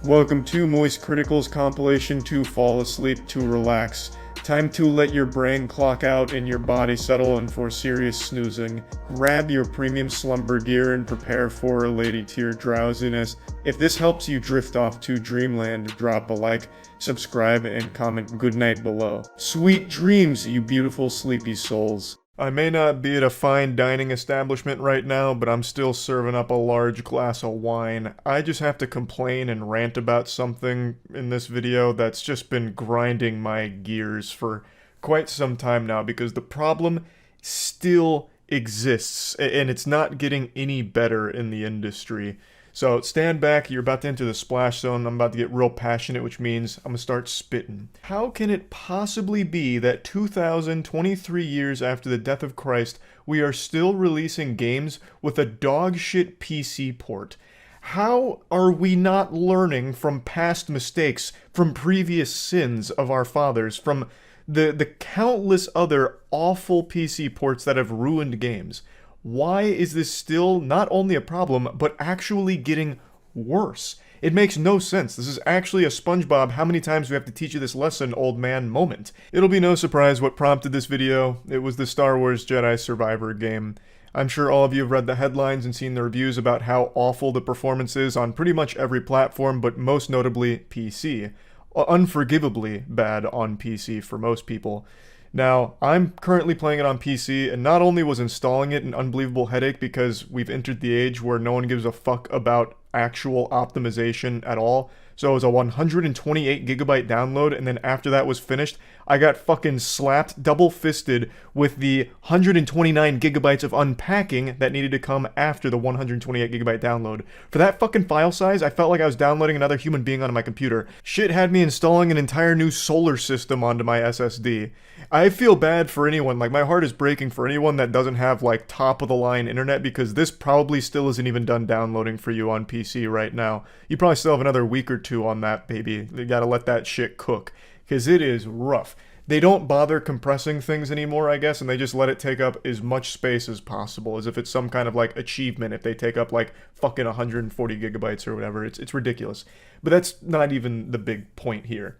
Welcome to moistcritikal's compilation to fall asleep to relax. Time to let your brain clock out and your body settle in for serious snoozing. Grab your premium slumber gear and prepare for a lady tier drowsiness. If this helps you drift off to dreamland, drop a like, subscribe, and comment goodnight below. Sweet dreams, you beautiful sleepy souls. I may not be at a fine dining establishment right now, but I'm still serving up a large glass of wine. I just have to complain and rant about something in this video that's just been grinding my gears for quite some time now, because the problem still exists, and it's not getting any better in the industry. So stand back, you're about to enter the splash zone. I'm about to get real passionate, which means I'm gonna start spitting. How can it possibly be that 2023 years after the death of Christ, we are still releasing games with a dogshit PC port? How are we not learning from past mistakes, from previous sins of our fathers, from the countless other awful PC ports that have ruined games? Why is this still not only a problem, but actually getting worse? It makes no sense. This is actually a SpongeBob, how many times do we have to teach you this lesson, old man moment. It'll be no surprise what prompted this video. It was the Star Wars Jedi Survivor game. I'm sure all of you have read the headlines and seen the reviews about how awful the performance is on pretty much every platform, but most notably PC. Unforgivably bad on PC for most people. Now, I'm currently playing it on PC, and not only was installing it an unbelievable headache because we've entered the age where no one gives a fuck about actual optimization at all. So it was a 128 gigabyte download, and then after that was finished, I got fucking slapped double-fisted with the 129 gigabytes of unpacking that needed to come after the 128 gigabyte download. For that fucking file size, I felt like I was downloading another human being onto my computer. Shit had me installing an entire new solar system onto my SSD. I feel bad for anyone, like my heart is breaking for anyone that doesn't have like top-of-the-line internet, because this probably still isn't even done downloading for you on PC right now. You probably still have another week or two on that, baby. You gotta let that shit cook, because it is rough. They don't bother compressing things anymore, I guess, and they just let it take up as much space as possible, as if it's some kind of like achievement if they take up like fucking 140 gigabytes or whatever. It's ridiculous. But that's not even the big point here.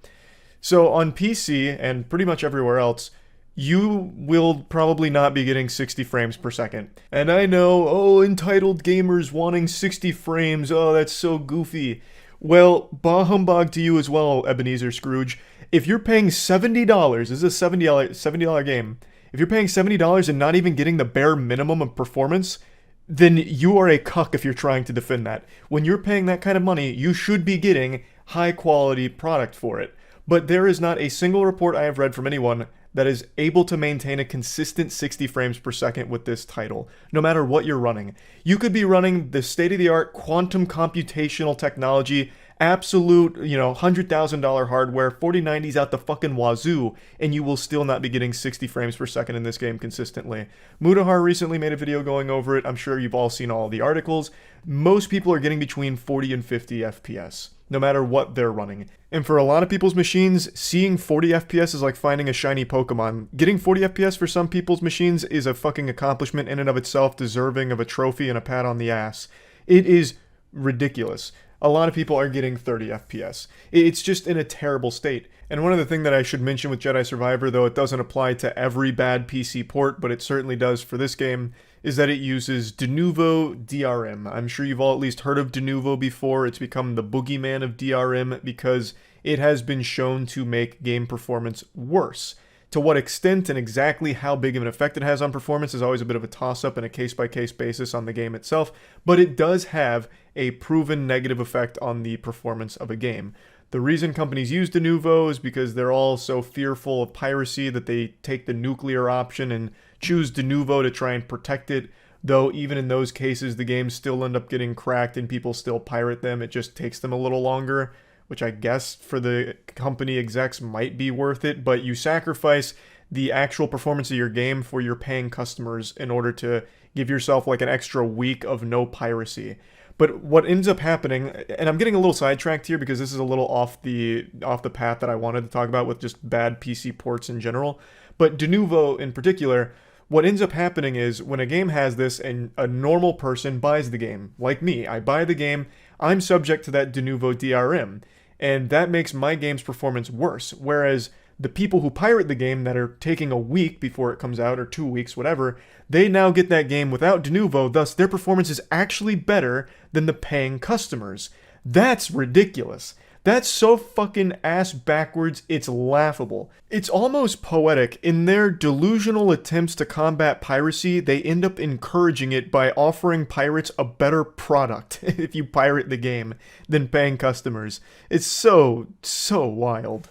So on PC and pretty much everywhere else, you will probably not be getting 60 frames per second. And I know, oh, entitled gamers wanting 60 frames, oh, that's so goofy. Well, bah humbug to you as well, Ebenezer Scrooge. If you're paying $70, this is a $70 game, if you're paying $70 and not even getting the bare minimum of performance, then you are a cuck if you're trying to defend that. When you're paying that kind of money, you should be getting high quality product for it. But there is not a single report I have read from anyone that is able to maintain a consistent 60 frames per second with this title, no matter what you're running. You could be running the state-of-the-art quantum computational technology, absolute, $100,000 hardware, 4090s out the fucking wazoo, and you will still not be getting 60 frames per second in this game consistently. Mudahar recently made a video going over it. I'm sure you've all seen all the articles. Most people are getting between 40 and 50 FPS. No matter what they're running. And for a lot of people's machines, seeing 40 FPS is like finding a shiny Pokemon. Getting 40 FPS for some people's machines is a fucking accomplishment in and of itself, deserving of a trophy and a pat on the ass. It is ridiculous. A lot of people are getting 30 FPS. It's just in a terrible state. And one other thing that I should mention with Jedi Survivor, though it doesn't apply to every bad PC port, but it certainly does for this game, is that it uses Denuvo DRM. I'm sure you've all at least heard of Denuvo before. It's become the boogeyman of DRM because it has been shown to make game performance worse. To what extent and exactly how big of an effect it has on performance is always a bit of a toss-up and a case-by-case basis on the game itself, but it does have a proven negative effect on the performance of a game. The reason companies use Denuvo is because they're all so fearful of piracy that they take the nuclear option and choose Denuvo to try and protect it, though even in those cases the games still end up getting cracked and people still pirate them. It just takes them a little longer, which I guess for the company execs might be worth it, but you sacrifice the actual performance of your game for your paying customers in order to give yourself like an extra week of no piracy. But what ends up happening, and I'm getting a little sidetracked here because this is a little off the path that I wanted to talk about with just bad PC ports in general, but Denuvo in particular, what ends up happening is when a game has this and a normal person buys the game, like me, I buy the game, I'm subject to that de novo DRM, and that makes my game's performance worse. Whereas the people who pirate the game that are taking a week before it comes out, or 2 weeks, whatever, they now get that game without de novo, thus their performance is actually better than the paying customers. That's ridiculous. That's so fucking ass backwards, it's laughable. It's almost poetic. In their delusional attempts to combat piracy, they end up encouraging it by offering pirates a better product if you pirate the game than paying customers. It's so wild.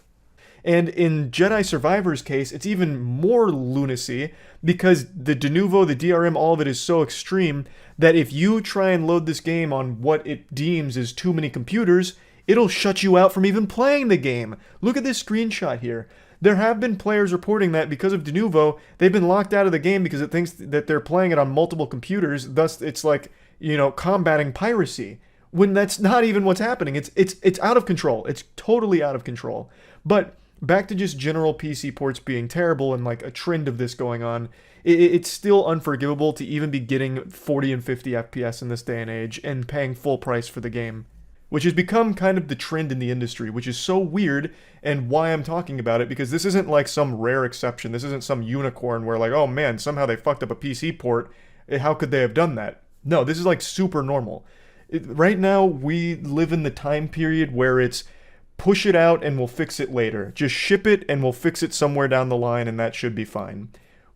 And in Jedi Survivor's case, it's even more lunacy because the de novo, the DRM, all of it is so extreme that if you try and load this game on what it deems as too many computers, it'll shut you out from even playing the game. Look at this screenshot here. There have been players reporting that because of de novo, they've been locked out of the game because it thinks that they're playing it on multiple computers. Thus, it's like, combating piracy. When that's not even what's happening. It's out of control. It's totally out of control. But back to just general PC ports being terrible and like a trend of this going on, it's still unforgivable to even be getting 40 and 50 FPS in this day and age and paying full price for the game, which has become kind of the trend in the industry, which is so weird, and why I'm talking about it, because this isn't like some rare exception. This isn't some unicorn where like, oh man, somehow they fucked up a PC port. How could they have done that? No, this is like super normal. Right now, we live in the time period where it's push it out and we'll fix it later. Just ship it and we'll fix it somewhere down the line and that should be fine.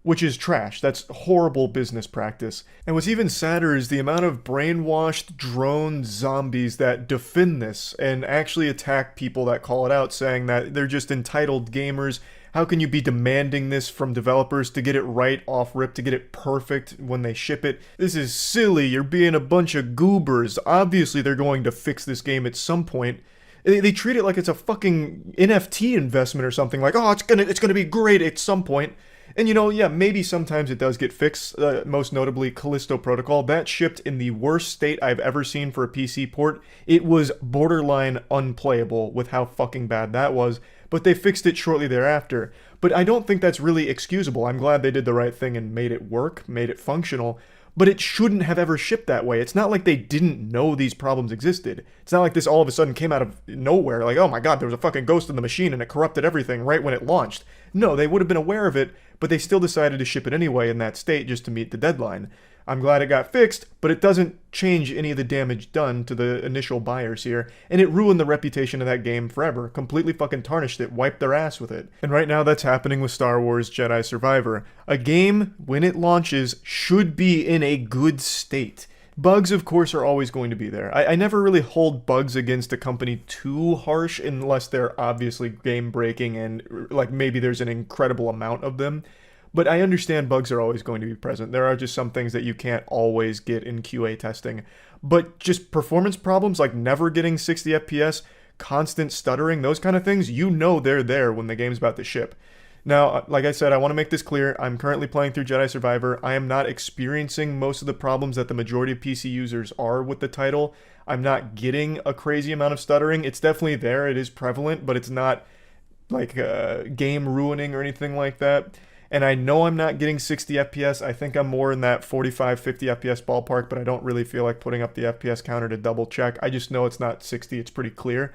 Which is trash. That's horrible business practice. And what's even sadder is the amount of brainwashed drone zombies that defend this and actually attack people that call it out, saying that they're just entitled gamers. How can you be demanding this from developers to get it right off rip, to get it perfect when they ship it? This is silly. You're being a bunch of goobers. Obviously, they're going to fix this game at some point. They treat it like it's a fucking NFT investment or something. Like, oh, it's gonna be great at some point. And yeah, maybe sometimes it does get fixed, most notably Callisto Protocol. That shipped in the worst state I've ever seen for a PC port. It was borderline unplayable with how fucking bad that was, but they fixed it shortly thereafter. But I don't think that's really excusable. I'm glad they did the right thing and made it work, made it functional, but it shouldn't have ever shipped that way. It's not like they didn't know these problems existed. It's not like this all of a sudden came out of nowhere, like, oh my god, there was a fucking ghost in the machine and it corrupted everything right when it launched. No, they would have been aware of it, but they still decided to ship it anyway in that state just to meet the deadline. I'm glad it got fixed, but it doesn't change any of the damage done to the initial buyers here, and it ruined the reputation of that game forever, completely fucking tarnished it, wiped their ass with it. And right now that's happening with Star Wars Jedi Survivor. A game, when it launches, should be in a good state. Bugs, of course, are always going to be there. I never really hold bugs against a company too harsh unless they're obviously game-breaking and like maybe there's an incredible amount of them. But I understand bugs are always going to be present. There are just some things that you can't always get in QA testing. But just performance problems like never getting 60 FPS, constant stuttering, those kind of things, they're there when the game's about to ship. Now, like I said, I want to make this clear. I'm currently playing through Jedi Survivor. I am not experiencing most of the problems that the majority of PC users are with the title. I'm not getting a crazy amount of stuttering. It's definitely there. It is prevalent, but it's not like game ruining or anything like that. And I know I'm not getting 60 FPS. I think I'm more in that 45, 50 FPS ballpark, but I don't really feel like putting up the FPS counter to double check. I just know it's not 60. It's pretty clear.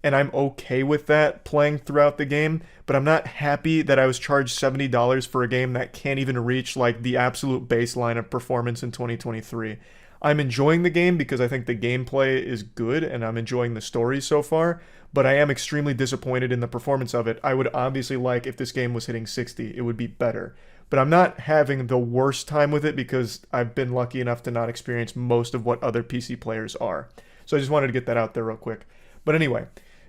And I'm okay with that playing throughout the game, but I'm not happy that I was charged $70 for a game that can't even reach like the absolute baseline of performance in 2023. I'm enjoying the game because I think the gameplay is good and I'm enjoying the story so far, but I am extremely disappointed in the performance of it. I would obviously like if this game was hitting 60, it would be better. But I'm not having the worst time with it because I've been lucky enough to not experience most of what other PC players are. So I just wanted to get that out there real quick. But anyway,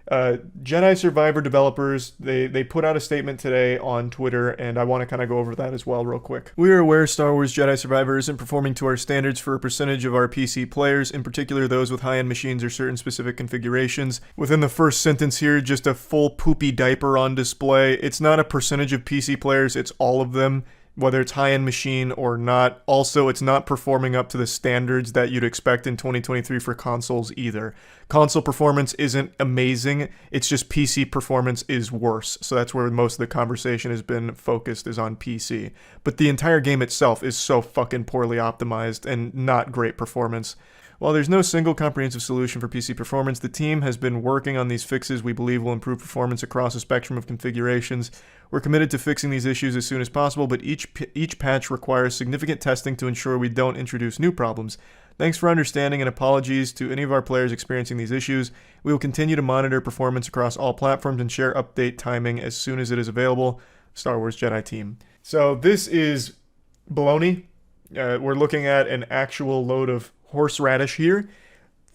Jedi Survivor developers, they put out a statement today on Twitter, and I want to kind of go over that as well real quick. We are aware Star Wars Jedi Survivor isn't performing to our standards for a percentage of our PC players, in particular those with high-end machines or certain specific configurations. Within the first sentence here, just a full poopy diaper on display. It's not a percentage of PC players, it's all of them, whether it's high-end machine or not. Also, it's not performing up to the standards that you'd expect in 2023 for consoles either. Console performance isn't amazing, it's just PC performance is worse. So that's where most of the conversation has been focused, is on PC. But the entire game itself is so fucking poorly optimized and not great performance. While there's no single comprehensive solution for PC performance, the team has been working on these fixes we believe will improve performance across a spectrum of configurations. We're committed to fixing these issues as soon as possible, but each patch requires significant testing to ensure we don't introduce new problems. Thanks for understanding and apologies to any of our players experiencing these issues. We will continue to monitor performance across all platforms and share update timing as soon as it is available. Star Wars Jedi Team. So this is baloney. We're looking at an actual load of horseradish here.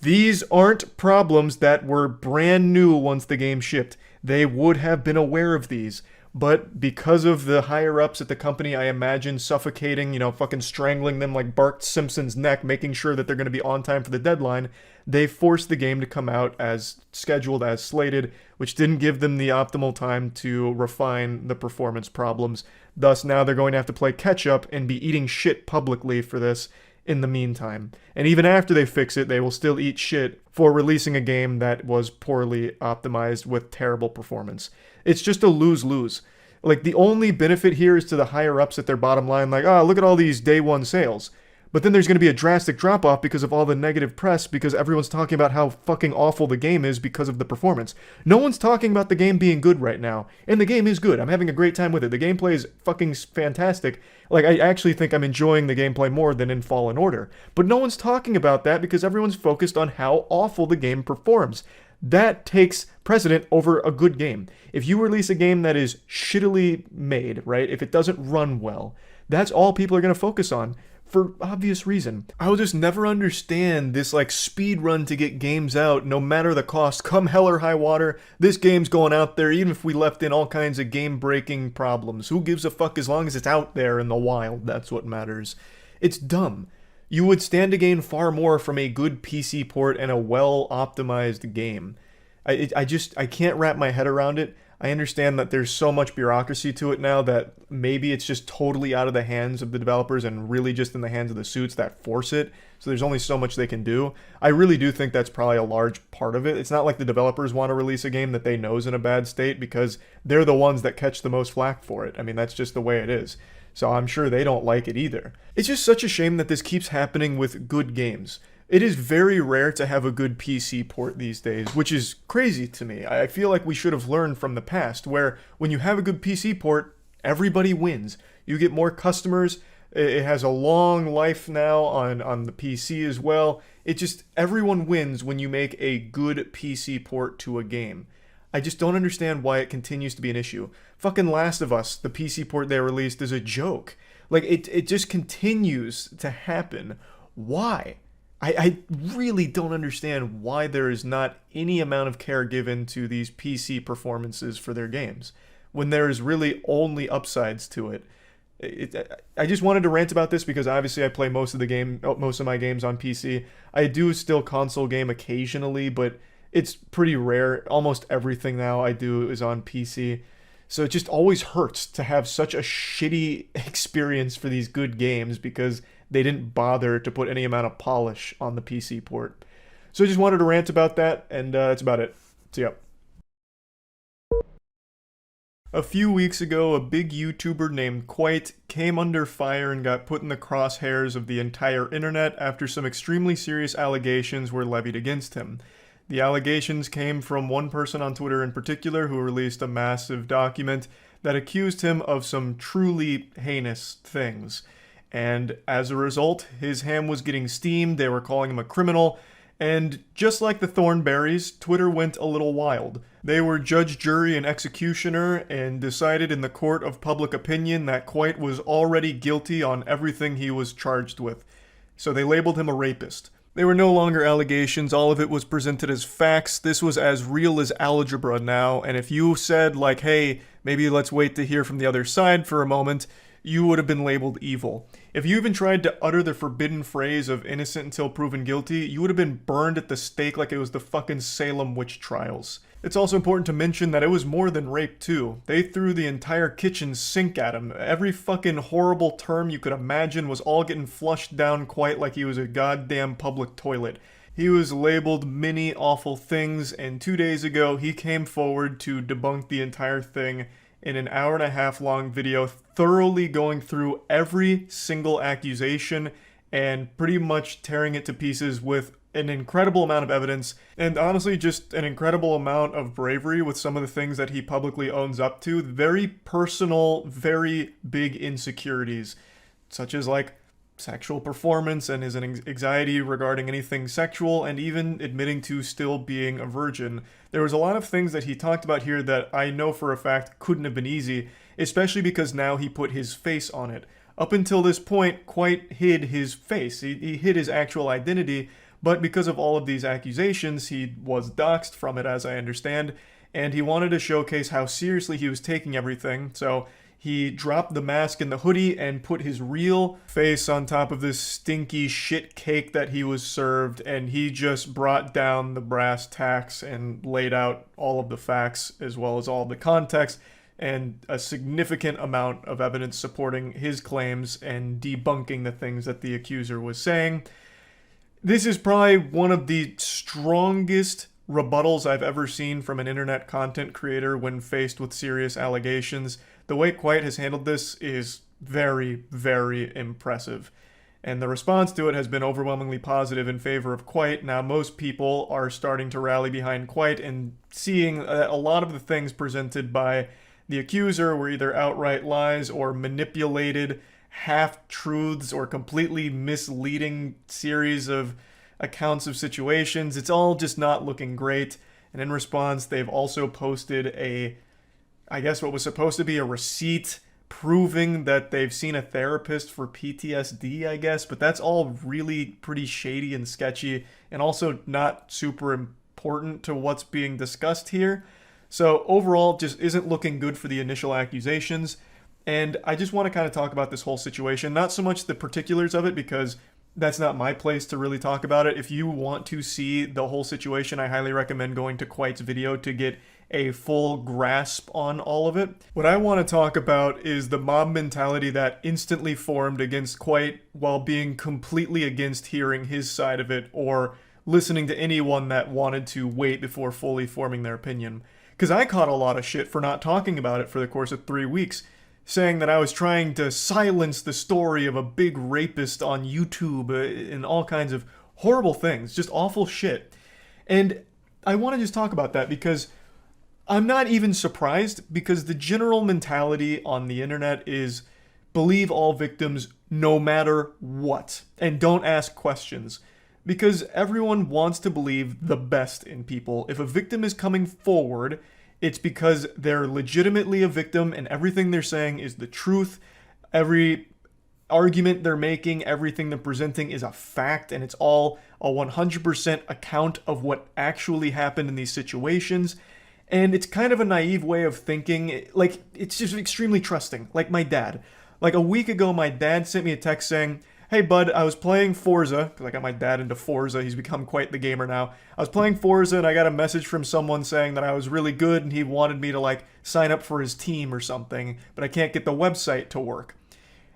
These aren't problems that were brand new once the game shipped. They would have been aware of these. But because of the higher-ups at the company, I imagine suffocating, fucking strangling them like Bart Simpson's neck, making sure that they're going to be on time for the deadline, they forced the game to come out as scheduled, as slated, which didn't give them the optimal time to refine the performance problems. Thus, now they're going to have to play catch-up and be eating shit publicly for this in the meantime. And even after they fix it, they will still eat shit for releasing a game that was poorly optimized with terrible performance. It's just a lose-lose. Like, the only benefit here is to the higher-ups at their bottom line, like, oh, look at all these day one sales. But then there's going to be a drastic drop-off because of all the negative press, because everyone's talking about how fucking awful the game is because of the performance. No one's talking about the game being good right now. And the game is good. I'm having a great time with it. The gameplay is fucking fantastic. Like, I actually think I'm enjoying the gameplay more than in Fallen Order. But no one's talking about that because everyone's focused on how awful the game performs. That takes precedent over a good game. If you release a game that is shittily made, right, if it doesn't run well, that's all people are going to focus on for obvious reason. I will just never understand this like speed run to get games out no matter the cost. Come hell or high water, this game's going out there even if we left in all kinds of game-breaking problems. Who gives a fuck as long as it's out there in the wild? That's what matters. It's dumb. You would stand to gain far more from a good PC port and a well-optimized game. I can't wrap my head around it. I understand that there's so much bureaucracy to it now that maybe it's just totally out of the hands of the developers and really just in the hands of the suits that force it. So there's only so much they can do. I really do think that's probably a large part of it. It's not like the developers want to release a game that they know is in a bad state because they're the ones that catch the most flack for it. I mean, that's just the way it is. So I'm sure they don't like it either. It's just such a shame that this keeps happening with good games. It is very rare to have a good PC port these days, which is crazy to me. I feel like we should have learned from the past, where when you have a good PC port, everybody wins. You get more customers, it has a long life now on the PC as well. Everyone wins when you make a good PC port to a game. I just don't understand why it continues to be an issue. Fucking Last of Us, the PC port they released, is a joke. Like, it just continues to happen. Why? I really don't understand why there is not any amount of care given to these PC performances for their games, when there is really only upsides to it. I just wanted to rant about this because obviously I play most of my games on PC. I do still console game occasionally, but it's pretty rare. Almost everything now I do is on PC. So it just always hurts to have such a shitty experience for these good games because they didn't bother to put any amount of polish on the PC port. So I just wanted to rant about that, and that's about it. See ya. A few weeks ago, a big YouTuber named Kwite came under fire and got put in the crosshairs of the entire internet after some extremely serious allegations were levied against him. The allegations came from one person on Twitter in particular who released a massive document that accused him of some truly heinous things. And as a result, his ham was getting steamed, they were calling him a criminal, and just like the Thornberrys, Twitter went a little wild. They were judge, jury, and executioner, and decided in the court of public opinion that Kwite was already guilty on everything he was charged with. So they labeled him a rapist. They were no longer allegations, all of it was presented as facts. This was as real as algebra now, and if you said, like, hey, maybe let's wait to hear from the other side for a moment, you would have been labeled evil. If you even tried to utter the forbidden phrase of innocent until proven guilty, you would have been burned at the stake like it was the fucking Salem witch trials. It's also important to mention that it was more than rape too. They threw the entire kitchen sink at him. Every fucking horrible term you could imagine was all getting flushed down Kwite like he was a goddamn public toilet. He was labeled many awful things, and 2 days ago he came forward to debunk the entire thing in an hour-and-a-half long video, thoroughly going through every single accusation and pretty much tearing it to pieces with an incredible amount of evidence, and honestly just an incredible amount of bravery with some of the things that he publicly owns up to. Very personal, very big insecurities, such as like sexual performance and his anxiety regarding anything sexual, and even admitting to still being a virgin. There was a lot of things that he talked about here that I know for a fact couldn't have been easy, especially because now he put his face on it. Up until this point, Kwite hid his face. He hid his actual identity, but because of all of these accusations, he was doxxed from it, as I understand, and he wanted to showcase how seriously he was taking everything, so he dropped the mask and the hoodie and put his real face on top of this stinky shit cake that he was served, and he just brought down the brass tacks and laid out all of the facts as well as all of the context and a significant amount of evidence supporting his claims and debunking the things that the accuser was saying. This is probably one of the strongest rebuttals I've ever seen from an internet content creator when faced with serious allegations. The way Kwite has handled this is very, very impressive. And the response to it has been overwhelmingly positive in favor of Kwite. Now, most people are starting to rally behind Kwite and seeing a lot of the things presented by the accuser were either outright lies or manipulated half-truths or completely misleading series of accounts of situations. It's all just not looking great. And in response, they've also posted I guess what was supposed to be a receipt proving that they've seen a therapist for PTSD, I guess. But that's all really pretty shady and sketchy and also not super important to what's being discussed here. So overall, just isn't looking good for the initial accusations. And I just want to kind of talk about this whole situation, not so much the particulars of it, because that's not my place to really talk about it. If you want to see the whole situation, I highly recommend going to Kwite's video to get a full grasp on all of it. What I want to talk about is the mob mentality that instantly formed against Kwite while being completely against hearing his side of it or listening to anyone that wanted to wait before fully forming their opinion. Because I caught a lot of shit for not talking about it for the course of 3 weeks, saying that I was trying to silence the story of a big rapist on YouTube and all kinds of horrible things, just awful shit. And I want to just talk about that because I'm not even surprised, because the general mentality on the internet is believe all victims no matter what and don't ask questions. Because everyone wants to believe the best in people. If a victim is coming forward, it's because they're legitimately a victim and everything they're saying is the truth. Every argument they're making, everything they're presenting is a fact, and it's all a 100% account of what actually happened in these situations. And it's kind of a naive way of thinking. Like, it's just extremely trusting. Like my dad. Like a week ago, my dad sent me a text saying, "Hey bud, I was playing Forza," because I got my dad into Forza, he's become quite the gamer now. I was playing Forza and I got a message from someone saying that I was really good and he wanted me to like sign up for his team or something, but I can't get the website to work.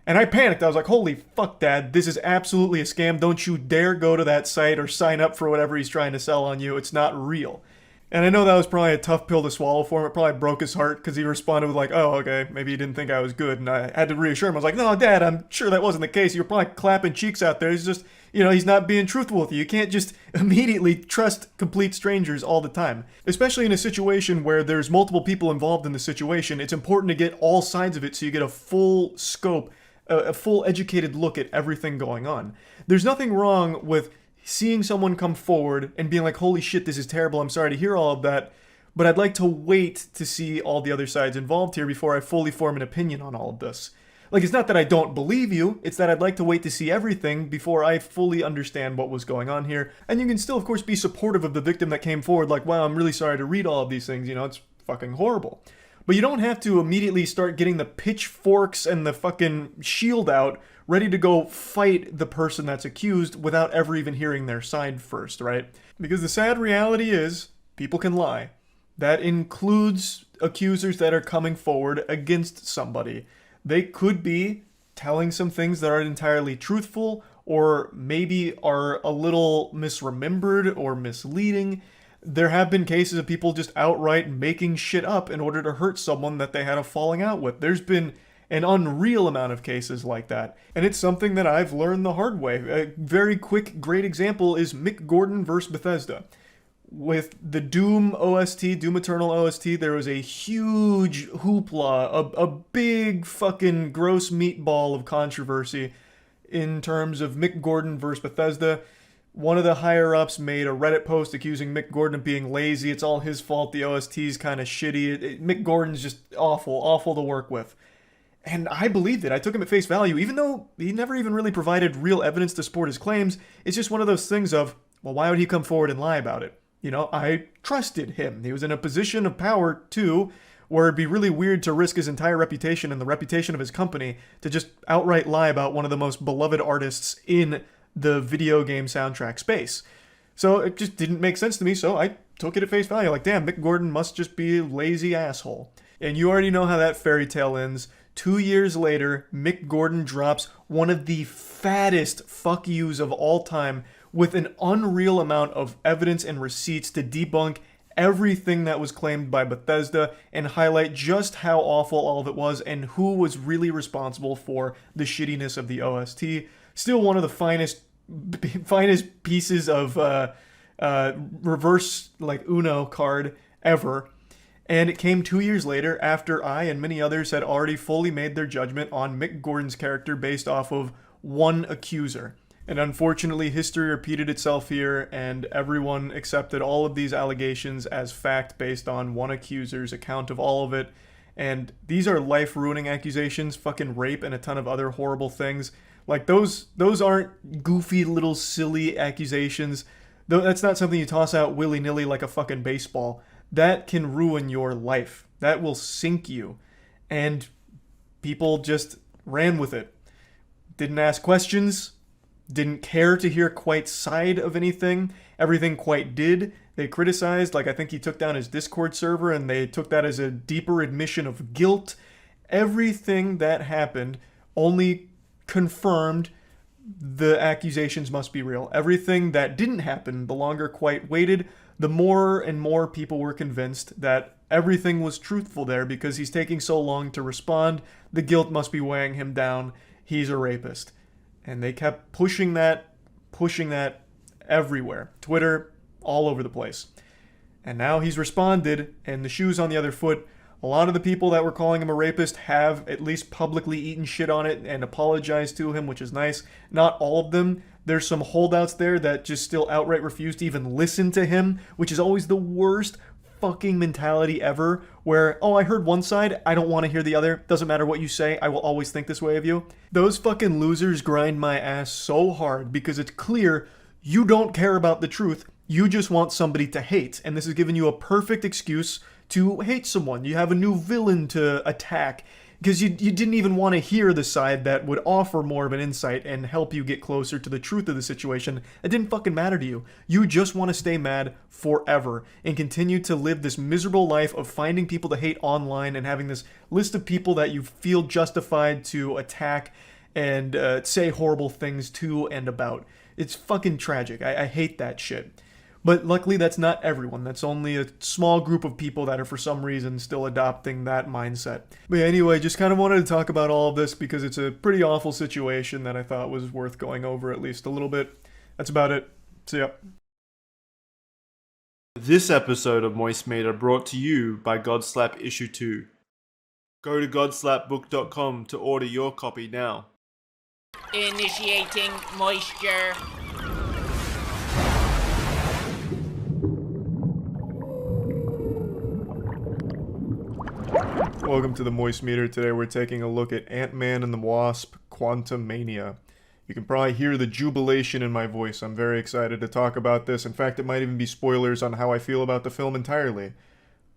And I panicked. I was like, holy fuck, Dad, this is absolutely a scam. Don't you dare go to that site or sign up for whatever he's trying to sell on you. It's not real. And I know that was probably a tough pill to swallow for him. It probably broke his heart because he responded with like, oh, okay, maybe he didn't think I was good. And I had to reassure him. I was like, no, Dad, I'm sure that wasn't the case. You're probably clapping cheeks out there. He's just, he's not being truthful with you. You can't just immediately trust complete strangers all the time. Especially in a situation where there's multiple people involved in the situation. It's important to get all sides of it so you get a full scope, a full educated look at everything going on. There's nothing wrong with seeing someone come forward and being like, holy shit, this is terrible, I'm sorry to hear all of that, but I'd like to wait to see all the other sides involved here before I fully form an opinion on all of this. Like, it's not that I don't believe you, it's that I'd like to wait to see everything before I fully understand what was going on here. And you can still, of course, be supportive of the victim that came forward, like, wow, I'm really sorry to read all of these things, it's fucking horrible. But you don't have to immediately start getting the pitchforks and the fucking shield out ready to go fight the person that's accused without ever even hearing their side first, right? Because the sad reality is, people can lie. That includes accusers that are coming forward against somebody. They could be telling some things that aren't entirely truthful, or maybe are a little misremembered or misleading. There have been cases of people just outright making shit up in order to hurt someone that they had a falling out with. There's been an unreal amount of cases like that. And it's something that I've learned the hard way. A very quick, great example is Mick Gordon versus Bethesda. With the Doom OST, Doom Eternal OST, there was a huge hoopla, a big fucking gross meatball of controversy in terms of Mick Gordon versus Bethesda. One of the higher-ups made a Reddit post accusing Mick Gordon of being lazy. It's all his fault. The OST's kind of shitty. Mick Gordon's just awful to work with. And I believed it. I took him at face value, even though he never even really provided real evidence to support his claims. It's just one of those things of, well, why would he come forward and lie about it? You know, I trusted him. He was in a position of power, too, where it'd be really weird to risk his entire reputation and the reputation of his company to just outright lie about one of the most beloved artists in the video game soundtrack space. So it just didn't make sense to me, so I took it at face value. Like, damn, Mick Gordon must just be a lazy asshole. And you already know how that fairy tale ends. 2 years later, Mick Gordon drops one of the fattest fuck yous of all time with an unreal amount of evidence and receipts to debunk everything that was claimed by Bethesda and highlight just how awful all of it was and who was really responsible for the shittiness of the OST. Still one of the finest pieces of reverse, like, Uno card ever. And it came 2 years later after I and many others had already fully made their judgment on Mick Gordon's character based off of one accuser. And unfortunately, history repeated itself here, and everyone accepted all of these allegations as fact based on one accuser's account of all of it. And these are life-ruining accusations, fucking rape and a ton of other horrible things. Like, those aren't goofy little silly accusations. That's not something you toss out willy-nilly like a fucking baseball. That can ruin your life. That will sink you. And people just ran with it. Didn't ask questions. Didn't care to hear Kwite's side of anything. Everything Kwite did, they criticized. Like, I think he took down his Discord server and they took that as a deeper admission of guilt. Everything that happened only confirmed the accusations must be real. Everything that didn't happen, the longer Kwite waited, the more and more people were convinced that everything was truthful there because he's taking so long to respond. The guilt must be weighing him down. He's a rapist. And they kept pushing that everywhere. Twitter, all over the place. And now he's responded, and the shoe's on the other foot. A lot of the people that were calling him a rapist have at least publicly eaten shit on it and apologized to him, which is nice. Not all of them. There's some holdouts there that just still outright refuse to even listen to him, which is always the worst fucking mentality ever, where, oh, I heard one side, I don't want to hear the other. Doesn't matter what you say, I will always think this way of you. Those fucking losers grind my ass so hard because it's clear you don't care about the truth. You just want somebody to hate, and this is giving you a perfect excuse to hate someone. You have a new villain to attack because you didn't even want to hear the side that would offer more of an insight and help you get closer to the truth of the situation. It didn't fucking matter to you. You just want to stay mad forever and continue to live this miserable life of finding people to hate online and having this list of people that you feel justified to attack and say horrible things to and about. It's fucking tragic. I hate that shit. But luckily, that's not everyone. That's only a small group of people that are for some reason still adopting that mindset. But yeah, anyway, just kind of wanted to talk about all of this because it's a pretty awful situation that I thought was worth going over at least a little bit. That's about it. See ya. This episode of Moist Meter brought to you by Godslap Issue 2. Go to godslapbook.com to order your copy now. Initiating moisture. Welcome to the Moist Meter. Today we're taking a look at Ant-Man and the Wasp, Quantumania. You can probably hear the jubilation in my voice. I'm very excited to talk about this. In fact, it might even be spoilers on how I feel about the film entirely.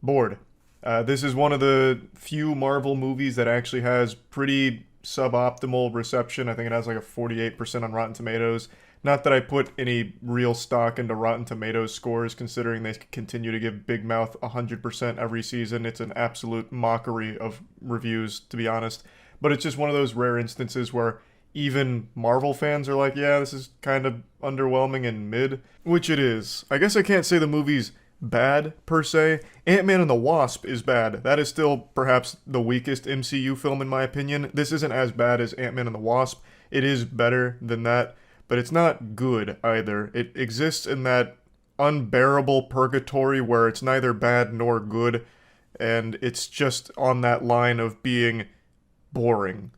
Bored. This is one of the few Marvel movies that actually has pretty suboptimal reception. I think it has like a 48% on Rotten Tomatoes. Not that I put any real stock into Rotten Tomatoes scores, considering they continue to give Big Mouth 100% every season. It's an absolute mockery of reviews, to be honest. But it's just one of those rare instances where even Marvel fans are like, yeah, this is kind of underwhelming and mid. Which it is. I guess I can't say the movie's bad, per se. Ant-Man and the Wasp is bad. That is still perhaps the weakest MCU film in my opinion. This isn't as bad as Ant-Man and the Wasp. It is better than that, but it's not good either. It exists in that unbearable purgatory where it's neither bad nor good, and it's just on that line of being boring.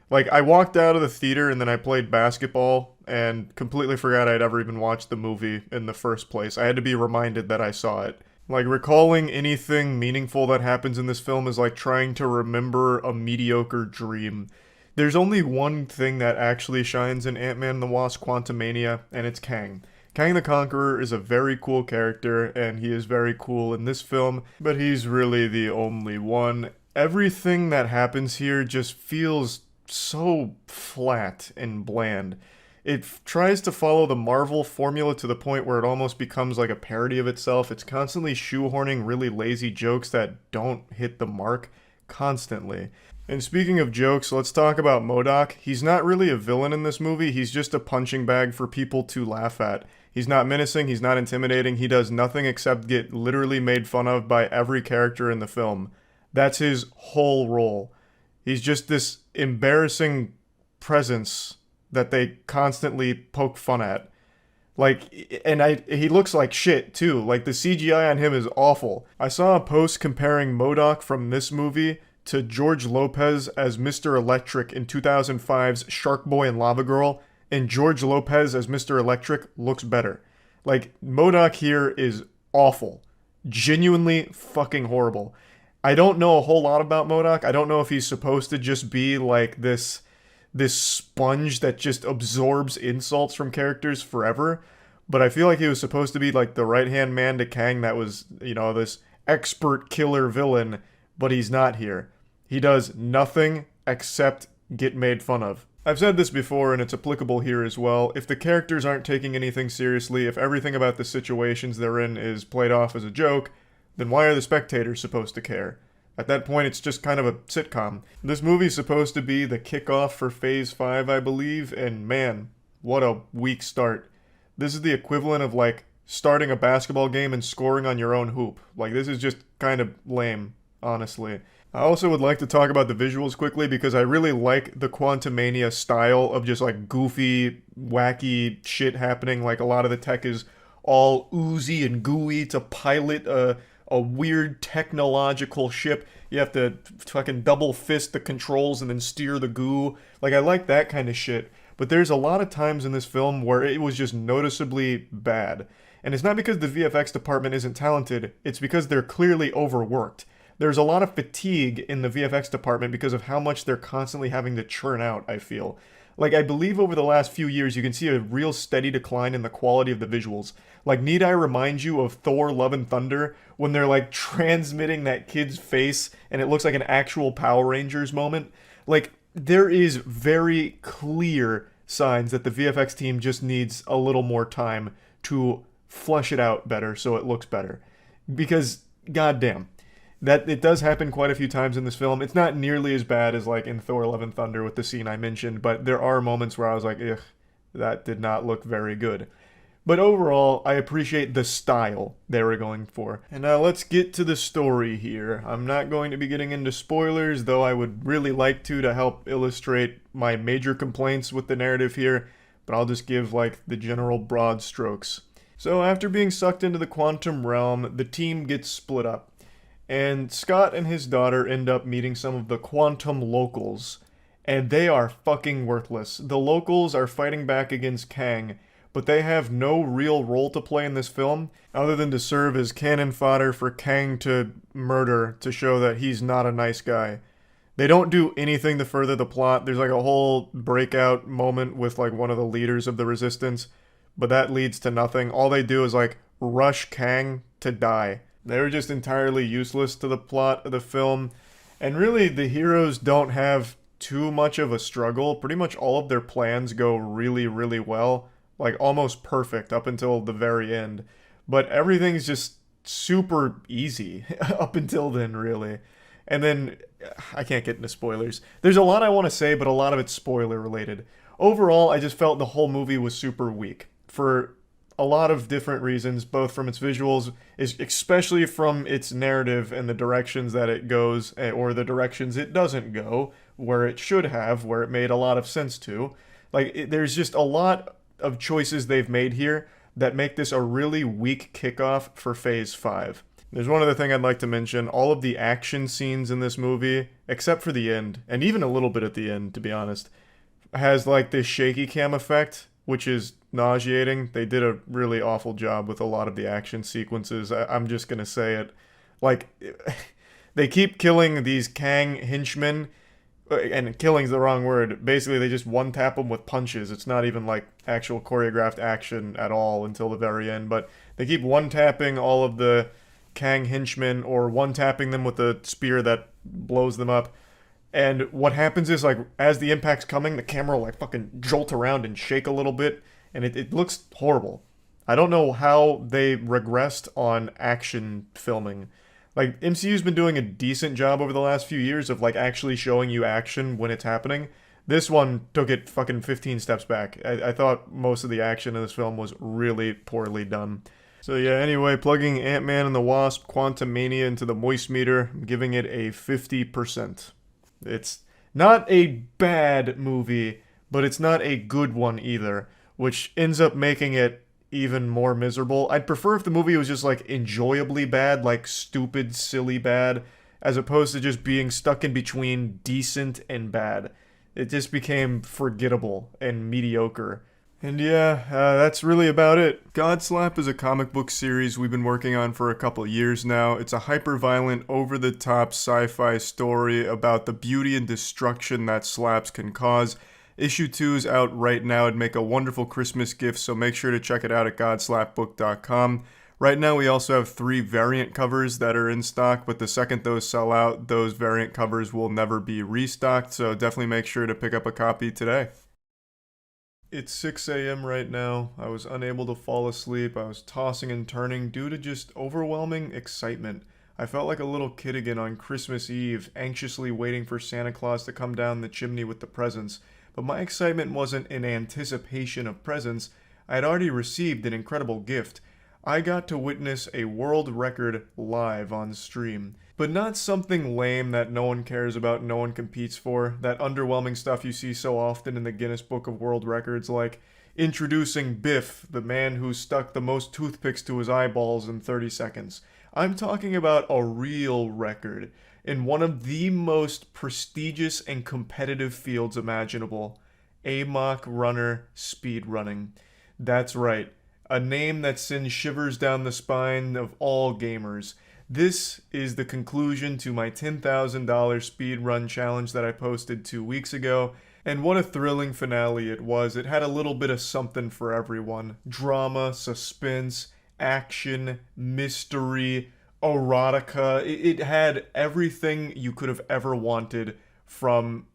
Like, I walked out of the theater and then I played basketball and completely forgot I'd ever even watched the movie in the first place. I had to be reminded that I saw it. Like, recalling anything meaningful that happens in this film is like trying to remember a mediocre dream. There's only one thing that actually shines in Ant-Man and the Wasp: Quantumania, and it's Kang. Kang the Conqueror is a very cool character, and he is very cool in this film, but he's really the only one. Everything that happens here just feels so flat and bland. It tries to follow the Marvel formula to the point where it almost becomes like a parody of itself. It's constantly shoehorning really lazy jokes that don't hit the mark constantly. And speaking of jokes, let's talk about MODOK. He's not really a villain in this movie, he's just a punching bag for people to laugh at. He's not menacing, he's not intimidating, he does nothing except get literally made fun of by every character in the film. That's his whole role. He's just this embarrassing presence that they constantly poke fun at. Like, and he looks like shit too. Like, the CGI on him is awful. I saw a post comparing MODOK from this movie to George Lopez as Mr. Electric in 2005's Shark Boy and Lava Girl, and George Lopez as Mr. Electric looks better. Like, MODOK here is awful. Genuinely fucking horrible. I don't know a whole lot about MODOK. I don't know if he's supposed to just be like this sponge that just absorbs insults from characters forever, but I feel like he was supposed to be like the right-hand man to Kang that was, this expert killer villain, but he's not here. He does nothing except get made fun of. I've said this before, and it's applicable here as well. If the characters aren't taking anything seriously, if everything about the situations they're in is played off as a joke, then why are the spectators supposed to care? At that point, it's just kind of a sitcom. This movie's supposed to be the kickoff for Phase 5, I believe, and man, what a weak start. This is the equivalent of, like, starting a basketball game and scoring on your own hoop. Like, this is just kind of lame, honestly. I also would like to talk about the visuals quickly because I really like the Quantumania style of just, like, goofy, wacky shit happening. Like, a lot of the tech is all oozy and gooey to pilot a weird technological ship. You have to fucking double fist the controls and then steer the goo. Like, I like that kind of shit. But there's a lot of times in this film where it was just noticeably bad. And it's not because the VFX department isn't talented, it's because they're clearly overworked. There's a lot of fatigue in the VFX department because of how much they're constantly having to churn out, I feel. Like, I believe over the last few years you can see a real steady decline in the quality of the visuals. Like, need I remind you of Thor: Love and Thunder, when they're, like, transmitting that kid's face and it looks like an actual Power Rangers moment? Like, there is very clear signs that the VFX team just needs a little more time to flesh it out better so it looks better. Because, goddamn, that it does happen quite a few times in this film. It's not nearly as bad as, like, in Thor: Love and Thunder with the scene I mentioned, but there are moments where I was like, ugh, that did not look very good. But overall, I appreciate the style they were going for. And now let's get to the story here. I'm not going to be getting into spoilers, though I would really like to help illustrate my major complaints with the narrative here, but I'll just give, like, the general broad strokes. So after being sucked into the quantum realm, the team gets split up. And Scott and his daughter end up meeting some of the quantum locals. And they are fucking worthless. The locals are fighting back against Kang, but they have no real role to play in this film, other than to serve as cannon fodder for Kang to murder to show that he's not a nice guy. They don't do anything to further the plot. There's like a whole breakout moment with like one of the leaders of the resistance, but that leads to nothing. All they do is like rush Kang to die. They're just entirely useless to the plot of the film, and really the heroes don't have too much of a struggle. Pretty much all of their plans go really, really well. Like, almost perfect up until the very end. But everything's just super easy up until then, really. And then, I can't get into spoilers. There's a lot I want to say, but a lot of it's spoiler related. Overall, I just felt the whole movie was super weak. For a lot of different reasons, both from its visuals, especially from its narrative and the directions that it goes, or the directions it doesn't go, where it should have, where it made a lot of sense to. Like, there's just a lot of choices they've made here that make this a really weak kickoff for Phase 5. There's one other thing I'd like to mention. All of the action scenes in this movie, except for the end, and even a little bit at the end, to be honest, has like this shaky cam effect, which is nauseating. They did a really awful job with a lot of the action sequences. I'm just gonna say it. Like, they keep killing these Kang henchmen, and killing's the wrong word. Basically, they just one-tap them with punches. It's not even like actual choreographed action at all until the very end, but they keep one-tapping all of the Kang henchmen, or one-tapping them with a spear that blows them up. And what happens is, like, as the impact's coming, the camera will, like, fucking jolt around and shake a little bit, and it looks horrible. I don't know how they regressed on action filming. Like, MCU's been doing a decent job over the last few years of, like, actually showing you action when it's happening. This one took it fucking 15 steps back. I thought most of the action in this film was really poorly done. So yeah, anyway, plugging Ant-Man and the Wasp Quantumania into the moist meter, I'm giving it a 50%. It's not a bad movie, but it's not a good one either, which ends up making it even more miserable. I'd prefer if the movie was just, like, enjoyably bad, like stupid, silly bad, as opposed to just being stuck in between decent and bad. It just became forgettable and mediocre. And yeah, that's really about it. Godslap is a comic book series we've been working on for a couple years now. It's a hyper-violent, over-the-top sci-fi story about the beauty and destruction that slaps can cause. Issue 2 is out right now. It'd make a wonderful Christmas gift, so make sure to check it out at godslapbook.com. Right now we also have 3 variant covers that are in stock, but the second those sell out, those variant covers will never be restocked, so definitely make sure to pick up a copy today. It's 6 a.m. right now. I was unable to fall asleep. I was tossing and turning due to just overwhelming excitement. I felt like a little kid again on Christmas Eve, anxiously waiting for Santa Claus to come down the chimney with the presents. But my excitement wasn't in anticipation of presents. I had already received an incredible gift. I got to witness a world record live on stream. But not something lame that no one cares about, no one competes for, that underwhelming stuff you see so often in the Guinness Book of World Records, like introducing Biff, the man who stuck the most toothpicks to his eyeballs in 30 seconds. I'm talking about a real record in one of the most prestigious and competitive fields imaginable, AMOC runner speedrunning. That's right, a name that sends shivers down the spine of all gamers. This is the conclusion to my $10,000 speedrun challenge that I posted 2 weeks ago, and what a thrilling finale it was. It had a little bit of something for everyone. Drama, suspense, action, mystery, erotica. It had everything you could have ever wanted from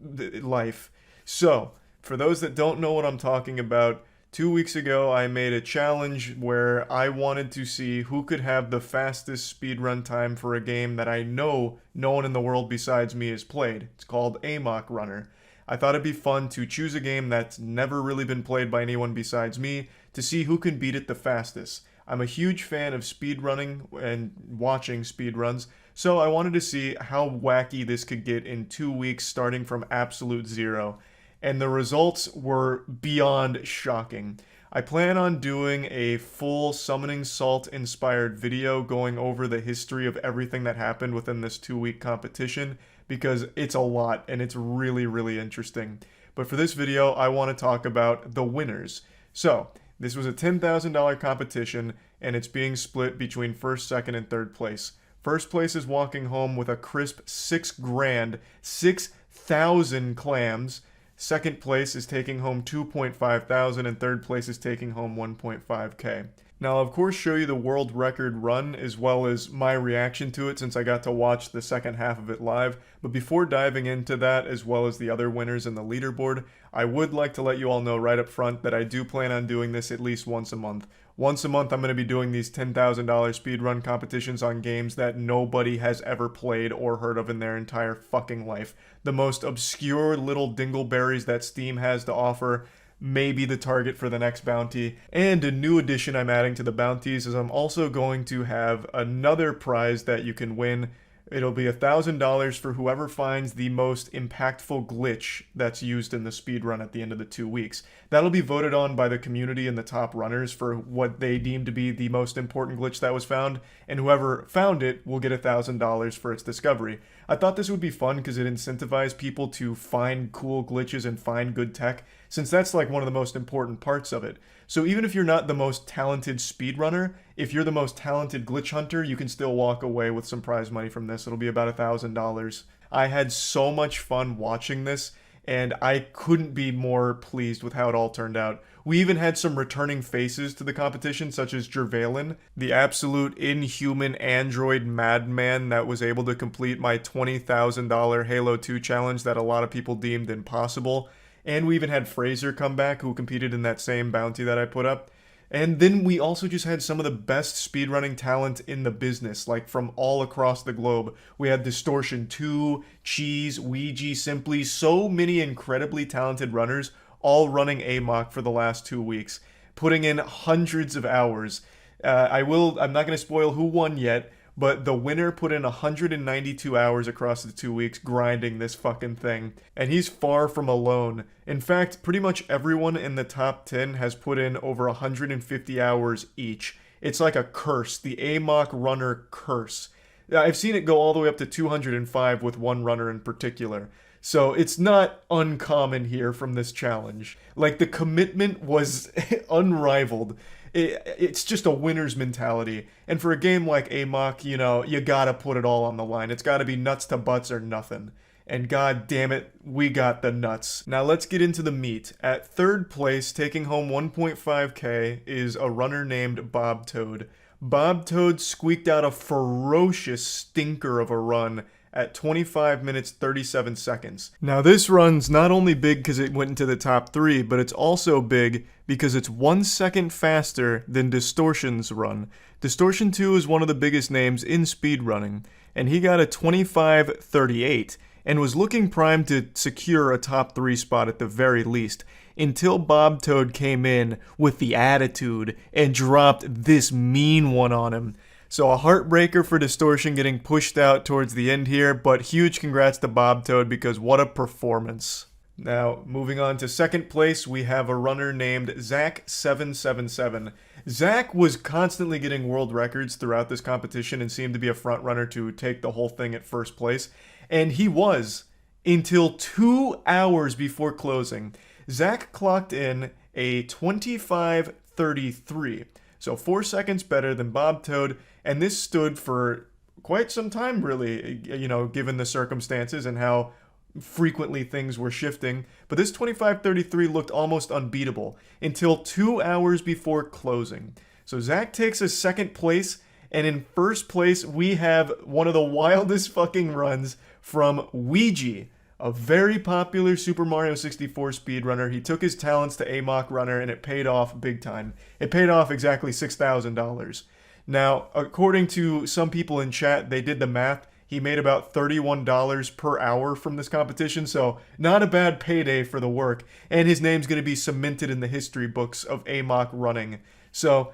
life. So, for those that don't know what I'm talking about, 2 weeks ago, I made a challenge where I wanted to see who could have the fastest speedrun time for a game that I know no one in the world besides me has played. It's called AMOC Runner. I thought it'd be fun to choose a game that's never really been played by anyone besides me to see who can beat it the fastest. I'm a huge fan of speedrunning and watching speedruns, so I wanted to see how wacky this could get in 2 weeks starting from absolute zero. And the results were beyond shocking. I plan on doing a full Summoning Salt inspired video going over the history of everything that happened within this 2-week competition, because it's a lot and it's really, really interesting. But for this video, I want to talk about the winners. So, this was a $10,000 competition, and it's being split between first, second, and third place. First place is walking home with a crisp $6,000, 6,000 clams. Second place is taking home $2,500, and third place is taking home $1,500. Now, I'll of course show you the world record run as well as my reaction to it since I got to watch the second half of it live. But before diving into that as well as the other winners in the leaderboard, I would like to let you all know right up front that I do plan on doing this at least once a month. Once a month, I'm going to be doing these $10,000 speedrun competitions on games that nobody has ever played or heard of in their entire fucking life. The most obscure little dingleberries that Steam has to offer. may be the target for the next bounty. And a new addition I'm adding to the bounties is I'm also going to have another prize that you can win. It'll be $1,000 for whoever finds the most impactful glitch that's used in the speedrun at the end of the 2 weeks. That'll be voted on by the community and the top runners for what they deem to be the most important glitch that was found, and whoever found it will get $1,000 for its discovery. I thought this would be fun because it incentivized people to find cool glitches and find good tech, since that's like one of the most important parts of it. So even if you're not the most talented speedrunner, if you're the most talented glitch hunter, you can still walk away with some prize money from this. It'll be about $1,000. I had so much fun watching this, and I couldn't be more pleased with how it all turned out. We even had some returning faces to the competition, such as Jervalen, the absolute inhuman android madman that was able to complete my $20,000 Halo 2 challenge that a lot of people deemed impossible. And we even had Fraser come back, who competed in that same bounty that I put up. And then we also just had some of the best speedrunning talent in the business, like from all across the globe. We had Distortion 2, Cheese, Ouija, Simply, so many incredibly talented runners, all running AMOC for the last 2 weeks, putting in hundreds of hours. I'm not going to spoil who won yet, but the winner put in 192 hours across the 2 weeks grinding this fucking thing. And he's far from alone. In fact, pretty much everyone in the top 10 has put in over 150 hours each. It's like a curse, the AMOC runner curse. I've seen it go all the way up to 205 with one runner in particular. So it's not uncommon here from this challenge. Like, the commitment was unrivaled. It's just a winner's mentality. And for a game like AMOC, you know, you gotta put it all on the line. It's gotta be nuts to butts or nothing. And god damn it, we got the nuts. Now let's get into the meat. At third place, taking home 1.5k, is a runner named Bob Toad. Bob Toad squeaked out a ferocious stinker of a run at 25 minutes 37 seconds. Now this run's not only big because it went into the top 3, but it's also big because it's 1 second faster than Distortion's run. Distortion 2 is one of the biggest names in speedrunning, and he got a 25:38 and was looking primed to secure a top 3 spot at the very least, until Bob Toad came in with the attitude and dropped this mean one on him. So a heartbreaker for Distortion getting pushed out towards the end here, but huge congrats to Bob Toad because what a performance. Now, moving on to second place, we have a runner named Zach777. Zach was constantly getting world records throughout this competition and seemed to be a front runner to take the whole thing at first place. And he was, until 2 hours before closing. Zach clocked in a 25:33. So 4 seconds better than Bob Toad, and this stood for quite some time, really, you know, given the circumstances and how frequently things were shifting. But this 25:33 looked almost unbeatable until 2 hours before closing. So Zach takes a second place, and in first place we have one of the wildest fucking runs from Ouija, a very popular Super Mario 64 speedrunner. He took his talents to AMOC runner, and it paid off big time. It paid off exactly $6,000. Now, according to some people in chat, they did the math. He made about $31 per hour from this competition, so not a bad payday for the work. And his name's going to be cemented in the history books of AMOC running. So,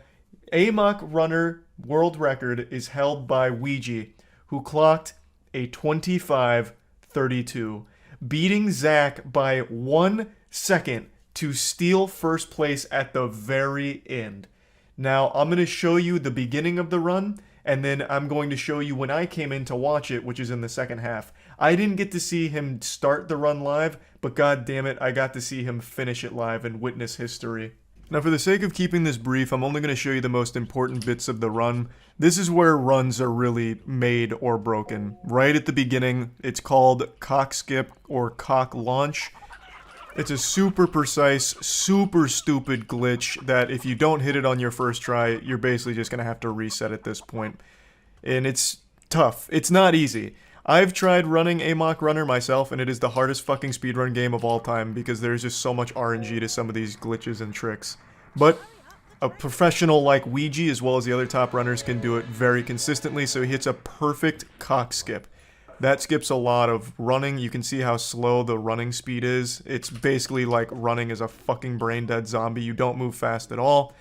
AMOC runner world record is held by Ouija, who clocked a 25:32. Beating Zach by 1 second to steal first place at the very end. Now, I'm going to show you the beginning of the run, and then I'm going to show you when I came in to watch it, which is in the second half. I didn't get to see him start the run live, but god damn it, I got to see him finish it live and witness history. Now, for the sake of keeping this brief, I'm only going to show you the most important bits of the run. This is where runs are really made or broken. Right at the beginning, it's called cock skip or cock launch. It's a super precise, super stupid glitch that if you don't hit it on your first try, you're basically just going to have to reset at this point. And it's tough. It's not easy. I've tried running AMOC Runner myself, and it is the hardest fucking speedrun game of all time because there's just so much RNG to some of these glitches and tricks. But a professional like Ouija, as well as the other top runners, can do it very consistently, so he hits a perfect cock skip. That skips a lot of running. You can see how slow the running speed is. It's basically like running as a fucking brain-dead zombie. You don't move fast at all.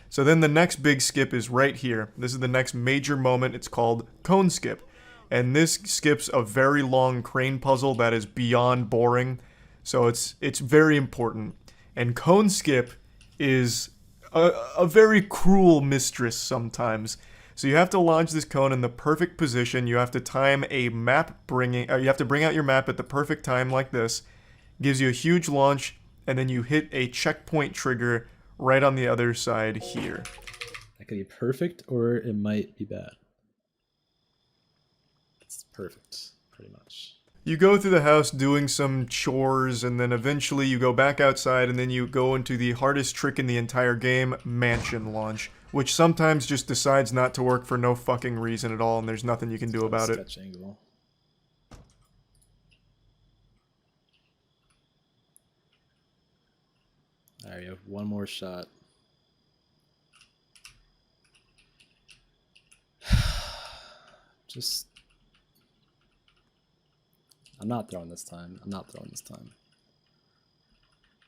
So then the next big skip is right here. This is the next major moment. It's called cone skip. And this skips a very long crane puzzle that is beyond boring. So it's very important. And cone skip is a very cruel mistress sometimes. So you have to launch this cone in the perfect position. You have to time a map bringing. You have to bring out your map at the perfect time like this. Gives you a huge launch, and then you hit a checkpoint trigger right on the other side here. That could be perfect, or it might be bad. It's perfect, pretty much. You go through the house doing some chores, and then eventually you go back outside, and then you go into the hardest trick in the entire game, mansion launch, which sometimes just decides not to work for no fucking reason at all, and there's nothing you can do about it. Sketch angle. Alright, you have one more shot. Just... I'm not throwing this time. I'm not throwing this time.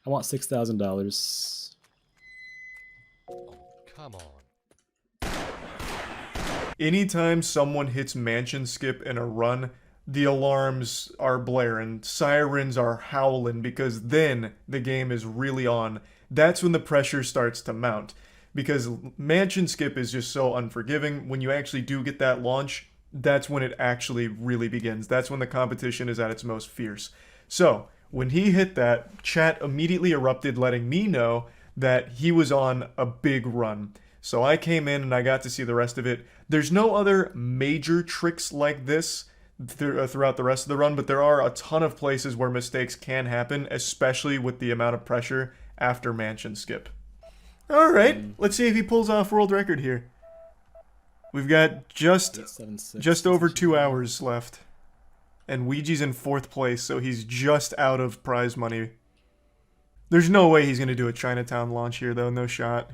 I want $6,000. Come on. Anytime someone hits mansion skip in a run, the alarms are blaring, sirens are howling, because then the game is really on. That's when the pressure starts to mount. Because mansion skip is just so unforgiving. When you actually do get that launch, that's when it actually really begins. That's when the competition is at its most fierce. So, when he hit that, chat immediately erupted, letting me know that he was on a big run. So I came in and I got to see the rest of it. There's no other major tricks like this throughout the rest of the run, but there are a ton of places where mistakes can happen, especially with the amount of pressure after mansion skip. Alright, let's see if he pulls off world record here. We've got just over 2 hours left. And Ouija's in 4th place, so he's just out of prize money. There's no way he's going to do a Chinatown launch here, though. No shot.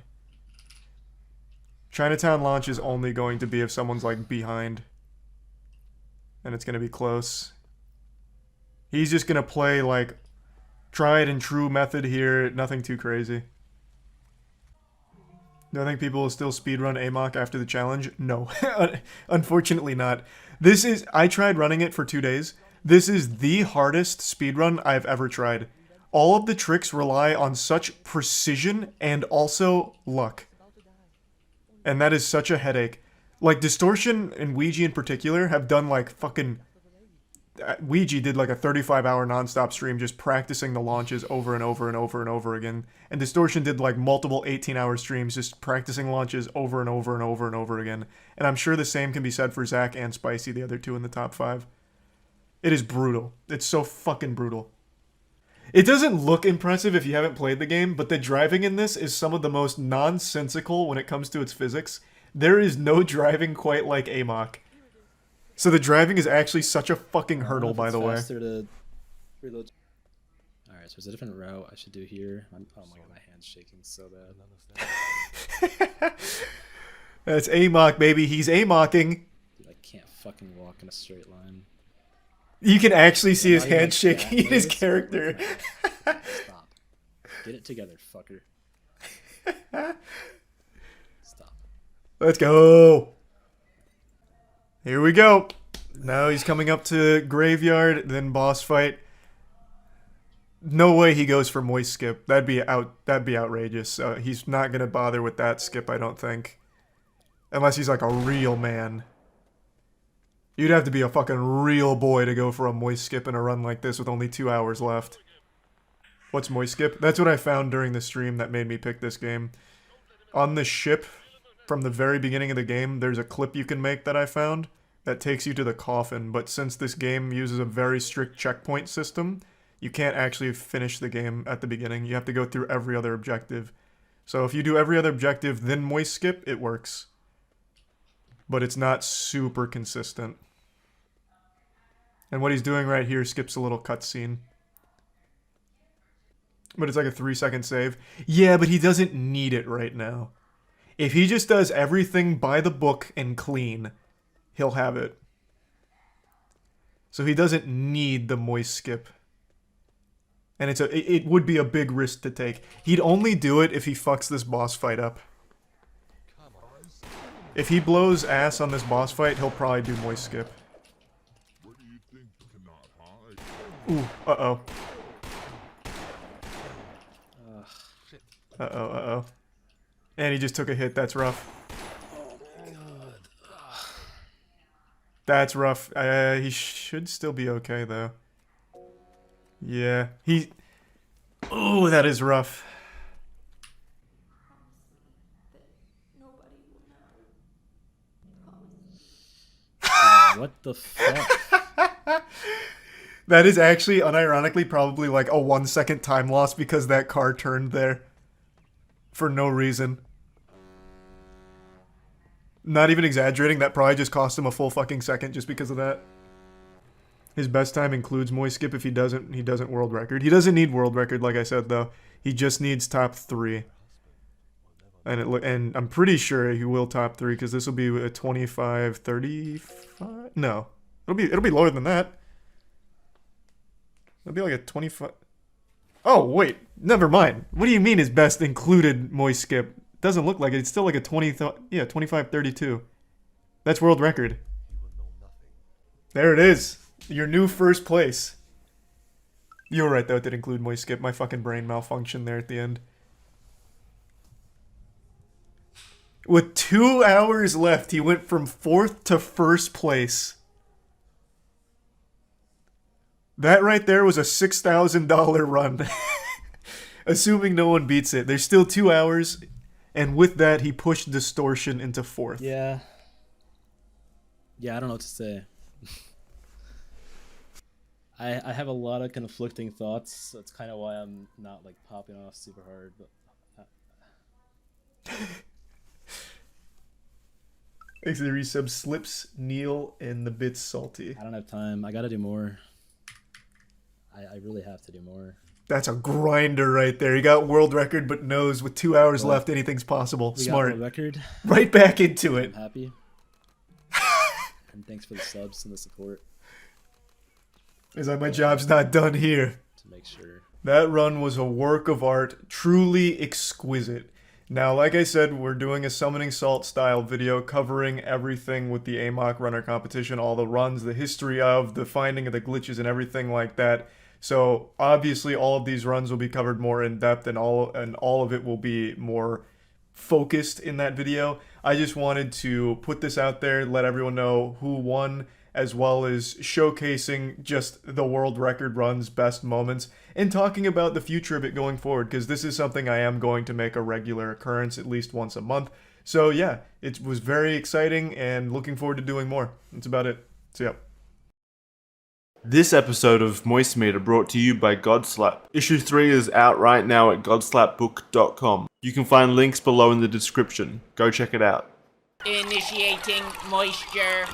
Chinatown launch is only going to be if someone's, like, behind. And it's going to be close. He's just going to play, like, tried and true method here. Nothing too crazy. Do I think people will still speedrun AMOC after the challenge? No. Unfortunately not. I tried running it for 2 days. This is the hardest speedrun I've ever tried. All of the tricks rely on such precision and also luck. And that is such a headache. Like, Distortion and Ouija in particular have done, like, fucking... Ouija did, like, a 35-hour non-stop stream just practicing the launches over and over and over and over again. And Distortion did, like, multiple 18-hour streams just practicing launches over and over and over and over again. And I'm sure the same can be said for Zach and Spicy, the other two in the top 5. It is brutal. It's so fucking brutal. It doesn't look impressive if you haven't played the game, but the driving in this is some of the most nonsensical when it comes to its physics. There is no driving quite like AMOC. So the driving is actually such a fucking hurdle, by the way. To reload. Alright, so there's a different route I should do here. Oh my god, my hand's shaking so bad. That's AMOC, baby. He's AMOCing. Dude, I can't fucking walk in a straight line. You can actually see his hand shaking in his character. Stop. Get it together, fucker. Stop. Let's go. Here we go. Now he's coming up to graveyard, then boss fight. No way he goes for moist skip. That'd be outrageous. He's not gonna bother with that skip, I don't think. Unless he's like a real man. You'd have to be a fucking real boy to go for a moist skip in a run like this with only 2 hours left. What's moist skip? That's what I found during the stream that made me pick this game. On the ship, from the very beginning of the game, there's a clip you can make that I found that takes you to the coffin, but since this game uses a very strict checkpoint system, you can't actually finish the game at the beginning. You have to go through every other objective. So if you do every other objective, then moist skip, it works. But it's not super consistent. And what he's doing right here skips a little cutscene. But it's like a 3-second save. Yeah, but he doesn't need it right now. If he just does everything by the book and clean, he'll have it. So he doesn't need the moist skip. And it would be a big risk to take. He'd only do it if he fucks this boss fight up. If he blows ass on this boss fight, he'll probably do moist skip. Ooh, uh-oh. Uh-oh. And he just took a hit. That's rough. That's rough. He should still be okay, though. Yeah. Ooh, that is rough. What the fuck? That is actually, unironically, probably like a 1-second time loss because that car turned there. For no reason. Not even exaggerating, that probably just cost him a full fucking second just because of that. His best time includes moist skip. If he doesn't world record. He doesn't need world record, like I said, though. He just needs top 3. And I'm pretty sure he will top 3 because this will be a 25, 35. No, it'll be lower than that. It'll be like a 25. Oh wait, never mind. What do you mean his best included moist skip? Doesn't look like it. It's still like a 25, 32. That's world record. There it is. Your new first place. You were right though. It did include moist skip. My fucking brain malfunctioned there at the end. With 2 hours left, he went from 4th to 1st place. That right there was a $6,000 run. Assuming no one beats it. There's still 2 hours, and with that, he pushed Distortion into 4th. Yeah. Yeah, I don't know what to say. I have a lot of conflicting thoughts, so that's kind of why I'm not like popping off super hard, but... Thanks to the resub, Slips, Neil, and the Bits Salty. I don't have time. I gotta do more. I really have to do more. That's a grinder right there. He got world record, but knows with 2 hours Well, left, anything's possible. We Smart. got world record. Right back into it. I'm happy. And thanks for the subs and the support. It's like my job's not done here. To make sure. That run was a work of art, truly exquisite. Now, like I said, we're doing a Summoning Salt style video covering everything with the AMOC runner competition, all the runs, the history of, the finding of the glitches and everything like that. So obviously all of these runs will be covered more in depth and all of it will be more focused in that video. I just wanted to put this out there, let everyone know who won, as well as showcasing just the world record run's best moments and talking about the future of it going forward, because this is something I am going to make a regular occurrence at least once a month. So yeah, it was very exciting and looking forward to doing more. That's about it. So yeah. This episode of Moist Meter brought to you by Godslap. Issue 3 is out right now at godslapbook.com. You can find links below in the description. Go check it out. Initiating moisture.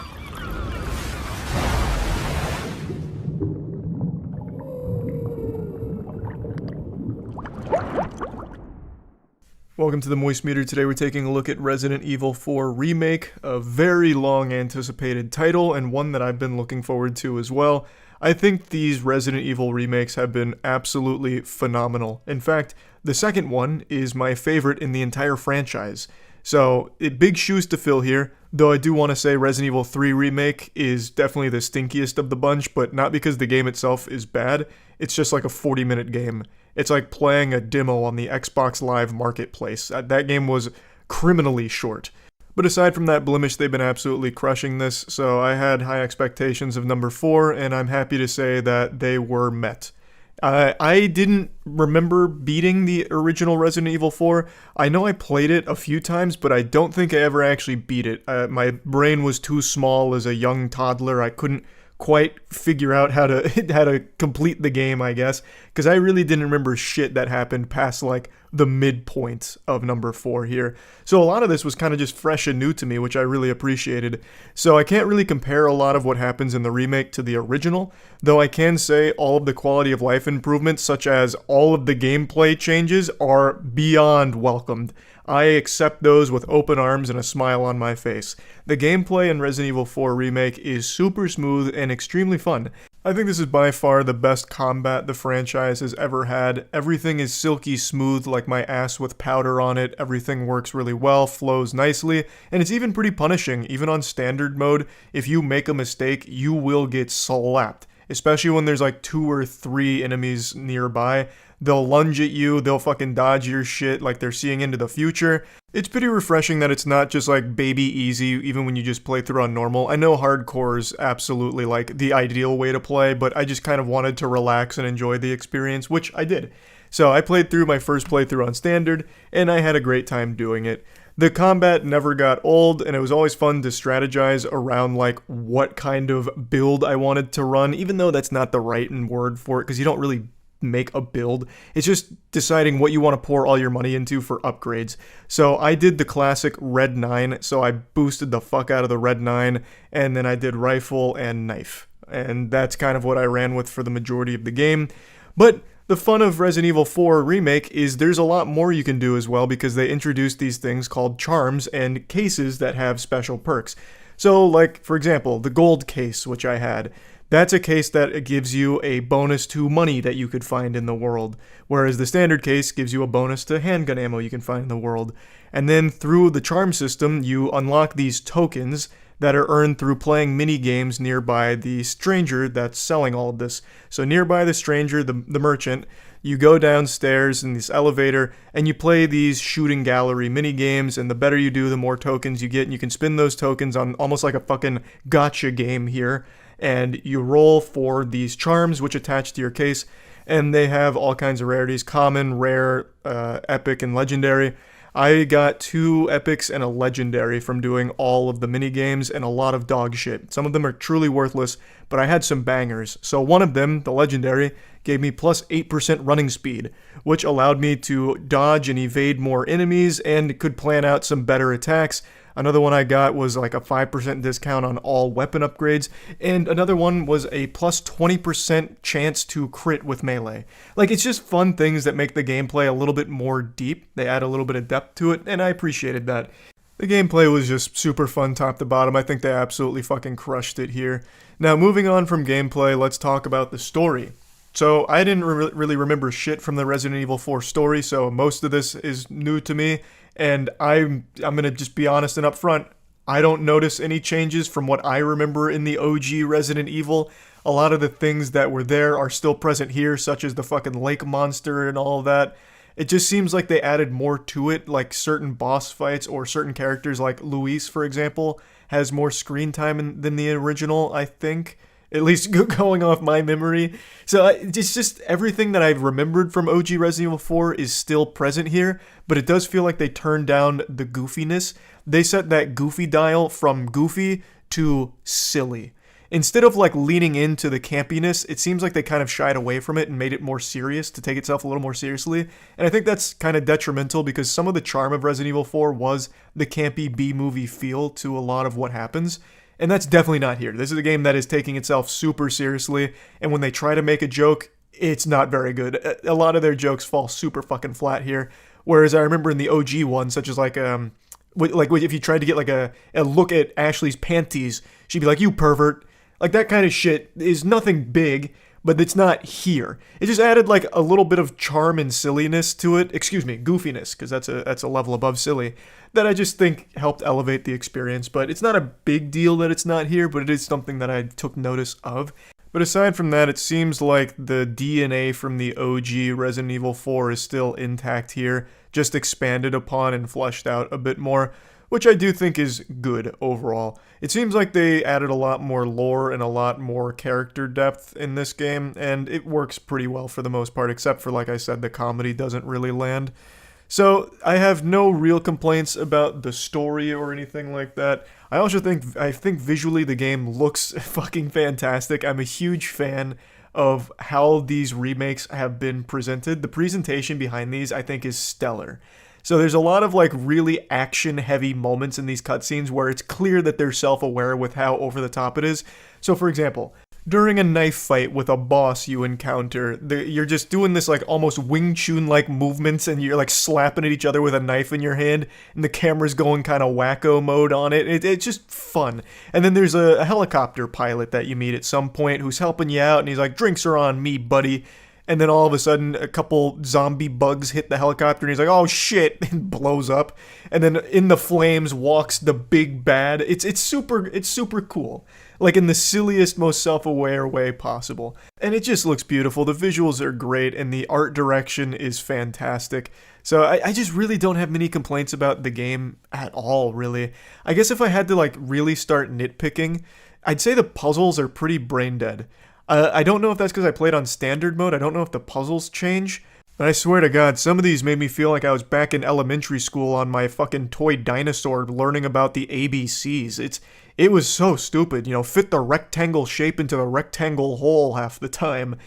Welcome to the Moist Meter. Today we're taking a look at Resident Evil 4 Remake, a very long anticipated title and one that I've been looking forward to as well. I think these Resident Evil remakes have been absolutely phenomenal. In fact, the second one is my favorite in the entire franchise. So, big shoes to fill here, though I do want to say Resident Evil 3 Remake is definitely the stinkiest of the bunch, but not because the game itself is bad, it's just like a 40-minute game. It's like playing a demo on the Xbox Live Marketplace. That game was criminally short. But aside from that blemish, they've been absolutely crushing this, so I had high expectations of number 4, and I'm happy to say that they were met. I didn't remember beating the original Resident Evil 4. I know I played it a few times, but I don't think I ever actually beat it. My brain was too small as a young toddler. I couldn't quite figure out how to complete the game, I guess, because I really didn't remember shit that happened past like the midpoint of number 4 here. So a lot of this was kind of just fresh and new to me, which I really appreciated. So I can't really compare a lot of what happens in the remake to the original, though I can say all of the quality of life improvements, such as all of the gameplay changes, are beyond welcomed. I accept those with open arms and a smile on my face. The gameplay in Resident Evil 4 Remake is super smooth and extremely fun. I think this is by far the best combat the franchise has ever had. Everything is silky smooth like my ass with powder on it. Everything works really well, flows nicely, and it's even pretty punishing. Even on standard mode, if you make a mistake, you will get slapped. Especially when there's like 2 or 3 enemies nearby. They'll lunge at you, they'll fucking dodge your shit like they're seeing into the future. It's pretty refreshing that it's not just like baby easy even when you just play through on normal. I know hardcore is absolutely like the ideal way to play, but I just kind of wanted to relax and enjoy the experience, which I did. So I played through my first playthrough on standard, and I had a great time doing it. The combat never got old, and it was always fun to strategize around like what kind of build I wanted to run, even though that's not the right word for it, because you don't really make a build. It's just deciding what you want to pour all your money into for upgrades. So I did the classic Red 9, so I boosted the fuck out of the Red 9, and then I did rifle and knife. And that's kind of what I ran with for the majority of the game. But the fun of Resident Evil 4 Remake is there's a lot more you can do as well, because they introduced these things called charms and cases that have special perks. So like, for example, the gold case, which I had. That's a case that gives you a bonus to money that you could find in the world, whereas the standard case gives you a bonus to handgun ammo you can find in the world. And then through the charm system, you unlock these tokens that are earned through playing mini games nearby the stranger that's selling all of this. So nearby the stranger, the merchant, you go downstairs in this elevator and you play these shooting gallery mini games, and the better you do, the more tokens you get, and you can spend those tokens on almost like a fucking gotcha game here. And you roll for these charms which attach to your case, and they have all kinds of rarities: common, rare, epic, and legendary. I got 2 epics and a legendary from doing all of the mini games, and a lot of dog shit. Some of them are truly worthless, but I had some bangers. So one of them, the legendary, gave me plus 8% running speed, which allowed me to dodge and evade more enemies and could plan out some better attacks. Another one I got was like a 5% discount on all weapon upgrades, and another one was a plus 20% chance to crit with melee. Like, it's just fun things that make the gameplay a little bit more deep. They add a little bit of depth to it, and I appreciated that. The gameplay was just super fun top to bottom. I think they absolutely fucking crushed it here. Now, moving on from gameplay, let's talk about the story. So, I didn't really remember shit from the Resident Evil 4 story, so most of this is new to me. And I'm gonna just be honest and upfront. I don't notice any changes from what I remember in the OG Resident Evil. A lot of the things that were there are still present here, such as the fucking lake monster and all of that. It just seems like they added more to it, like certain boss fights or certain characters, like Luis, for example, has more screen time than the original, I think. At least going off my memory. So it's just everything that I've remembered from OG Resident Evil 4 is still present here, but it does feel like they turned down the goofiness. They set that goofy dial from goofy to silly. Instead of like leaning into the campiness, it seems like they kind of shied away from it and made it more serious to take itself a little more seriously. And I think that's kind of detrimental, because some of the charm of Resident Evil 4 was the campy B-movie feel to a lot of what happens. And that's definitely not here. This is a game that is taking itself super seriously, and when they try to make a joke, it's not very good. A lot of their jokes fall super fucking flat here. Whereas I remember in the OG one, such as like if you tried to get like a look at Ashley's panties, she'd be like, "You pervert." Like, that kind of shit is nothing big, but it's not here. It just added like a little bit of charm and silliness to it. Excuse me, goofiness, because that's a level above silly, that I just think helped elevate the experience. But it's not a big deal that it's not here, but it is something that I took notice of. But aside from that, it seems like the DNA from the OG Resident Evil 4 is still intact here, just expanded upon and fleshed out a bit more, which I do think is good overall. It seems like they added a lot more lore and a lot more character depth in this game, and it works pretty well for the most part, except for, like I said, the comedy doesn't really land. So I have no real complaints about the story or anything like that. I think visually the game looks fucking fantastic. I'm a huge fan of how these remakes have been presented. The presentation behind these, I think, is stellar. So there's a lot of like really action heavy moments in these cutscenes where it's clear that they're self-aware with how over the top it is. So for example, during a knife fight with a boss you encounter, you're just doing this like almost Wing Chun like movements and you're like slapping at each other with a knife in your hand and the camera's going kind of wacko mode on it. It's just fun. And then there's a helicopter pilot that you meet at some point who's helping you out and he's like, "Drinks are on me, buddy." And then all of a sudden, a couple zombie bugs hit the helicopter, and he's like, "Oh shit!" and blows up. And then in the flames walks the big bad. It's super cool, like in the silliest, most self-aware way possible. And it just looks beautiful. The visuals are great, and the art direction is fantastic. So I just really don't have many complaints about the game at all, really. I guess if I had to like really start nitpicking, I'd say the puzzles are pretty brain dead. I don't know if that's because I played on standard mode. I don't know if the puzzles change. But I swear to God, some of these made me feel like I was back in elementary school on my fucking toy dinosaur learning about the ABCs. It was so stupid, fit the rectangle shape into the rectangle hole half the time.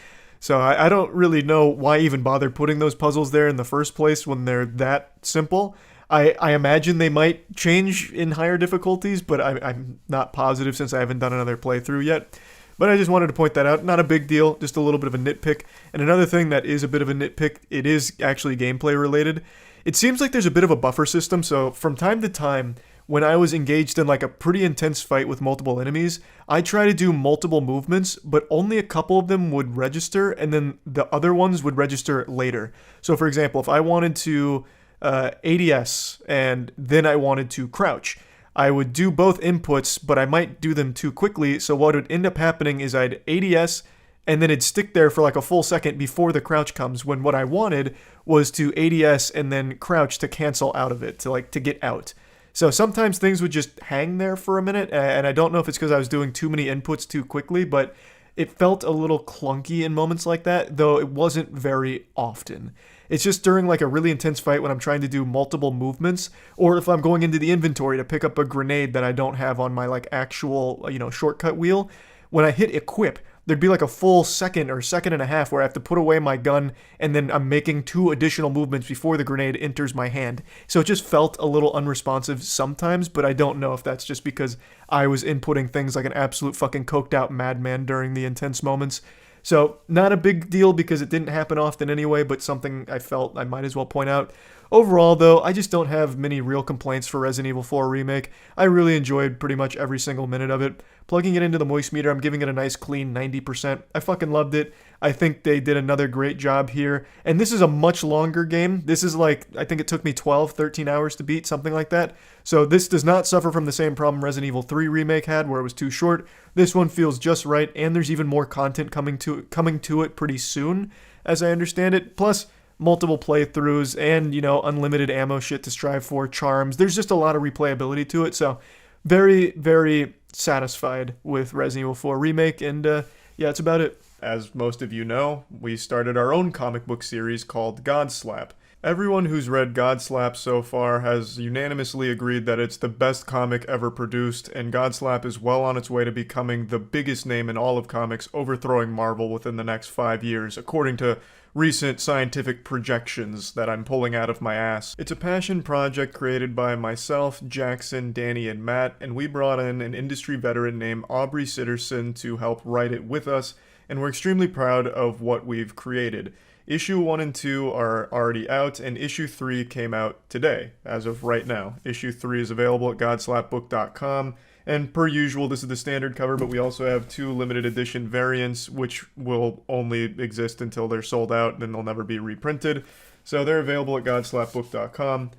So I don't really know why even bother putting those puzzles there in the first place when they're that simple. I imagine they might change in higher difficulties, but I'm not positive since I haven't done another playthrough yet. But I just wanted to point that out. Not a big deal, just a little bit of a nitpick. And another thing that is a bit of a nitpick, it is actually gameplay related. It seems like there's a bit of a buffer system, so from time to time, when I was engaged in like a pretty intense fight with multiple enemies, I try to do multiple movements, but only a couple of them would register, and then the other ones would register later. So for example, if I wanted to ADS and then I wanted to crouch, I would do both inputs, but I might do them too quickly, so what would end up happening is I'd ADS, and then it'd stick there for like a full second before the crouch comes, when what I wanted was to ADS and then crouch to cancel out of it, to get out. So sometimes things would just hang there for a minute, and I don't know if it's because I was doing too many inputs too quickly, but it felt a little clunky in moments like that, though it wasn't very often. It's just during like a really intense fight when I'm trying to do multiple movements, or if I'm going into the inventory to pick up a grenade that I don't have on my like actual, shortcut wheel. When I hit equip, there'd be like a full second or second and a half where I have to put away my gun and then I'm making 2 additional movements before the grenade enters my hand. So it just felt a little unresponsive sometimes, but I don't know if that's just because I was inputting things like an absolute fucking coked out madman during the intense moments. So, not a big deal because it didn't happen often anyway, but something I felt I might as well point out. Overall, though, I just don't have many real complaints for Resident Evil 4 Remake. I really enjoyed pretty much every single minute of it. Plugging it into the moist meter, I'm giving it a nice clean 90%. I fucking loved it. I think they did another great job here. And this is a much longer game. This is like, I think it took me 12, 13 hours to beat, something like that. So this does not suffer from the same problem Resident Evil 3 Remake had, where it was too short. This one feels just right, and there's even more content coming to it pretty soon, as I understand it. Plus, multiple playthroughs and, unlimited ammo shit to strive for, charms. There's just a lot of replayability to it, so very, very satisfied with Resident Evil 4 Remake, and yeah, that's about it. As most of you know, we started our own comic book series called Godslap. Everyone who's read Godslap so far has unanimously agreed that it's the best comic ever produced, and Godslap is well on its way to becoming the biggest name in all of comics, overthrowing Marvel within the next 5 years, according to recent scientific projections that I'm pulling out of my ass. It's a passion project created by myself, Jackson, Danny, and Matt, and we brought in an industry veteran named Aubrey Sitterson to help write it with us, and we're extremely proud of what we've created. Issue 1 and 2 are already out, and Issue 3 came out today, as of right now. Issue 3 is available at godslapbook.com, and per usual, this is the standard cover, but we also have 2 limited edition variants, which will only exist until they're sold out, and then they'll never be reprinted. So they're available at godslapbook.com.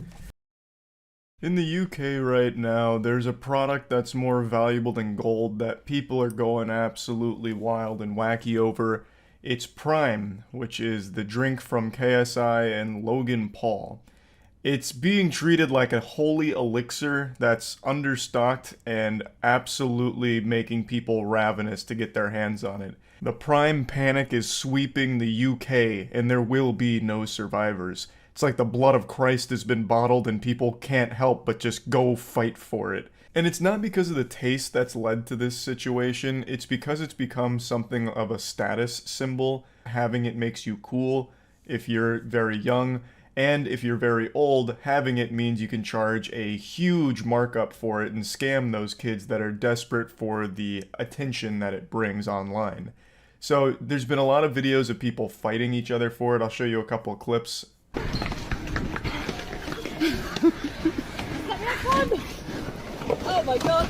In the UK right now, there's a product that's more valuable than gold that people are going absolutely wild and wacky over. It's Prime, which is the drink from KSI and Logan Paul. It's being treated like a holy elixir that's understocked and absolutely making people ravenous to get their hands on it. The Prime panic is sweeping the UK, and there will be no survivors. It's like the blood of Christ has been bottled and people can't help but just go fight for it. And it's not because of the taste that's led to this situation, it's because it's become something of a status symbol. Having it makes you cool if you're very young, and if you're very old, having it means you can charge a huge markup for it and scam those kids that are desperate for the attention that it brings online. So there's been a lot of videos of people fighting each other for it. I'll show you a couple of clips. Oh my god!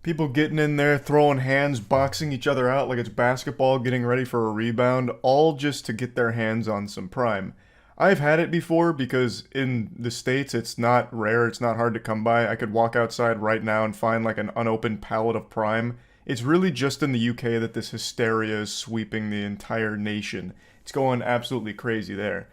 People getting in there, throwing hands, boxing each other out like it's basketball, getting ready for a rebound, all just to get their hands on some Prime. I've had it before because in the States it's not rare, it's not hard to come by. I could walk outside right now and find like an unopened pallet of Prime. It's really just in the UK that this hysteria is sweeping the entire nation. It's going absolutely crazy there.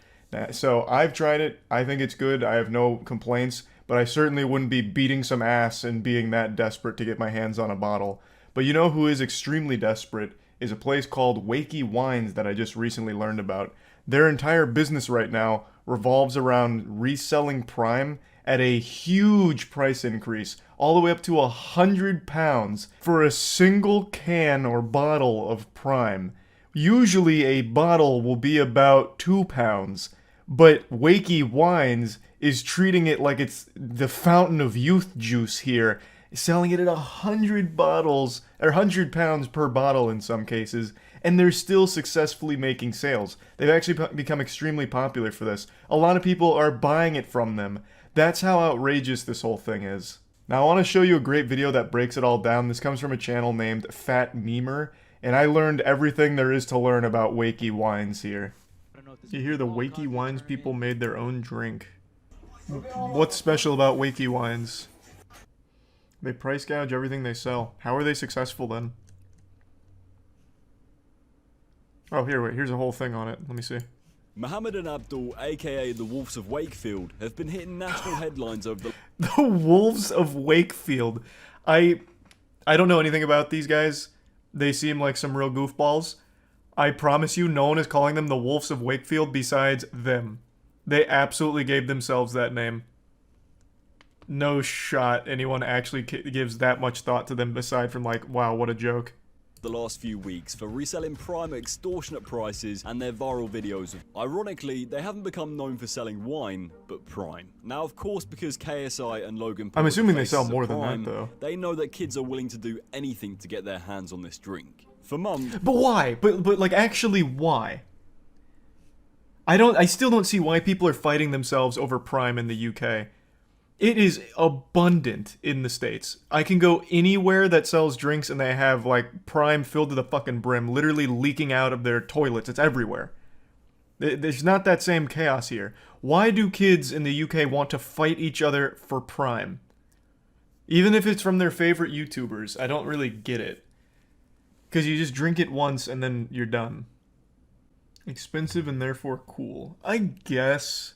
So I've tried it, I think it's good, I have no complaints, but I certainly wouldn't be beating some ass and being that desperate to get my hands on a bottle. But you know who is extremely desperate is a place called Wakey Wines that I just recently learned about. Their entire business right now revolves around reselling Prime at a huge price increase, all the way up to £100 for a single can or bottle of Prime. Usually a bottle will be about £2, but Wakey Wines is treating it like it's the fountain of youth juice here, selling it at 100 bottles, or £100 per bottle in some cases, and they're still successfully making sales. They've actually become extremely popular for this. A lot of people are buying it from them. That's how outrageous this whole thing is. Now I want to show you a great video that breaks it all down. This comes from a channel named Fat Memer, and I learned everything there is to learn about Wakey Wines here. You hear the Wakey Wines people made their own drink. What's special about Wakey Wines? They price gouge everything they sell. How are they successful then? Oh, here, wait, here's a whole thing on it. Let me see. Mohammed and Abdul, aka the Wolves of Wakefield, have been hitting national headlines over The Wolves of Wakefield. I don't know anything about these guys. They seem like some real goofballs. I promise you, no one is calling them the Wolves of Wakefield besides them. They absolutely gave themselves that name. No shot anyone actually gives that much thought to them aside from like, wow, what a joke. the last few weeks for reselling Prime at extortionate prices and their viral videos. Ironically, they haven't become known for selling wine, but Prime. Now, of course, because KSI and Logan Paul I'm assuming they faces sell of more than Prime, that, though. They know that kids are willing to do anything to get their hands on this drink. For months. But why? But like, actually, why? I still don't see why people are fighting themselves over Prime in the UK. It is abundant in the States. I can go anywhere that sells drinks and they have, like, Prime filled to the fucking brim, literally leaking out of their toilets. It's everywhere. There's not that same chaos here. Why do kids in the UK want to fight each other for Prime? Even if it's from their favorite YouTubers, I don't really get it. Because you just drink it once and then you're done. Expensive and therefore cool. I guess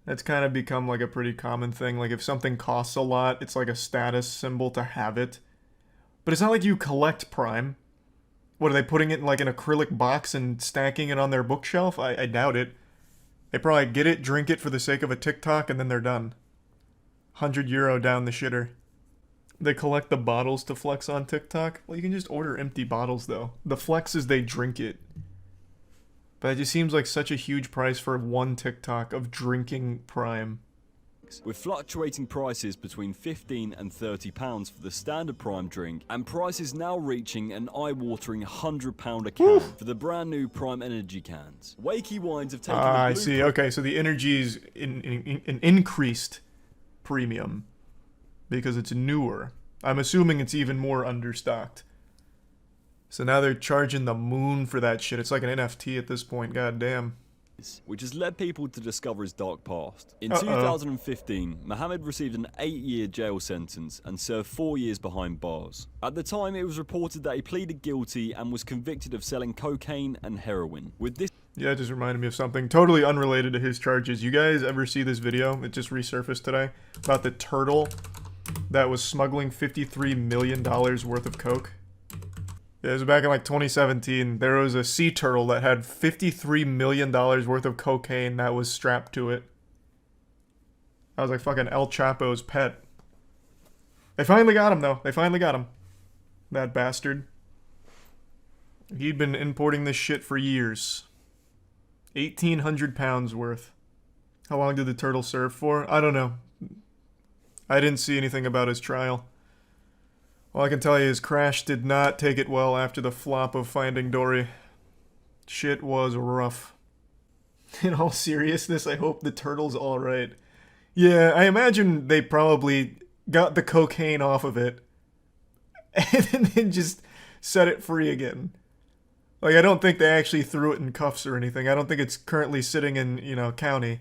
that's kind of become like a pretty common thing. Like if something costs a lot, it's like a status symbol to have it. But it's not like you collect Prime. What, are they putting it in like an acrylic box and stacking it on their bookshelf? I doubt it. They probably get it, drink it for the sake of a TikTok, and then they're done. €100 down the shitter. They collect the bottles to flex on TikTok? Well, you can just order empty bottles, though. The flex is they drink it. But it just seems like such a huge price for one TikTok of drinking Prime. With fluctuating prices between £15 and £30 for the standard Prime drink, and prices now reaching an eye-watering £100 a can for the brand new Prime Energy cans. Wakey Wines have taken I see. Okay, so the energy's an increased premium because it's newer. I'm assuming it's even more understocked. So now they're charging the moon for that shit. It's like an NFT at this point, goddamn. Which has led people to discover his dark past. In 2015, Mohammed received an 8-year jail sentence and served 4 years behind bars. At the time, it was reported that he pleaded guilty and was convicted of selling cocaine and heroin. With this... Yeah, it just reminded me of something totally unrelated to his charges. You guys ever see this video? It just resurfaced today. About the turtle that was smuggling $53 million worth of coke. Yeah, it was back in like 2017. There was a sea turtle that had $53 million worth of cocaine that was strapped to it. I was like fucking El Chapo's pet. They finally got him though. They finally got him. That bastard. He'd been importing this shit for years. 1,800 pounds worth. How long did the turtle serve for? I don't know. I didn't see anything about his trial. All I can tell you is Crash did not take it well after the flop of Finding Dory. Shit was rough. In all seriousness, I hope the turtle's alright. Yeah, I imagine they probably got the cocaine off of it and then just set it free again. Like, I don't think they actually threw it in cuffs or anything. I don't think it's currently sitting in, you know, county.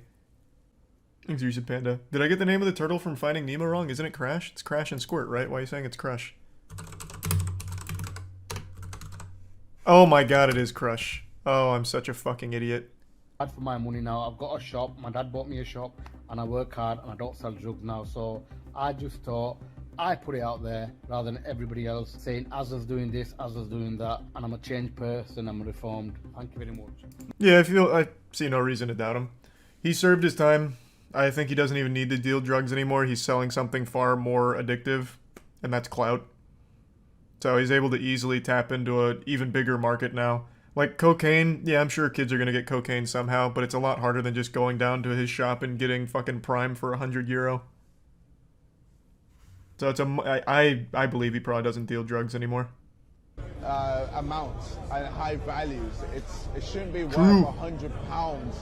Thanks, Recent Panda. Did I get the name of the turtle from Finding Nemo wrong? Isn't it Crash? It's Crash and Squirt, right? Why are you saying it's Crush? Oh my god, it is Crush. Oh, I'm such a fucking idiot. For my money now, I've got a shop. My dad bought me a shop, and I work hard, and I don't sell drugs now. So I just thought I put it out there rather than everybody else saying Azza's doing this, Azza's doing that, and I'm a changed person. I'm reformed. Thank you very much. Yeah, I see no reason to doubt him. He served his time. I think he doesn't even need to deal drugs anymore. He's selling something far more addictive, and that's clout. So he's able to easily tap into an even bigger market now. Like cocaine, yeah, I'm sure kids are gonna get cocaine somehow, but it's a lot harder than just going down to his shop and getting fucking Prime for €100. So it's I believe he probably doesn't deal drugs anymore. Amounts and high values. It shouldn't be worth £100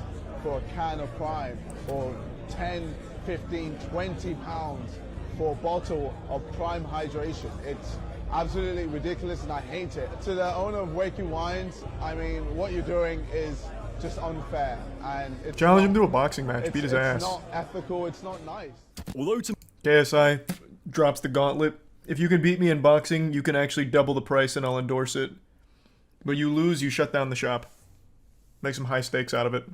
for a can of Prime, or 10, 15, 20 pounds for a bottle of Prime hydration. It's absolutely ridiculous and I hate it. To the owner of Wakey Wines, I mean, what you're doing is just unfair, and it's challenge him to a boxing match, beat his ass. It's not ethical, it's not nice. Although to KSI drops the gauntlet. If you can beat me in boxing, you can actually double the price and I'll endorse it. But you lose, you shut down the shop. Make some high stakes out of it.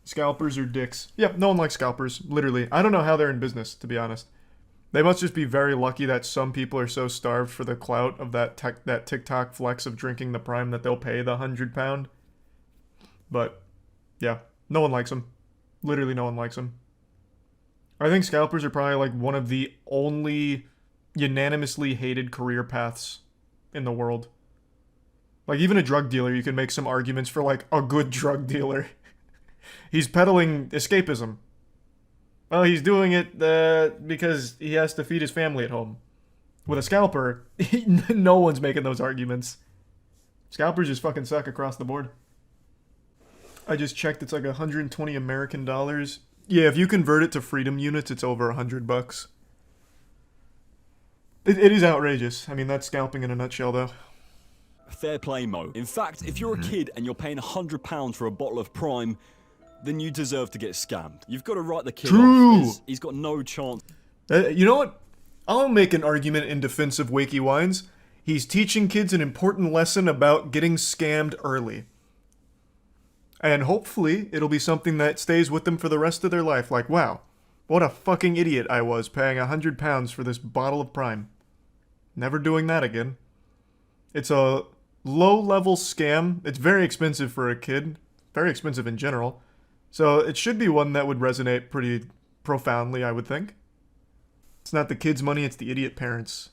Scalpers are dicks. Yep, no one likes scalpers, literally. I don't know how they're in business, to be honest. They must just be very lucky that some people are so starved for the clout of that TikTok flex of drinking the Prime that they'll pay the £100. But, yeah, no one likes them. Literally no one likes them. I think scalpers are probably like one of the only unanimously hated career paths in the world. Like, even a drug dealer, you can make some arguments for, like, a good drug dealer. He's peddling escapism. Well, he's doing it because he has to feed his family at home. With a scalper, no one's making those arguments. Scalpers just fucking suck across the board. I just checked, it's like 120 American dollars. Yeah, if you convert it to freedom units, it's over $100. It is outrageous. I mean, that's scalping in a nutshell, though. fair play, Mo. In fact, if you're a kid and you're paying £100 for a bottle of Prime, then you deserve to get scammed. You've got to write the kid off. He's got no chance. You know what? I'll make an argument in defense of Wakey Wines. He's teaching kids an important lesson about getting scammed early. And hopefully, it'll be something that stays with them for the rest of their life. Like, wow, what a fucking idiot I was paying £100 for this bottle of Prime. Never doing that again. It's a low-level scam. It's very expensive for a kid. Very expensive in general. So it should be one that would resonate pretty profoundly, I would think. It's not the kid's money, it's the idiot parents.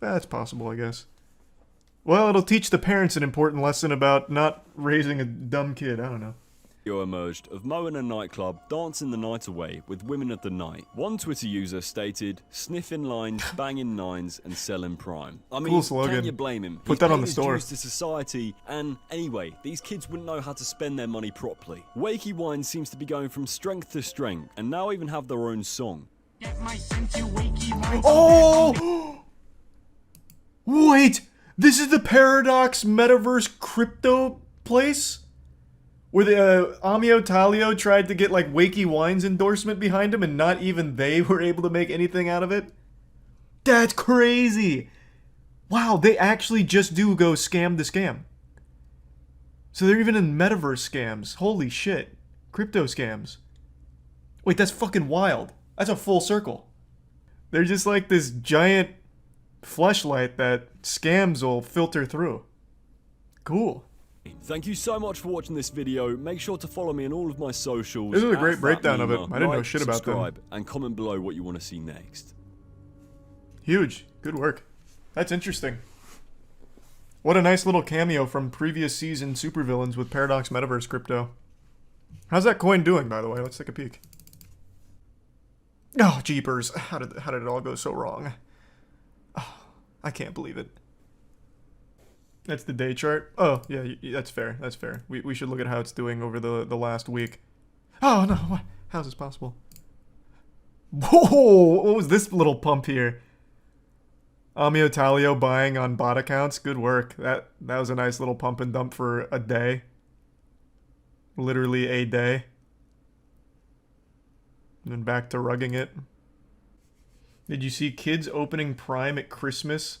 That's possible, I guess. Well, it'll teach the parents an important lesson about not raising a dumb kid. I don't know. Video emerged of Mo in a nightclub dancing the night away with women of the night. One Twitter user stated, sniffing lines, banging nines, and selling Prime. I mean, cool slogan. can you blame him? Put that on the store. He's paid his dues to society, and anyway, these kids wouldn't know how to spend their money properly. Wakey Wine seems to be going from strength to strength, and now even have their own song. Oh! Wait! This is the Paradox Metaverse crypto place? Where the Amio Talio tried to get like Wakey Wines endorsement behind him and not even they were able to make anything out of it? That's crazy! Wow, they actually just do go scam the scam. So they're even in metaverse scams. Holy shit. Crypto scams. Wait, that's fucking wild. That's a full circle. They're just like this giant fleshlight that scams will filter through. Cool. Thank you so much for watching this video. Make sure to follow me on all of my socials. This is a great breakdown of it. @FatMemer. I didn't know Like, shit about them. subscribe, and comment below what you want to see next. Huge. Good work. That's interesting. What a nice little cameo from previous season supervillains with Paradox Metaverse crypto. How's that coin doing, by the way? Let's take a peek. Oh, jeepers. How did it all go so wrong? Oh, I can't believe it. That's the day chart? Oh, yeah, that's fair. That's fair. We should look at how it's doing over the last week. Oh, no. What? How's this possible? Whoa! What was this little pump here? Amio Talio buying on bot accounts. Good work. That was a nice little pump and dump for a day. Literally a day. And then back to rugging it. Did you see kids opening Prime at Christmas?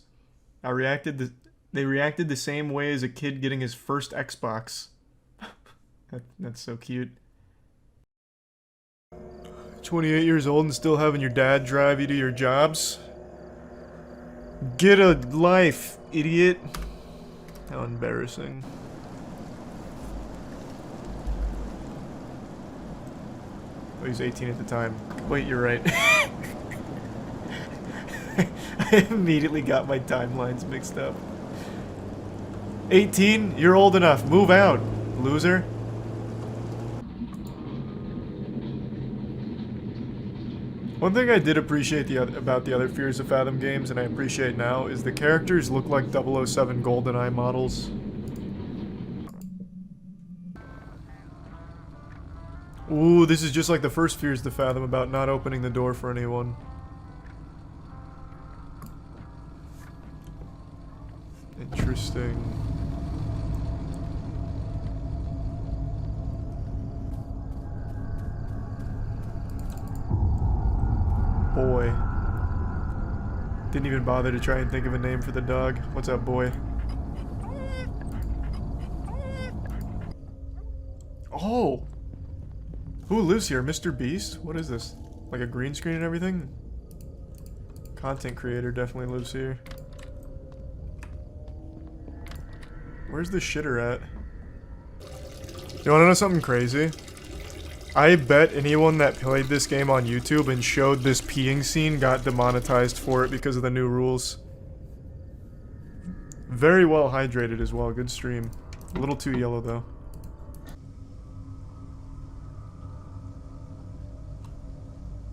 They reacted the same way as a kid getting his first Xbox. That's so cute. 28 years old and still having your dad drive you to your jobs? Get a life, idiot. How embarrassing. Oh, he's 18 at the time. Wait, you're right. I immediately got my timelines mixed up. 18? You're old enough. Move out, loser. One thing I did appreciate about the other Fears of Fathom games, and I appreciate now, is the characters look like 007 GoldenEye models. Ooh, this is just like the first Fears to Fathom about not opening the door for anyone. Interesting. Boy. Didn't even bother to try and think of a name for the dog. What's up, boy? Oh! Who lives here? Mr. Beast? What is this? Like a green screen and everything? Content creator definitely lives here. Where's the shitter at? You wanna know something crazy? I bet anyone that played this game on YouTube and showed this peeing scene got demonetized for it because of the new rules. Very well hydrated as well. Good stream. A little too yellow though.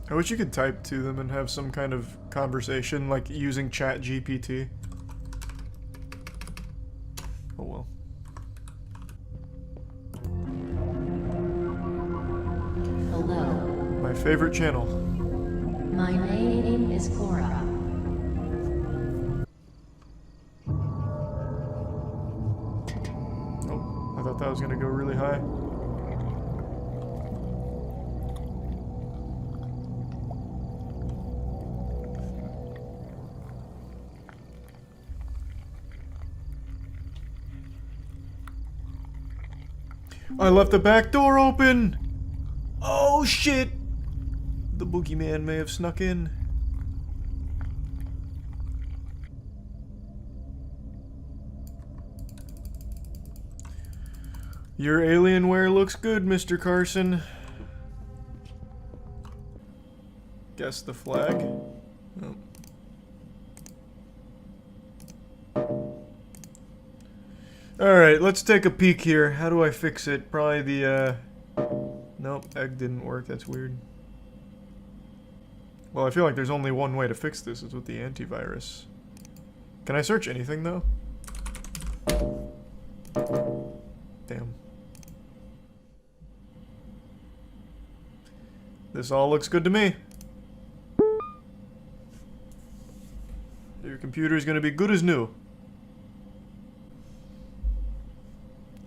I wish you could type to them and have some kind of conversation, like using ChatGPT. Oh well. Hello. My favorite channel. My name is Cora. Oh, I thought that was gonna go really high. I left the back door open! Oh shit! The boogeyman may have snuck in. Your Alienware looks good, Mr. Carson. Guess the flag. Oh. Alright, let's take a peek here. How do I fix it? Probably the, Nope, egg didn't work. That's weird. Well, I feel like there's only one way to fix this. It's with the antivirus. Can I search anything, though? Damn. This all looks good to me. Your computer's gonna be good as new.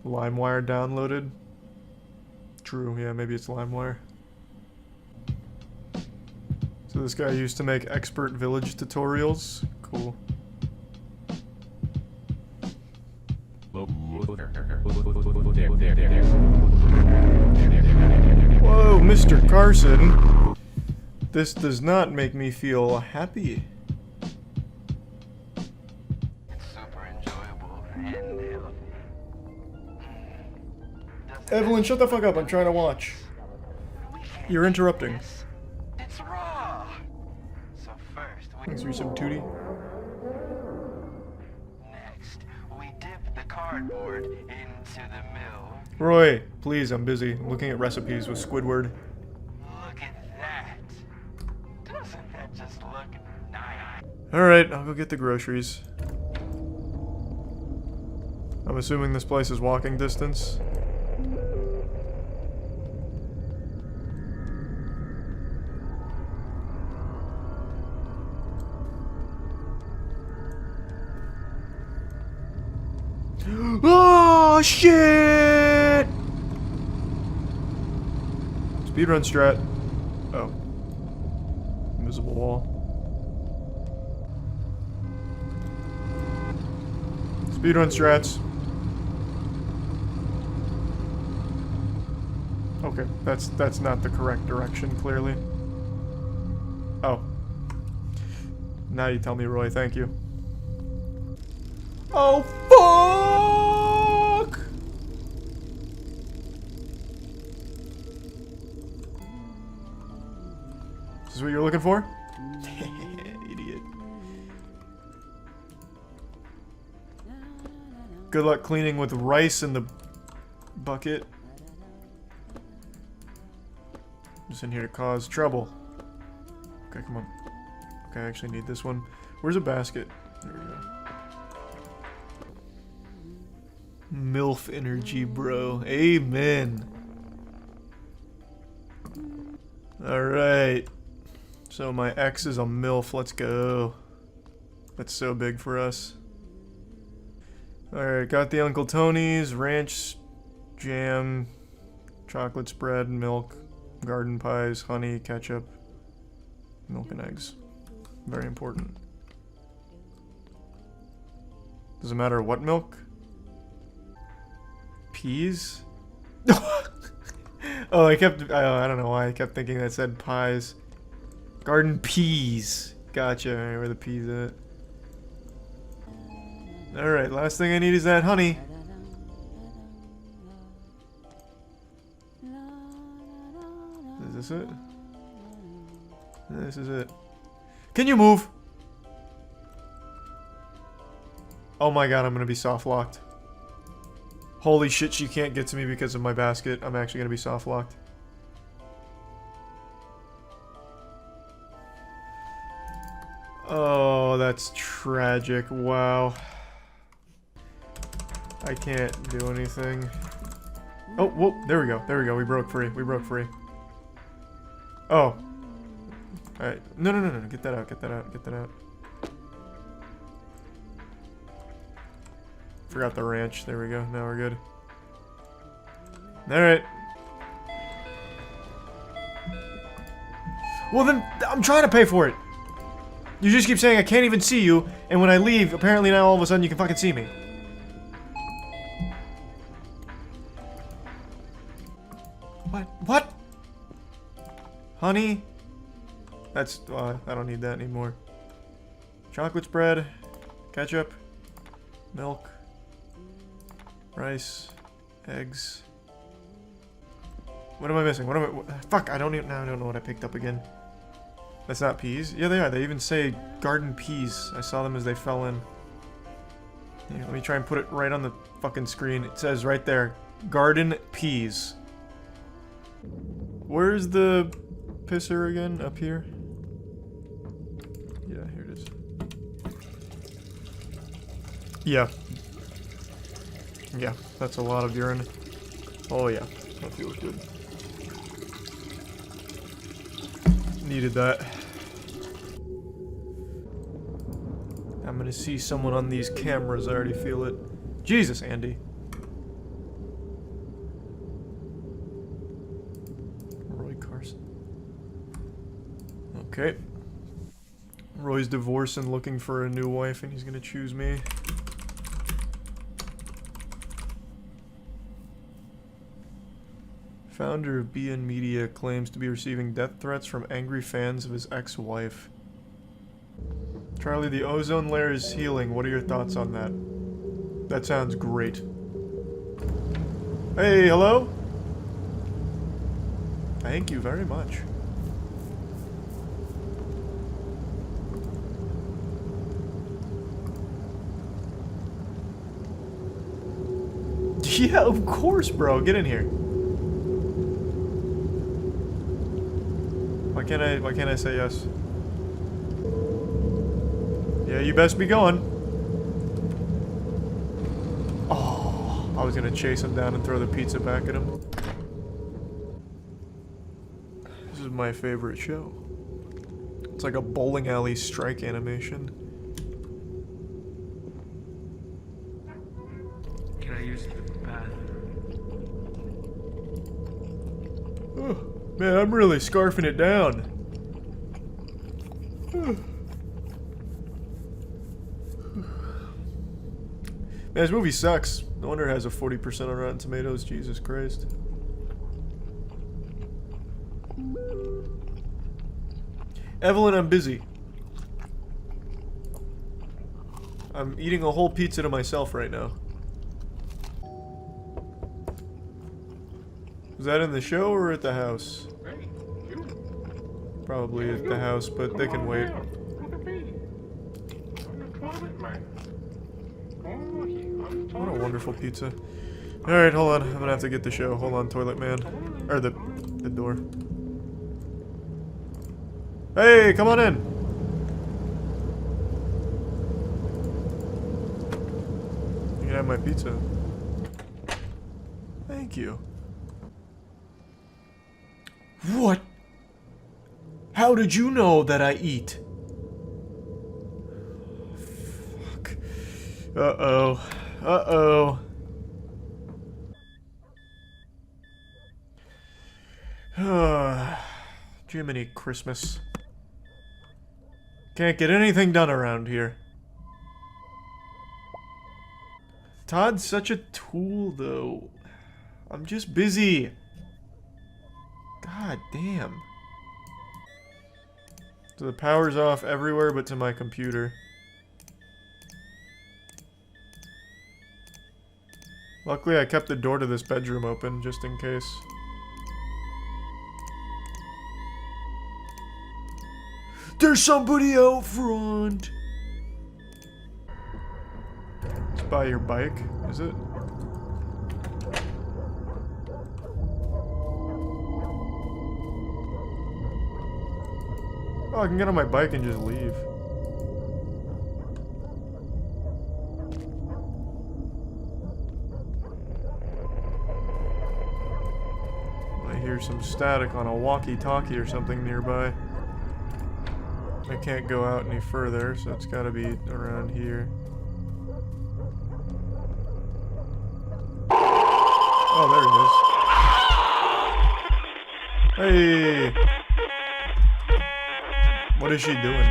LimeWire downloaded. True, yeah, maybe it's LimeWire. So this guy used to make expert village tutorials. Cool. Whoa, Mr. Carson. This does not make me feel happy. It's super enjoyable and Evelyn, shut the fuck up. I'm trying to watch. You're interrupting. it's raw. So first, Thanks for some tootie. next, we dip the cardboard into the mill. Roy, please, I'm busy. I'm looking at recipes with Squidward. Look at that. Doesn't that just look nice? Alright, I'll go get the groceries. I'm assuming this place is walking distance. Oh shit! Speedrun strat. Oh. Invisible wall. Speedrun strats. Okay, that's not the correct direction, clearly. Oh. Now you tell me, Roy, thank you. Oh, fuck! Is this what you're looking for? Idiot. Good luck cleaning with rice in the bucket. Just in here to cause trouble. Okay, come on. Okay, I actually need this one. Where's a basket? There we go. MILF energy, bro. Amen. Alright. So my ex is a MILF. Let's go. That's so big for us. Alright, got the Uncle Tony's, ranch, jam, chocolate spread, milk, garden pies, honey, ketchup, milk and eggs. Very important. Doesn't matter what milk? Peas? Oh, I don't know why I kept thinking that said pies. Garden peas. Gotcha. Alright, where the peas at? Alright, last thing I need is that honey. Is this it? This is it. Can you move? Oh my god, I'm gonna be soft locked. Holy shit, she can't get to me because of my basket. I'm actually gonna be soft locked. Oh, that's tragic. Wow. I can't do anything. Oh, whoa, there we go. There we go. We broke free. We broke free. Oh. Alright. No. Get that out. Get that out. Get that out. Forgot the ranch. There we go. Now we're good. Alright. Well then, I'm trying to pay for it. You just keep saying I can't even see you, and when I leave, apparently now all of a sudden you can fucking see me. What? Honey? That's, I don't need that anymore. Chocolate spread, ketchup, milk, rice, eggs. What am I missing? Fuck, I don't know what I picked up again. That's not peas? Yeah, they are. They even say garden peas. I saw them as they fell in. Here, let me try and put it right on the fucking screen. It says right there, garden peas. Where's the pisser again? Up here? Yeah, here it is. Yeah. Yeah, that's a lot of urine. Oh yeah, that feels good. Needed that. I'm gonna see someone on these cameras, I already feel it. Jesus, Andy. Roy Carson. Okay. Roy's divorced and looking for a new wife, and he's gonna choose me. Founder of BN Media claims to be receiving death threats from angry fans of his ex-wife. Charlie, the ozone layer is healing. What are your thoughts on that? That sounds great. Hey, hello? Thank you very much. Yeah, of course, bro. Get in here. Why can't I say yes? Yeah, you best be going. Oh, I was gonna chase him down and throw the pizza back at him. This is my favorite show. It's like a bowling alley strike animation. Can I use the bathroom? Oh, man, I'm really scarfing it down. Man, this movie sucks. No wonder it has a 40% on Rotten Tomatoes. Jesus Christ. Evelyn, I'm busy. I'm eating a whole pizza to myself right now. Was that in the show or at the house? Probably at the house, but they can wait. What a wonderful pizza. Alright, hold on. I'm gonna have to get the show. Hold on, toilet man. Or the door. Hey, come on in! You can have my pizza. Thank you. What? How did you know that I eat? Fuck. Uh-oh. Uh-oh. Jiminy Christmas. Can't get anything done around here. Todd's such a tool, though. I'm just busy. God damn. So the power's off everywhere but to my computer. Luckily, I kept the door to this bedroom open, just in case. There's somebody out front! It's by your bike, is it? Oh, I can get on my bike and just leave. I hear some static on a walkie-talkie or something nearby. I can't go out any further, so it's gotta be around here. Oh, there he is. Hey! What is she doing?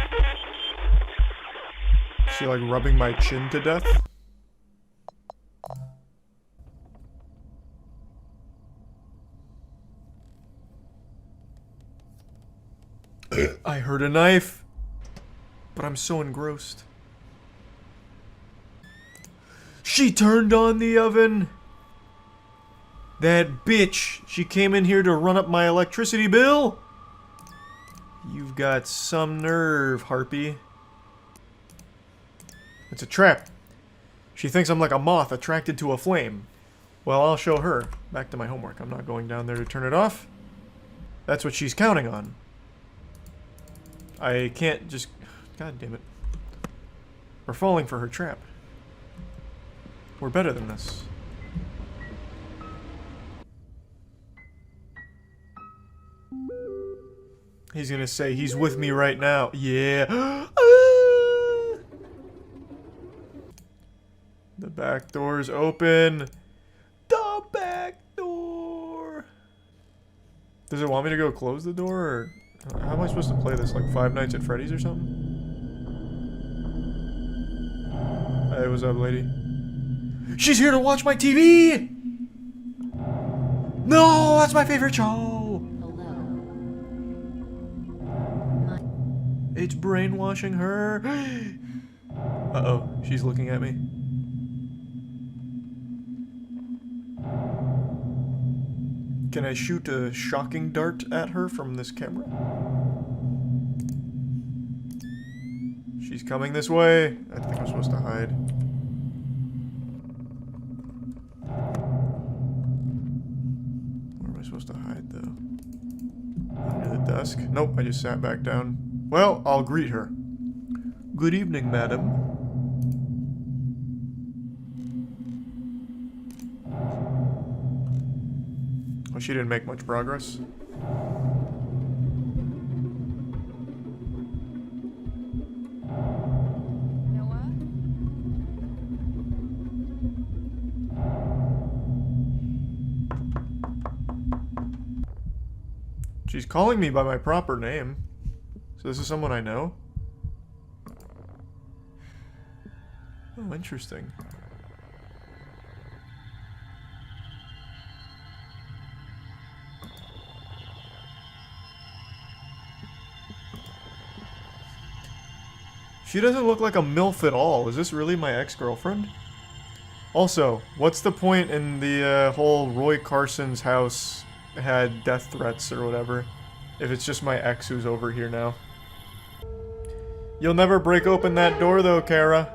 Is she like rubbing my chin to death? I heard a knife, but I'm so engrossed. She turned on the oven! That bitch! She came in here to run up my electricity bill! You've got some nerve, Harpy. It's a trap. She thinks I'm like a moth attracted to a flame. Well, I'll show her. Back to my homework. I'm not going down there to turn it off. That's what she's counting on. I can't just... God damn it. We're falling for her trap. We're better than this. He's gonna say he's with me right now. Yeah. The back door's open. The back door. Does it want me to go close the door, or how am I supposed to play this? Like Five Nights at Freddy's or something? Hey, what's up, lady? She's here to watch my TV! No, that's my favorite show. It's brainwashing her. Uh-oh, she's looking at me. Can I shoot a shocking dart at her from this camera? She's coming this way. I think I'm supposed to hide. Where am I supposed to hide, though? Under the desk? Nope, I just sat back down. Well, I'll greet her. Good evening, madam. Well, she didn't make much progress. She's calling me by my proper name. So this is someone I know? Oh, interesting. She doesn't look like a MILF at all. Is this really my ex-girlfriend? Also, what's the point in the whole Roy Carson's house had death threats or whatever, if it's just my ex who's over here now? You'll never break open that door though, Kara.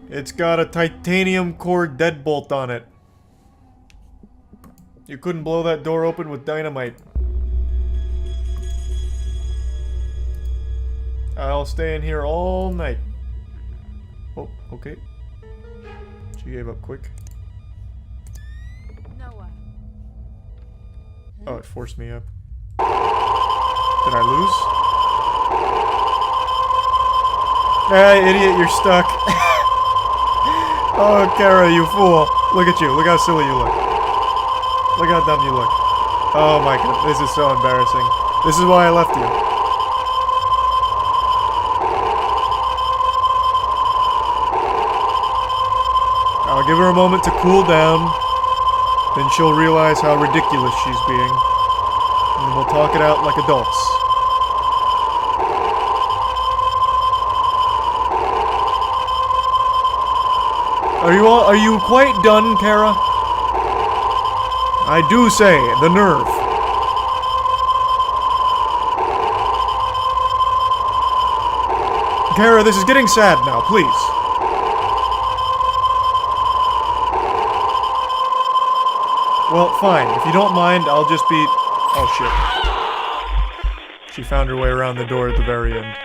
It's got a titanium core deadbolt on it. You couldn't blow that door open with dynamite. I'll stay in here all night. Oh, okay. She gave up quick. Oh, it forced me up. Did I lose? Hey, idiot, you're stuck. Oh, Kara, you fool. Look at you. Look how silly you look. Look how dumb you look. Oh my god, this is so embarrassing. This is why I left you. I'll give her a moment to cool down. Then she'll realize how ridiculous she's being. And we'll talk it out like adults. Are you quite done, Kara? I do say, the nerve. Kara, this is getting sad now, please. Well, fine. If you don't mind, I'll just be... Oh, shit. She found her way around the door at the very end.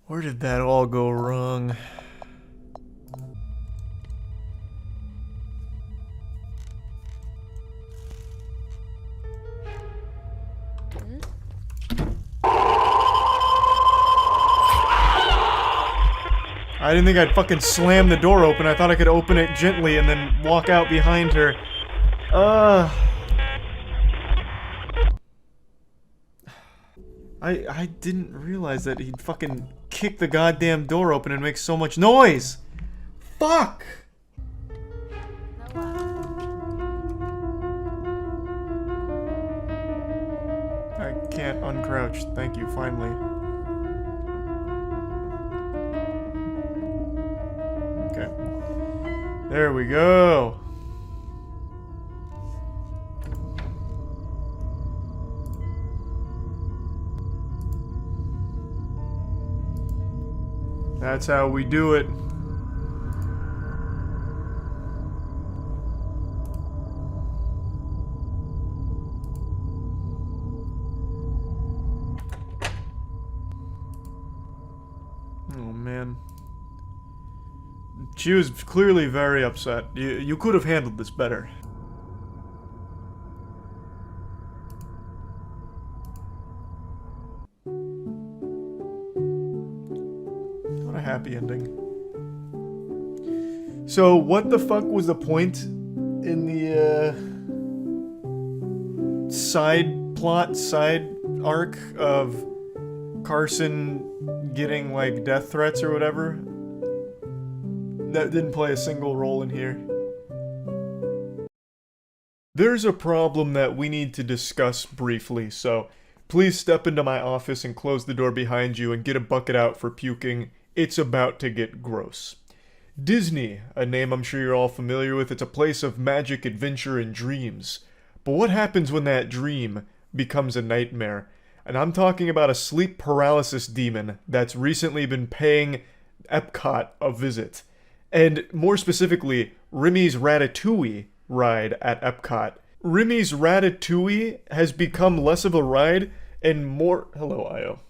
Where did that all go wrong? I didn't think I'd fucking slam the door open. I thought I could open it gently and then walk out behind her. I didn't realize that he'd fucking kick the goddamn door open and make so much noise! Fuck! I can't uncrouch. Thank you, finally. Okay. There we go. That's how we do it. Oh man. She was clearly very upset. You could have handled this better. What a happy ending. So, what the fuck was the point in the, side plot, side arc of Carson getting, like, death threats or whatever. That didn't play a single role in here. There's a problem that we need to discuss briefly, so please step into my office and close the door behind you and get a bucket out for puking. It's about to get gross. Disney, a name I'm sure you're all familiar with, it's a place of magic, adventure, and dreams. But what happens when that dream becomes a nightmare? And I'm talking about a sleep paralysis demon that's recently been paying Epcot a visit. And more specifically, Remy's Ratatouille ride at Epcot. Remy's Ratatouille has become less of a ride and more... Hello, Io.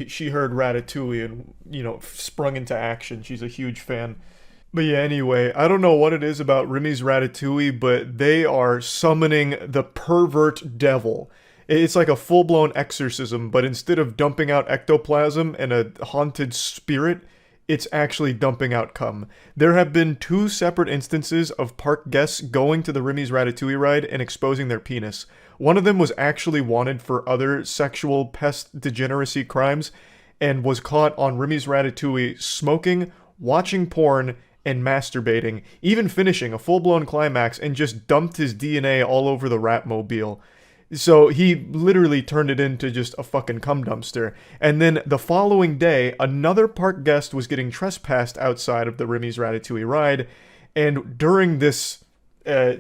She heard Ratatouille and, you know, sprung into action. She's a huge fan. But yeah, anyway, I don't know what it is about Remy's Ratatouille, but they are summoning the pervert devil. It's like a full-blown exorcism, but instead of dumping out ectoplasm and a haunted spirit, it's actually dumping out cum. There have been 2 separate instances of park guests going to the Remy's Ratatouille ride and exposing their penis. One of them was actually wanted for other sexual pest degeneracy crimes and was caught on Remy's Ratatouille smoking, watching porn, and masturbating, even finishing a full-blown climax and just dumped his DNA all over the Ratmobile. So he literally turned it into just a fucking cum dumpster. And then the following day, another park guest was getting trespassed outside of the Remy's Ratatouille ride. And during this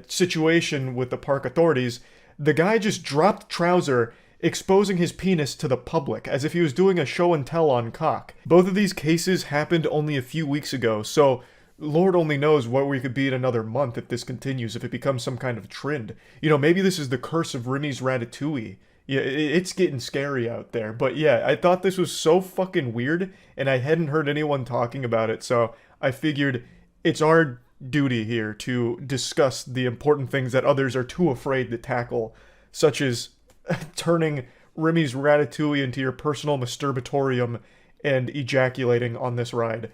situation with the park authorities, the guy just dropped trouser, exposing his penis to the public, as if he was doing a show and tell on cock. Both of these cases happened only a few weeks ago, so Lord only knows what we could be in another month if this continues, if it becomes some kind of trend. You know, maybe this is the curse of Remy's Ratatouille. Yeah, it's getting scary out there. But yeah, I thought this was so fucking weird, and I hadn't heard anyone talking about it, so I figured it's our duty here to discuss the important things that others are too afraid to tackle, such as turning Remy's Ratatouille into your personal masturbatorium and ejaculating on this ride.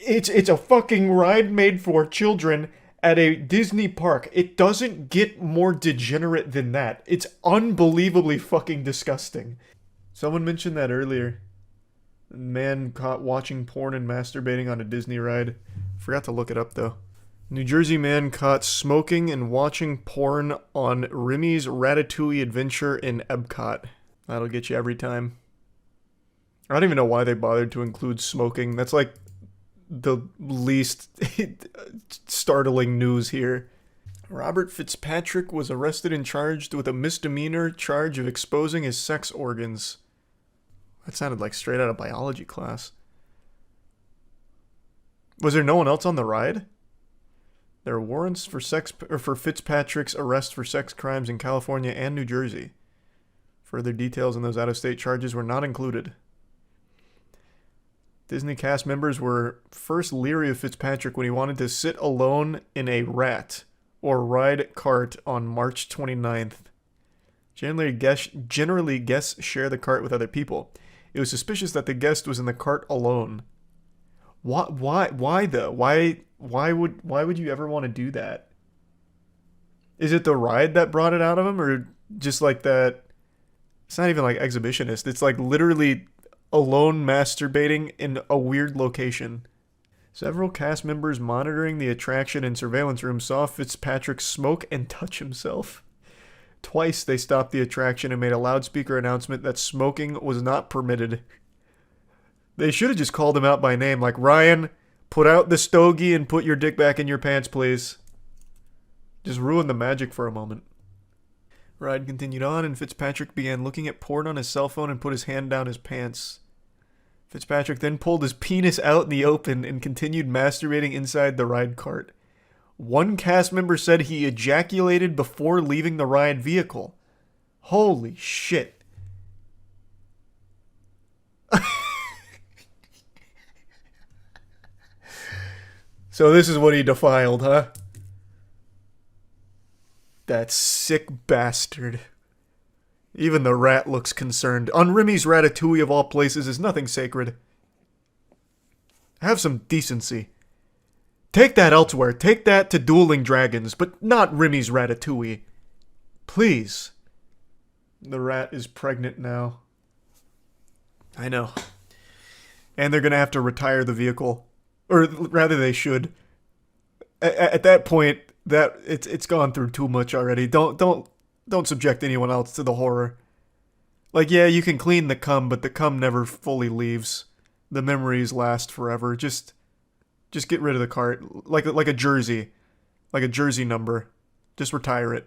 It's a fucking ride made for children at a Disney park. It doesn't get more degenerate than that. It's unbelievably fucking disgusting. Someone mentioned that earlier. Man caught watching porn and masturbating on a Disney ride. Forgot to look it up though. New Jersey man caught smoking and watching porn on Remy's Ratatouille adventure in Epcot. That'll get you every time. I don't even know why they bothered to include smoking. That's like the least startling news here. Robert Fitzpatrick was arrested and charged with a misdemeanor charge of exposing his sex organs. That sounded like straight out of biology class. Was there no one else on the ride? There are warrants for Fitzpatrick's arrest for sex crimes in California and New Jersey. Further details on those out-of-state charges were not included. Disney cast members were first leery of Fitzpatrick when he wanted to sit alone in a rat or ride cart on March 29th. Generally, guests share the cart with other people. It was suspicious that the guest was in the cart alone. Why though? Why would you ever want to do that? Is it the ride that brought it out of him, or just like that? It's not even like exhibitionist. It's like literally alone masturbating in a weird location. Several cast members monitoring the attraction and surveillance room saw Fitzpatrick smoke and touch himself. Twice they stopped the attraction and made a loudspeaker announcement that smoking was not permitted. They should have just called him out by name, like, Ryan, put out the stogie and put your dick back in your pants, please. Just ruin the magic for a moment. Ride continued on, and Fitzpatrick began looking at porn on his cell phone and put his hand down his pants. Fitzpatrick then pulled his penis out in the open and continued masturbating inside the ride cart. One cast member said he ejaculated before leaving the ride vehicle. Holy shit. So this is what he defiled, huh? That sick bastard. Even the rat looks concerned. On Remy's Ratatouille of all places is nothing sacred. Have some decency. Take that elsewhere. Take that to Dueling Dragons, but not Remy's Ratatouille. Please. The rat is pregnant now. I know. And they're going to have to retire the vehicle. Or rather, they should. At that point, that it's gone through too much already. Don't subject anyone else to the horror. Like, yeah, you can clean the cum, but the cum never fully leaves. The memories last forever. Just get rid of the cart. Like a jersey. Like a jersey number. Just retire it.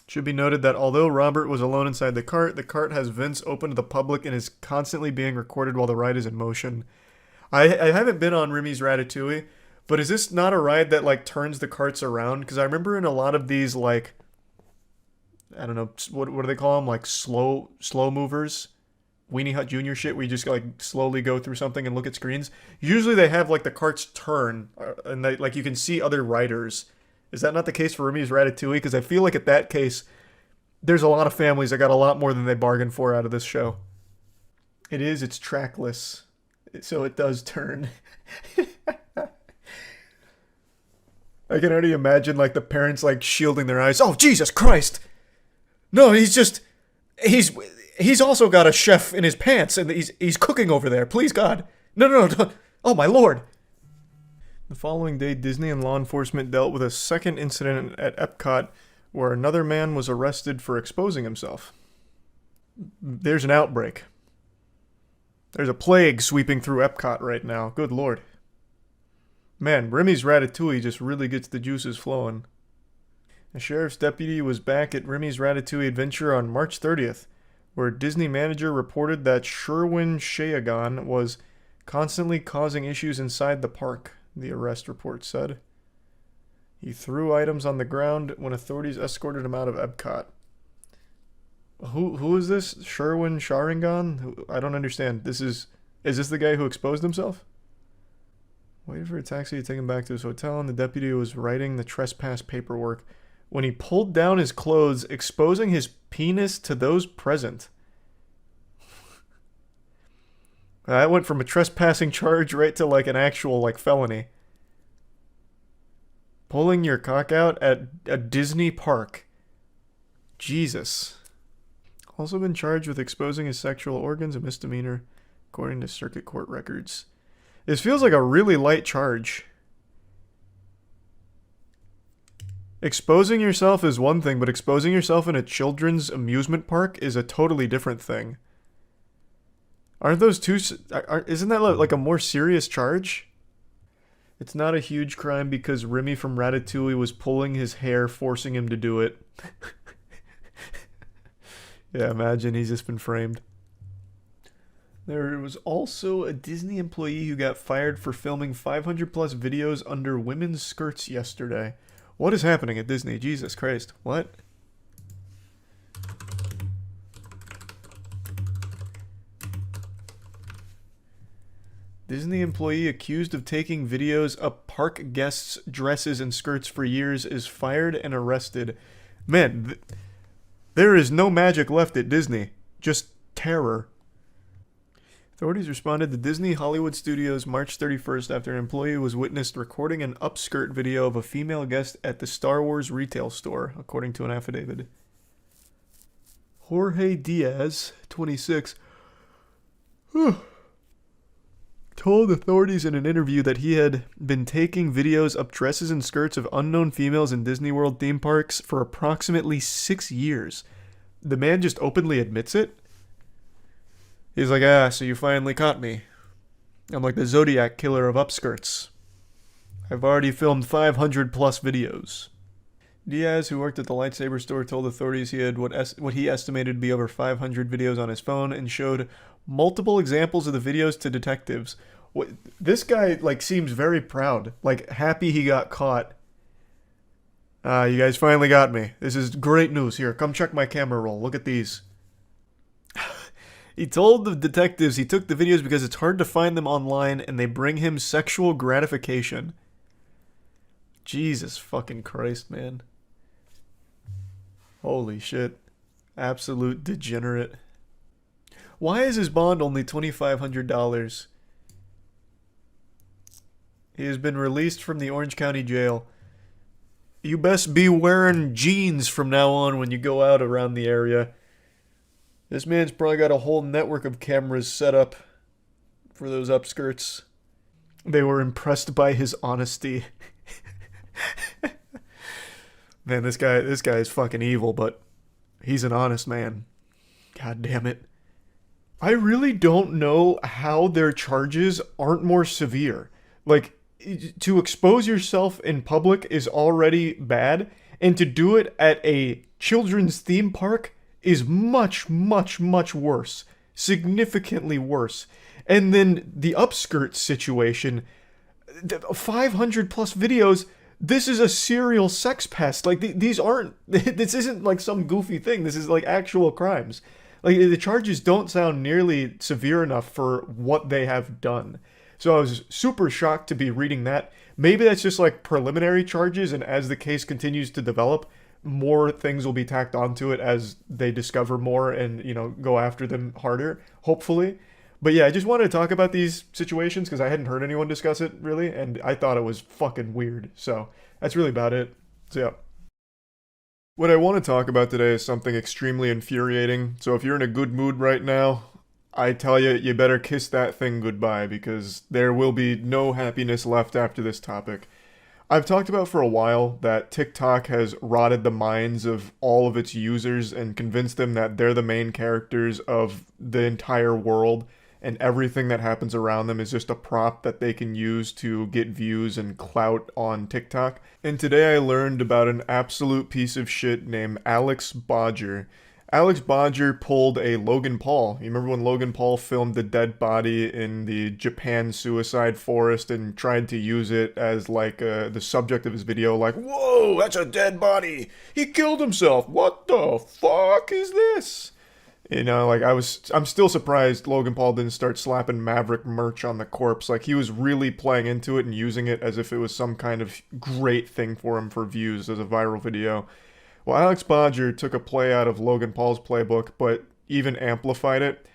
Should be noted that although Robert was alone inside the cart has vents open to the public and is constantly being recorded while the ride is in motion. I haven't been on Remy's Ratatouille, but is this not a ride that, like, turns the carts around? Because I remember in a lot of these, like, I don't know, what do they call them? Like, slow movers? Weenie Hut Jr. shit, where you just, like, slowly go through something and look at screens. Usually they have, like, the carts turn, and they, like, you can see other riders. Is that not the case for Remy's Ratatouille? Because I feel like at that case, there's a lot of families that got a lot more than they bargained for out of this show. It's trackless, so it does turn. I can already imagine, like, the parents, like, shielding their eyes. Oh, Jesus Christ! No, he's also got a chef in his pants, and he's cooking over there. Please, God. No. Oh, my Lord. The following day, Disney and law enforcement dealt with a second incident at Epcot where another man was arrested for exposing himself. There's an outbreak. There's a plague sweeping through Epcot right now. Good Lord. Man, Remy's Ratatouille just really gets the juices flowing. A sheriff's deputy was back at Remy's Ratatouille Adventure on March 30th, where a Disney manager reported that Sherwin Shayagan was constantly causing issues inside the park, the arrest report said. He threw items on the ground when authorities escorted him out of Epcot. Who is this? Sherwin Sharingan? I don't understand. Is this the guy who exposed himself? Waited for a taxi to take him back to his hotel, and the deputy was writing the trespass paperwork when he pulled down his clothes, exposing his penis to those present. That went from a trespassing charge right to, like, an actual, like, felony. Pulling your cock out at a Disney park. Jesus. Also been charged with exposing his sexual organs, a misdemeanor, according to circuit court records. This feels like a really light charge. Exposing yourself is one thing, but exposing yourself in a children's amusement park is a totally different thing. Aren't those two... Isn't that like a more serious charge? It's not a huge crime because Remy from Ratatouille was pulling his hair, forcing him to do it. Yeah, imagine he's just been framed. There was also a Disney employee who got fired for filming 500 plus videos under women's skirts yesterday. What is happening at Disney? Jesus Christ. What? Disney employee accused of taking videos of park guests' dresses and skirts for years is fired and arrested. Man, there is no magic left at Disney. Just terror. Authorities responded to Disney Hollywood Studios March 31st after an employee was witnessed recording an upskirt video of a female guest at the Star Wars retail store, according to an affidavit. Jorge Diaz, 26, told authorities in an interview that he had been taking videos of dresses and skirts of unknown females in Disney World theme parks for approximately 6 years. The man just openly admits it? He's like, so you finally caught me. I'm like the Zodiac killer of upskirts. I've already filmed 500 plus videos. Diaz, who worked at the lightsaber store, told authorities he had what he estimated to be over 500 videos on his phone and showed multiple examples of the videos to detectives. This guy, like, seems very proud. Like, happy he got caught. You guys finally got me. This is great news. Here, come check my camera roll. Look at these. He told the detectives he took the videos because it's hard to find them online and they bring him sexual gratification. Jesus fucking Christ, man. Holy shit. Absolute degenerate. Why is his bond only $2,500? He has been released from the Orange County Jail. You best be wearing jeans from now on when you go out around the area. This man's probably got a whole network of cameras set up for those upskirts. They were impressed by his honesty. Man, this guy is fucking evil, but he's an honest man. God damn it. I really don't know how their charges aren't more severe. Like, to expose yourself in public is already bad, and to do it at a children's theme park is much, much, much worse. Significantly worse. And then the upskirt situation, 500 plus videos, this is a serial sex pest. Like, these aren't, this isn't like some goofy thing. This is like actual crimes. Like, the charges don't sound nearly severe enough for what they have done. So I was super shocked to be reading that. Maybe that's just like preliminary charges, and as the case continues to develop, more things will be tacked onto it as they discover more and, you know, go after them harder, hopefully. But yeah, I just wanted to talk about these situations because I hadn't heard anyone discuss it, really, and I thought it was fucking weird. So that's really about it. So yeah. What I want to talk about today is something extremely infuriating. So if you're in a good mood right now, I tell you, you better kiss that thing goodbye because there will be no happiness left after this topic. I've talked about for a while that TikTok has rotted the minds of all of its users and convinced them that they're the main characters of the entire world, and everything that happens around them is just a prop that they can use to get views and clout on TikTok. And today I learned about an absolute piece of shit named Alex Bodger. Alex Bodger pulled a Logan Paul. You remember when Logan Paul filmed the dead body in the Japan suicide forest and tried to use it as like the subject of his video, like, whoa, that's a dead body. He killed himself. What the fuck is this? You know, like I'm still surprised Logan Paul didn't start slapping Maverick merch on the corpse. Like, he was really playing into it and using it as if it was some kind of great thing for him for views as a viral video. Well, Alex Bodger took a play out of Logan Paul's playbook, but even amplified it.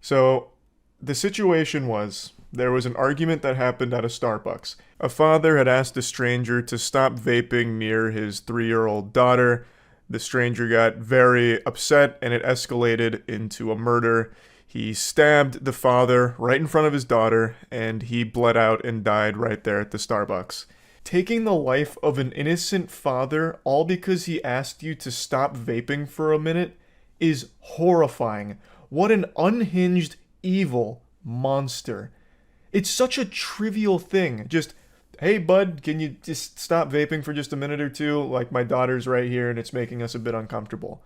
So, the situation was, there was an argument that happened at a Starbucks. A father had asked a stranger to stop vaping near his 3-year-old daughter. The stranger got very upset, and it escalated into a murder. He stabbed the father right in front of his daughter, and he bled out and died right there at the Starbucks. Taking the life of an innocent father all because he asked you to stop vaping for a minute is horrifying. What an unhinged, evil monster. It's such a trivial thing. Just, hey bud, can you just stop vaping for just a minute or two? Like, my daughter's right here and it's making us a bit uncomfortable.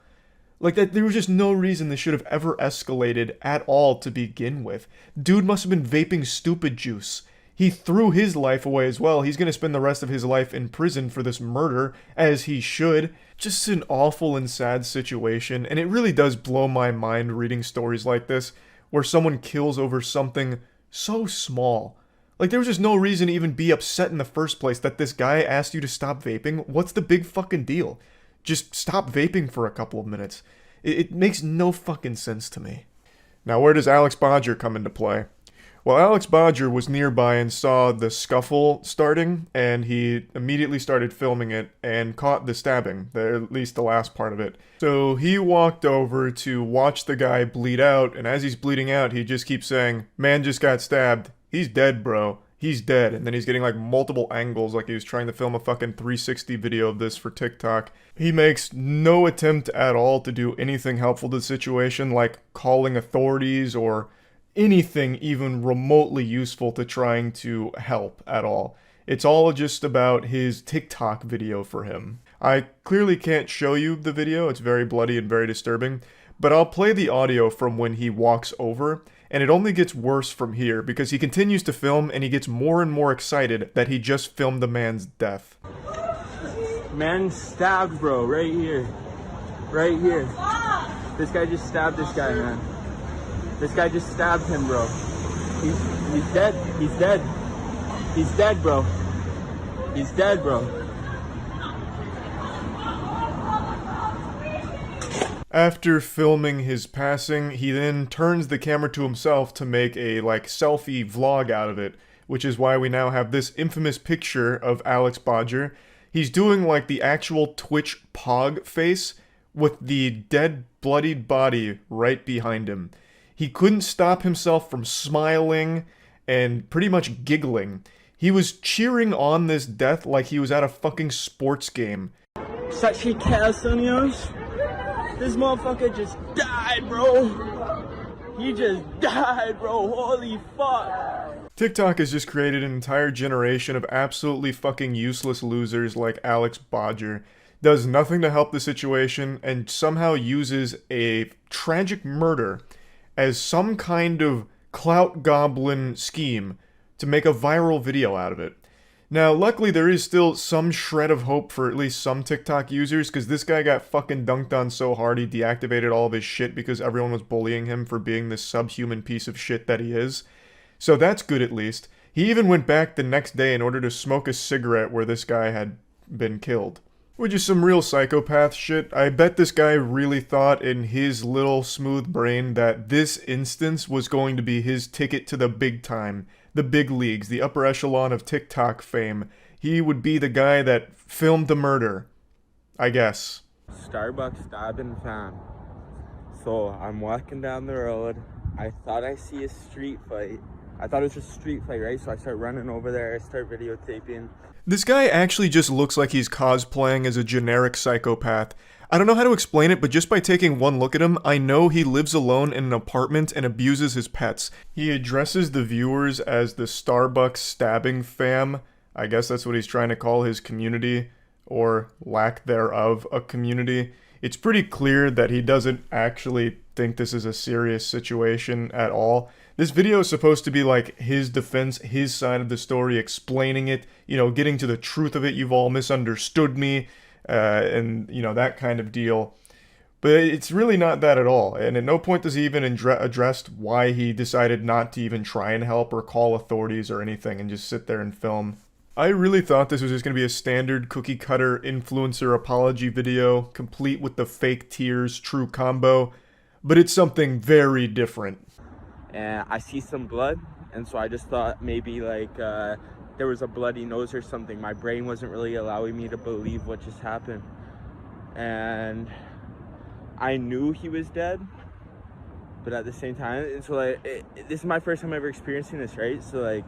Like, that, there was just no reason this should have ever escalated at all to begin with. Dude must have been vaping stupid juice. He threw his life away as well. He's going to spend the rest of his life in prison for this murder, as he should. Just an awful and sad situation, and it really does blow my mind reading stories like this, where someone kills over something so small. Like, there was just no reason to even be upset in the first place that this guy asked you to stop vaping. What's the big fucking deal? Just stop vaping for a couple of minutes. It makes no fucking sense to me. Now, where does Alex Bodger come into play? Well, Alex Bodger was nearby and saw the scuffle starting, and he immediately started filming it and caught the stabbing, at least the last part of it. So he walked over to watch the guy bleed out, and as he's bleeding out, he just keeps saying, "Man just got stabbed. He's dead, bro. He's dead." And then he's getting like multiple angles, like he was trying to film a fucking 360 video of this for TikTok. He makes no attempt at all to do anything helpful to the situation, like calling authorities or anything even remotely useful to trying to help at all. It's all just about his TikTok video for him. I clearly can't show you the video, it's very bloody and very disturbing, but I'll play the audio from when he walks over, and it only gets worse from here because he continues to film and he gets more and more excited that he just filmed the man's death. Man stabbed, bro, right here. Right here. This guy just stabbed this guy, man. This guy just stabbed him, bro. He's dead. He's dead. He's dead, bro. He's dead, bro. After filming his passing, he then turns the camera to himself to make a, selfie vlog out of it, which is why we now have this infamous picture of Alex Bodger. He's doing, the actual Twitch pog face, with the dead, bloodied body right behind him. He couldn't stop himself from smiling and pretty much giggling. He was cheering on this death like he was at a fucking sports game. Such a chaos on yours. This motherfucker just died, bro. He just died, bro. Holy fuck. TikTok has just created an entire generation of absolutely fucking useless losers like Alex Bodger. Does nothing to help the situation and somehow uses a tragic murder as some kind of clout goblin scheme to make a viral video out of it. Now, luckily there is still some shred of hope for at least some TikTok users, because this guy got fucking dunked on so hard he deactivated all of his shit because everyone was bullying him for being this subhuman piece of shit that he is. So that's good at least. He even went back the next day in order to smoke a cigarette where this guy had been killed. Which is some real psychopath shit. I bet this guy really thought in his little smooth brain that this instance was going to be his ticket to the big time, the big leagues, the upper echelon of TikTok fame. He would be the guy that filmed the murder, I guess. Starbucks stabbing fam. So I'm walking down the road. I thought I see a street fight. I thought it was just a street fight, right? So I start running over there. I start videotaping. This guy actually just looks like he's cosplaying as a generic psychopath. I don't know how to explain it, but just by taking one look at him, I know he lives alone in an apartment and abuses his pets. He addresses the viewers as the Starbucks stabbing fam. I guess that's what he's trying to call his community, or lack thereof a community. It's pretty clear that he doesn't actually think this is a serious situation at all. This video is supposed to be like his defense, his side of the story, explaining it, you know, getting to the truth of it. You've all misunderstood me, and, you know, that kind of deal. But it's really not that at all. And at no point does he even address why he decided not to even try and help or call authorities or anything and just sit there and film. I really thought this was just going to be a standard cookie cutter influencer apology video, complete with the fake tears true combo. But it's something very different. And I see some blood, and so I just thought maybe like there was a bloody nose or something. My brain wasn't really allowing me to believe what just happened. And I knew he was dead, but at the same time, and so like this is my first time ever experiencing this, right? So like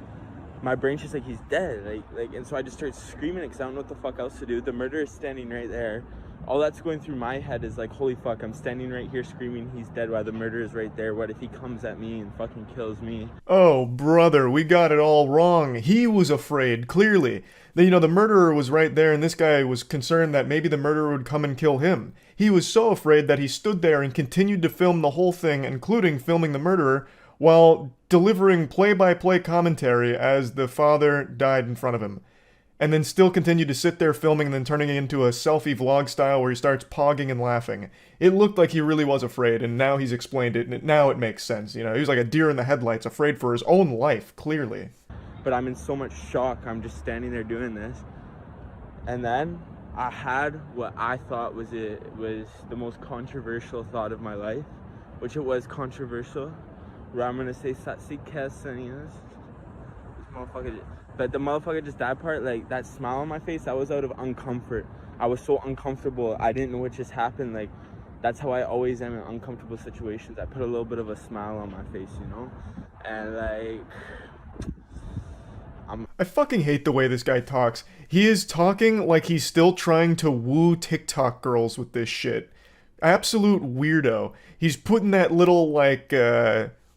my brain's just like, he's dead, like and so I just started screaming because I don't know what the fuck else to do. The murderer is standing right there. All that's going through my head is like, holy fuck, I'm standing right here screaming he's dead while the murderer is right there. What if he comes at me and fucking kills me? Oh, brother, we got it all wrong. He was afraid, clearly. You know, the murderer was right there, and this guy was concerned that maybe the murderer would come and kill him. He was so afraid that he stood there and continued to film the whole thing, including filming the murderer, while delivering play-by-play commentary as the father died in front of him. And then still continued to sit there filming and then turning it into a selfie vlog style where he starts pogging and laughing. It looked like he really was afraid, and now he's explained it, and now it makes sense. You know, he was like a deer in the headlights, afraid for his own life, clearly. But I'm in so much shock, I'm just standing there doing this. And then I had what I thought was the most controversial thought of my life, which it was controversial, where I'm gonna say Satsi Kesanias. This motherfucker. But the motherfucker just died part, like that smile on my face, that was out of uncomfort. I was so uncomfortable, I didn't know what just happened. Like, that's how I always am in uncomfortable situations. I put a little bit of a smile on my face, you know? And like, I fucking hate the way this guy talks. He is talking like he's still trying to woo TikTok girls with this shit. Absolute weirdo. He's putting that little, like,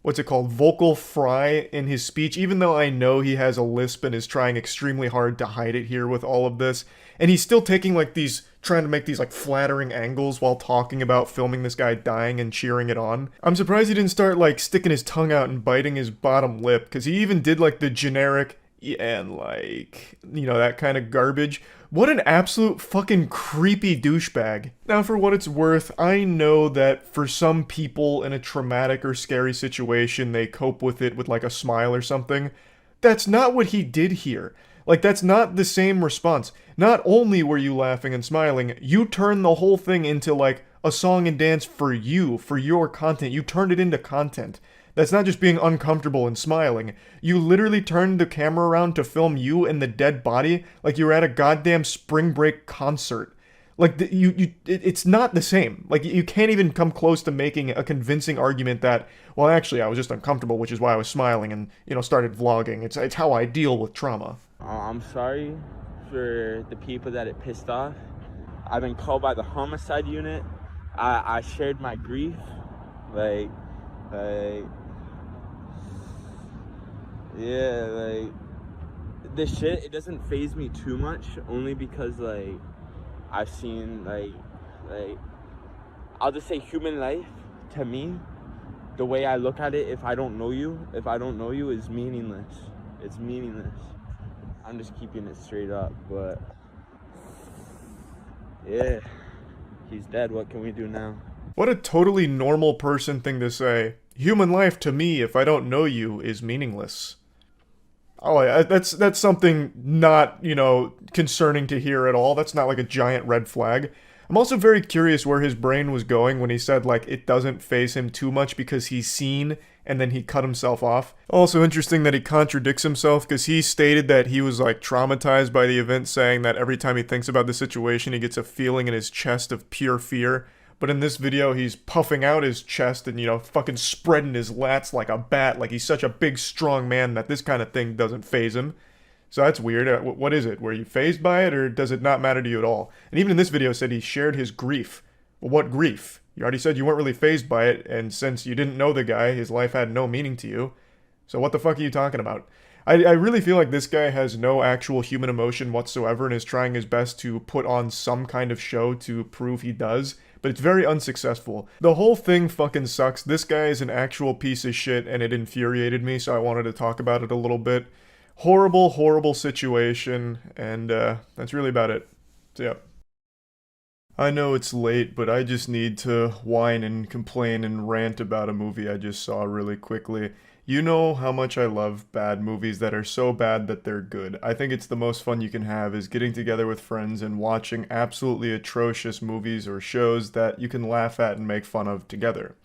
what's it called, vocal fry in his speech, even though I know he has a lisp and is trying extremely hard to hide it here with all of this. And he's still taking like trying to make these like flattering angles while talking about filming this guy dying and cheering it on. I'm surprised he didn't start like sticking his tongue out and biting his bottom lip, because he even did like the generic and like, you know, that kind of garbage. What an absolute fucking creepy douchebag. Now, for what it's worth, I know that for some people in a traumatic or scary situation, they cope with it with like a smile or something. That's not what he did here. Like, that's not the same response. Not only were you laughing and smiling, you turned the whole thing into like a song and dance for you, for your content. You turned it into content. That's not just being uncomfortable and smiling. You literally turned the camera around to film you and the dead body like you were at a goddamn spring break concert. Like, it's not the same. Like, you can't even come close to making a convincing argument that, well, actually, I was just uncomfortable, which is why I was smiling and, started vlogging. It's how I deal with trauma. I'm sorry for the people that it pissed off. I've been called by the homicide unit. I shared my grief. This shit, it doesn't faze me too much, only because, I've seen, I'll just say human life, to me, the way I look at it, if I don't know you, is meaningless. It's meaningless. I'm just keeping it straight up, but, yeah, he's dead. What can we do now? What a totally normal person thing to say. Human life, to me, if I don't know you, is meaningless. Oh, that's something not, concerning to hear at all. That's not like a giant red flag. I'm also very curious where his brain was going when he said, it doesn't faze him too much because he's seen, and then he cut himself off. Also interesting that he contradicts himself, because he stated that he was, traumatized by the event, saying that every time he thinks about the situation, he gets a feeling in his chest of pure fear. But in this video, he's puffing out his chest and, fucking spreading his lats like a bat, like he's such a big, strong man that this kind of thing doesn't faze him. So that's weird. What is it? Were you fazed by it, or does it not matter to you at all? And even in this video, said he shared his grief. Well, what grief? You already said you weren't really fazed by it, and since you didn't know the guy, his life had no meaning to you. So what the fuck are you talking about? I really feel like this guy has no actual human emotion whatsoever and is trying his best to put on some kind of show to prove he does, but it's very unsuccessful. The whole thing fucking sucks. This guy is an actual piece of shit, and it infuriated me, so I wanted to talk about it a little bit. Horrible, horrible situation, and that's really about it. So, yeah. I know it's late, but I just need to whine and complain and rant about a movie I just saw really quickly. You know how much I love bad movies that are so bad that they're good. I think it's the most fun you can have is getting together with friends and watching absolutely atrocious movies or shows that you can laugh at and make fun of together.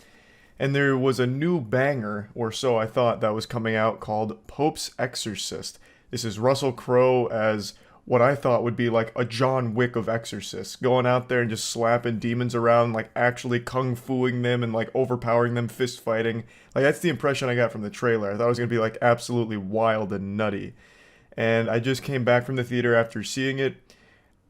And there was a new banger, or so I thought, that was coming out called Pope's Exorcist. This is Russell Crowe as what I thought would be like a John Wick of exorcists, going out there and just slapping demons around, actually kung-fuing them and overpowering them, fist fighting. That's the impression I got from the trailer. I thought it was going to be absolutely wild and nutty. And I just came back from the theater after seeing it,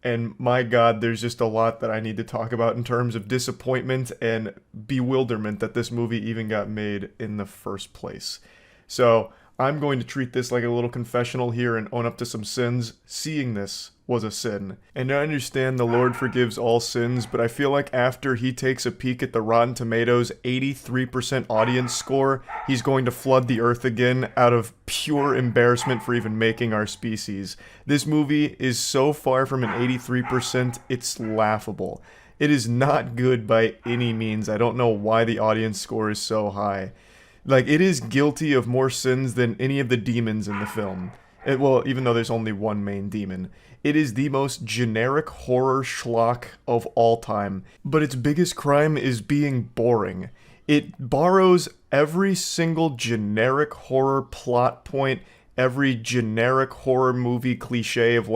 and my god, there's just a lot that I need to talk about in terms of disappointment and bewilderment that this movie even got made in the first place. So, I'm going to treat this like a little confessional here and own up to some sins. Seeing this was a sin. And I understand the Lord forgives all sins, but I feel like after he takes a peek at the Rotten Tomatoes 83% audience score, he's going to flood the earth again out of pure embarrassment for even making our species. This movie is so far from an 83%, it's laughable. It is not good by any means. I don't know why the audience score is so high. It is guilty of more sins than any of the demons in the film. Well, even though there's only one main demon. It is the most generic horror schlock of all time. But its biggest crime is being boring. It borrows every single generic horror plot point, every generic horror movie cliche of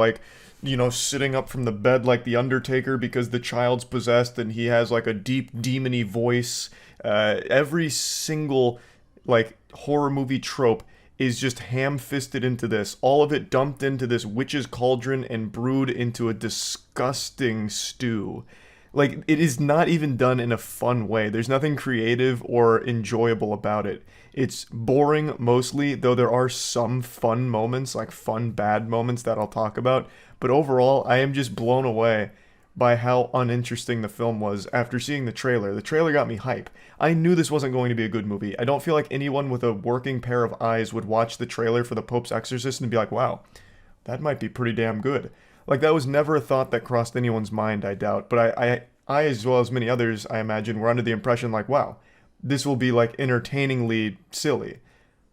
sitting up from the bed like the Undertaker because the child's possessed and he has a deep demony voice. Every single horror movie trope is just ham-fisted into this. All of it dumped into this witch's cauldron and brewed into a disgusting stew. It is not even done in a fun way. There's nothing creative or enjoyable about it. It's boring mostly, though there are some fun moments, fun bad moments that I'll talk about. But overall, I am just blown away by how uninteresting the film was after seeing the trailer. The trailer got me hype. I knew this wasn't going to be a good movie. I don't feel like anyone with a working pair of eyes would watch the trailer for The Pope's Exorcist and be like, wow, that might be pretty damn good. That was never a thought that crossed anyone's mind, I doubt. But I as well as many others, I imagine, were under the impression wow, this will be entertainingly silly.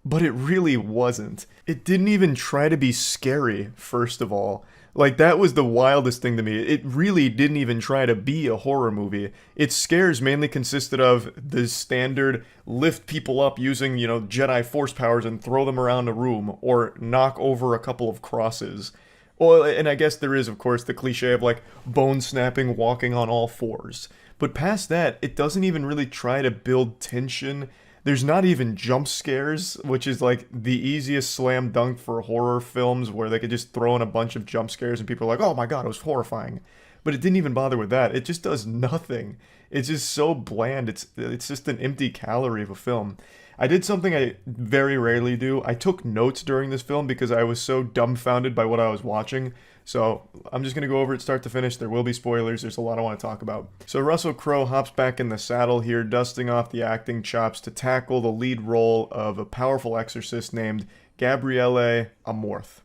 But it really wasn't. It didn't even try to be scary, first of all. That was the wildest thing to me. It really didn't even try to be a horror movie. Its scares mainly consisted of the standard lift people up using, Jedi force powers and throw them around a room, or knock over a couple of crosses. Well, and I guess there is, of course, the cliche of like bone snapping, walking on all fours. But past that, it doesn't even really try to build tension. There's not even jump scares, which is like the easiest slam dunk for horror films where they could just throw in a bunch of jump scares and people are like, oh my god, it was horrifying. But it didn't even bother with that. It just does nothing. It's just so bland. It's just an empty calorie of a film. I did something I very rarely do. I took notes during this film because I was so dumbfounded by what I was watching. So I'm just going to go over it start to finish. There will be spoilers. There's a lot I want to talk about. So Russell Crowe hops back in the saddle here, dusting off the acting chops to tackle the lead role of a powerful exorcist named Gabriele Amorth.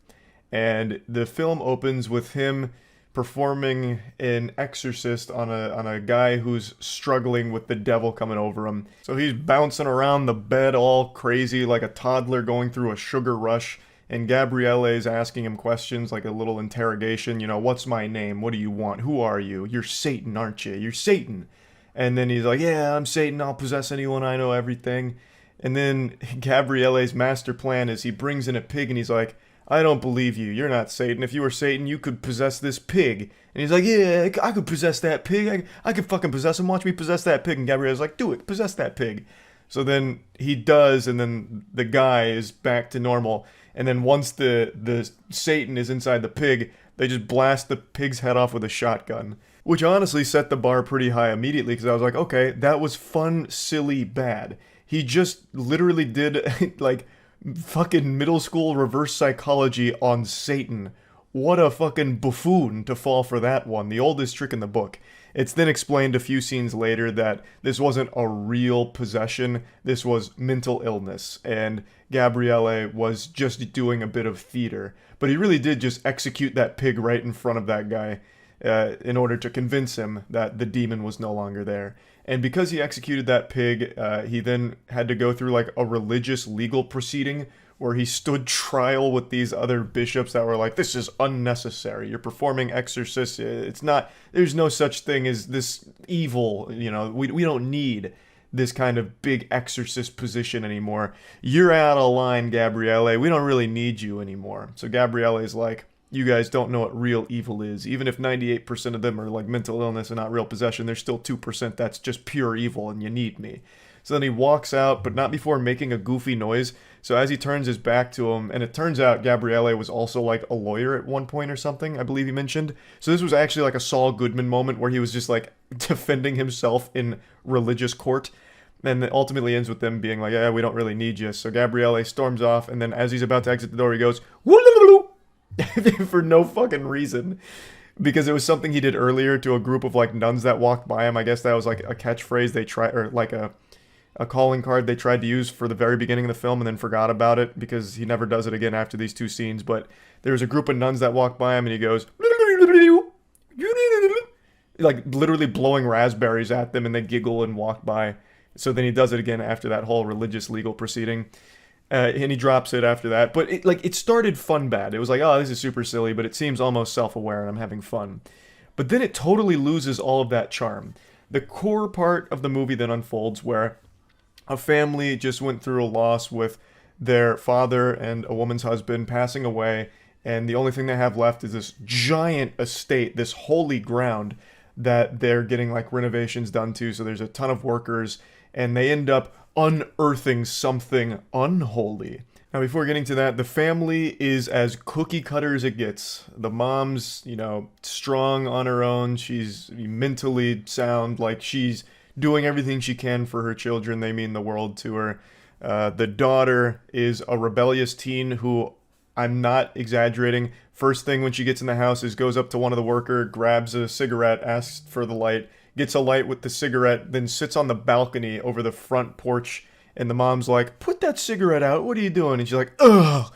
And the film opens with him performing an exorcist on a guy who's struggling with the devil coming over him. So he's bouncing around the bed all crazy like a toddler going through a sugar rush, and Gabriele is asking him questions like a little interrogation, what's my name? What do you want? Who are you? You're Satan, aren't you? You're Satan. And then he's like, yeah, I'm Satan. I'll possess anyone. I know everything. And then Gabriele's master plan is he brings in a pig and he's like, I don't believe you. You're not Satan. If you were Satan, you could possess this pig. And he's like, yeah, I could possess that pig. I could fucking possess him. Watch me possess that pig. And Gabrielle's like, do it. Possess that pig. So then he does, and then the guy is back to normal. And then once the Satan is inside the pig, they just blast the pig's head off with a shotgun. Which honestly set the bar pretty high immediately, because I was like, okay, that was fun, silly, bad. He just literally did, like, fucking middle school reverse psychology on Satan. What a fucking buffoon to fall for that one. The oldest trick in the book. It's then explained a few scenes later that this wasn't a real possession. This was mental illness. And Gabriele was just doing a bit of theater. But he really did just execute that pig right in front of that guy in order to convince him that the demon was no longer there. And because he executed that pig, he then had to go through like a religious legal proceeding where he stood trial with these other bishops that were like, this is unnecessary. You're performing exorcists. It's not, there's no such thing as this evil, we don't need this kind of big exorcist position anymore. You're out of line, Gabriele. We don't really need you anymore. So Gabriele's like, you guys don't know what real evil is. Even if 98% of them are like mental illness and not real possession, there's still 2% that's just pure evil and you need me. So then he walks out, but not before making a goofy noise. So as he turns his back to him, and it turns out Gabriele was also like a lawyer at one point or something, I believe he mentioned. So this was actually like a Saul Goodman moment where he was just like defending himself in religious court. And it ultimately ends with them being like, yeah, we don't really need you. So Gabriele storms off, and then as he's about to exit the door, he goes, woo for no fucking reason. Because it was something he did earlier to a group of like nuns that walked by him. I guess that was like a catchphrase they tried, or like a calling card they tried to use for the very beginning of the film and then forgot about it because he never does it again after these two scenes. But there was a group of nuns that walked by him and he goes, like literally blowing raspberries at them, and they giggle and walk by. So then he does it again after that whole religious legal proceeding. And he drops it after that. But it started fun bad. It was like, oh, this is super silly, but it seems almost self-aware and I'm having fun. But then it totally loses all of that charm. The core part of the movie then unfolds where a family just went through a loss with their father and a woman's husband passing away, and the only thing they have left is this giant estate, this holy ground that they're getting like renovations done to. So there's a ton of workers, and they end up unearthing something unholy. Now, before getting to that, the family is as cookie cutter as it gets. The mom's, strong on her own. She's mentally sound, like she's doing everything she can for her children. They mean the world to her. The daughter is a rebellious teen who, I'm not exaggerating, first thing when she gets in the house is goes up to one of the worker, grabs a cigarette, asks for the light, gets a light with the cigarette, then sits on the balcony over the front porch, and the mom's like, put that cigarette out, what are you doing? And she's like, ugh!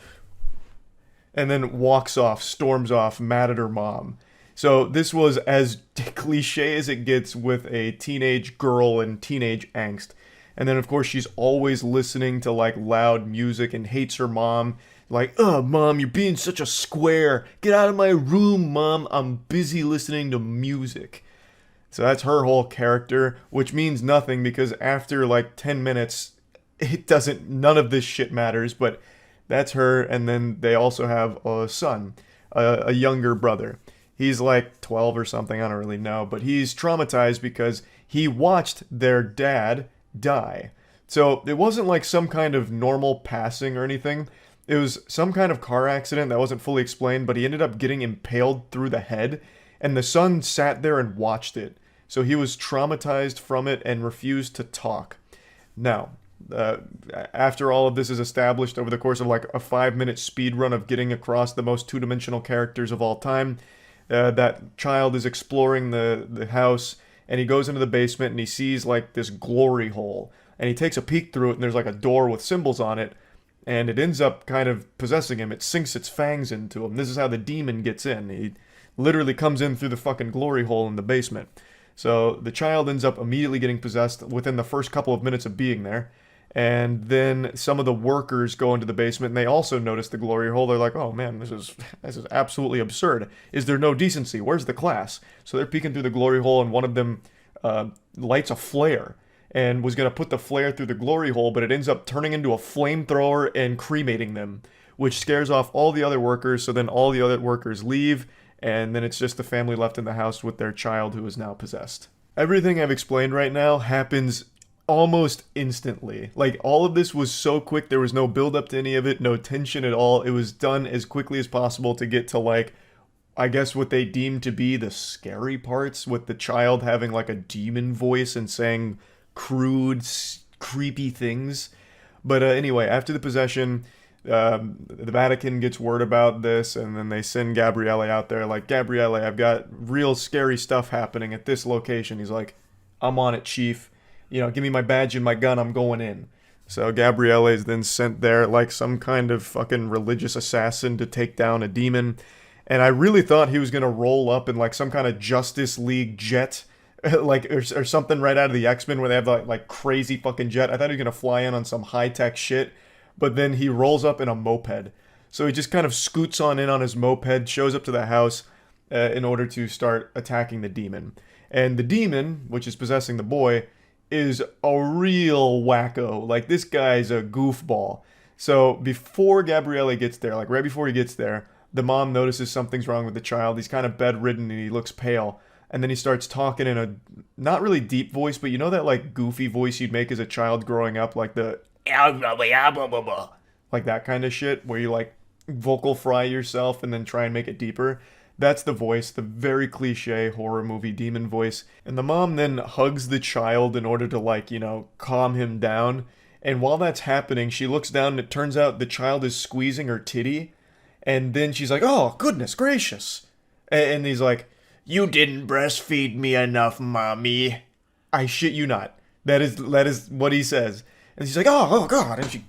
And then walks off, storms off, mad at her mom. So this was as cliche as it gets with a teenage girl and teenage angst. And then, of course, she's always listening to, like, loud music and hates her mom. Like, oh, Mom, you're being such a square. Get out of my room, Mom. I'm busy listening to music. So that's her whole character, which means nothing because after, like, 10 minutes, none of this shit matters. But that's her, and then they also have a son. a younger brother. He's like 12 or something, I don't really know, but he's traumatized because he watched their dad die. So it wasn't like some kind of normal passing or anything. It was some kind of car accident that wasn't fully explained, but he ended up getting impaled through the head, and the son sat there and watched it. So he was traumatized from it and refused to talk. Now, after all of this is established over the course of like a 5-minute speed run of getting across the most two-dimensional characters of all time, that child is exploring the house, and he goes into the basement and he sees like this glory hole, and he takes a peek through it, and there's like a door with symbols on it, and it ends up kind of possessing him. It sinks its fangs into him. This is how the demon gets in. He literally comes in through the fucking glory hole in the basement. So the child ends up immediately getting possessed within the first couple of minutes of being there. And then some of the workers go into the basement, and they also notice the glory hole. They're like, oh man, this is absolutely absurd. Is there no decency? Where's the class? So they're peeking through the glory hole, and one of them lights a flare and was going to put the flare through the glory hole, but it ends up turning into a flamethrower and cremating them, which scares off all the other workers. So then all the other workers leave, and then it's just the family left in the house with their child who is now possessed. Everything I've explained right now happens almost instantly. Like, all of this was so quick, there was no build up to any of it, no tension at all. It was done as quickly as possible to get to, like, I guess what they deemed to be the scary parts, with the child having like a demon voice and saying crude, creepy things. But anyway, after the possession, the Vatican gets word about this, and then they send Gabriele out there, like, Gabriele, I've got real scary stuff happening at this location. He's like, I'm on it, chief. You know, give me my badge and my gun, I'm going in. So Gabriele is then sent there like some kind of fucking religious assassin to take down a demon. And I really thought he was going to roll up in like some kind of Justice League jet, like, or something right out of the X-Men where they have like crazy fucking jet. I thought he was going to fly in on some high-tech shit, but then he rolls up in a moped. So he just kind of scoots on in on his moped, shows up to the house in order to start attacking the demon. And the demon, which is possessing the boy, is a real wacko. Like, this guy's a goofball. So before Gabriele gets there, like right before he gets there, the mom notices something's wrong with the child. He's kind of bedridden and he looks pale. And then he starts talking in a not really deep voice, but you know that like goofy voice you'd make as a child growing up, like the like that kind of shit, where you like vocal fry yourself and then try and make it deeper. That's the voice, the very cliche horror movie demon voice. And the mom then hugs the child in order to, like, you know, calm him down. And while that's happening, she looks down and it turns out the child is squeezing her titty. And then she's like, oh, goodness gracious. And he's like, you didn't breastfeed me enough, mommy. I shit you not. That is what he says. And she's like, oh God. And she,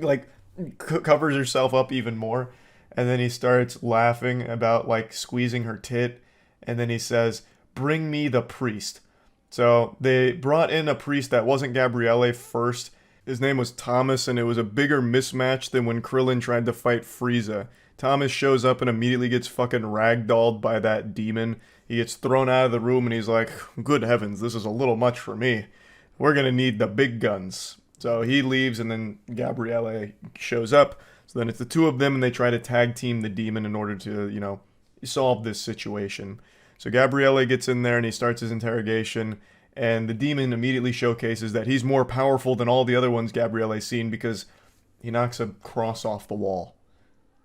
like, covers herself up even more. And then he starts laughing about, like, squeezing her tit. And then he says, bring me the priest. So they brought in a priest that wasn't Gabriele first. His name was Thomas, and it was a bigger mismatch than when Krillin tried to fight Frieza. Thomas shows up and immediately gets fucking ragdolled by that demon. He gets thrown out of the room, and he's like, good heavens, this is a little much for me. We're gonna need the big guns. So he leaves, and then Gabriele shows up. So then it's the two of them, and they try to tag team the demon in order to, you know, solve this situation. So Gabriele gets in there, and he starts his interrogation, and the demon immediately showcases that he's more powerful than all the other ones Gabriele's seen, because he knocks a cross off the wall.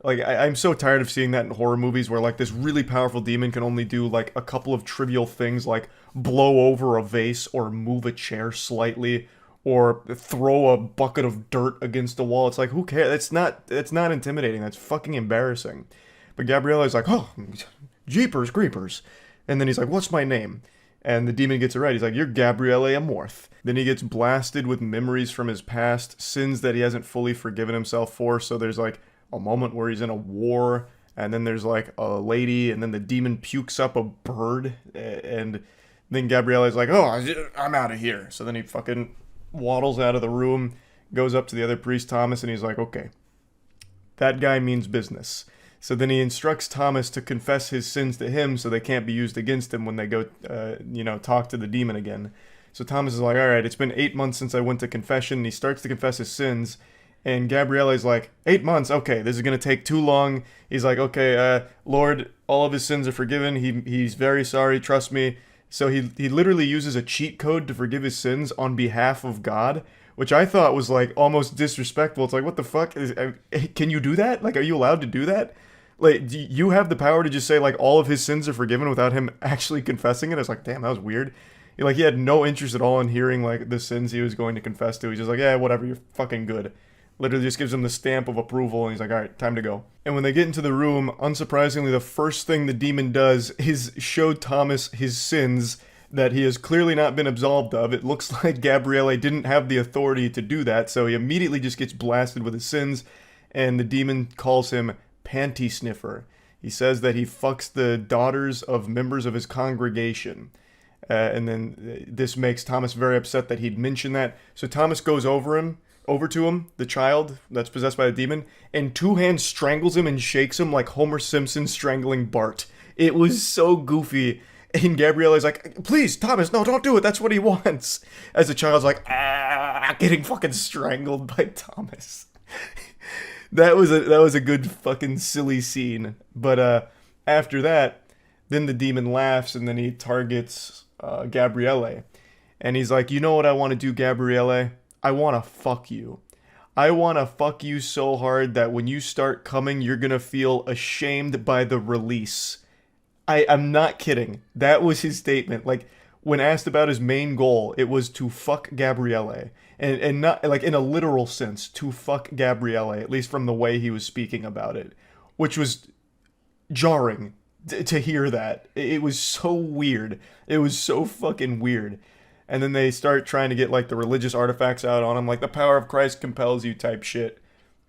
Like, I'm so tired of seeing that in horror movies where, like, this really powerful demon can only do, like, a couple of trivial things, like blow over a vase or move a chair slightly or throw a bucket of dirt against a wall. It's like, who cares? It's not intimidating. That's fucking embarrassing. But Gabriele's like, oh, jeepers creepers. And then he's like, what's my name? And the demon gets it right. He's like, you're Gabriele Amorth. Then he gets blasted with memories from his past, sins that he hasn't fully forgiven himself for. So there's, like, a moment where he's in a war, and then there's like a lady, and then the demon pukes up a bird, and then Gabriele's like, oh, I'm out of here. So then he fucking waddles out of the room, goes up to the other priest, Thomas, and he's like, okay, that guy means business. So then he instructs Thomas to confess his sins to him so they can't be used against him when they go, talk to the demon again. So Thomas is like, all right, it's been 8 months since I went to confession, and he starts to confess his sins. And Gabrielle's like, 8 months, okay, this is going to take too long. He's like, okay, Lord, all of his sins are forgiven. He's very sorry, trust me. So he literally uses a cheat code to forgive his sins on behalf of God, which I thought was like almost disrespectful. It's like, what the fuck? Can you do that? Like, are you allowed to do that? Like, do you have the power to just say like all of his sins are forgiven without him actually confessing it? I was like, damn, that was weird. Like, he had no interest at all in hearing like the sins he was going to confess to. He's just like, yeah, whatever, you're fucking good. Literally just gives him the stamp of approval, and he's like, alright, time to go. And when they get into the room, unsurprisingly, the first thing the demon does is show Thomas his sins that he has clearly not been absolved of. It looks like Gabrielle didn't have the authority to do that, so he immediately just gets blasted with his sins, and the demon calls him Panty Sniffer. He says that he fucks the daughters of members of his congregation. And then this makes Thomas very upset that he'd mentioned that. So Thomas goes over to him, the child that's possessed by the demon, and two hands strangles him and shakes him like Homer Simpson strangling Bart. It was so goofy. And Gabrielle's like, please, Thomas, no, don't do it. That's what he wants. As the child's like, getting fucking strangled by Thomas. That was a good fucking silly scene. But after that, then the demon laughs and then he targets Gabrielle. And he's like, you know what I want to do, Gabrielle? I want to fuck you. I want to fuck you so hard that when you start coming, you're going to feel ashamed by the release. I'm not kidding. That was his statement. Like, when asked about his main goal, it was to fuck Gabrielle. And not, like, in a literal sense, to fuck Gabrielle, at least from the way he was speaking about it. Which was jarring to hear that. It was so weird. It was so fucking weird. And then they start trying to get, like, the religious artifacts out on him, like, the power of Christ compels you type shit.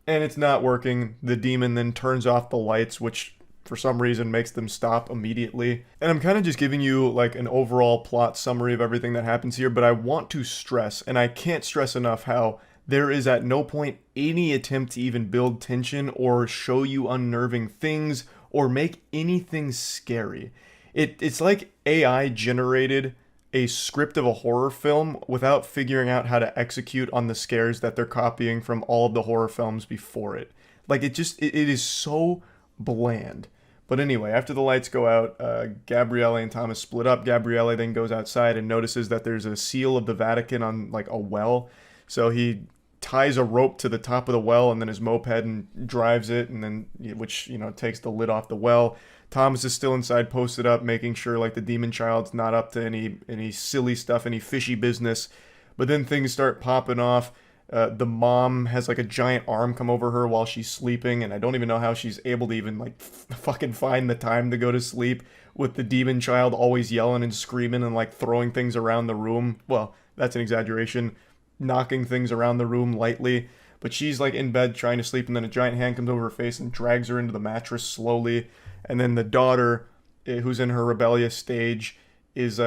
And it's not working. The demon then turns off the lights, which, for some reason, makes them stop immediately. And I'm kind of just giving you, like, an overall plot summary of everything that happens here, but I want to stress, and I can't stress enough how there is at no point any attempt to even build tension or show you unnerving things or make anything scary. It's like AI generated a script of a horror film without figuring out how to execute on the scares that they're copying from all of the horror films before it. Like, it is so bland. But anyway, after the lights go out, Gabrielle and Thomas split up. Gabrielle then goes outside and notices that there's a seal of the Vatican on, like, a well. So he ties a rope to the top of the well and then his moped and drives it, and then, which, you know, takes the lid off the well. Thomas is still inside, posted up, making sure, like, the demon child's not up to any silly stuff, any fishy business. But then things start popping off. The mom has, like, a giant arm come over her while she's sleeping, and I don't even know how she's able to even, like, fucking find the time to go to sleep with the demon child always yelling and screaming and, like, throwing things around the room. Well, that's an exaggeration. Knocking things around the room lightly. But she's, like, in bed trying to sleep, and then a giant hand comes over her face and drags her into the mattress slowly. And then the daughter, who's in her rebellious stage, is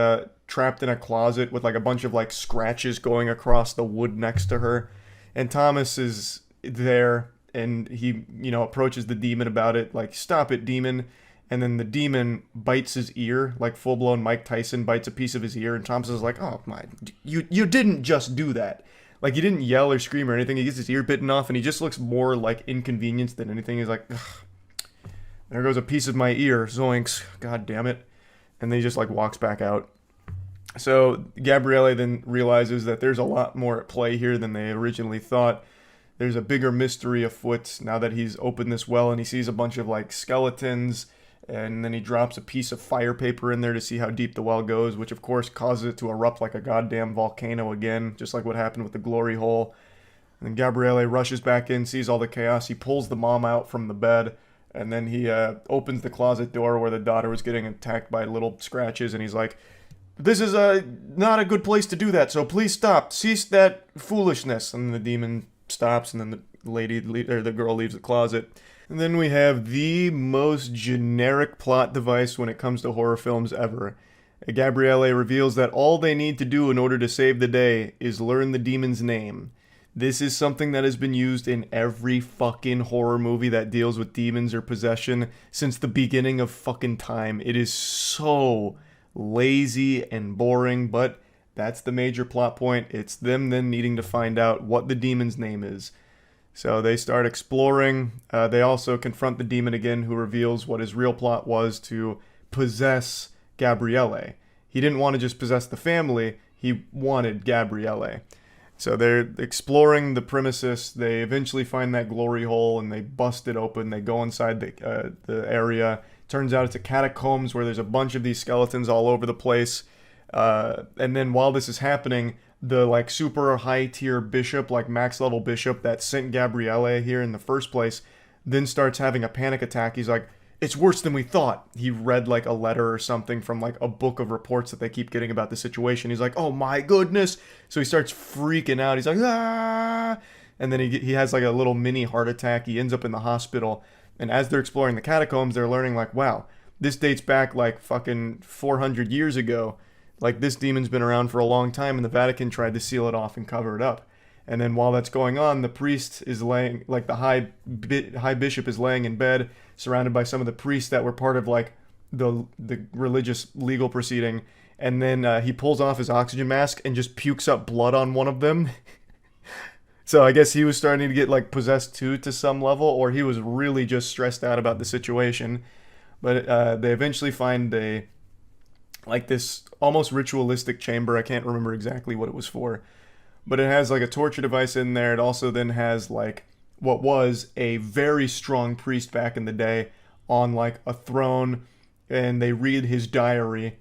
trapped in a closet with, like, a bunch of, like, scratches going across the wood next to her. And Thomas is there, and he, you know, approaches the demon about it, like, stop it, demon. And then the demon bites his ear, like full-blown Mike Tyson bites a piece of his ear, and Thomas is like, oh my, you didn't just do that. Like, he didn't yell or scream or anything. He gets his ear bitten off, and he just looks more like inconvenienced than anything. He's like, ugh, there goes a piece of my ear, zoinks, god damn it. And then he just, like, walks back out. So Gabrielle then realizes that there's a lot more at play here than they originally thought. There's a bigger mystery afoot now that he's opened this well, and he sees a bunch of, like, skeletons, and then he drops a piece of fire paper in there to see how deep the well goes, which of course causes it to erupt like a goddamn volcano again, just like what happened with the glory hole. And then Gabrielle rushes back in, sees all the chaos, he pulls the mom out from the bed, and then he opens the closet door where the daughter was getting attacked by little scratches, and he's like, this is not a good place to do that, so please stop, cease that foolishness. And the demon stops, and then the girl leaves the closet. And then we have the most generic plot device when it comes to horror films ever. Gabrielle reveals that all they need to do in order to save the day is learn the demon's name. This is something that has been used in every fucking horror movie that deals with demons or possession since the beginning of fucking time. It is so lazy and boring, but that's the major plot point. It's them then needing to find out what the demon's name is. So they start exploring. They also confront the demon again, who reveals what his real plot was: to possess Gabriele. He didn't want to just possess the family, he wanted Gabriele. So they're exploring the premises. They eventually find that glory hole and they bust it open. They go inside the area. Turns out it's a catacombs where there's a bunch of these skeletons all over the place. And then while this is happening, the like super high tier bishop, like max level bishop that sent Gabriele here in the first place, then starts having a panic attack. He's like, it's worse than we thought. He read like a letter or something from like a book of reports that they keep getting about the situation. He's like, oh my goodness. So he starts freaking out. He's like, ah. And then he has like a little mini heart attack. He ends up in the hospital. And as they're exploring the catacombs, they're learning like, wow, this dates back like fucking 400 years ago. Like this demon's been around for a long time and the Vatican tried to seal it off and cover it up. And then while that's going on, the priest is laying, like the high bishop is laying in bed, surrounded by some of the priests that were part of like the religious legal proceeding. And then he pulls off his oxygen mask and just pukes up blood on one of them. So I guess he was starting to get like possessed too to some level, or he was really just stressed out about the situation. But they eventually find like this almost ritualistic chamber. I can't remember exactly what it was for. But it has like a torture device in there. It also then has like what was a very strong priest back in the day on like a throne, and they read his diary.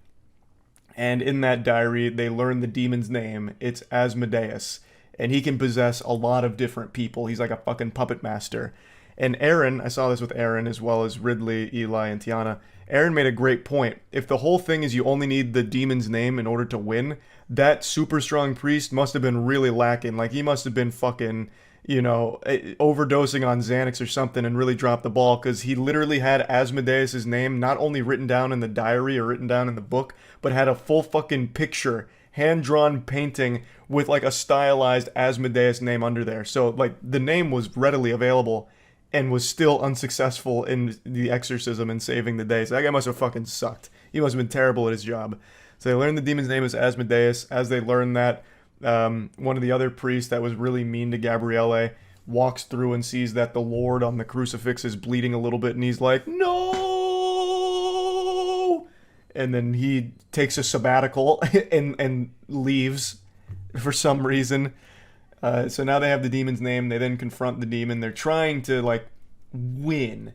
And in that diary, they learn the demon's name. It's Asmodeus. And he can possess a lot of different people. He's like a fucking puppet master. And Aaron, I saw this with Aaron as well as Ridley, Eli, and Tiana. Aaron made a great point. If the whole thing is you only need the demon's name in order to win, that super strong priest must have been really lacking. Like, he must have been fucking, you know, overdosing on Xanax or something and really dropped the ball, because he literally had Asmodeus' name not only written down in the diary or written down in the book, but had a full fucking picture, hand-drawn painting with like a stylized Asmodeus name under there. So, like, the name was readily available and was still unsuccessful in the exorcism and saving the day. So that guy must have fucking sucked. He must have been terrible at his job. So they learn the demon's name is Asmodeus. As they learn that, one of the other priests that was really mean to Gabriele walks through and sees that the Lord on the crucifix is bleeding a little bit, and he's like, no! And then he takes a sabbatical and leaves for some reason. So now they have the demon's name. They then confront the demon. They're trying to like win,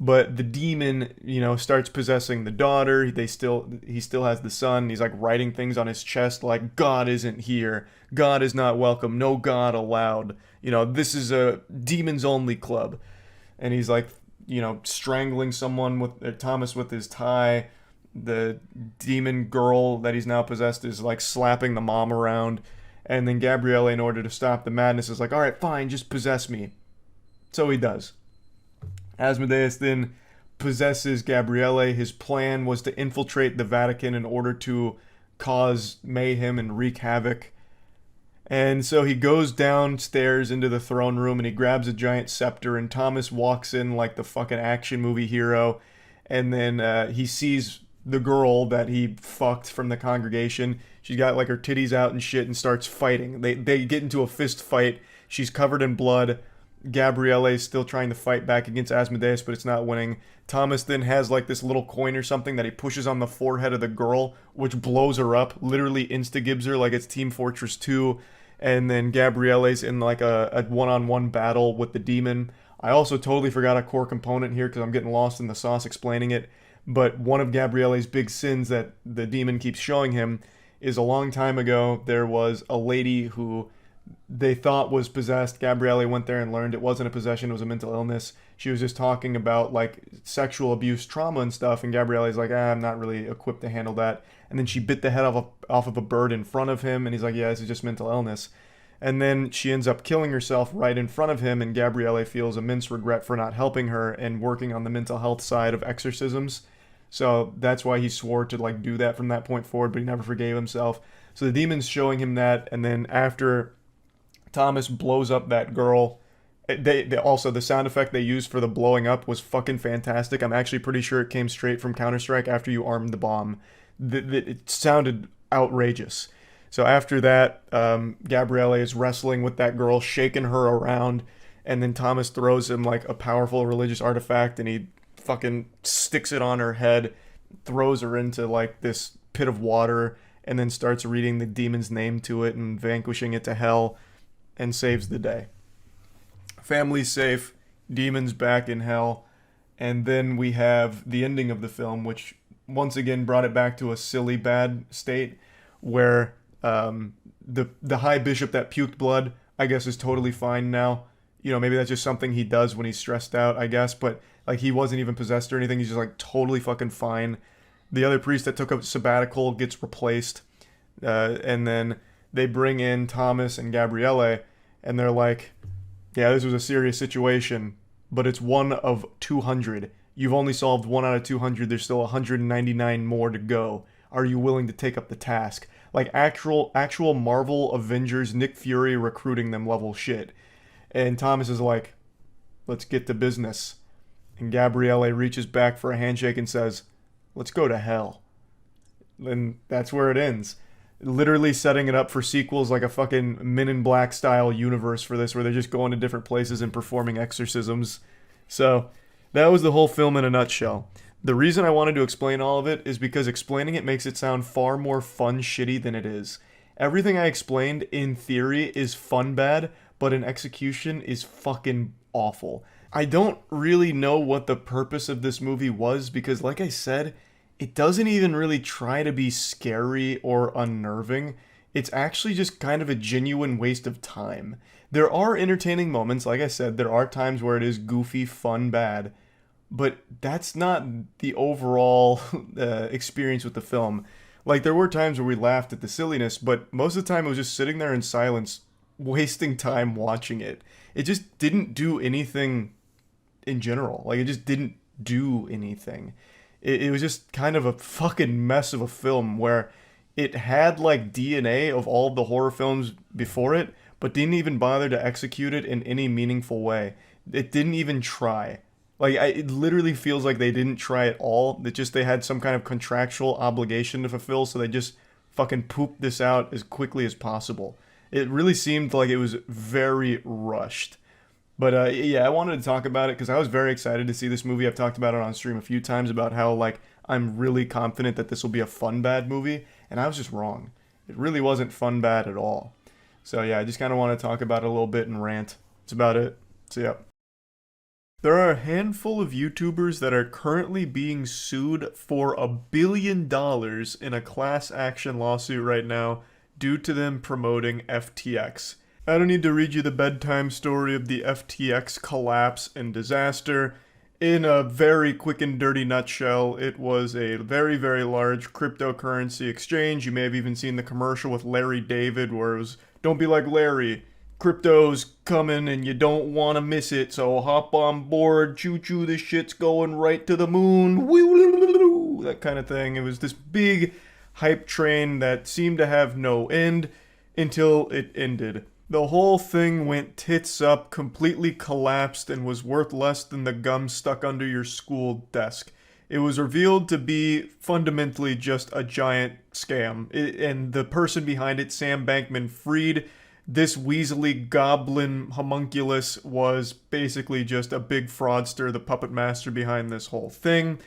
but the demon, you know, starts possessing the daughter. He still has the son. He's like writing things on his chest like, God isn't here. God is not welcome. No God allowed. You know, this is a demons only club. And he's like, you know, strangling someone with Thomas with his tie. The demon girl that he's now possessed is like slapping the mom around. And then Gabriele, in order to stop the madness, is like, all right, fine, just possess me. So he does. Asmodeus then possesses Gabriele. His plan was to infiltrate the Vatican in order to cause mayhem and wreak havoc. And so he goes downstairs into the throne room and he grabs a giant scepter, and Thomas walks in like the fucking action movie hero. And then he sees the girl that he fucked from the congregation. She's got like her titties out and shit and starts fighting. They get into a fist fight. She's covered in blood. Gabriele is still trying to fight back against Asmodeus, but it's not winning. Thomas then has like this little coin or something that he pushes on the forehead of the girl, which blows her up, literally insta-gibs her like it's Team Fortress 2. And then Gabriele's in like a one-on-one battle with the demon. I also totally forgot a core component here because I'm getting lost in the sauce explaining it. But one of Gabriele's big sins that the demon keeps showing him is a long time ago, there was a lady who they thought was possessed. Gabriele went there and learned it wasn't a possession, it was a mental illness. She was just talking about like sexual abuse, trauma and stuff, and Gabriele's like, I'm not really equipped to handle that. And then she bit the head off of a bird in front of him, and he's like, yeah, this is just mental illness. And then she ends up killing herself right in front of him, and Gabriele feels immense regret for not helping her and working on the mental health side of exorcisms. So that's why he swore to like do that from that point forward, but he never forgave himself. So the demon's showing him that, and then after Thomas blows up that girl, they also, the sound effect they used for the blowing up was fucking fantastic. I'm actually pretty sure it came straight from Counter-Strike after you armed the bomb. It sounded outrageous. So after that, Gabriele is wrestling with that girl, shaking her around, and then Thomas throws him like a powerful religious artifact, and he fucking sticks it on her head, throws her into like this pit of water, and then starts reading the demon's name to it and vanquishing it to hell, and saves the day. Family's safe, demons back in hell, and then we have the ending of the film, which once again brought it back to a silly bad state, where the high bishop that puked blood, I guess, is totally fine now. You know, maybe that's just something he does when he's stressed out, I guess, but like he wasn't even possessed or anything. He's just like totally fucking fine. The other priest that took a sabbatical gets replaced, and then they bring in Thomas and Gabriele, and they're like, yeah, this was a serious situation, but it's 1 of 200. You've only solved 1 out of 200. There's still 199 more to go. Are you willing to take up the task? Like actual Marvel Avengers, Nick Fury recruiting them level shit. And Thomas is like, let's get to business. And Gabriele reaches back for a handshake and says, let's go to hell. And that's where it ends. Literally setting it up for sequels, like a fucking Men in Black style universe for this, where they're just going to different places and performing exorcisms. So that was the whole film in a nutshell. The reason I wanted to explain all of it is because explaining it makes it sound far more fun shitty than it is. Everything I explained in theory is fun bad, but in execution is fucking awful. I don't really know what the purpose of this movie was, because like I said, it doesn't even really try to be scary or unnerving. It's actually just kind of a genuine waste of time. There are entertaining moments, like I said, there are times where it is goofy, fun, bad, but that's not the overall experience with the film. Like, there were times where we laughed at the silliness, but most of the time it was just sitting there in silence, wasting time watching it. It just didn't do anything in general. Like, it just didn't do anything. It was just kind of a fucking mess of a film where it had like DNA of all of the horror films before it, but didn't even bother to execute it in any meaningful way. It didn't even try. Like, it literally feels like they didn't try at all. That just they had some kind of contractual obligation to fulfill, so they just fucking pooped this out as quickly as possible. It really seemed like it was very rushed. But yeah, I wanted to talk about it because I was very excited to see this movie. I've talked about it on stream a few times about how like I'm really confident that this will be a fun bad movie, and I was just wrong. It really wasn't fun bad at all. So yeah, I just kind of want to talk about it a little bit and rant. That's about it. So yeah. There are a handful of YouTubers that are currently being sued for $1 billion in a class action lawsuit right now due to them promoting FTX. I don't need to read you the bedtime story of the FTX collapse and disaster. In a very quick and dirty nutshell, it was a very, very large cryptocurrency exchange. You may have even seen the commercial with Larry David where it was, don't be like Larry, crypto's coming and you don't want to miss it, so hop on board, choo-choo, this shit's going right to the moon, that kind of thing. It was this big hype train that seemed to have no end until it ended. The whole thing went tits up, completely collapsed, and was worth less than the gum stuck under your school desk. It was revealed to be fundamentally just a giant scam, and the person behind it, Sam Bankman-Fried, this weaselly goblin homunculus, was basically just a big fraudster, the puppet master behind this whole thing.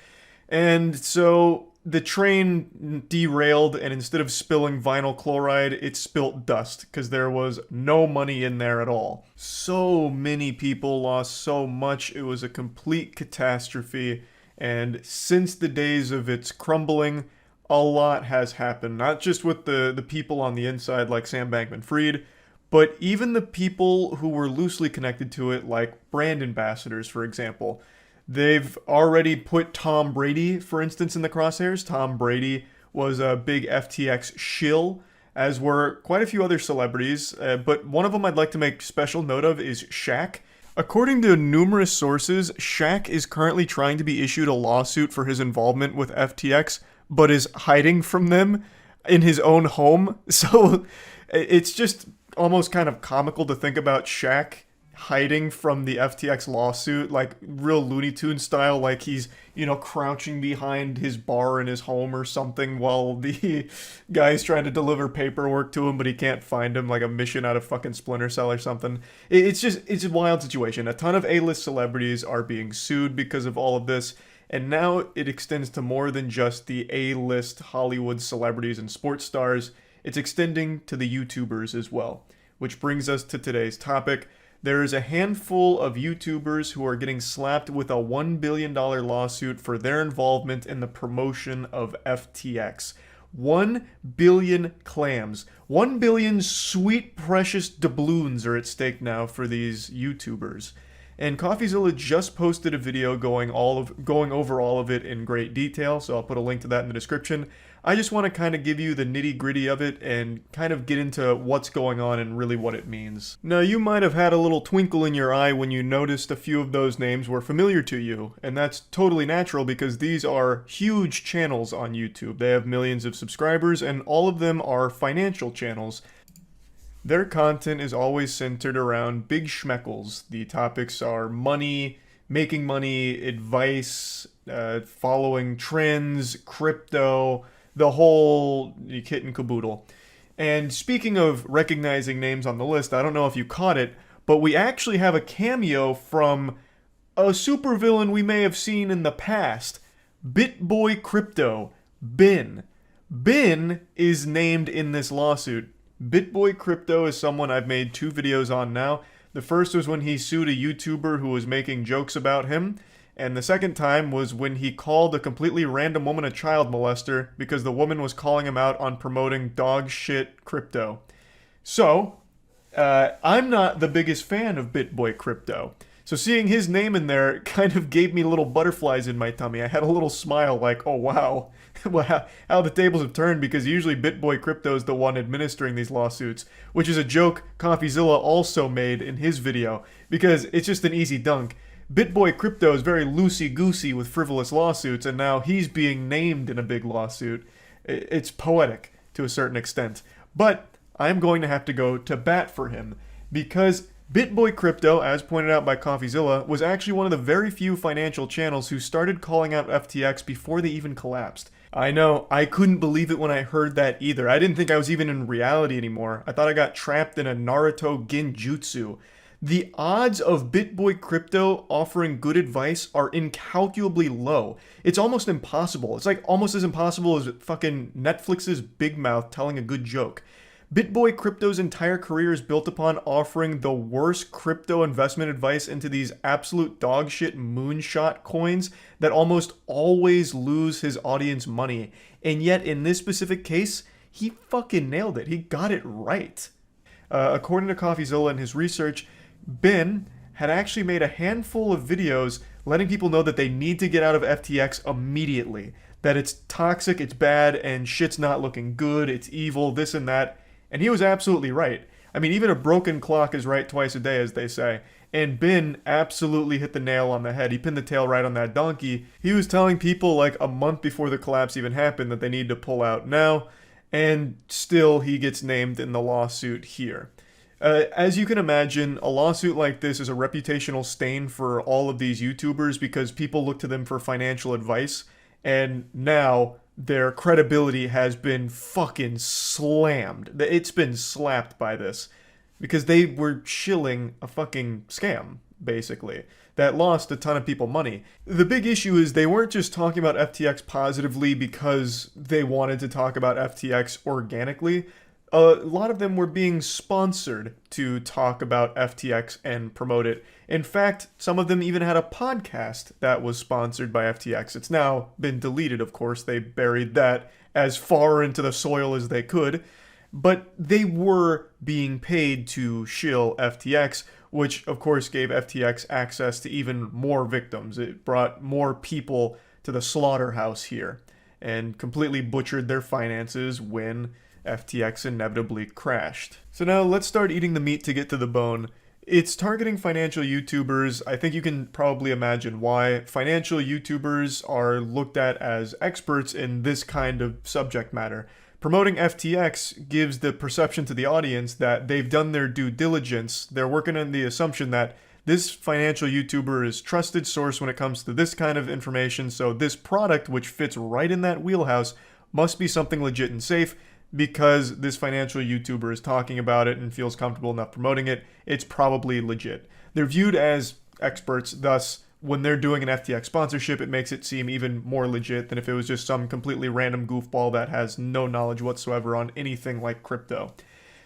And so the train derailed, and instead of spilling vinyl chloride, it spilt dust, because there was no money in there at all. So many people lost so much, it was a complete catastrophe, and since the days of its crumbling, a lot has happened. Not just with the people on the inside like Sam Bankman-Fried, but even the people who were loosely connected to it, like brand ambassadors, for example. They've already put Tom Brady, for instance, in the crosshairs. Tom Brady was a big FTX shill, as were quite a few other celebrities, but one of them I'd like to make special note of is Shaq. According to numerous sources, Shaq is currently trying to be issued a lawsuit for his involvement with FTX, but is hiding from them in his own home. So it's just almost kind of comical to think about Shaq hiding from the FTX lawsuit, like real Looney Tunes style, like he's, you know, crouching behind his bar in his home or something while the guy's trying to deliver paperwork to him, but he can't find him, like a mission out of fucking Splinter Cell or something. It's a wild situation. A ton of A-list celebrities are being sued because of all of this, and now it extends to more than just the A-list Hollywood celebrities and sports stars. It's extending to the YouTubers as well. Which brings us to today's topic. There is a handful of YouTubers who are getting slapped with a $1 billion lawsuit for their involvement in the promotion of FTX. 1 billion clams. 1 billion sweet, precious doubloons are at stake now for these YouTubers. And CoffeeZilla just posted a video going over all of it in great detail, so I'll put a link to that in the description. I just want to kind of give you the nitty-gritty of it and kind of get into what's going on and really what it means. Now, you might have had a little twinkle in your eye when you noticed a few of those names were familiar to you, and that's totally natural because these are huge channels on YouTube. They have millions of subscribers, and all of them are financial channels. Their content is always centered around big schmeckles. The topics are money, making money, advice, following trends, crypto, the whole kit and caboodle. And speaking of recognizing names on the list, I don't know if you caught it, but we actually have a cameo from a supervillain we may have seen in the past, BitBoy Crypto, Ben. Ben is named in this lawsuit. BitBoy Crypto is someone I've made 2 videos on now. The first was when he sued a YouTuber who was making jokes about him, and the second time was when he called a completely random woman a child molester because the woman was calling him out on promoting dog shit crypto. So, I'm not the biggest fan of BitBoy Crypto. So seeing his name in there kind of gave me little butterflies in my tummy. I had a little smile like, oh wow, how the tables have turned, because usually BitBoy Crypto is the one administering these lawsuits, which is a joke CoffeeZilla also made in his video, because it's just an easy dunk. BitBoy Crypto is very loosey-goosey with frivolous lawsuits, and now he's being named in a big lawsuit. It's poetic to a certain extent. But I'm going to have to go to bat for him, because BitBoy Crypto, as pointed out by CoffeeZilla, was actually one of the very few financial channels who started calling out FTX before they even collapsed. I know, I couldn't believe it when I heard that either. I didn't think I was even in reality anymore. I thought I got trapped in a Naruto genjutsu. The odds of BitBoy Crypto offering good advice are incalculably low. It's almost impossible. It's like almost as impossible as fucking Netflix's Big Mouth telling a good joke. BitBoy Crypto's entire career is built upon offering the worst crypto investment advice into these absolute dogshit moonshot coins that almost always lose his audience money. And yet, in this specific case, he fucking nailed it. He got it right. According to CoffeeZilla and his research, Ben had actually made a handful of videos letting people know that they need to get out of FTX immediately. That it's toxic, it's bad, and shit's not looking good, it's evil, this and that. And he was absolutely right. I mean, even a broken clock is right twice a day, as they say. And Ben absolutely hit the nail on the head. He pinned the tail right on that donkey. He was telling people like a month before the collapse even happened that they need to pull out now. And still, he gets named in the lawsuit here. As you can imagine, a lawsuit like this is a reputational stain for all of these YouTubers because people look to them for financial advice, and now their credibility has been fucking slammed. It's been slapped by this because they were shilling a fucking scam, basically, that lost a ton of people money. The big issue is they weren't just talking about FTX positively because they wanted to talk about FTX organically. A lot of them were being sponsored to talk about FTX and promote it. In fact, some of them even had a podcast that was sponsored by FTX. It's now been deleted, of course. They buried that as far into the soil as they could. But they were being paid to shill FTX, which of course gave FTX access to even more victims. It brought more people to the slaughterhouse here and completely butchered their finances when FTX inevitably crashed. So now let's start eating the meat to get to the bone. It's targeting financial YouTubers. I think you can probably imagine why. Financial YouTubers are looked at as experts in this kind of subject matter. promoting FTX gives the perception to the audience that they've done their due diligence. They're working on the assumption that this financial YouTuber is trusted source when it comes to this kind of information, so this product, which fits right in that wheelhouse, must be something legit and safe because this financial YouTuber is talking about it and feels comfortable enough promoting it. It's probably legit. They're viewed as experts, thus when they're doing an FTX sponsorship, it makes it seem even more legit than if it was just some completely random goofball that has no knowledge whatsoever on anything like crypto.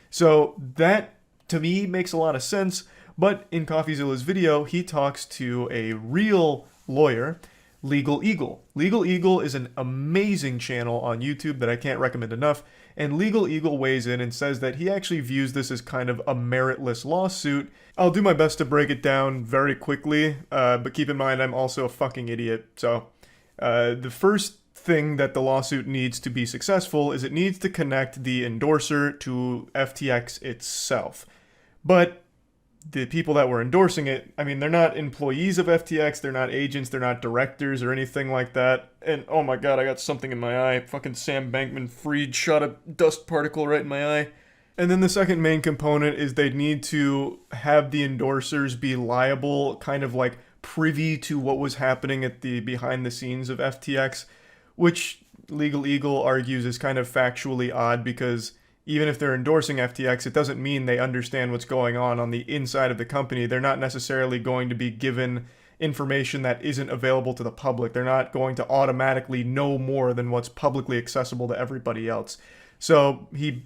So that, to me, makes a lot of sense, but in CoffeeZilla's video, he talks to a real lawyer, Legal Eagle. Legal Eagle is an amazing channel on YouTube that I can't recommend enough, and Legal Eagle weighs in and says that he actually views this as kind of a meritless lawsuit. I'll do my best to break it down very quickly, but keep in mind I'm also a fucking idiot. So the first thing that the lawsuit needs to be successful is it needs to connect the endorser to FTX itself. But the people that were endorsing it, I mean, they're not employees of FTX, they're not agents, they're not directors or anything like that. And oh my god, I got something in my eye. Fucking Sam Bankman-Fried shot a dust particle right in my eye. And then the second main component is they need to have the endorsers be liable, kind of like privy to what was happening at the behind the scenes of FTX, which Legal Eagle argues is kind of factually odd because even if they're endorsing FTX, it doesn't mean they understand what's going on the inside of the company. They're not necessarily going to be given information that isn't available to the public. They're not going to automatically know more than what's publicly accessible to everybody else. So he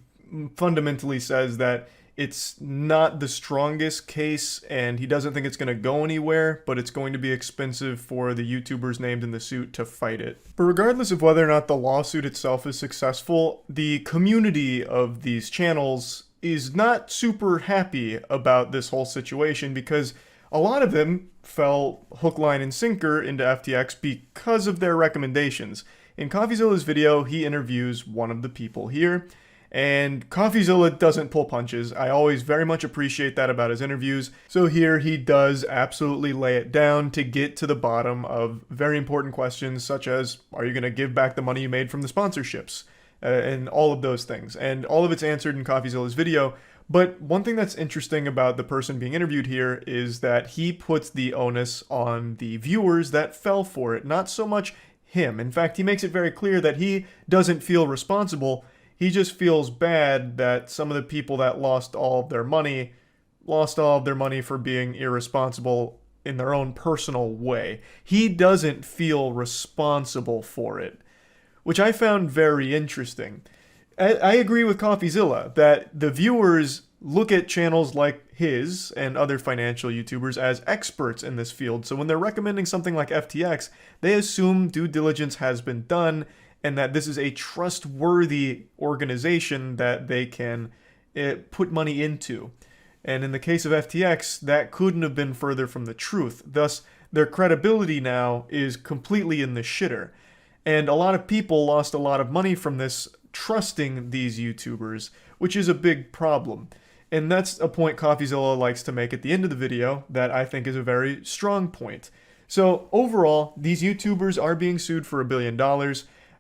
fundamentally says that it's not the strongest case and he doesn't think it's going to go anywhere, but it's going to be expensive for the YouTubers named in the suit to fight it. But regardless of whether or not the lawsuit itself is successful, the community of these channels is not super happy about this whole situation because a lot of them fell hook, line, and sinker into FTX because of their recommendations. In CoffeeZilla's video, he interviews one of the people here, and CoffeeZilla doesn't pull punches. I always very much appreciate that about his interviews. So here he does absolutely lay it down to get to the bottom of very important questions such as, are you going to give back the money you made from the sponsorships? And all of those things. And all of it's answered in CoffeeZilla's video. But one thing that's interesting about the person being interviewed here is that he puts the onus on the viewers that fell for it, not so much him. In fact, he makes it very clear that he doesn't feel responsible. He just feels bad that some of the people that lost all of their money for being irresponsible in their own personal way. He doesn't feel responsible for it, which I found very interesting. I agree with CoffeeZilla that the viewers look at channels like his and other financial YouTubers as experts in this field. So when they're recommending something like FTX, they assume due diligence has been done and that this is a trustworthy organization that they can put money into. And in the case of FTX, that couldn't have been further from the truth. Thus, their credibility now is completely in the shitter. And a lot of people lost a lot of money from this trusting these YouTubers, which is a big problem. And that's a point CoffeeZilla likes to make at the end of the video that I think is a very strong point. So overall, these YouTubers are being sued for $1 billion.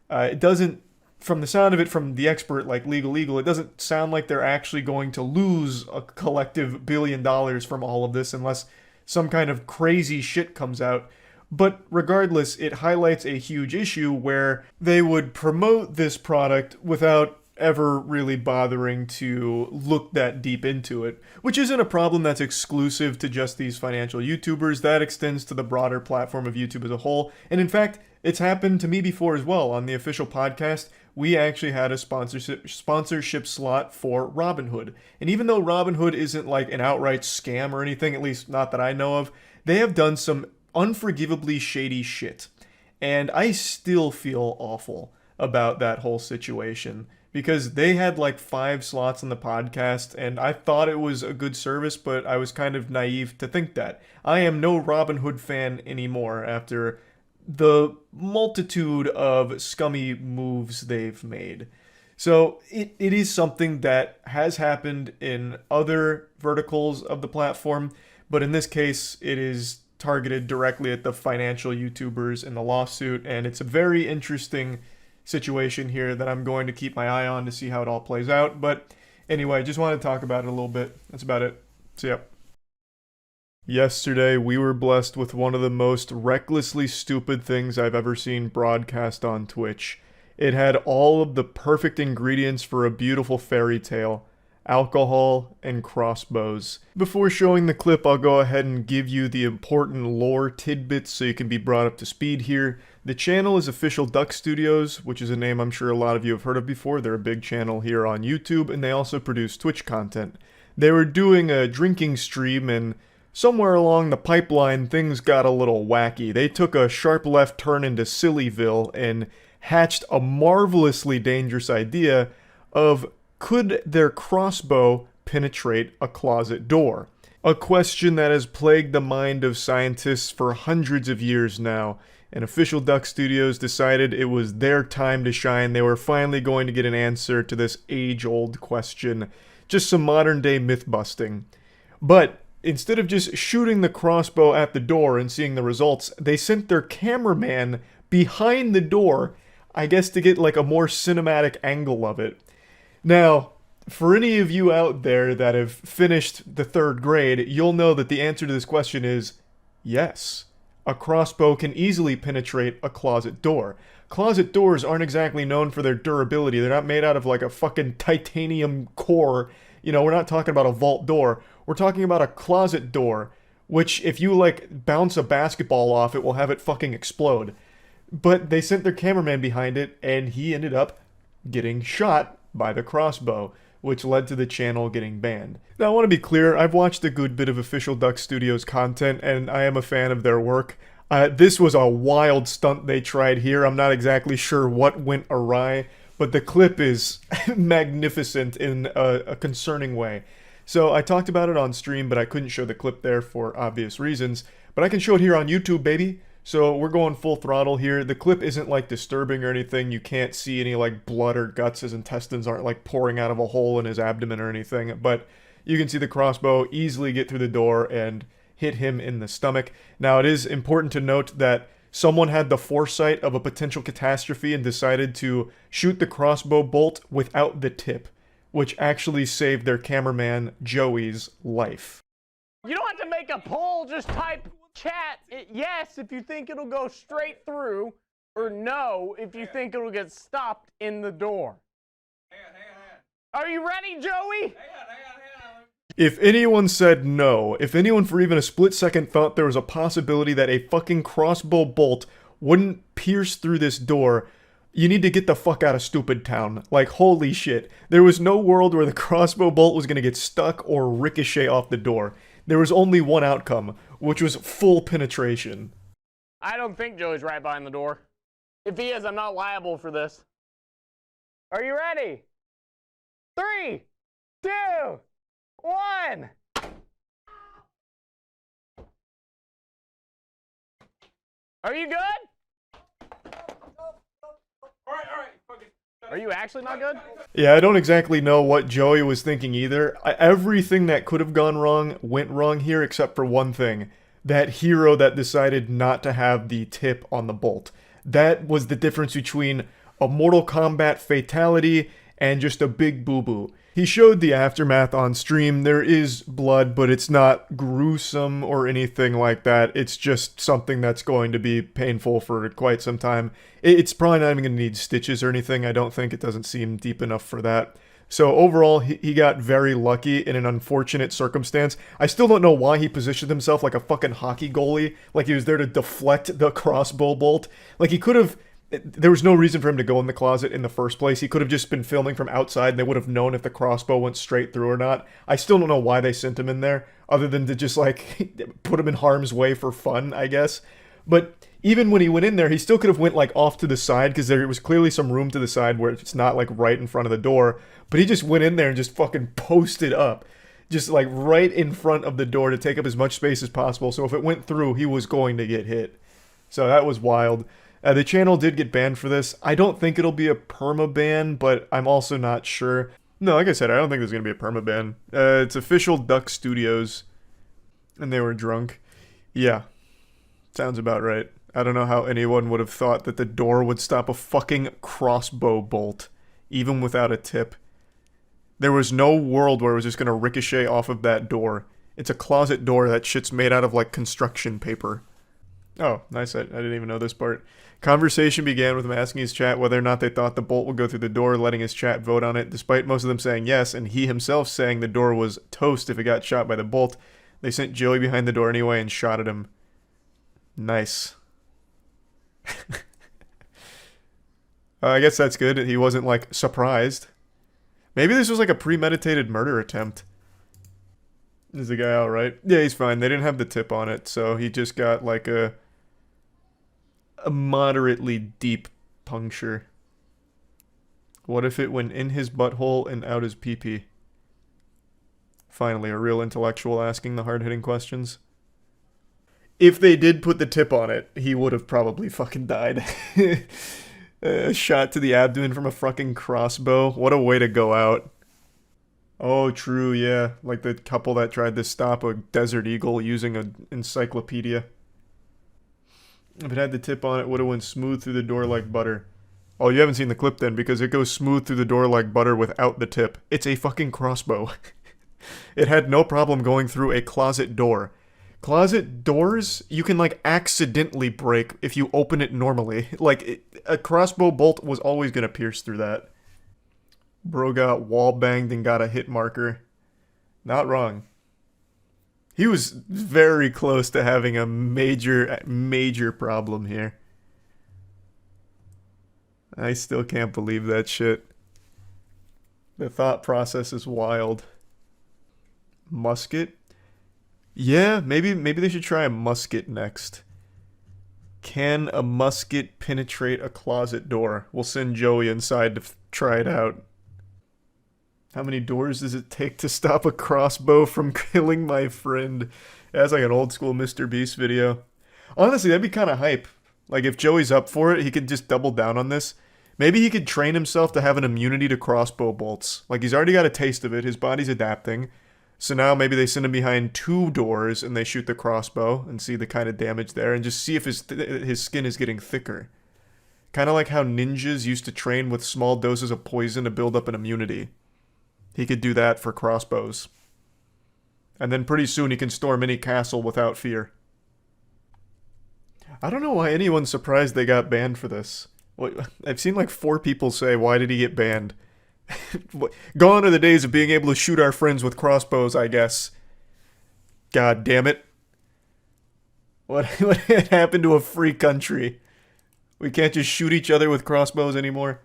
It doesn't, from the sound of it, from the expert like Legal Eagle, it doesn't sound like they're actually going to lose a collective $1 billion from all of this unless some kind of crazy shit comes out. But regardless, it highlights a huge issue where they would promote this product without ever really bothering to look that deep into it, which isn't a problem that's exclusive to just these financial YouTubers. That extends to the broader platform of YouTube as a whole. And in fact, it's happened to me before as well. On the official podcast, we actually had a sponsorship slot for Robinhood. And even though Robinhood isn't like an outright scam or anything, at least not that I know of, they have done some unforgivably shady shit. And I still feel awful about that whole situation because they had like 5 slots on the podcast and I thought it was a good service, but I was kind of naive to think that. I am no Robinhood fan anymore after the multitude of scummy moves they've made. So it is something that has happened in other verticals of the platform, but in this case, it is targeted directly at the financial YouTubers in the lawsuit, and it's a very interesting situation here that I'm going to keep my eye on to see how it all plays out. But anyway, just wanted to talk about it a little bit. That's about it. See ya. Yesterday, we were blessed with one of the most recklessly stupid things I've ever seen broadcast on Twitch. It had all of the perfect ingredients for a beautiful fairy tale: alcohol and crossbows. Before showing the clip, I'll go ahead and give you the important lore tidbits so you can be brought up to speed here. The channel is Official Duck Studios, which is a name I'm sure a lot of you have heard of before. They're a big channel here on YouTube, and they also produce Twitch content. They were doing a drinking stream, and somewhere along the pipeline, things got a little wacky. They took a sharp left turn into Sillyville and hatched a marvelously dangerous idea of, could their crossbow penetrate a closet door? A question that has plagued the mind of scientists for hundreds of years now, and Official Duck Studios decided it was their time to shine. They were finally going to get an answer to this age-old question. Just some modern-day myth-busting. But instead of just shooting the crossbow at the door and seeing the results, they sent their cameraman behind the door, I guess to get like a more cinematic angle of it. Now, for any of you out there that have finished the 3rd grade, you'll know that the answer to this question is yes. A crossbow can easily penetrate a closet door. Closet doors aren't exactly known for their durability. They're not made out of like a fucking titanium core. You know, we're not talking about a vault door. We're talking about a closet door, which if you like bounce a basketball off, it will have it fucking explode. But they sent their cameraman behind it, and he ended up getting shot by the crossbow, which led to the channel getting banned. Now, I want to be clear, I've watched a good bit of Official Duck Studios content, and I am a fan of their work. This was a wild stunt they tried here. I'm not exactly sure what went awry, but the clip is magnificent in a concerning way. So I talked about it on stream, but I couldn't show the clip there for obvious reasons. But I can show it here on YouTube, baby. So we're going full throttle here. The clip isn't like disturbing or anything. You can't see any like blood or guts. His intestines aren't like pouring out of a hole in his abdomen or anything. But you can see the crossbow easily get through the door and hit him in the stomach. Now, it is important to note that someone had the foresight of a potential catastrophe and decided to shoot the crossbow bolt without the tip, which actually saved their cameraman Joey's life. You don't have to make a poll, just type chat yes if you think it'll go straight through, or no if you think it'll get stopped in the door. Hang on. Are you ready, Joey? Hang on. If anyone said no, if anyone for even a split second thought there was a possibility that a fucking crossbow bolt wouldn't pierce through this door, you need to get the fuck out of stupid town. Like, holy shit. There was no world where the crossbow bolt was gonna get stuck or ricochet off the door. There was only one outcome, which was full penetration. I don't think Joey's right behind the door. If he is, I'm not liable for this. Are you ready? 3, 2, 1. Are you good? All right. Are you actually not good? Yeah, I don't exactly know what Joey was thinking either. Everything that could have gone wrong went wrong here except for one thing. That hero that decided not to have the tip on the bolt. That was the difference between a Mortal Kombat fatality and just a big boo-boo. He showed the aftermath on stream. There is blood, but it's not gruesome or anything like that. It's just something that's going to be painful for quite some time. It's probably not even going to need stitches or anything. I don't think. It doesn't seem deep enough for that. So overall, he got very lucky in an unfortunate circumstance. I still don't know why he positioned himself like a fucking hockey goalie. Like he was there to deflect the crossbow bolt. Like he could have... There was no reason for him to go in the closet in the first place. He could have just been filming from outside and they would have known if the crossbow went straight through or not. I still don't know why they sent him in there, other than to just, like, put him in harm's way for fun, I guess. But even when he went in there, he still could have went, like, off to the side, because there was clearly some room to the side where it's not, like, right in front of the door. But he just went in there and just fucking posted up. Just, like, right in front of the door to take up as much space as possible. So if it went through, he was going to get hit. So that was wild. The channel did get banned for this. I don't think it'll be a perma-ban, but I'm also not sure. No, like I said, I don't think there's going to be a perma-ban. It's Official Duck Studios, and they were drunk. Yeah, sounds about right. I don't know how anyone would have thought that the door would stop a fucking crossbow bolt, even without a tip. There was no world where it was just gonna ricochet off of that door. It's a closet door. That shit's made out of, like, construction paper. Oh, nice. I didn't even know this part. Conversation began with him asking his chat whether or not they thought the bolt would go through the door, letting his chat vote on it. Despite most of them saying yes, and he himself saying the door was toast if it got shot by the bolt, they sent Joey behind the door anyway and shot at him. Nice. I guess that's good. He wasn't, like, surprised. Maybe this was like a premeditated murder attempt. Is the guy alright? Yeah, he's fine. They didn't have the tip on it, so he just got like a moderately deep puncture. What if it went in his butthole and out his pee-pee? Finally, a real intellectual asking the hard-hitting questions. If they did put the tip on it, he would have probably fucking died. A shot to the abdomen from a fucking crossbow. What a way to go out. Oh, true, yeah. Like the couple that tried to stop a desert eagle using an encyclopedia. If it had the tip on it, it would have went smooth through the door like butter. Oh, you haven't seen the clip then, because it goes smooth through the door like butter without the tip. It's a fucking crossbow. It had no problem going through a closet door. Closet doors, you can, like, accidentally break if you open it normally. Like, a crossbow bolt was always gonna pierce through that. Bro got wall banged and got a hit marker. Not wrong. He was very close to having a major problem here. I still can't believe that shit. The thought process is wild. Musket? Yeah, maybe they should try a musket next. Can a musket penetrate a closet door? We'll send Joey inside to try it out. How many doors does it take to stop a crossbow from killing my friend? That's like an old school Mr. Beast video. Honestly, that'd be kind of hype. Like, if Joey's up for it, he could just double down on this. Maybe he could train himself to have an immunity to crossbow bolts. Like, he's already got a taste of it. His body's adapting. So now maybe they send him behind 2 doors and they shoot the crossbow and see the kind of damage there and just see if his skin is getting thicker. Kind of like how ninjas used to train with small doses of poison to build up an immunity. He could do that for crossbows. And then pretty soon he can storm any castle without fear. I don't know why anyone's surprised they got banned for this. I've seen like 4 people say, why did he get banned? Gone are the days of being able to shoot our friends with crossbows, I guess. God damn it. What happened to a free country? We can't just shoot each other with crossbows anymore?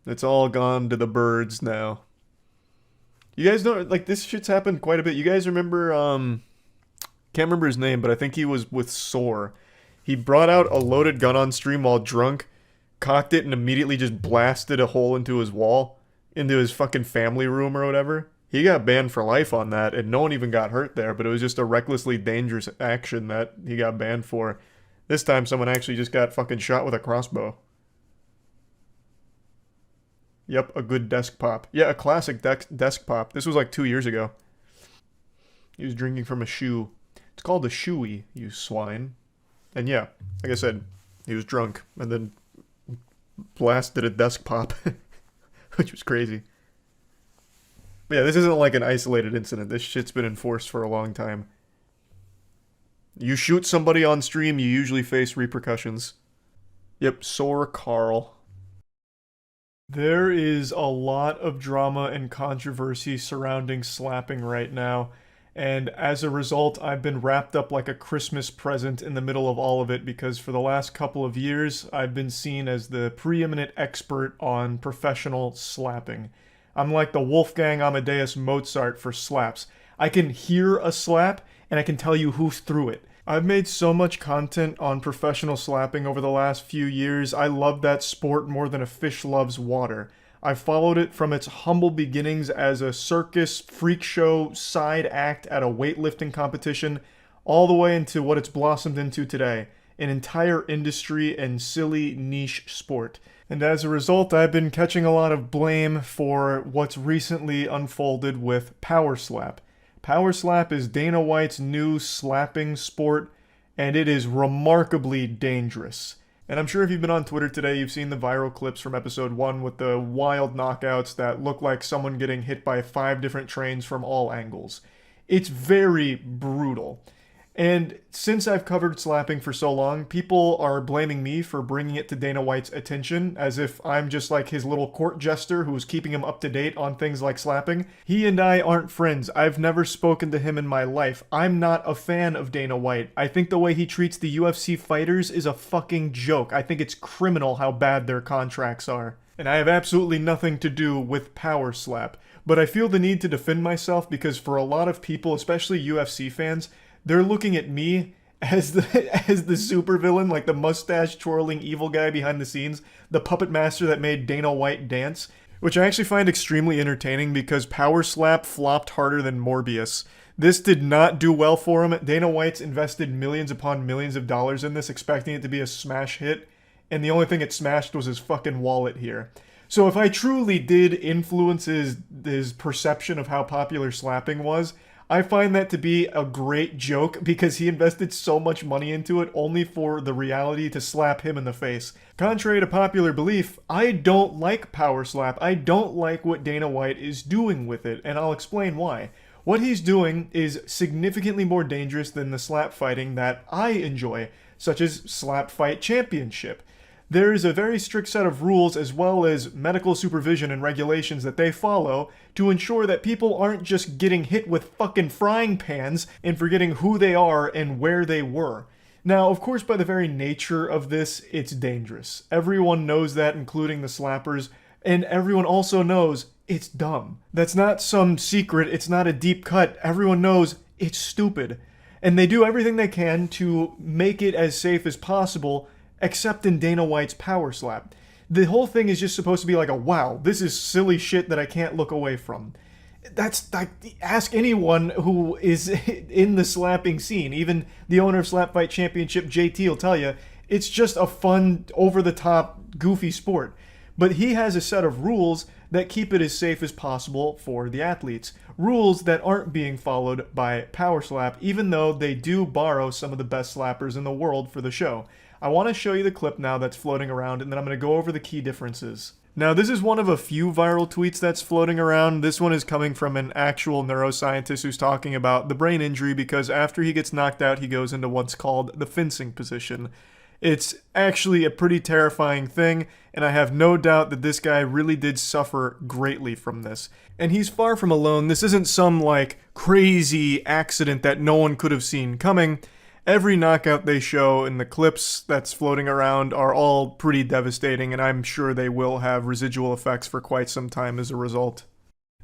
It's all gone to the birds now. You guys know, like, this shit's happened quite a bit. You guys remember, can't remember his name, but I think he was with Soar. He brought out a loaded gun on stream while drunk, cocked it, and immediately just blasted a hole into his wall, into his fucking family room or whatever. He got banned for life on that, and no one even got hurt there, but it was just a recklessly dangerous action that he got banned for. This time someone actually just got fucking shot with a crossbow. Yep, a good desk pop. Yeah, a classic desk pop. This was like 2 years ago. He was drinking from a shoe. It's called a shoey, you swine. And yeah, like I said, he was drunk, and then blasted a desk pop, which was crazy. But yeah, this isn't like an isolated incident. This shit's been enforced for a long time. You shoot somebody on stream, you usually face repercussions. Yep, Soar Carl. There is a lot of drama and controversy surrounding slapping right now, and as a result, I've been wrapped up like a Christmas present in the middle of all of it because for the last couple of years, I've been seen as the preeminent expert on professional slapping. I'm like the Wolfgang Amadeus Mozart for slaps. I can hear a slap, and I can tell you who threw it. I've made so much content on professional slapping over the last few years. I love that sport more than a fish loves water. I followed it from its humble beginnings as a circus, freak show, side act at a weightlifting competition, all the way into what it's blossomed into today, an entire industry and silly niche sport. And as a result, I've been catching a lot of blame for what's recently unfolded with Power Slap. Power Slap is Dana White's new slapping sport, and it is remarkably dangerous. And I'm sure if you've been on Twitter today, you've seen the viral clips from episode 1 with the wild knockouts that look like someone getting hit by 5 different trains from all angles. It's very brutal. And since I've covered slapping for so long, people are blaming me for bringing it to Dana White's attention, as if I'm just like his little court jester who's keeping him up to date on things like slapping. He and I aren't friends. I've never spoken to him in my life. I'm not a fan of Dana White. I think the way he treats the UFC fighters is a fucking joke. I think it's criminal how bad their contracts are. And I have absolutely nothing to do with Power Slap. But I feel the need to defend myself because for a lot of people, especially UFC fans, they're looking at me as the supervillain, like the mustache twirling evil guy behind the scenes, the puppet master that made Dana White dance, which I actually find extremely entertaining because Power Slap flopped harder than Morbius. This did not do well for him. Dana White's invested millions upon millions of dollars in this, expecting it to be a smash hit, and the only thing it smashed was his fucking wallet here. So if I truly did influence his perception of how popular slapping was, I find that to be a great joke because he invested so much money into it only for the reality to slap him in the face. Contrary to popular belief, I don't like Power Slap. I don't like what Dana White is doing with it, and I'll explain why. What he's doing is significantly more dangerous than the slap fighting that I enjoy, such as Slap Fight Championship. There is a very strict set of rules as well as medical supervision and regulations that they follow to ensure that people aren't just getting hit with fucking frying pans and forgetting who they are and where they were. Now, of course, by the very nature of this, it's dangerous. Everyone knows that, including the slappers, and everyone also knows it's dumb. That's not some secret, it's not a deep cut. Everyone knows it's stupid. And they do everything they can to make it as safe as possible, except in Dana White's Power Slap. The whole thing is just supposed to be like a, wow, this is silly shit that I can't look away from. That's like, ask anyone who is in the slapping scene. Even the owner of Slap Fight Championship, JT, will tell you, it's just a fun, over-the-top, goofy sport. But he has a set of rules that keep it as safe as possible for the athletes. Rules that aren't being followed by Power Slap, even though they do borrow some of the best slappers in the world for the show. I want to show you the clip now that's floating around, and then I'm going to go over the key differences. Now, this is one of a few viral tweets that's floating around. This one is coming from an actual neuroscientist who's talking about the brain injury because after he gets knocked out, he goes into what's called the fencing position. It's actually a pretty terrifying thing, and I have no doubt that this guy really did suffer greatly from this. And he's far from alone. This isn't some, like, crazy accident that no one could have seen coming. Every knockout they show in the clips that's floating around are all pretty devastating, and I'm sure they will have residual effects for quite some time as a result.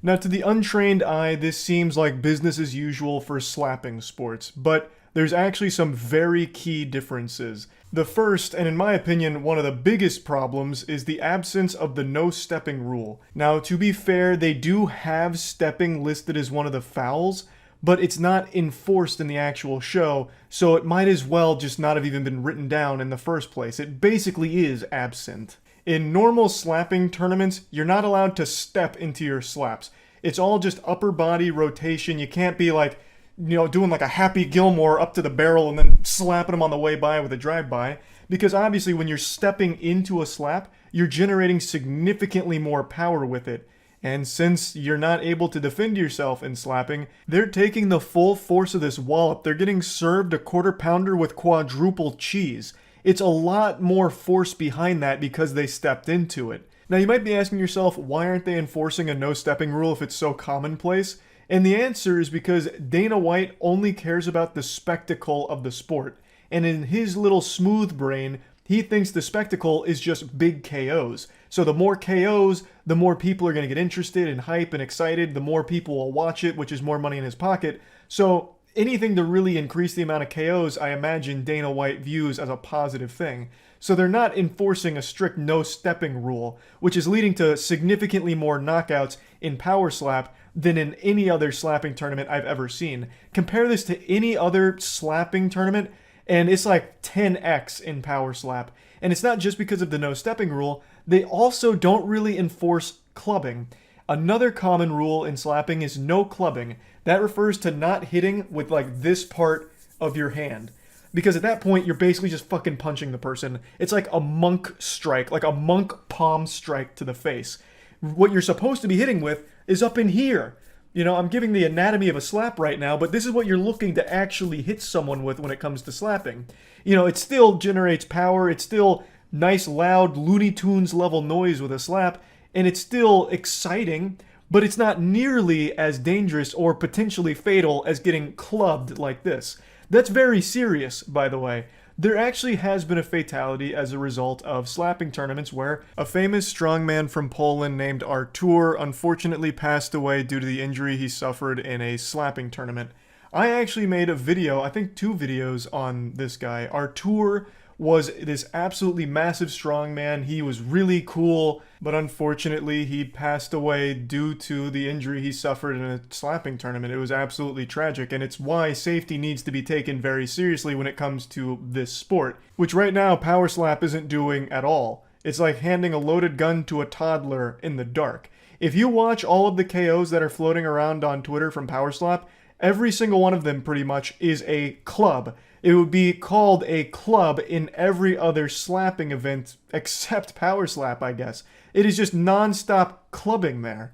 Now, to the untrained eye, this seems like business as usual for slapping sports, but there's actually some very key differences. The first, and in my opinion, one of the biggest problems, is the absence of the no-stepping rule. Now, to be fair, they do have stepping listed as one of the fouls, but it's not enforced in the actual show, so it might as well just not have even been written down in the first place. It basically is absent. In normal slapping tournaments, you're not allowed to step into your slaps. It's all just upper body rotation. You can't be like, you know, doing like a Happy Gilmore up to the barrel and then slapping them on the way by with a drive-by. Because obviously when you're stepping into a slap, you're generating significantly more power with it. And since you're not able to defend yourself in slapping, they're taking the full force of this wallop. They're getting served a quarter pounder with quadruple cheese. It's a lot more force behind that because they stepped into it. Now you might be asking yourself, why aren't they enforcing a no stepping rule if it's so commonplace? And the answer is because Dana White only cares about the spectacle of the sport. And in his little smooth brain, he thinks the spectacle is just big KOs. So the more KOs, the more people are going to get interested and hype and excited, the more people will watch it, which is more money in his pocket. So anything to really increase the amount of KOs, I imagine Dana White views as a positive thing. So they're not enforcing a strict no-stepping rule, which is leading to significantly more knockouts in Power Slap than in any other slapping tournament I've ever seen. Compare this to any other slapping tournament, and it's like 10x in Power Slap. And it's not just because of the no-stepping rule, they also don't really enforce clubbing. Another common rule in slapping is no clubbing. That refers to not hitting with like this part of your hand. because at that point you're basically just fucking punching the person. It's like a monk strike, like a monk palm strike to the face. What you're supposed to be hitting with is up in here. You know, I'm giving the anatomy of a slap right now, but this is what you're looking to actually hit someone with when it comes to slapping. You know, it still generates power, it's still nice, loud, Looney Tunes level noise with a slap, and it's still exciting, but it's not nearly as dangerous or potentially fatal as getting clubbed like this. That's very serious, by the way. There actually has been a fatality as a result of slapping tournaments where a famous strongman from Poland named Artur unfortunately passed away due to the injury he suffered in a slapping tournament. I actually made a video, I think 2 videos on this guy. Artur was this absolutely massive strongman. He was really cool, but unfortunately he passed away due to the injury he suffered in a slapping tournament. It was absolutely tragic, and it's why safety needs to be taken very seriously when it comes to this sport, which right now Power Slap isn't doing at all. It's like handing a loaded gun to a toddler in the dark. If you watch all of the KOs that are floating around on Twitter from Power Slap, every single one of them pretty much is a club. It would be called a club in every other slapping event except Power Slap, I guess. It is just non-stop clubbing there.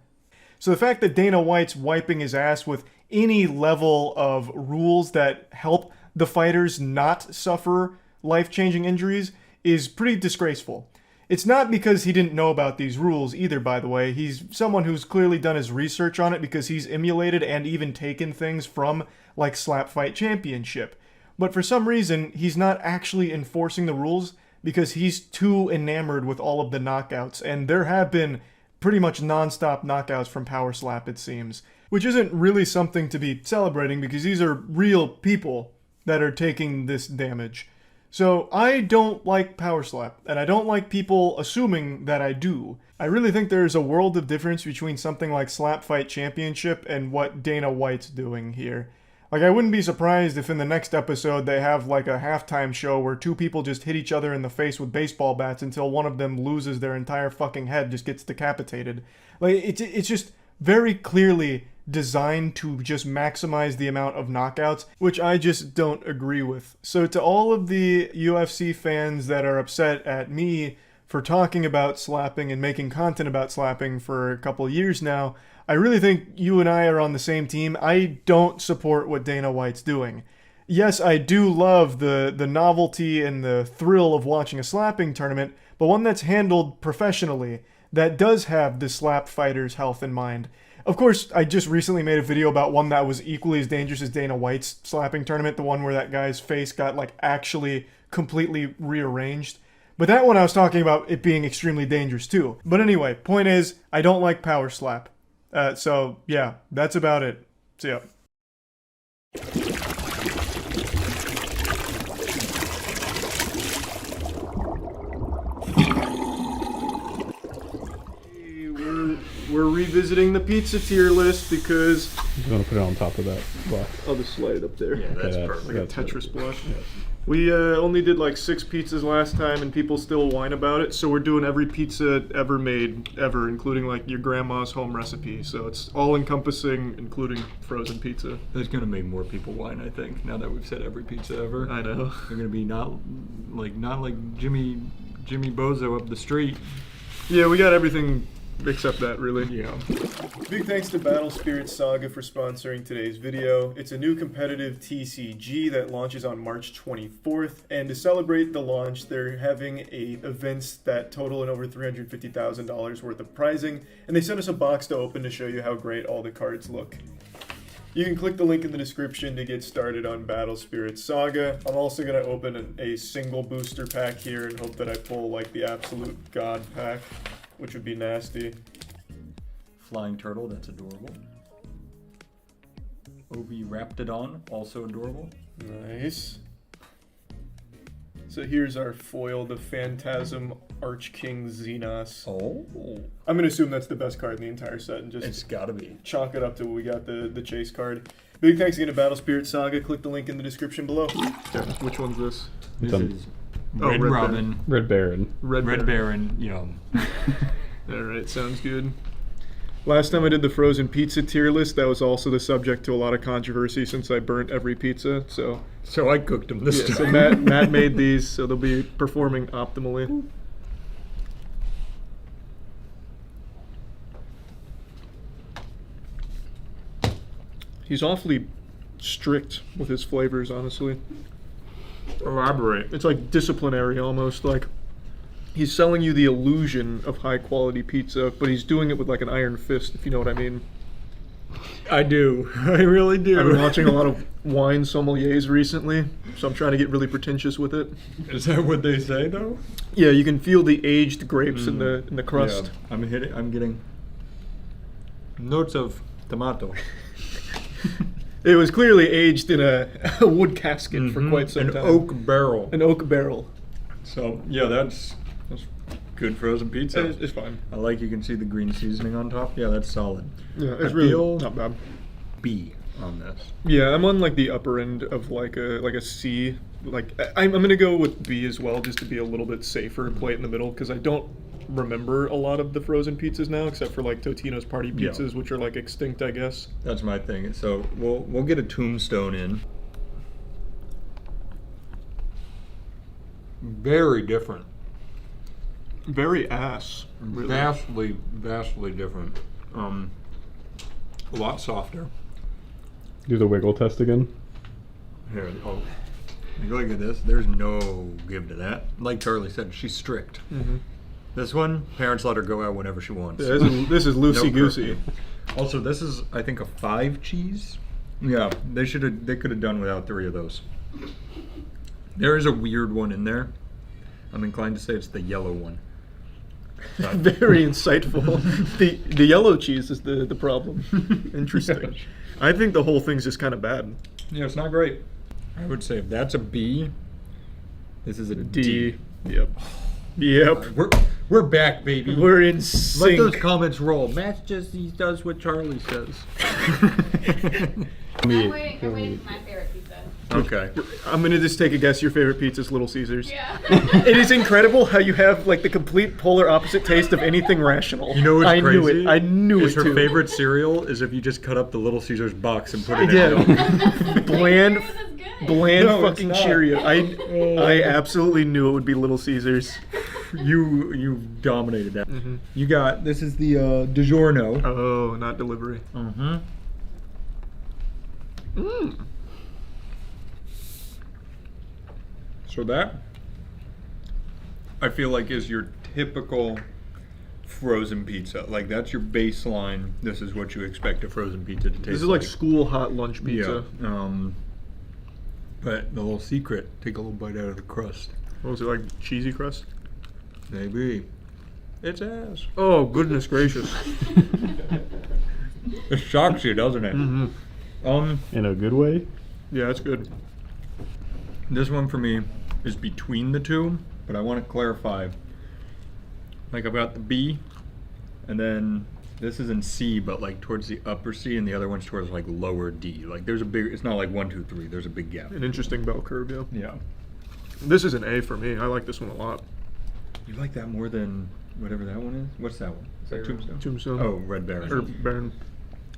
So the fact that Dana White's wiping his ass with any level of rules that help the fighters not suffer life-changing injuries is pretty disgraceful. It's not because he didn't know about these rules either, by the way. He's someone who's clearly done his research on it because he's emulated and even taken things from, like, Slap Fight Championship. But for some reason, he's not actually enforcing the rules because he's too enamored with all of the knockouts. And there have been pretty much non-stop knockouts from Power Slap, it seems. Which isn't really something to be celebrating because these are real people that are taking this damage. So I don't like Power Slap, and I don't like people assuming that I do. I really think there's a world of difference between something like Slap Fight Championship and what Dana White's doing here. Like, I wouldn't be surprised if in the next episode they have like a halftime show where 2 people just hit each other in the face with baseball bats until one of them loses their entire fucking head, just gets decapitated. Like, it's just very clearly designed to just maximize the amount of knockouts, which I just don't agree with. So to all of the UFC fans that are upset at me for talking about slapping and making content about slapping for a couple years now, I really think you and I are on the same team. I don't support what Dana White's doing. Yes, I do love the novelty and the thrill of watching a slapping tournament, but one that's handled professionally, that does have the slap fighter's health in mind. Of course, I just recently made a video about one that was equally as dangerous as Dana White's slapping tournament, the one where that guy's face got like actually completely rearranged. But that one I was talking about it being extremely dangerous too. But anyway, point is, I don't like Power Slap. So yeah, that's about it. See ya. We're revisiting the pizza tier list because you want to put it on top of that block. I'll just slide it up there. Yeah, that's perfect. Like a Tetris block. Yeah. We only did like 6 pizzas last time and people still whine about it, so we're doing every pizza ever made, ever, including like your grandma's home recipe. So it's all encompassing, including frozen pizza. That's gonna make more people whine, I think, now that we've said every pizza ever. I know. They're gonna be not like Jimmy Bozo up the street. Yeah, we got everything except that, really. Yeah. Big thanks to Battle Spirit Saga for sponsoring today's video. It's a new competitive TCG that launches on March 24th, and to celebrate the launch, they're having events that total in over $350,000 worth of prizing, and they sent us a box to open to show you how great all the cards look. You can click the link in the description to get started on Battle Spirit Saga. I'm also going to open a single booster pack here and hope that I pull like the absolute god pack, which would be nasty. Flying turtle, that's adorable. Obi Raptidon, also adorable. Nice. So here's our foil, the Phantasm Archking Xenos. Oh. I'm going to assume that's the best card in the entire set and just It's gotta be. Chalk it up to we got the chase card. Big thanks again to Battle Spirit Saga. Click the link in the description below. Okay, which one's this? This is Red Robin. Red Baron. Red Baron, yum. Alright, sounds good. Last time I did the frozen pizza tier list, that was also the subject to a lot of controversy since I burnt every pizza. So I cooked them this time. So Matt made these, so they'll be performing optimally. He's awfully strict with his flavors, honestly. Elaborate. It's like disciplinary almost, like he's selling you the illusion of high quality pizza, but he's doing it with like an iron fist, if you know what I mean. I do. I really do. I've been watching a lot of wine sommeliers recently, so I'm trying to get really pretentious with it. Is that what they say though? Yeah, you can feel the aged grapes in the crust. Yeah, I'm getting notes of tomato. It was clearly aged in a wood casket for quite some time. An oak barrel. An oak barrel. So yeah, that's good frozen pizza. It's fine. I like you can see the green seasoning on top. Yeah, that's solid. Yeah, it's really not bad. B on this. Yeah, I'm on like the upper end of like a C. Like I'm gonna go with B as well, just to be a little bit safer and play it in the middle, because I don't remember a lot of the frozen pizzas now, except for like Totino's party pizzas, which are like extinct, I guess. That's my thing. So we'll get a tombstone in. Very different. Very ass. Really. Vastly different. A lot softer. Do the wiggle test again. Here, look at this. There's no give to that. Like Charlie said, she's strict. Mm-hmm. This one, parents let her go out whenever she wants. Yeah, this is loosey-goosey. Also, this is, I think, a 5 cheese. Yeah, they could have done without 3 of those. There is a weird one in there. I'm inclined to say it's the yellow one. Very insightful. The yellow cheese is the problem. Interesting. I think the whole thing's just kind of bad. Yeah, it's not great. I would say if that's a B, this is a D. Yep. Yep. We're back, baby. We're in sync. Let those comments roll. Matt just he does what Charlie says. I'm waiting for my favorite pizza. Okay. I'm gonna just take a guess. Your favorite pizza is Little Caesars. Yeah. It is incredible how you have like the complete polar opposite taste of anything rational. You know what's crazy? Knew it. I knew it her too. favorite cereal is if you just cut up the Little Caesars box and put it Yeah. in. Bland No, it's fucking not. Cheerio. I absolutely knew it would be Little Caesars. You dominated that. Mm-hmm. You got this is the DiGiorno. Oh, not delivery. Mm-hmm. So that I feel like is your typical frozen pizza. Like that's your baseline. This is what you expect a frozen pizza to taste like. This is like school hot lunch pizza. Yeah. But the little secret, take a little bite out of the crust. What was it, like cheesy crust? Maybe. It's ass. Oh, goodness gracious. It shocks you, doesn't it? Mm-hmm. In a good way? Yeah, it's good. This one for me is between the two, but I want to clarify. Like I've got the B, and then this is in C, but like towards the upper C, and the other one's towards like lower D. Like there's a big, it's not like 1, 2, 3, there's a big gap. An interesting bell curve, yeah. Yeah. This is an A for me. I like this one a lot. You like that more than whatever that one is? What's that one? Is that Tombstone? Tombstone. Oh, Red Baron. Or Baron.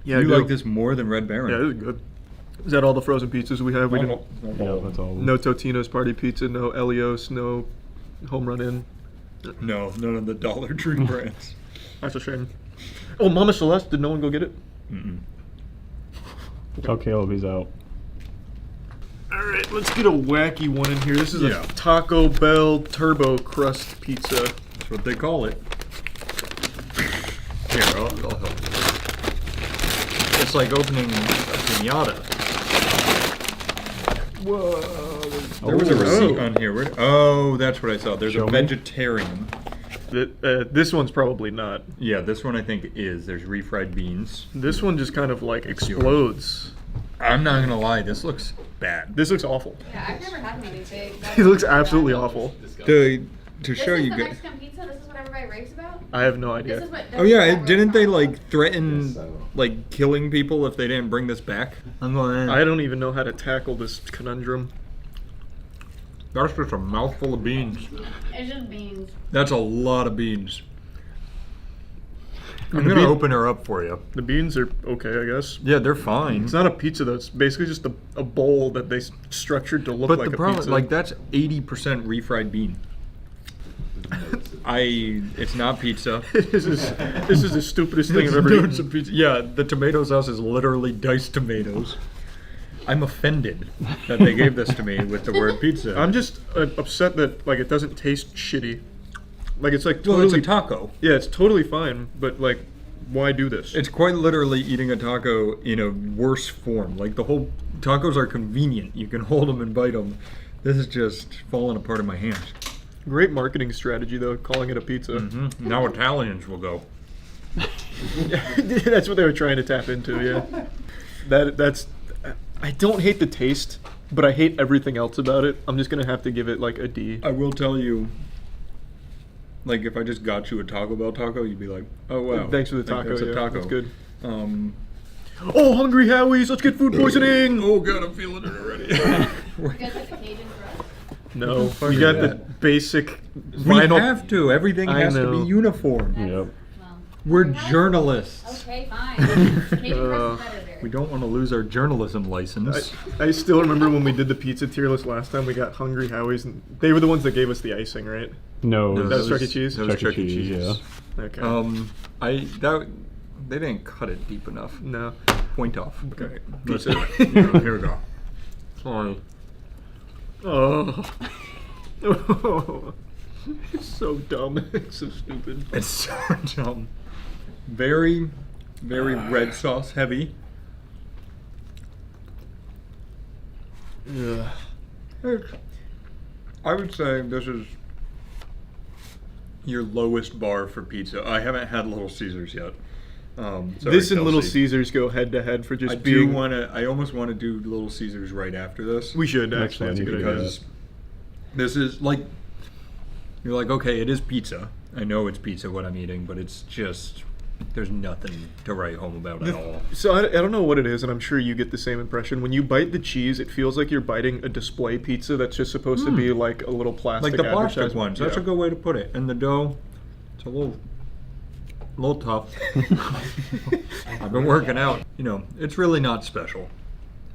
Yeah, you I do. like this more than Red Baron? Yeah, this is good. Is that all the frozen pizzas we have? We didn't. Yeah, that's all. No Totino's party pizza, no Elios, no Home Run Inn. No, none of the Dollar Tree brands. That's a shame. Oh, Mama Celeste, did no one go get it? Mm-mm. Tell Caleb he's out. Alright, let's get a wacky one in here. This is Yeah. a Taco Bell Turbo Crust Pizza. That's what they call it. Here, I'll help. It's like opening a pinata. Whoa. There was a receipt on here. Oh, that's what I saw. There's Show a me. vegetarian. This one's probably not. Yeah, this one I think is. There's refried beans. This one just kind of like explodes. I'm not gonna lie, this looks bad. This looks awful. Yeah, I've never had one of these big. It looks absolutely awful. To This show is you the guys. Mexican pizza. This is what everybody raves about. I have no idea. This is what. Oh yeah, didn't they like threaten like killing people if they didn't bring this back? I'm going. I don't even know how to tackle this conundrum. That's just a mouthful of beans. It's just beans. That's a lot of beans. I'm gonna open her up for you. The beans are okay, I guess. Yeah, they're fine. It's not a pizza though. It's basically just a bowl that they structured to look But like the a problem, pizza. like that's 80% refried bean. It's not pizza. this is the stupidest thing I've ever Doing eaten. some pizza. Yeah, the tomato sauce is literally diced tomatoes. I'm offended that they gave this to me with the word pizza. I'm just upset that like it doesn't taste shitty. Like it's like Well, totally it's a taco. Yeah, it's totally fine, but like, why do this? It's quite literally eating a taco in a worse form. Like the whole tacos are convenient. You can hold them and bite them. This is just falling apart in my hands. Great marketing strategy though, calling it a pizza. Mm-hmm. Now Italians will go. That's what they were trying to tap into. Yeah, that's. I don't hate the taste, but I hate everything else about it. I'm just gonna have to give it like a D. I will tell you. Like if I just got you a Taco Bell taco, you'd be like, "Oh wow, Thanks for the like, taco. That's a Yeah, taco. that's good. Oh, Hungry Howies! Let's get food poisoning. Oh god, I'm feeling it already. You guys have the Cajun bread? No, fuck we is got the that? basic We vinyl. have to. Everything I has to know. be uniform. Yep. We're journalists. Okay, fine. Cajun bread's better there. We don't want to lose our journalism license. I still remember when we did the pizza tier list last time. We got Hungry Howies, and they were the ones that gave us the icing, right? No, No, that was Chuck E. Cheese. That was Chuck E. Chuck E. Cheese, Cheese. yeah. Okay. They didn't cut it deep enough. No. Point off. Okay. Let's Pizza. do it. Here we go. Sorry. Oh. It's so dumb. It's so stupid. It's so dumb. Very, very red sauce heavy. Ugh. I would say this is your lowest bar for pizza. I haven't had Little Caesars yet. Sorry, This and Little Kelsey. Caesars go head to head for just I being. do want to. I almost want to do Little Caesars right after this. We should actually. That's a good idea. Because this is like, you're like, okay, it is pizza. I know it's pizza what I'm eating, but it's just, there's nothing to write home about at all. So I don't know what it is, and I'm sure you get the same impression. When you bite the cheese, it feels like you're biting a display pizza that's just supposed to be like a little plastic. Like the plastic advertisement. ones. That's Yeah. a good way to put it. And the dough, it's a little tough. I've been working out. You know, it's really not special.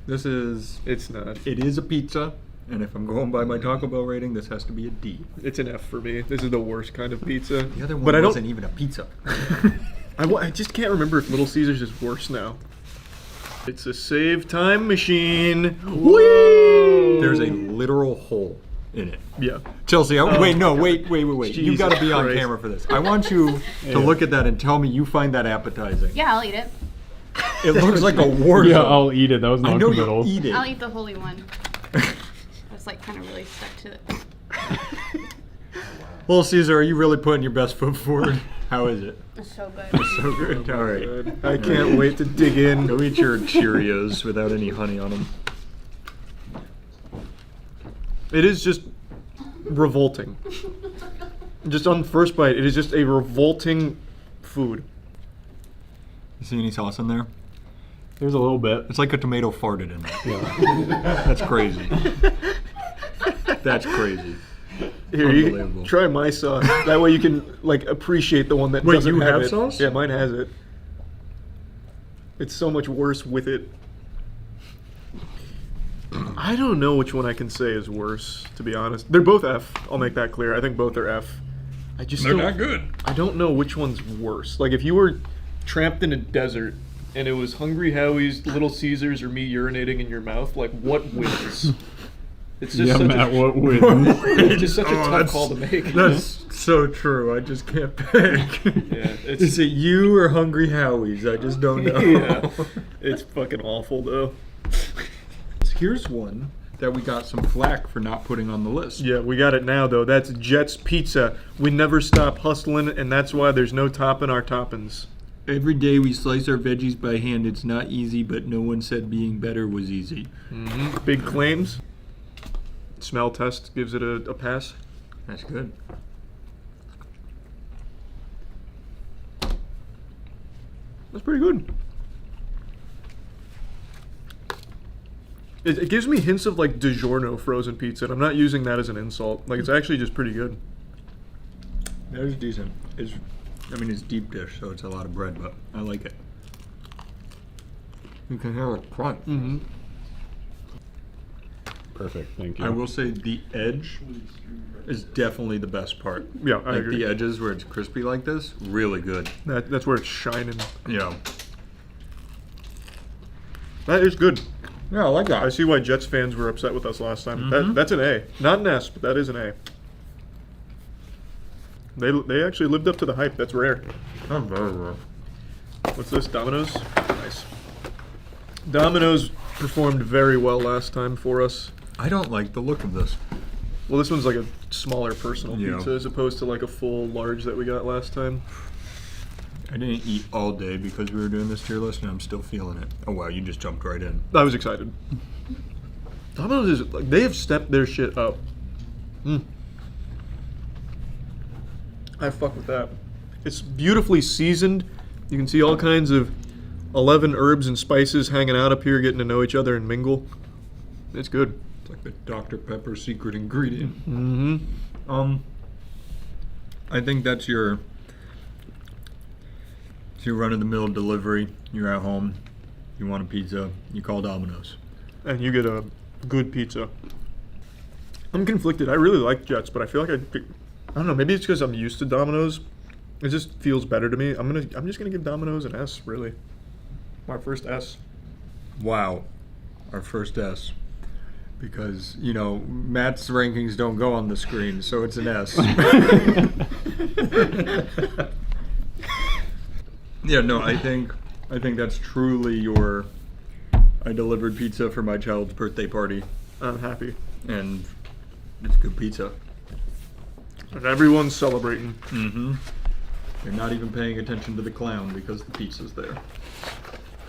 It's not. It is a pizza, and if I'm going by my Taco Bell rating, this has to be a D. It's an F for me. This is the worst kind of pizza. The other one but I don't. wasn't even a pizza. I just can't remember if Little Caesars is worse now. It's a save time machine. Whee! There's a literal hole in it. Yeah. Chelsea, wait. You Jesus got to be on Christ. camera for this. I want you to look at that and tell me you find that appetizing. Yeah, I'll eat it. It looks like a war Yeah, zone. I'll eat it. That was I know non-committal. you'll eat it. I'll eat the holy one. I was like kind of really stuck to it. Little Caesar, are you really putting your best foot forward? How is it? It's so good. It's so good. All right. I can't wait to dig in. Go eat your Cheerios without any honey on them. It is just revolting. Just on the first bite, it is just a revolting food. You see any sauce in there? There's a little bit. It's like a tomato farted in there. Yeah. That's crazy. That's crazy. Here, you try my sauce. That way you can like appreciate the one that Wait, doesn't you have have it. sauce? Yeah, mine has it. It's so much worse with it. I don't know which one I can say is worse, to be honest. They're both F. I'll make that clear. I think both are F. I just They're don't- not good. I don't know which one's worse. Like if you were trapped in a desert and it was Hungry Howie's, Little Caesars, or me urinating in your mouth, like what wins? It's just Yeah, such Matt, a, what wins? It's just such a tough that's- call to make. That's so true. I just can't pick. Yeah, it's- Is it you or Hungry Howie's? I just don't know. Yeah, it's fucking awful though. Here's one that we got some flack for not putting on the list. Yeah, we got it now though. That's Jet's Pizza. We never stop hustling, and that's why there's no topping our toppings. Every day we slice our veggies by hand. It's not easy, but no one said being better was easy. Mm-hmm. Big claims. Smell test gives it a pass. That's good. That's pretty good. It gives me hints of like DiGiorno frozen pizza, and I'm not using that as an insult. Like it's actually just pretty good. That is decent. It's I mean, it's deep dish, so it's a lot of bread, but I like it. You can hear it crunch. Mm-hmm. Perfect, thank you. I will say the edge is definitely the best part. Yeah, I agree. The edges where it's crispy like this, really good. That's where it's shining. Yeah. That is good. Yeah, I like that. I see why Jets fans were upset with us last time. Mhm. That's an A. Not an S, but that is an A. They actually lived up to the hype. That's rare. Oh, very rare. What's this? Domino's? Nice. Domino's performed very well last time for us. I don't like the look of this. Well, this one's like a smaller personal Yeah. pizza as opposed to like a full large that we got last time. I didn't eat all day because we were doing this tier list, and I'm still feeling it. Oh wow, you just jumped right in. I was excited. Domino's is like, they have stepped their shit up. I fuck with that. It's beautifully seasoned. You can see all kinds of 11 herbs and spices hanging out up here, getting to know each other and mingle. It's good. It's like the Dr. Pepper secret ingredient. Mm-hmm. I think that's your run-of-the-mill delivery. You're at home, you want a pizza, you call Domino's. And you get a good pizza. I'm conflicted. I really like Jets, but I feel like I don't know. Maybe it's because I'm used to Domino's. It just feels better to me. I'm just gonna give Domino's an S. Really, my first S. Wow, our first S. Because, you know, Matt's rankings don't go on the screen, so it's an S. Yeah, no, I think that's truly your. I delivered pizza for my child's birthday party. I'm happy. And it's good pizza. And everyone's celebrating. Mm-hmm. They're not even paying attention to the clown because the pizza's there.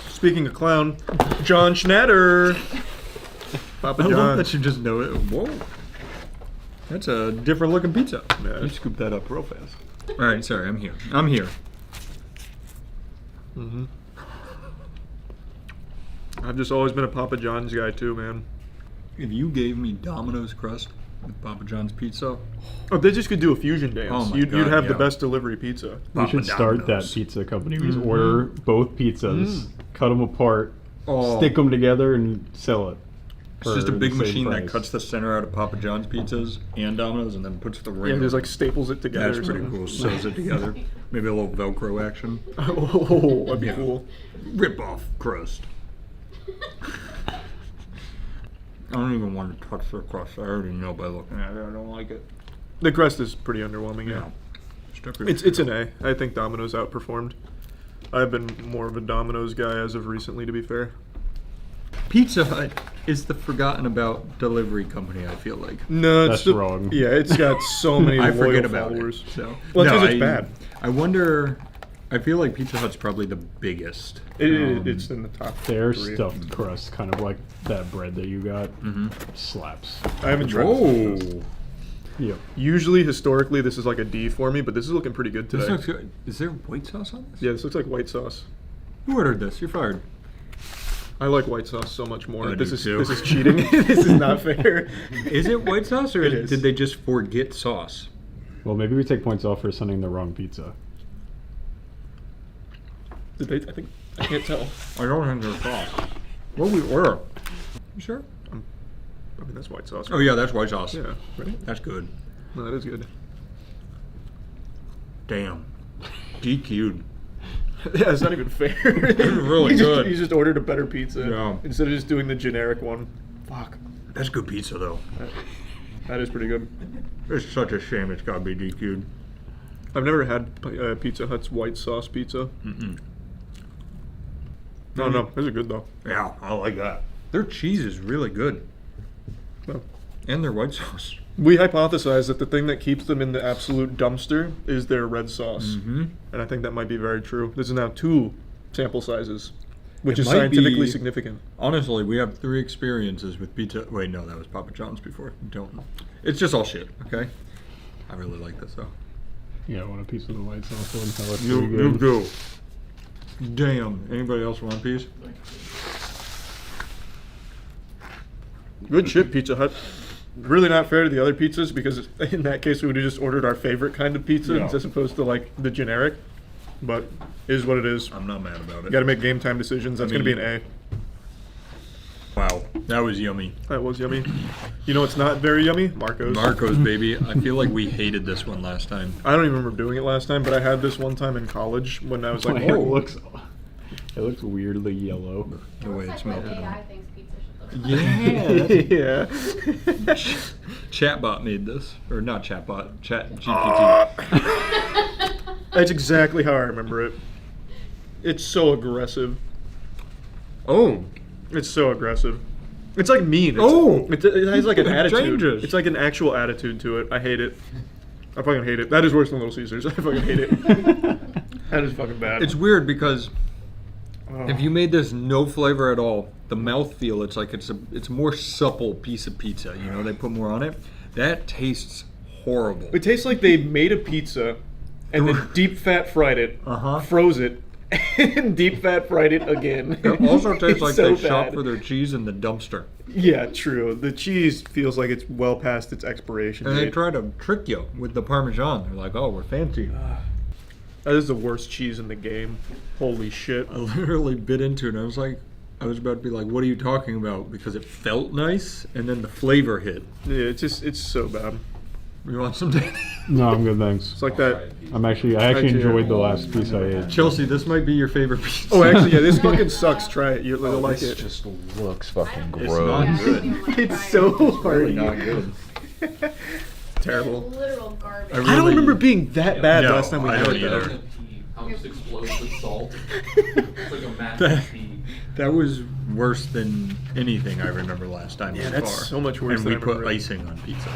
Speaking of clown, John Schnatter. Papa I John. love that you just know it. Whoa. That's a different looking pizza. Yeah, you scooped that up real fast. All right, sorry, I'm here. Mm-hmm. I've just always been a Papa John's guy too, man. If you gave me Domino's crust with Papa John's pizza. Oh, they just could do a fusion dance. Oh my you'd God, have yeah. the best delivery pizza. We should start that pizza company. We just order both pizzas, cut them apart, stick them together, and sell it. It's just a for big the same machine that price. cuts the center out of Papa John's pizzas and Domino's and then puts the ring. Yeah, just on like staples it together. That's or pretty something. cool. Sews it together. Maybe a little Velcro action. Oh, that'd be cool. Rip off crust. I don't even want to touch the crust. I already know by looking at it. I don't like it. The crust is pretty underwhelming. Yeah, it's an A. I think Domino's outperformed. I've been more of a Domino's guy as of recently, to be fair. Pizza Hut is the forgotten about delivery company, I feel like. No, it's wrong. Yeah, it's got so many I loyal forget about followers. it. So. Well, it's No, 'cause it's bad. I wonder. I feel like Pizza Hut's probably the biggest. It's in the top. Their 3. stuffed crust, kind of like that bread that you got, slaps. I haven't tried. Whoa. Yep. Usually, historically, this is like a D for me, but this is looking pretty good today. This looks good. Is there white sauce on this? Yeah, this looks like white sauce. Who ordered this? You're fired. I like white sauce so much more. I This do is too. this is cheating. This is not fair. Is it white sauce or It is. did they just forget sauce? Well, maybe we take points off for sending the wrong pizza. Did they? I can't tell. I don't think there's sauce. What did we order? You sure? I mean, that's white sauce. Oh yeah, that's white sauce. Yeah, right? That's good. No, that is good. Damn. DQ'd. Yeah, it's not even fair. This is really good. You just ordered a better pizza Yeah. instead of just doing the generic one. Fuck. That's good pizza though. That is pretty good. It's such a shame it's gotta be DQ'd. I've never had Pizza Hut's white sauce pizza. No, those are good though. Yeah, I like that. Their cheese is really good. Oh. And their white sauce. We hypothesize that the thing that keeps them in the absolute dumpster is their red sauce. And I think that might be very true. This is now 2 sample sizes, which It is might scientifically be- significant. Honestly, we have 3 experiences with pizza. Wait, no, that was Papa John's before. Don't. It's just all shit, okay? I really like this though. Yeah, I want a piece of the white sauce one. That looks You pretty good. do. Damn. Anybody else want a piece? Good shit, Pizza Hut. really not fair to the other pizzas because in that case we would have just ordered our favorite kind of pizza as opposed to like the generic. But it is what it is. I'm not mad about it. Got to make game time decisions. That's going to be an A. Wow, that was yummy. That was yummy. You know what's not very yummy? Marco's. Marco's, baby. I feel like we hated this one last time. I don't even remember doing it last time, but I had this one time in college when I was like, it looks weirdly yellow. The way it's melted. AI thinks pizza should look like. Yeah. Chatbot made this, or not Chatbot, Chat GPT. That's exactly how I remember it. It's so aggressive. Oh. It's so aggressive. It's like mean. It has like an attitude. Changes. It's like an actual attitude to it. I hate it. I fucking hate it. That is worse than Little Caesars. I fucking hate it. That is fucking bad. It's weird because if you made this no flavor at all, the mouthfeel, it's like it's a more supple piece of pizza. You know, they put more on it. That tastes horrible. It tastes like they made a pizza and then deep fat fried it, froze it, and deep fat fried it again. It also tastes like so they shop bad. for their cheese in the dumpster. Yeah, true. The cheese feels like it's well past its expiration And date. they try to trick you with the Parmesan. They're like, oh, we're fancy. That is the worst cheese in the game. Holy shit. I literally bit into it and I was about to be like, what are you talking about? Because it felt nice and then the flavor hit. Yeah, it's so bad. You want some Danny? No, I'm good, thanks. It's like that. I actually enjoyed the last piece I ate. Chelsea, this might be your favorite piece. Oh, actually, yeah, this fucking sucks. Try it. You'll like This it. just looks fucking It's gross. not good. It's so Really hard. not good. Terrible. Literal garbage. I don't remember being that bad No, last time we I had don't it, though. either. How just explodes with salt. It's like a massive pea. That was worse than anything I remember last time. Yeah, so that's far. so much worse And than we I put remember. icing on pizza.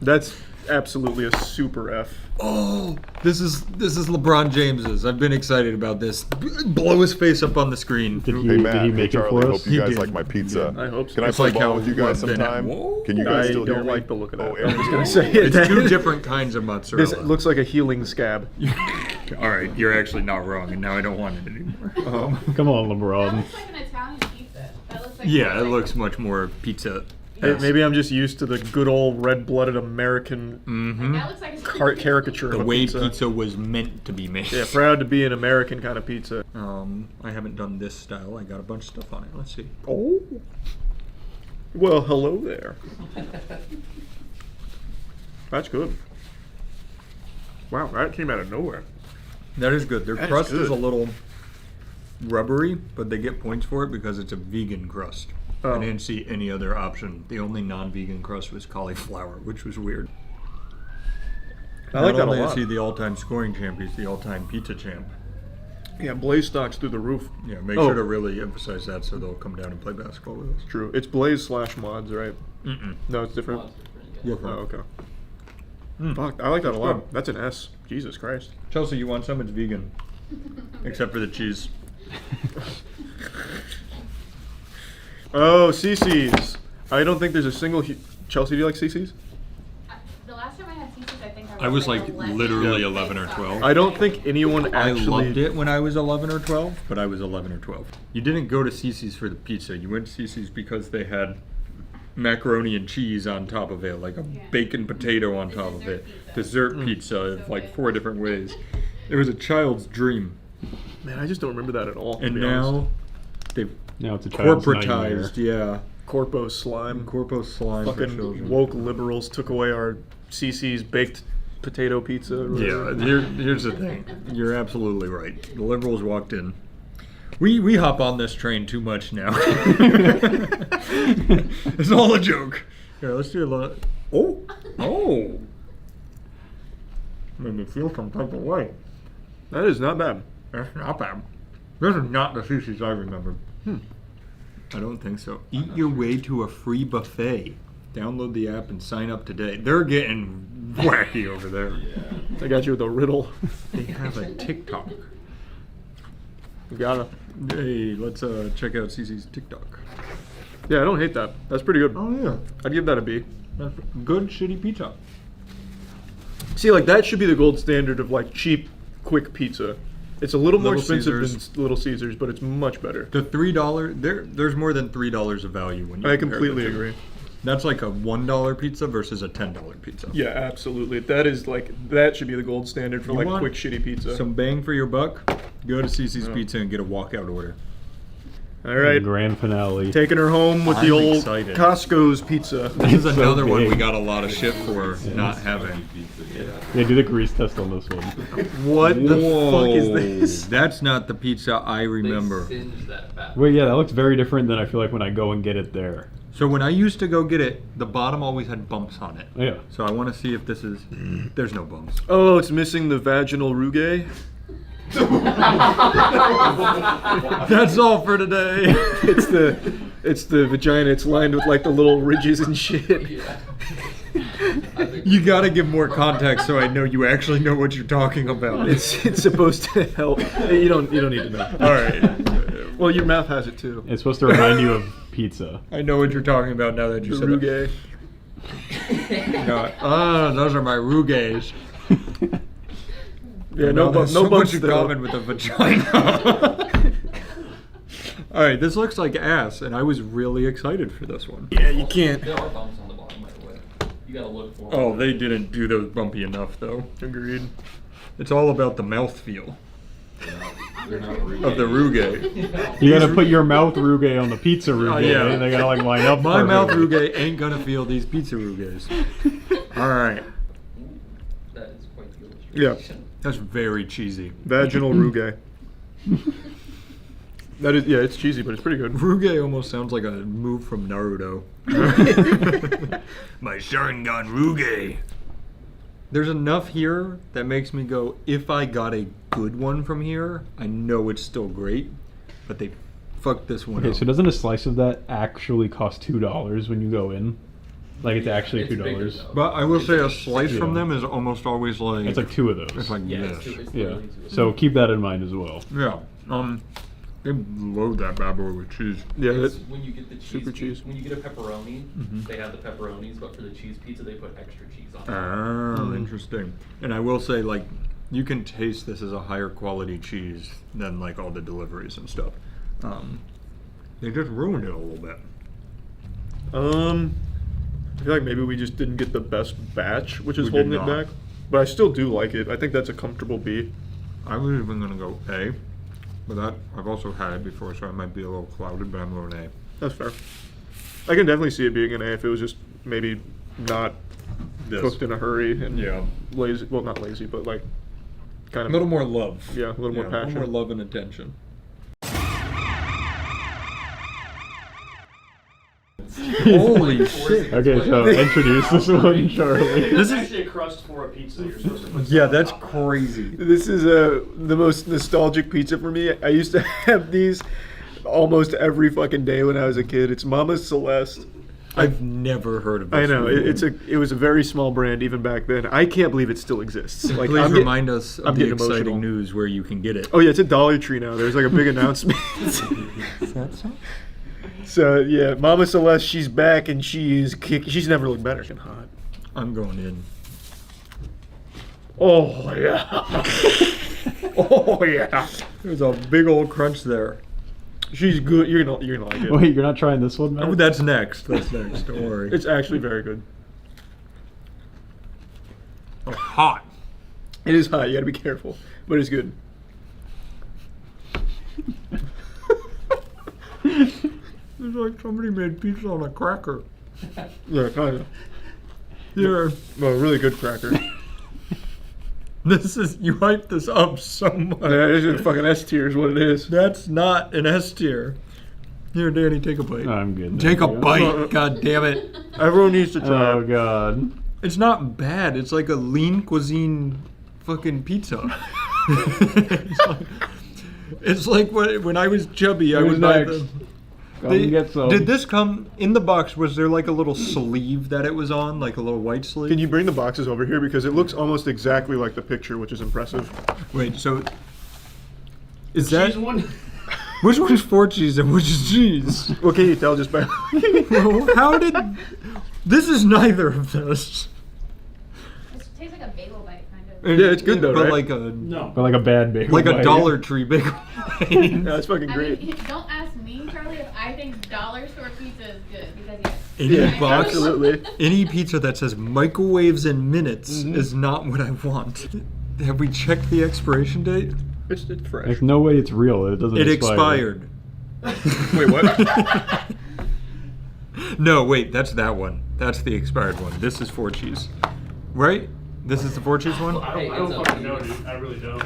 That's absolutely a super F. Oh, this is LeBron James's. I've been excited about this. Blow his face up on the screen. Did Hey Matt, he make it Charlie, for hope us? you He guys did. like my pizza. I hope so. Can I It's play like ball how with you guys I've been sometime? Whoa. Can you guys I still hear don't me? like the look of that. Oh, I'm just gonna say it. It's two different kinds of mozzarella. This looks like a healing scab. All right, you're actually not wrong, and now I don't want it anymore. Come on, That LeBron. looks like an Italian pizza. That looks like Yeah, it looks much more pizza. Maybe I'm just used to the good old red-blooded American That looks like a caricature The of a way pizza. pizza was meant to be made. Yeah, proud to be an American kind of pizza. I haven't done this style. I got a bunch of stuff on it. Let's see. Oh. Well, hello there. That's good. Wow, that came out of nowhere. That is good. Their That is crust is good. a little rubbery, but they get points for it because it's a vegan crust. Oh. I didn't see any other option. The only non-vegan crust was cauliflower, which was weird. I like that a Not only lot. is he the all-time scoring champ, he's the all-time pizza champ. Yeah, Blaze stocks through the roof. Yeah, make Oh. sure to really emphasize that so they'll come down and play basketball with us. True. It's Blaze / mods, right? Mm-mm. No, it's different. Yeah, Oh, okay. Fuck, I like that a lot. That's an S. Jesus Christ. Chelsea, you want some? It's vegan. Except for the cheese. Oh, CC's. I don't think there's a single... Chelsea, do you like CC's? The last time I had CC's, I think I was like 11. literally 11 or 12. I don't think anyone I actually... loved it when I was 11 or 12, but I was 11 or 12. You didn't go to Cece's for the pizza. You went to Cece's because they had macaroni and cheese on top of it, like a bacon potato on top of it. Dessert pizza of like 4 different ways. It was a child's dream. Man, I just don't remember that at all. to And be now honest. they've Now it's a child's corporatized, yeah. Corpo slime. Corpo slime for Fucking children. woke liberals took away our CC's baked potato pizza. or Yeah, whatever. here's the thing. You're absolutely right. The liberals walked in. We hop on this train too much now. It's all a joke. Here, let's do a little. Oh. Made me feel some type of way. That is not bad. That's not bad. This is not the CC's I remember. I don't think so. Eat your way to a free buffet. Download the app and sign up today. They're getting wacky over there. I got you with a riddle. They have a TikTok. You gotta. Hey, let's check out CC's TikTok. Yeah, I don't hate that. That's pretty good. Oh yeah, I'd give that a B. that's good shitty pizza. See, like that should be the gold standard of like cheap, quick pizza. It's a little more Little expensive Caesars. than Little Caesars, but it's much better. The $3 there's more than $3 of value when you. I compare completely the two. agree. That's like a $1 pizza versus a $10 pizza. Yeah, absolutely. That should be the gold standard for You like want quick shitty pizza. Some bang for your buck? Go to CC's Pizza and get a walkout order. All right. Grand finale. Taking her home with the I'm old excited. Costco's pizza. This is another one we big. got a lot of shit for not having. Yeah, do the grease test on this one. What the fuck is this? That's not the pizza I remember. Well, yeah, that looks very different than I feel like when I go and get it there. So when I used to go get it, the bottom always had bumps on it. Yeah. So I want to see if this is... There's no bumps. Oh, it's missing the vaginal rugae. That's all for today. It's the vagina. It's lined with like the little ridges and shit. You gotta give more context so I know you actually know what you're talking about. It's supposed to help. You don't need to know. All right. Well, your mouth has it too. It's supposed to remind you of pizza. I know what you're talking about now that you The said rugae. Those are my rugaes. Yeah, no there's no so bumps much in though. common with a vagina. All right, this looks like ass, and I was really excited for this one. Yeah, you can't. There are bumps on the bottom right away. You gotta look for them. Oh, they didn't do those bumpy enough, though. Agreed. It's all about the mouthfeel They're not of the rugae. You gotta put your mouth rugae on the pizza rugae, yeah. and they gotta like line up. My mouth perfectly. rugae ain't gonna feel these pizza rugaes. All right. That is quite the Yeah. illustration. That's very cheesy. Vaginal rugae. That is, yeah, it's cheesy, but it's pretty good. Rugae almost sounds like a move from Naruto. My Sharingan rugae. There's enough here that makes me go, if I got a good one from here, I know it's still great, but they fucked this one Okay, up. so doesn't a slice of that actually cost $2 when you go in? Like it's actually It's bigger, $2. though. But I will say a slice Yeah. from them is almost always like... It's like 2 of those. It's like Yeah, this. it's Yeah. literally two. So keep that in mind as well. Yeah. They load that bad boy with cheese. Yeah, It's that, when you get the cheese, super cheese. When you get a pepperoni, they have the pepperonis, but for the cheese pizza, they put extra cheese on it. Oh, interesting. And I will say, like, you can taste this as a higher quality cheese than, like, all the deliveries and stuff. They just ruined it a little bit. I feel like maybe we just didn't get the best batch, which is We did holding it not. back. But I still do like it. I think that's a comfortable B. I was even going to go A, but that I've also had it before, so I might be a little clouded, but I'm going A. That's fair. I can definitely see it being an A if it was just maybe not This. cooked in a hurry and Yeah. lazy. Well, not lazy, but like kind A of little more love. Yeah, a little more passion. A little more love and attention. Holy shit. Okay, so introduce this one, Charlie. This is actually a crust for a pizza. You're supposed to put Yeah, stuff on that's top. crazy. This is the most nostalgic pizza for me. I used to have these almost every fucking day when I was a kid. It's Mama Celeste. I've never heard of this. I know before. it was a very small brand even back then. I can't believe it still exists. Like, Please I'm remind us I'm of the getting exciting emotional. news where you can get it. Oh yeah, it's a Dollar Tree now. There's like a big announcement. Is that so? So yeah, Mama Celeste, she's back and she's never looked better than hot. I'm going in. Oh yeah. Oh yeah. There's a big old crunch there. She's good. You're gonna like it. Wait, you're not trying this one, man? Oh, that's next. That's next. Don't worry. It's actually very good. Oh, hot. It is hot. You gotta be careful, but it's good. It's like somebody made pizza on a cracker. Yeah, kind of. Here. Well, really good cracker. This is, you hyped this up so much. Yeah, it's a fucking S tier is what it is. That's not an S tier. Here, Danny, take a bite. I'm good. Take a thank you. bite. God damn it. Everyone needs to try Oh it. god. It's not bad. It's like a lean cuisine fucking pizza. it's like when I was chubby, I Who's would buy next? the... Come get some. Did this come in the box? Was there like a little sleeve that it was on, like a little white sleeve? Can you bring the boxes over here because it looks almost exactly like the picture, which is impressive. Wait, so is The that cheese one? which one's 4 cheese and which is cheese? What can you tell just by? How did this is neither of those? It tastes like a bagel bite, kind of. Yeah, it's good though, but right? like a No. But like a bad bagel. like a bite. Dollar Tree bagel. Yeah, it's fucking I great. mean, don't ask me, Charlie, if I think dollar store pizza is good because yes. Any box, absolutely. Any pizza that says microwaves in minutes is not what I want. Have we checked the expiration date? It's fresh. There's no way it's real. It doesn't. It expire. expired. Wait, what? No, wait, that's that one. That's the expired one. This is 4 cheese. Right? This is the 4 cheese one? I don't fucking know, dude. I really don't.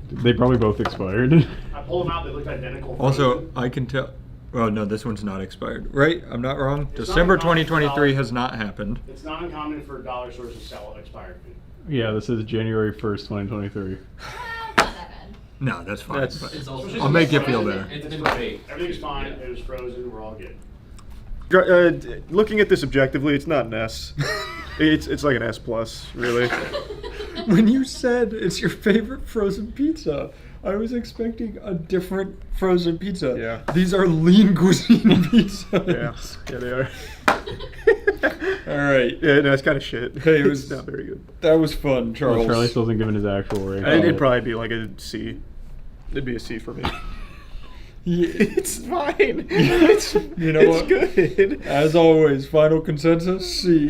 They probably both expired. I pulled them out. They looked identical. Also, I can tell. Oh, no, this one's not expired. Right? I'm not wrong? It's December not uncommon 2023 for has not happened. It's not uncommon for dollar stores to sell expired food. Yeah, this is January 1st, 2023. No, that's fine. That's- but It's also- I'll make you feel better. It's been baked. Everything's fine. It was frozen. We're all good. Looking at this objectively, it's not an S. It's like an S plus, really. When you said it's your favorite frozen pizza, I was expecting a different frozen pizza. Yeah. These are lean cuisine pizzas. Yeah, they are. All right. Yeah, no, it's kind of shit. Hey, it was not very good. That was fun, Charles. Well, Charlie still hasn't given his actual rating. It'd probably be like a C. It'd be a C for me. Yeah. It's fine. It's, You know it's what? good. As always, final consensus, C.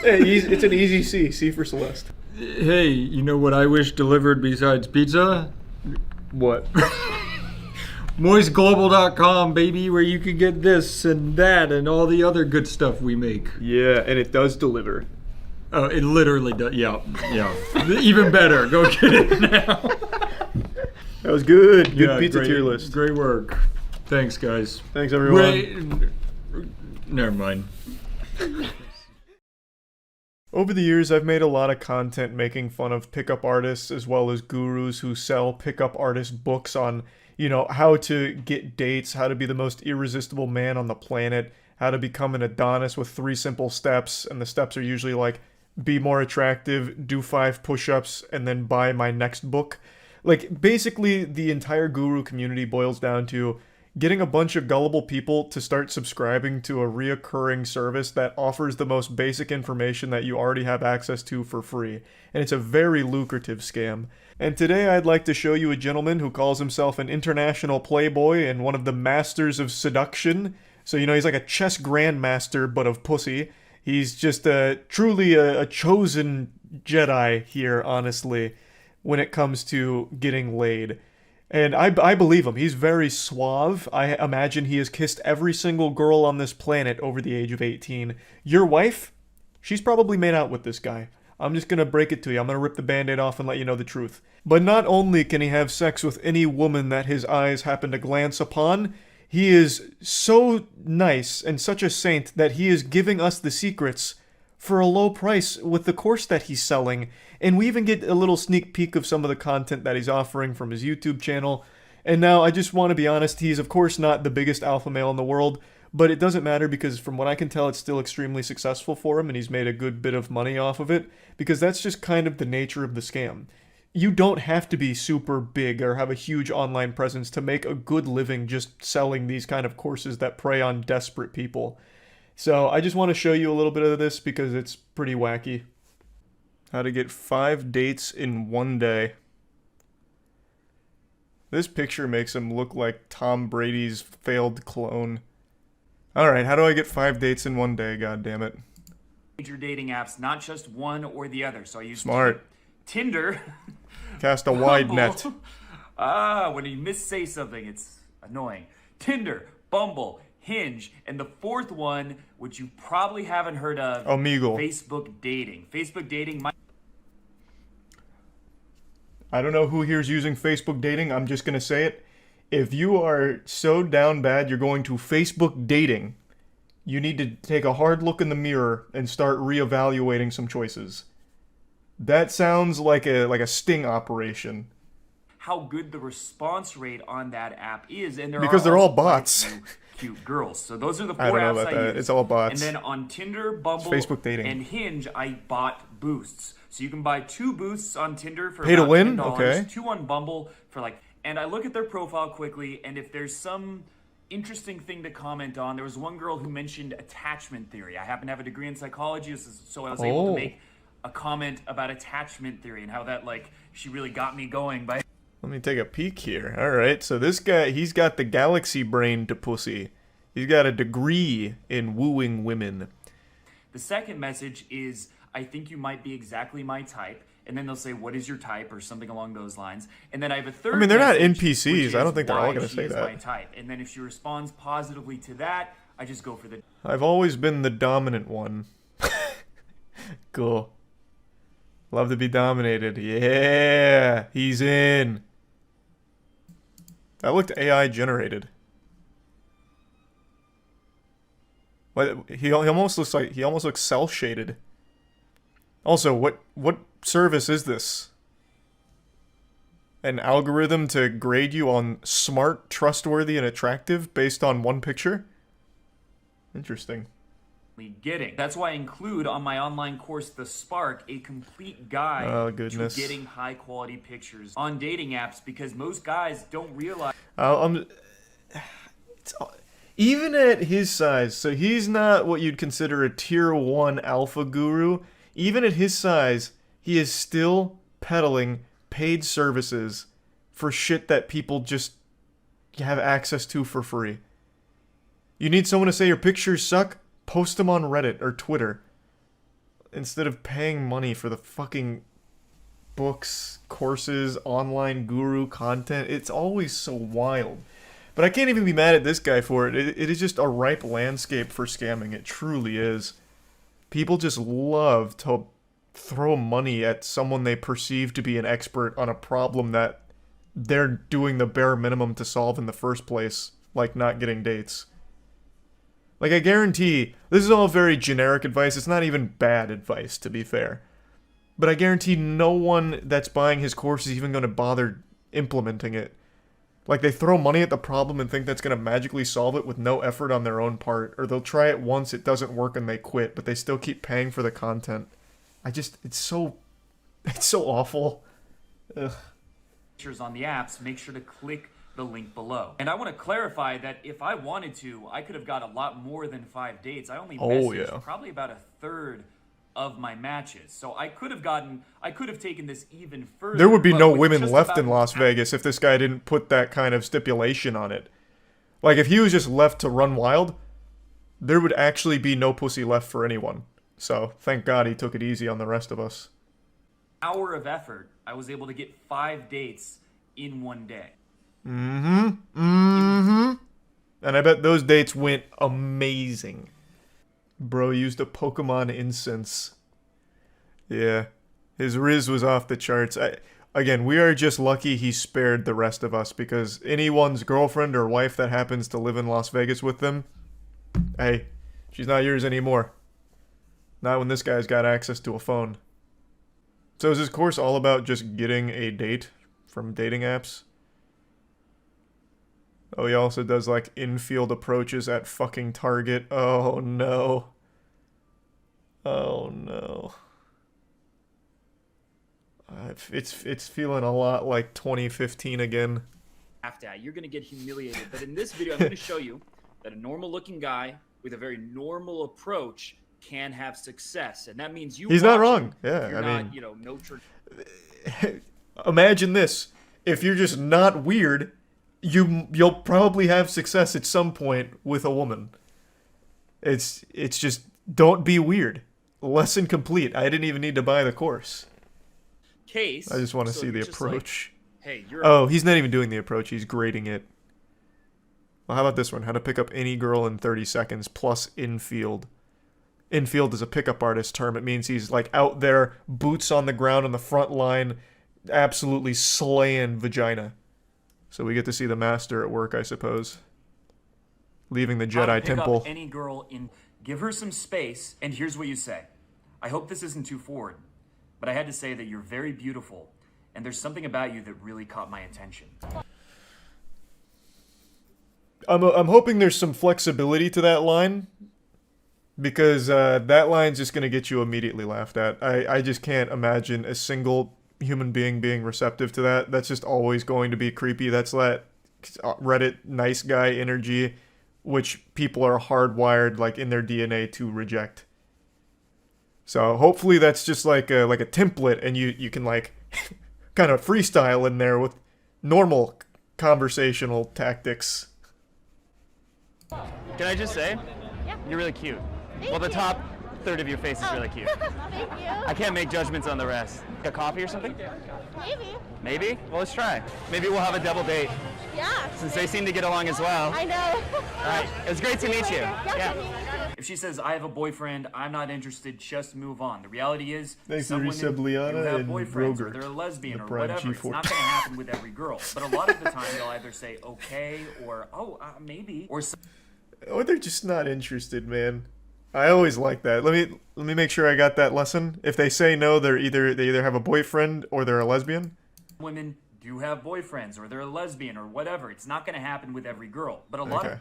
It's an easy C. C for Celeste. Hey, you know what I wish delivered besides pizza? What? moistglobal.com, baby, where you can get this and that and all the other good stuff we make. Yeah, and it does deliver. Oh, it literally does. Yeah. Even better. Go get it now. That was good. Good Yeah, pizza great, tier list. Great work. Thanks, guys. Thanks, everyone. Wait, never mind. Over the years, I've made a lot of content making fun of pickup artists as well as gurus who sell pickup artist books on, how to get dates, how to be the most irresistible man on the planet, how to become an Adonis with 3 simple steps, and the steps are usually like, be more attractive, do 5 push-ups, and then buy my next book. Like, basically, the entire guru community boils down to getting a bunch of gullible people to start subscribing to a reoccurring service that offers the most basic information that you already have access to for free. And it's a very lucrative scam. And today I'd like to show you a gentleman who calls himself an international playboy and one of the masters of seduction. So, he's like a chess grandmaster, but of pussy. He's just truly a chosen Jedi here, honestly, when it comes to getting laid. And I believe him. He's very suave. I imagine he has kissed every single girl on this planet over the age of 18. Your wife? She's probably made out with this guy. I'm just gonna break it to you. I'm gonna rip the band-aid off and let you know the truth. But not only can he have sex with any woman that his eyes happen to glance upon, he is so nice and such a saint that he is giving us the secrets for a low price with the course that he's selling. And we even get a little sneak peek of some of the content that he's offering from his YouTube channel. And now I just want to be honest, he's of course not the biggest alpha male in the world, but it doesn't matter because from what I can tell, it's still extremely successful for him and he's made a good bit of money off of it because that's just kind of the nature of the scam. You don't have to be super big or have a huge online presence to make a good living just selling these kind of courses that prey on desperate people. So I just want to show you a little bit of this because it's pretty wacky. How to get 5 dates in 1 day. This picture makes him look like Tom Brady's failed clone. Alright, how do I get 5 dates in 1 day, God damn it. Major dating apps, not just one or the other. So I use Smart. Tinder. Cast a wide net. When you say something, it's annoying. Tinder, Bumble, Hinge, and the 4th one, which you probably haven't heard of, Omegle. Facebook dating. Facebook dating might... I don't know who here's using Facebook dating, I'm just gonna say it. If you are so down bad you're going to Facebook dating, you need to take a hard look in the mirror and start reevaluating some choices. That sounds like a sting operation. how good the response rate on that app is. And because they're all bots. Cute girls. So those are the 4 I don't know apps about I that. use. It's all bots. And then on Tinder, Bumble, It's Facebook dating. and Hinge, I bought boosts. So you can buy 2 boosts on Tinder for Pay to about win? $10, Okay. 2 on Bumble for like... And I look at their profile quickly, and if there's some interesting thing to comment on, there was one girl who mentioned attachment theory. I happen to have a degree in psychology, so I was able to make a comment about attachment theory and how that, like, she really got me going by... Let me take a peek here. Alright, so this guy, he's got the galaxy brain to pussy. He's got a degree in wooing women. The second message is, I think you might be exactly my type. And then they'll say, what is your type? Or something along those lines. And then I have a third I mean, they're not message, NPCs. which I don't is think they're all why going to she say is that. my type. And then if she responds positively to that, I just go for the... I've always been the dominant one. Cool. Love to be dominated. Yeah, he's in. That looked AI generated. What he almost looks cell shaded. Also, what service is this? An algorithm to grade you on smart, trustworthy, and attractive based on one picture? Interesting. Getting. That's why I include on my online course, The Spark, a complete guide to getting high quality pictures on dating apps, because most guys don't realize. Even at his size, so he's not what you'd consider a tier 1 alpha guru. Even at his size, he is still peddling paid services for shit that people just have access to for free. You need someone to say your pictures suck? Post them on Reddit or Twitter. Instead of paying money for the fucking books, courses, online guru content. It's always so wild. But I can't even be mad at this guy for it. It is just a ripe landscape for scamming. It truly is. People just love to throw money at someone they perceive to be an expert on a problem that they're doing the bare minimum to solve in the first place, like not getting dates. Like, I guarantee, this is all very generic advice. It's not even bad advice, to be fair. But I guarantee no one that's buying his course is even going to bother implementing it. Like, they throw money at the problem and think that's going to magically solve it with no effort on their own part. Or they'll try it once, it doesn't work, and they quit, but they still keep paying for the content. It's so awful. Ugh. Pictures on the apps, make sure to click the link below. And I want to clarify that if I wanted to, I could have got a lot more than 5 dates. I only messaged probably about a third of my matches. So I could have taken this even further. There would be no with women just left about in Las Vegas if this guy didn't put that kind of stipulation on it. Like, if he was just left to run wild, there would actually be no pussy left for anyone. So, thank God he took it easy on the rest of us. hour of effort, I was able to get 5 dates in one day. And I bet those dates went amazing. Bro used a Pokemon incense. Yeah. His Riz was off the charts. Again, we are just lucky he spared the rest of us, because anyone's girlfriend or wife that happens to live in Las Vegas with them, hey, she's not yours anymore. Not when this guy's got access to a phone. So is this course all about just getting a date from dating apps? Oh, he also does, like, infield approaches at fucking Target. Oh, no. Oh, no. It's feeling a lot like 2015 again. You're going to get humiliated. But in this video, I'm going to show you that a normal-looking guy with a very normal approach can have success. And that means He's not wrong. Yeah, you're I not, mean... you know, no... Imagine this. If you're just not weird... You'll probably have success at some point with a woman. It's just, don't be weird. Lesson complete. I didn't even need to buy the course. Case. I just want to see the approach. Like, hey, you're oh, he's not even doing the approach. He's grading it. Well, how about this one? How to pick up any girl in 30 seconds plus infield. Infield is a pickup artist term. It means he's like out there, boots on the ground on the front line, absolutely slaying vagina. So we get to see the master at work, I suppose. Leaving the Jedi pick temple. Up any girl in, give her some space, and here's what you say. I hope this isn't too forward, but I had to say that you're very beautiful, and there's something about you that really caught my attention. I'm hoping there's some flexibility to that line, because that line's just going to get you immediately laughed at. I just can't imagine a single human being receptive to that. That's just always going to be creepy. That's that Reddit nice guy energy, which people are hardwired, like, in their DNA to reject. So hopefully that's just like a template, and you can, like, kind of freestyle in there with normal conversational tactics. Can I just say, you're really cute. Well, the top third of your face is really cute. Thank you. I can't make judgments on the rest. A coffee or something? Maybe. Maybe? Well, let's try. Maybe we'll have a double date. Yeah. Since they seem to get along as well. I know. All right. It was great to meet you. Yeah. If she says, I have a boyfriend, I'm not interested, just move on. The reality is, Thanks some to women Resub do Liana have and boyfriends, or Brogert, they're a lesbian, the or Prime whatever. It's G4. not going to happen with every girl. But a lot of the time, they'll either say, okay, or, oh, maybe, or... Or they're just not interested, man. I always like that. Let me make sure I got that lesson. If they say no, they either have a boyfriend or they're a lesbian. Women do have boyfriends, or they're a lesbian, or whatever. It's not going to happen with every girl. But a lot of...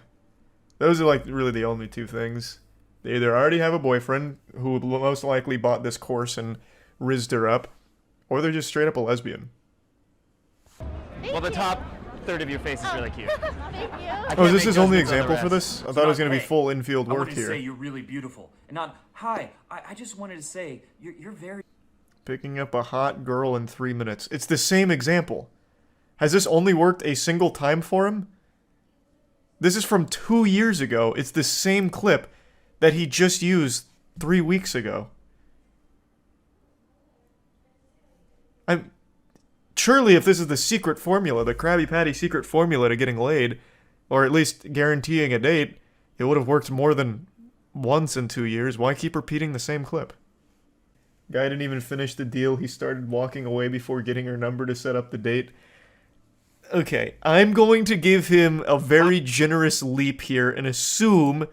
Those are like really the only two things. They either already have a boyfriend who most likely bought this course and rizzed her up, or they're just straight up a lesbian. Well, the top third of your face is really cute. Thank you. Oh, is this his only example for this? I thought it was going to be Hey, full infield I work wanted to say here. you're really beautiful. And not, hi, I just wanted to say, you're very... Picking up a hot girl in 3 minutes. It's the same example. Has this only worked a single time for him? This is from 2 years ago. It's the same clip that he just used 3 weeks ago. Surely if this is the secret formula, the Krabby Patty secret formula to getting laid, or at least guaranteeing a date, it would have worked more than once in 2 years. Why keep repeating the same clip? Guy didn't even finish the deal. He started walking away before getting her number to set up the date. Okay, I'm going to give him a very generous leap here and assume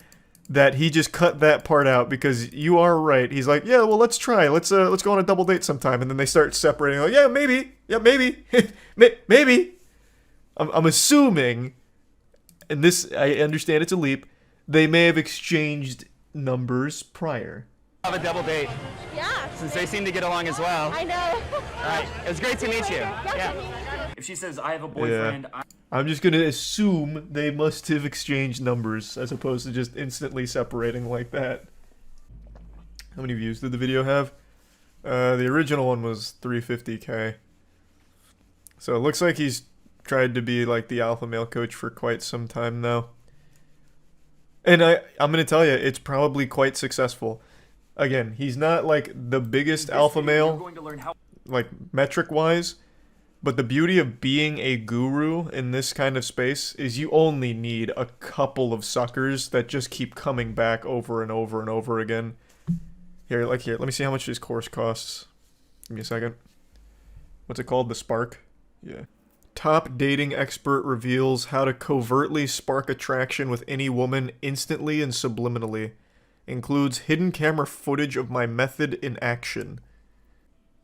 that he just cut that part out, because you are right. He's like, yeah, well, let's try. Let's go on a double date sometime. And then they start separating. Like, yeah, maybe. Yeah, maybe. Maybe. I'm assuming, and this, I understand it's a leap, they may have exchanged numbers prior. Have a double date. Yeah. Since they seem to get along as well. I know. All right. It was great to meet you. Yeah. If she says, I have a boyfriend, I'm just going to assume they must have exchanged numbers as opposed to just instantly separating like that. How many views did the video have? The original one was 350k. So it looks like he's tried to be like the alpha male coach for quite some time now. And I'm going to tell you, it's probably quite successful. Again, he's not like the biggest alpha male, like metric-wise. But the beauty of being a guru in this kind of space is you only need a couple of suckers that just keep coming back over and over and over again. Here, let me see how much this course costs. Give me a second. What's it called? The Spark? Yeah. Top dating expert reveals how to covertly spark attraction with any woman instantly and subliminally. Includes hidden camera footage of my method in action.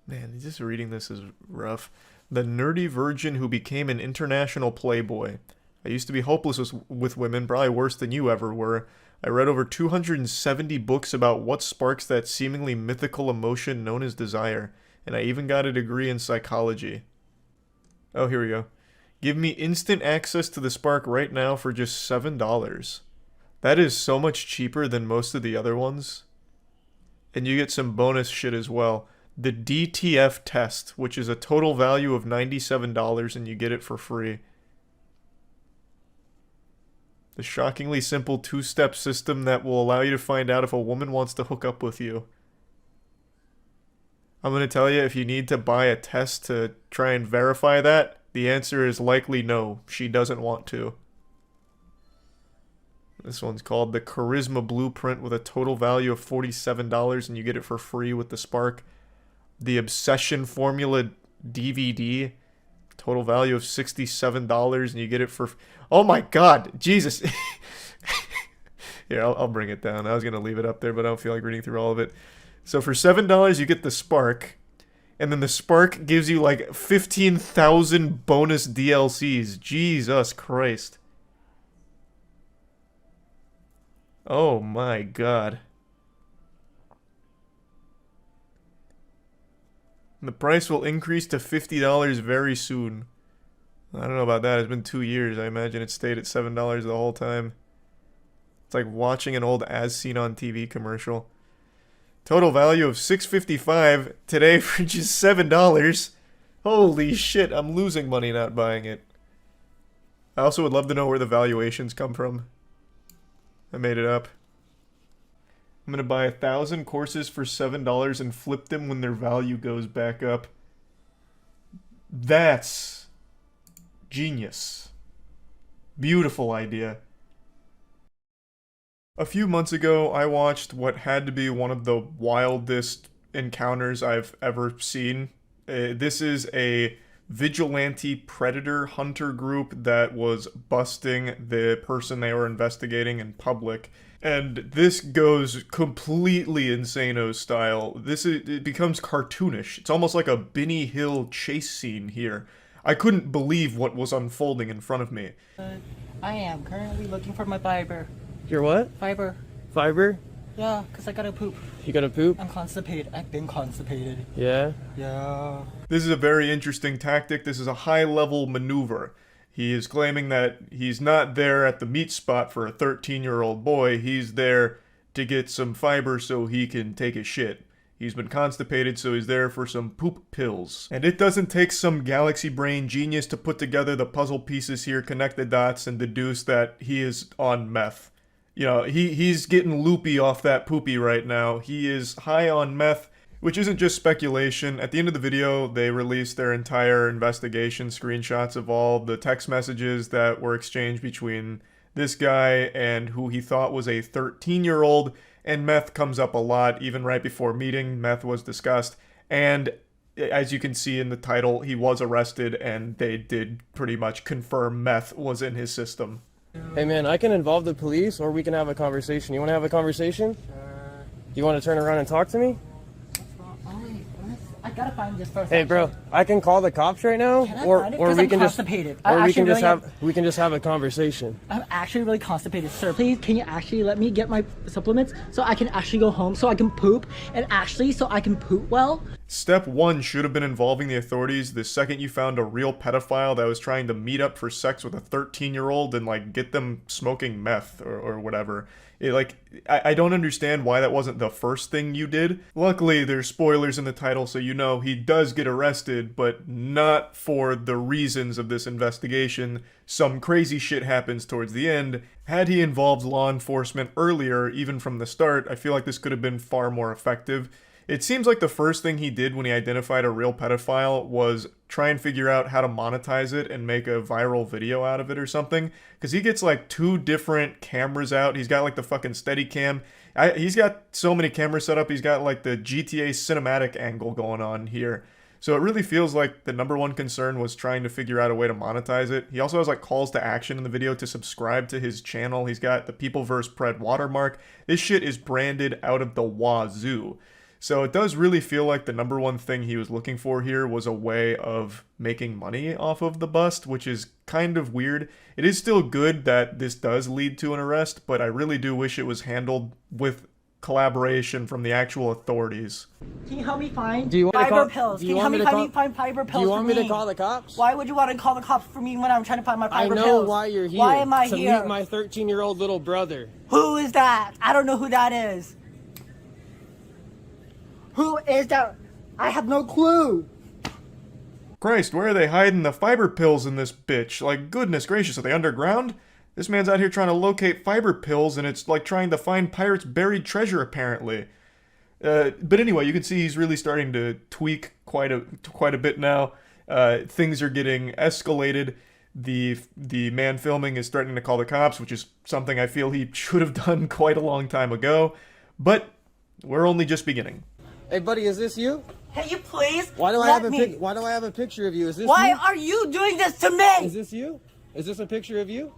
Man, just reading this is rough. The nerdy virgin who became an international playboy. I used to be hopeless with women, probably worse than you ever were. I read over 270 books about what sparks that seemingly mythical emotion known as desire, and I even got a degree in psychology. Oh, here we go. Give me instant access to the Spark right now for just $7. That is so much cheaper than most of the other ones. And you get some bonus shit as well. The DTF test, which is a total value of $97, and you get it for free. The shockingly simple two-step system that will allow you to find out if a woman wants to hook up with you. I'm going to tell you, if you need to buy a test to try and verify that, the answer is likely no. She doesn't want to. This one's called the Charisma Blueprint with a total value of $47, and you get it for free with the Spark. The Obsession Formula DVD, total value of $67, and you get it for... Oh my god, Jesus. Here, I'll bring it down. I was going to leave it up there, but I don't feel like reading through all of it. So for $7, you get the Spark, and then the Spark gives you like 15,000 bonus DLCs. Jesus Christ. Oh my god. The price will increase to $50 very soon. I don't know about that. It's been 2 years. I imagine it stayed at $7 the whole time. It's like watching an old As Seen on TV commercial. Total value of $6.55 today for just $7. Holy shit, I'm losing money not buying it. I also would love to know where the valuations come from. I made it up. I'm gonna buy 1,000 courses for $7 and flip them when their value goes back up. That's genius. Beautiful idea. A few months ago, I watched what had to be one of the wildest encounters I've ever seen. This is a vigilante predator hunter group that was busting the person they were investigating in public. And this goes completely Insano style. It becomes cartoonish. It's almost like a Benny Hill chase scene here. I couldn't believe what was unfolding in front of me. I am currently looking for my fiber. Your what? Fiber. Fiber? Yeah, because I gotta poop. You gotta poop? I'm constipated. I've been constipated. Yeah? Yeah. This is a very interesting tactic. This is a high-level maneuver. He is claiming that he's not there at the meat spot for a 13-year-old boy. He's there to get some fiber so he can take a shit. He's been constipated, so he's there for some poop pills. And it doesn't take some galaxy brain genius to put together the puzzle pieces here, connect the dots, and deduce that he is on meth. You know, he's getting loopy off that poopy right now. He is high on meth, which isn't just speculation. At the end of the video, they released their entire investigation, screenshots of all the text messages that were exchanged between this guy and who he thought was a 13-year-old, and meth comes up a lot. Even right before meeting, meth was discussed, and as you can see in the title, he was arrested, and they did pretty much confirm meth was in his system. Hey man, I can involve the police or we can have a conversation. You want to have a conversation? Sure. Do you want to turn around and talk to me? I gotta find this first. Hey bro, I can call the cops right now, or we can just have a conversation. I'm actually really constipated, sir. Please, can you actually let me get my supplements so I can actually go home, so I can poop, and actually so I can poop well? Step 1 should have been involving the authorities the second you found a real pedophile that was trying to meet up for sex with a 13-year-old and like get them smoking meth or whatever. I don't understand why that wasn't the first thing you did. Luckily, there's spoilers in the title, so you know he does get arrested, but not for the reasons of this investigation. Some crazy shit happens towards the end. Had he involved law enforcement earlier, even from the start, I feel like this could have been far more effective. It seems like the first thing he did when he identified a real pedophile was try and figure out how to monetize it and make a viral video out of it or something. Because he gets like 2 different cameras out. He's got like the fucking Steadicam. He's got so many cameras set up. He's got like the GTA cinematic angle going on here. So it really feels like the number one concern was trying to figure out a way to monetize it. He also has like calls to action in the video to subscribe to his channel. He's got the People vs. Pred watermark. This shit is branded out of the wazoo. So it does really feel like the number one thing he was looking for here was a way of making money off of the bust, which is kind of weird. It is still good that this does lead to an arrest, but I really do wish it was handled with collaboration from the actual authorities. Can you help me find Do you want fiber to pills? Do Can you you want help me me to find fiber pills? Do you want me for to call the cops? Why would you want to call the cops for me when I'm trying to find my fiber I know pills? why you're here. Why am I to here? meet my 13-year-old little brother. Who is that? I don't know who that is. Who is that? I have no clue. Christ, where are they hiding the fiber pills in this bitch? Like, goodness gracious, are they underground? This man's out here trying to locate fiber pills, and it's like trying to find pirates' buried treasure, apparently. But anyway, you can see he's really starting to tweak quite a bit now. Things are getting escalated. The man filming is threatening to call the cops, which is something I feel he should have done quite a long time ago. But we're only just beginning. Hey buddy, is this you? Can you please Why do I let have me? Why do I have a picture of you? Is this Why you? are you doing this to me? Is this you? Is this a picture of you?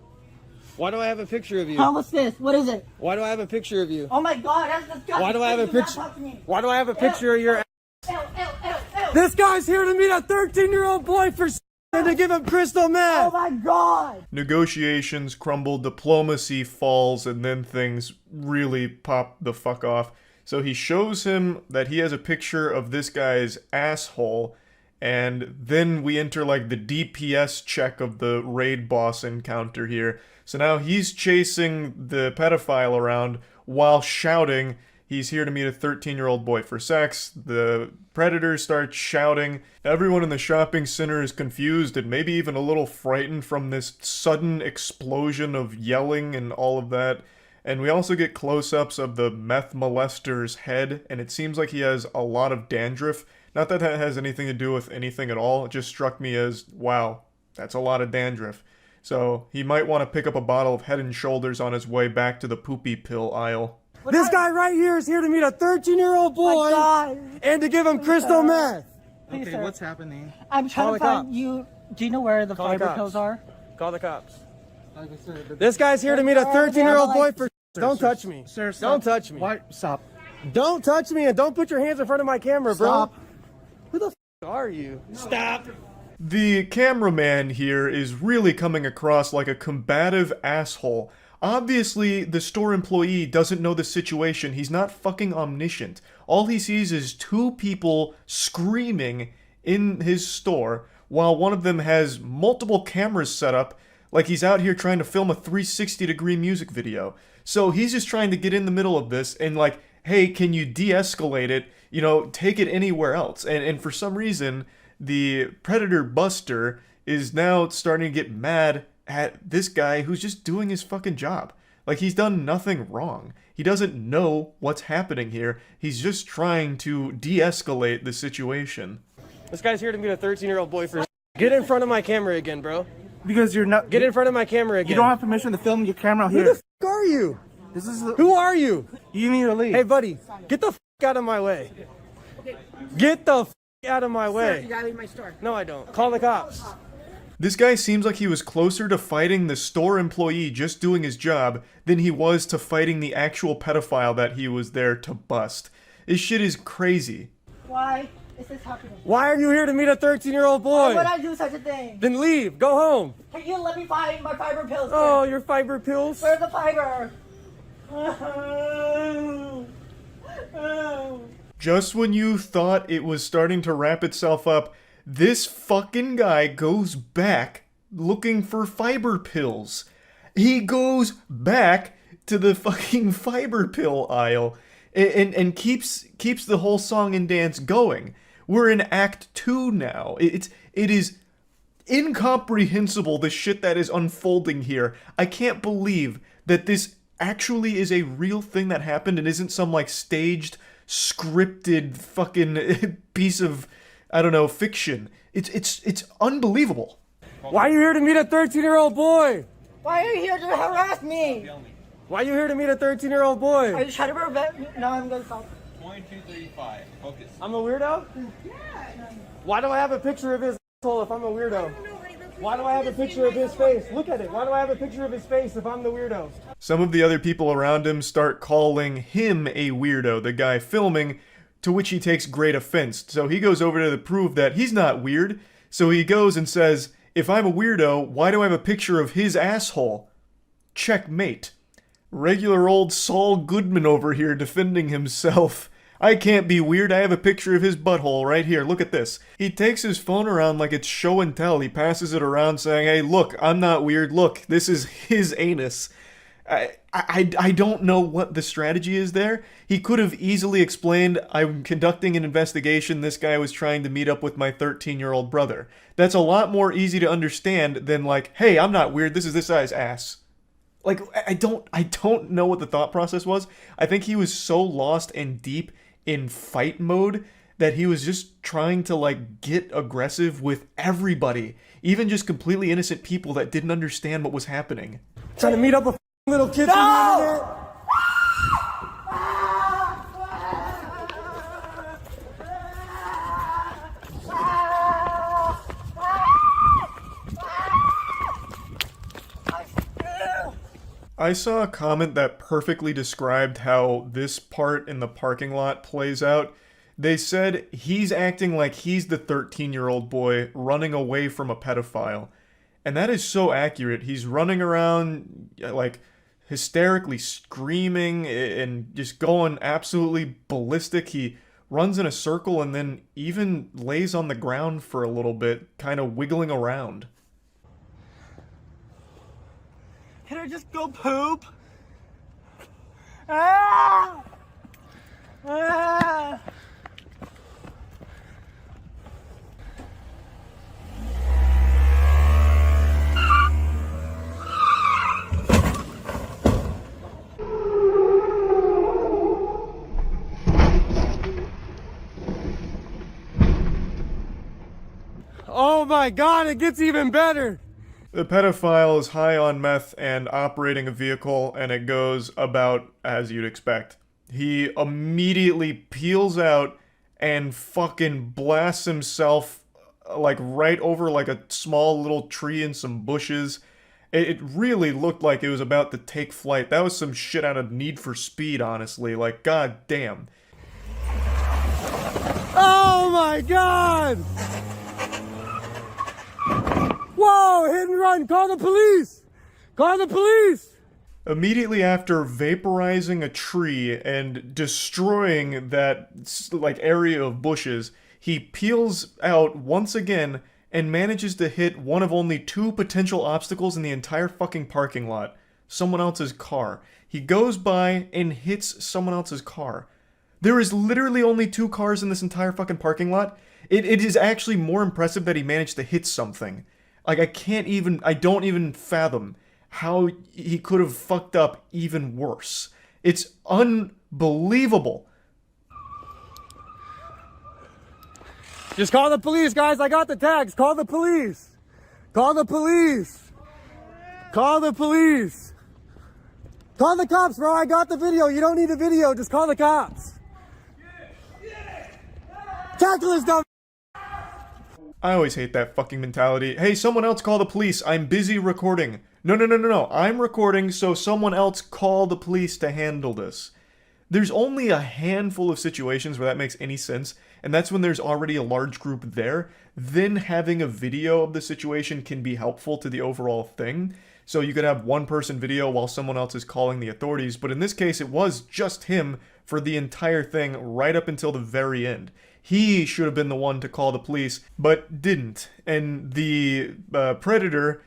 Why do I have a picture of you? Huh, what's this? What is it? Why do I have a picture of you? Oh my god, that's disgusting. Why do I have a Please do not picture? talk to me. Why do I have a picture of your? Ew, ew, ew, ew. This guy's here to meet a 13-year-old boy for and to give him crystal meth. Oh my god. Negotiations crumble, diplomacy falls, and then things really pop the fuck off. So he shows him that he has a picture of this guy's asshole, and then we enter like the DPS check of the raid boss encounter here. So now he's chasing the pedophile around while shouting he's here to meet a 13-year-old boy for sex. The predators start shouting. Everyone in the shopping center is confused and maybe even a little frightened from this sudden explosion of yelling and all of that. And we also get close-ups of the meth molester's head, and it seems like he has a lot of dandruff. Not that that has anything to do with anything at all, it just struck me as, wow, that's a lot of dandruff. So he might want to pick up a bottle of Head & Shoulders on his way back to the poopy pill aisle. This guy right here is here to meet a 13-year-old boy and to give him crystal meth. Please, sir. What's happening? I'm trying Call to the find cops. you. Do you know where the Call the fiber cops. pills are? Call the cops. This guy's here to meet a 13-year-old boy for. Don't touch me. Sir, Don't touch me. Why? Stop. Don't touch me and don't put your hands in front of my camera, bro. Stop. Who the are you? Stop. The cameraman here is really coming across like a combative asshole. Obviously, the store employee doesn't know the situation. He's not fucking omniscient. All he sees is two people screaming in his store while one of them has multiple cameras set up like he's out here trying to film a 360-degree music video. So he's just trying to get in the middle of this and like, hey, can you de-escalate it? You know, take it anywhere else. And for some reason, the Predator Buster is now starting to get mad at this guy who's just doing his fucking job. Like, he's done nothing wrong. He doesn't know what's happening here. He's just trying to de-escalate the situation. This guy's here to meet a 13-year-old boy for. Get in front of my camera again, bro. Because you're not. Get in front of my camera again. You don't have permission to film your camera here. Who the f are you? This is. Who are you? You need to leave. Hey, buddy, get the f out of my way. Get the f out of my way. Sir, you gotta leave my store. No, I don't. Call the cops. This guy seems like he was closer to fighting the store employee just doing his job than he was to fighting the actual pedophile that he was there to bust. This shit is crazy. Why is this happening? Why are you here to meet a 13-year-old boy? Why would I do such a thing? Then leave. Go home. Can you let me find my fiber pills? Oh, your fiber pills? Where's the fiber? Just when you thought it was starting to wrap itself up, this fucking guy goes back looking for fiber pills. He goes back to the fucking fiber pill aisle and keeps the whole song and dance going. We're in Act 2 now. It is incomprehensible, the shit that is unfolding here. I can't believe that this actually is a real thing that happened and isn't some like staged, scripted fucking piece of, I don't know, fiction. It's unbelievable. Why are you here to meet a 13-year-old boy? Why are you here to harass me? Why are you here to meet a 13-year-old boy? Are you trying to prevent me? No, I'm gonna stop. 2235. Focus. I'm a weirdo? Yeah. Why do I have a picture of his asshole if I'm a weirdo? Why do I have a picture of his face? Look at it. Why do I have a picture of his face if I'm the weirdo? Some of the other people around him start calling him a weirdo, the guy filming, to which he takes great offense. So he goes over to prove that he's not weird. So he goes and says, if I'm a weirdo, why do I have a picture of his asshole? Checkmate. Regular old Saul Goodman over here defending himself. I can't be weird, I have a picture of his butthole right here, look at this. He takes his phone around like it's show and tell. He passes it around saying, hey look, I'm not weird, look, this is his anus. I don't know what the strategy is there. He could have easily explained, I'm conducting an investigation, this guy was trying to meet up with my 13-year-old brother. That's a lot more easy to understand than like, hey, I'm not weird, this is this guy's ass. Like, I don't know what the thought process was. I think he was so lost and deep in fight mode that he was just trying to like get aggressive with everybody, even just completely innocent people that didn't understand what was happening. Trying to meet up a little kid from the internet? I saw a comment that perfectly described how this part in the parking lot plays out. They said he's acting like he's the 13-year-old boy running away from a pedophile. And that is so accurate. He's running around like hysterically screaming and just going absolutely ballistic. He runs in a circle and then even lays on the ground for a little bit, kind of wiggling around. Can I just go poop? Ah! Ah! my god, it gets even better! The pedophile is high on meth and operating a vehicle, and it goes about as you'd expect. He immediately peels out and fucking blasts himself like right over like a small little tree and some bushes. It really looked like it was about to take flight. That was some shit out of Need for Speed, honestly. Like, god damn. Oh my god! Whoa, hit and run, call the police! Call the police! Immediately after vaporizing a tree and destroying that like area of bushes, he peels out once again and manages to hit one of only 2 potential obstacles in the entire fucking parking lot. Someone else's car. He goes by and hits someone else's car. There is literally only 2 cars in this entire fucking parking lot. It is actually more impressive that he managed to hit something. Like, I don't even fathom how he could have fucked up even worse. It's unbelievable. Just call the police, guys. I got the tags. Call the police. Call the police. Call the police. Call the cops, bro. I got the video. You don't need a video. Just call the cops. Tackle this dumb. I always hate that fucking mentality. Hey, someone else call the police. I'm busy recording. No. I'm recording, so someone else call the police to handle this. There's only a handful of situations where that makes any sense, and that's when there's already a large group there. Then having a video of the situation can be helpful to the overall thing. So you could have one person video while someone else is calling the authorities, but in this case it was just him for the entire thing right up until the very end. He should have been the one to call the police, but didn't. And the predator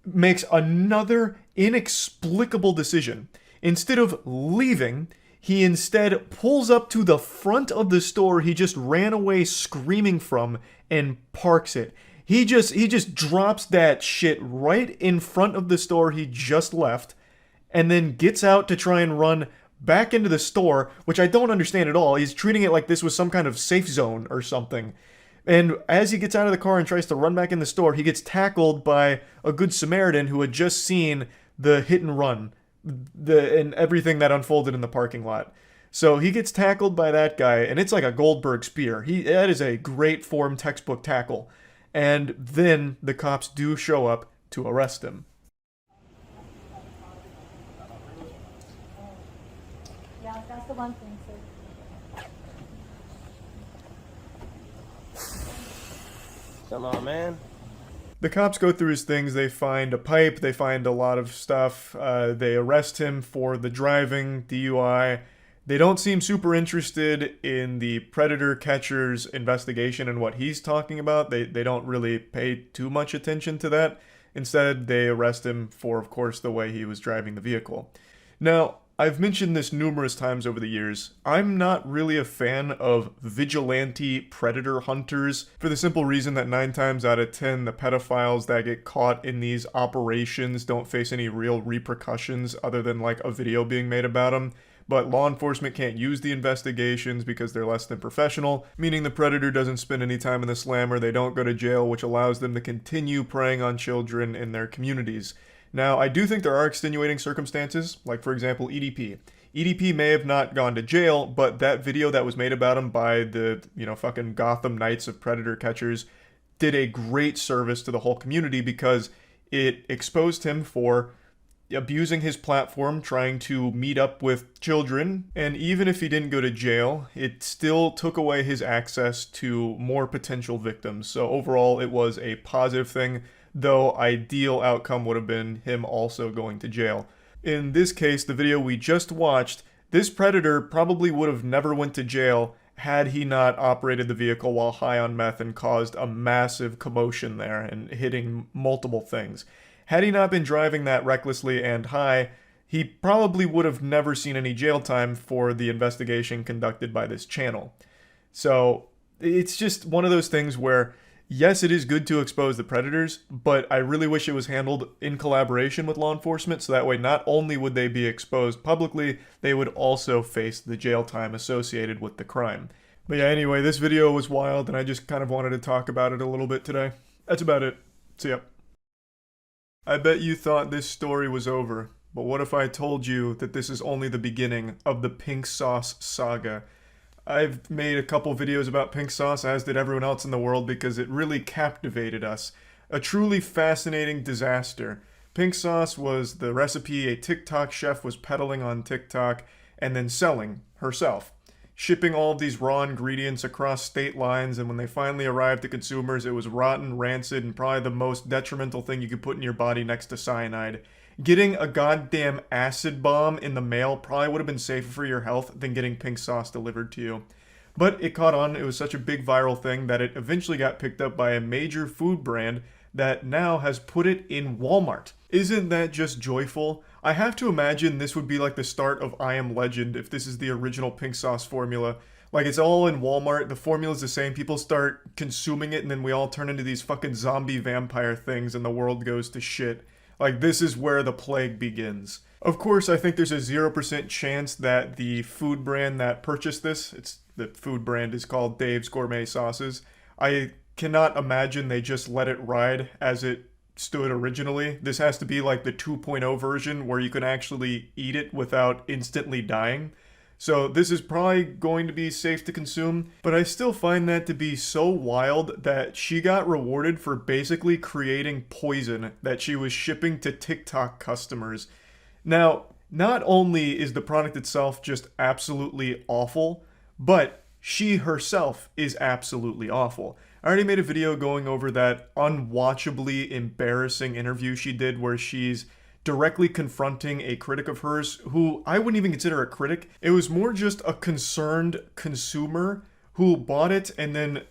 makes another inexplicable decision. Instead of leaving, he instead pulls up to the front of the store he just ran away screaming from and parks it. He just drops that shit right in front of the store he just left and then gets out to try and run back into the store, which I don't understand at all. He's treating it like this was some kind of safe zone or something. And as he gets out of the car and tries to run back in the store, he gets tackled by a good Samaritan who had just seen the hit and run and everything that unfolded in the parking lot. So he gets tackled by that guy, and it's like a Goldberg spear. That is a great form textbook tackle. And then the cops do show up to arrest him. Yeah, that's the one thing, sir. Come on, man. The cops go through his things. They find a pipe. They find a lot of stuff. They arrest him for the driving, DUI. They don't seem super interested in the predator catcher's investigation and what he's talking about. They don't really pay too much attention to that. Instead, they arrest him for, of course, the way he was driving the vehicle. Now, I've mentioned this numerous times over the years. I'm not really a fan of vigilante predator hunters for the simple reason that 9 times out of 10, the pedophiles that get caught in these operations don't face any real repercussions other than like a video being made about them. But law enforcement can't use the investigations because they're less than professional, meaning the predator doesn't spend any time in the slammer, they don't go to jail, which allows them to continue preying on children in their communities. Now, I do think there are extenuating circumstances, like for example EDP. EDP may have not gone to jail, but that video that was made about him by the, fucking Gotham Knights of Predator Catchers did a great service to the whole community because it exposed him for abusing his platform, trying to meet up with children, and even if he didn't go to jail, it still took away his access to more potential victims. So overall, it was a positive thing, though ideal outcome would have been him also going to jail. In this case, the video we just watched, this predator probably would have never went to jail had he not operated the vehicle while high on meth and caused a massive commotion there and hitting multiple things. Had he not been driving that recklessly and high, he probably would have never seen any jail time for the investigation conducted by this channel. So it's just one of those things where, yes, it is good to expose the predators, but I really wish it was handled in collaboration with law enforcement, so that way not only would they be exposed publicly, they would also face the jail time associated with the crime. But yeah, anyway, this video was wild, and I just kind of wanted to talk about it a little bit today. That's about it. See ya. I bet you thought this story was over, but what if I told you that this is only the beginning of the pink sauce saga? I've made a couple videos about pink sauce, as did everyone else in the world, because it really captivated us. A truly fascinating disaster. Pink sauce was the recipe a TikTok chef was peddling on TikTok and then selling herself, shipping all of these raw ingredients across state lines, and when they finally arrived to consumers, it was rotten, rancid, and probably the most detrimental thing you could put in your body next to cyanide. Getting a goddamn acid bomb in the mail probably would have been safer for your health than getting pink sauce delivered to you. But it caught on. It was such a big viral thing that it eventually got picked up by a major food brand that now has put it in Walmart. Isn't that just joyful? I have to imagine this would be like the start of I Am Legend if this is the original pink sauce formula. Like, it's all in Walmart, the formula's the same, people start consuming it, and then we all turn into these fucking zombie vampire things and the world goes to shit. Like, this is where the plague begins. Of course, I think there's a 0% chance that the food brand that purchased this, the food brand is called Dave's Gourmet Sauces, I cannot imagine they just let it ride as it stood originally. This has to be like the 2.0 version where you can actually eat it without instantly dying. So this is probably going to be safe to consume, but I still find that to be so wild that she got rewarded for basically creating poison that she was shipping to TikTok customers. Now, not only is the product itself just absolutely awful, but she herself is absolutely awful. I already made a video going over that unwatchably embarrassing interview she did where she's directly confronting a critic of hers who I wouldn't even consider a critic. It was more just a concerned consumer who bought it and then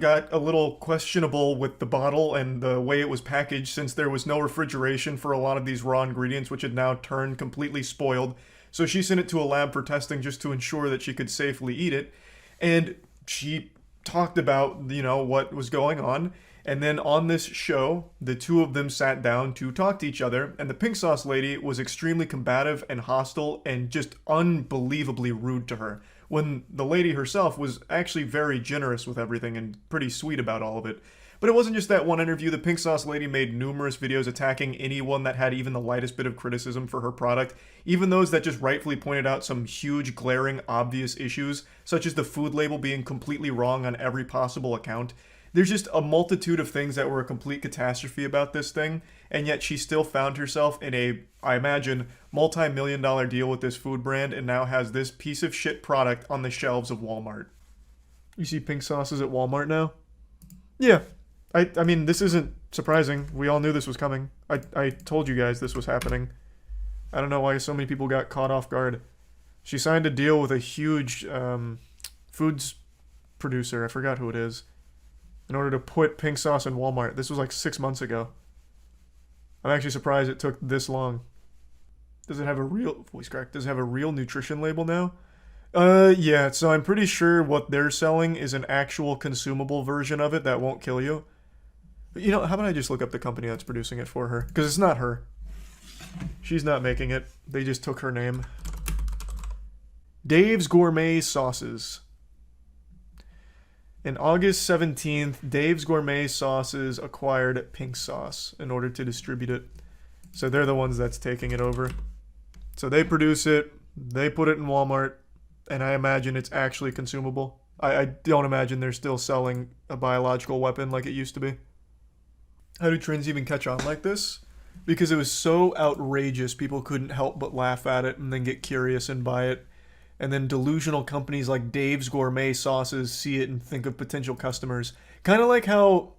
got a little questionable with the bottle and the way it was packaged, since there was no refrigeration for a lot of these raw ingredients, which had now turned completely spoiled. So she sent it to a lab for testing just to ensure that she could safely eat it. And she talked about, you know, what was going on. And then on this show, the two of them sat down to talk to each other, and the pink sauce lady was extremely combative and hostile and just unbelievably rude to her, when the lady herself was actually very generous with everything and pretty sweet about all of it. But it wasn't just that one interview. The pink sauce lady made numerous videos attacking anyone that had even the lightest bit of criticism for her product, even those that just rightfully pointed out some huge, glaring, obvious issues, such as the food label being completely wrong on every possible account. There's just a multitude of things that were a complete catastrophe about this thing, and yet she still found herself in a, I imagine, multi-million-dollar deal with this food brand and now has this piece of shit product on the shelves of Walmart. You see pink sauces at Walmart now? Yeah. I mean, this isn't surprising. We all knew this was coming. I told you guys this was happening. I don't know why so many people got caught off guard. She signed a deal with a huge foods producer. I forgot who it is. In order to put pink sauce in Walmart. This was like 6 months ago. I'm actually surprised it took this long. Does it have a real voice crack? Does it have a real nutrition label now? Yeah, so I'm pretty sure what they're selling is an actual consumable version of it that won't kill you. But you know, how about I just look up the company that's producing it for her? Because it's not her. She's not making it. They just took her name. Dave's Gourmet Sauces. In August 17th, Dave's Gourmet Sauces acquired pink sauce in order to distribute it. So they're the ones that's taking it over. So they produce it, they put it in Walmart, and I imagine it's actually consumable. I don't imagine they're still selling a biological weapon like it used to be. How do trends even catch on like this? Because it was so outrageous, people couldn't help but laugh at it and then get curious and buy it. And then delusional companies like Dave's Gourmet Sauces see it and think of potential customers. Kind of like how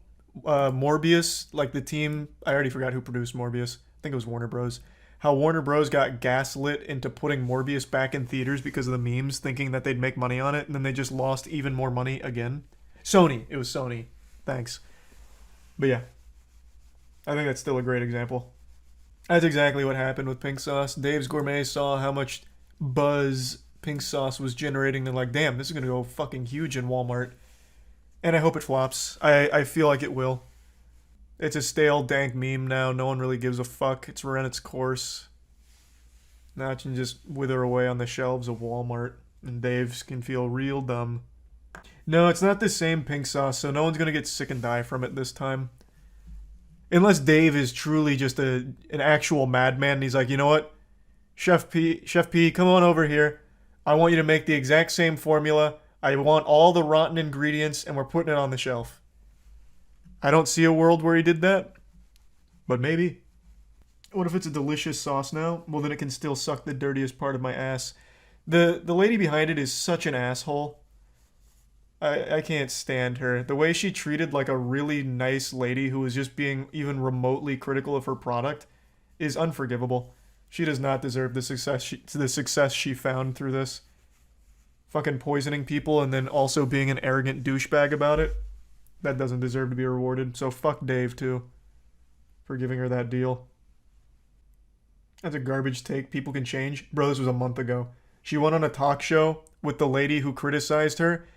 Morbius, like the team, I already forgot who produced Morbius. I think it was Warner Bros. How Warner Bros got gaslit into putting Morbius back in theaters because of the memes, thinking that they'd make money on it, and then they just lost even more money again. Sony. It was Sony. Thanks. But yeah. I think that's still a great example. That's exactly what happened with pink sauce. Dave's Gourmet saw how much buzz pink sauce was generating. They're like, damn, this is going to go fucking huge in Walmart. And I hope it flops. I feel like it will. It's a stale, dank meme now. No one really gives a fuck. It's run its course. Now it can just wither away on the shelves of Walmart. And Dave's can feel real dumb. No, it's not the same pink sauce, so no one's going to get sick and die from it this time. Unless Dave is truly just an actual madman and he's like, you know what? Chef P, come on over here. I want you to make the exact same formula. I want all the rotten ingredients and we're putting it on the shelf. I don't see a world where he did that, but maybe. What if it's a delicious sauce now? Well, then it can still suck the dirtiest part of my ass. The lady behind it is such an asshole. I can't stand her. The way she treated like a really nice lady who was just being even remotely critical of her product is unforgivable. She does not deserve the success she found through this. Fucking poisoning people and then also being an arrogant douchebag about it. That doesn't deserve to be rewarded. So fuck Dave too for giving her that deal. That's a garbage take. People can change. Bro, this was a month ago. She went on a talk show with the lady who criticized her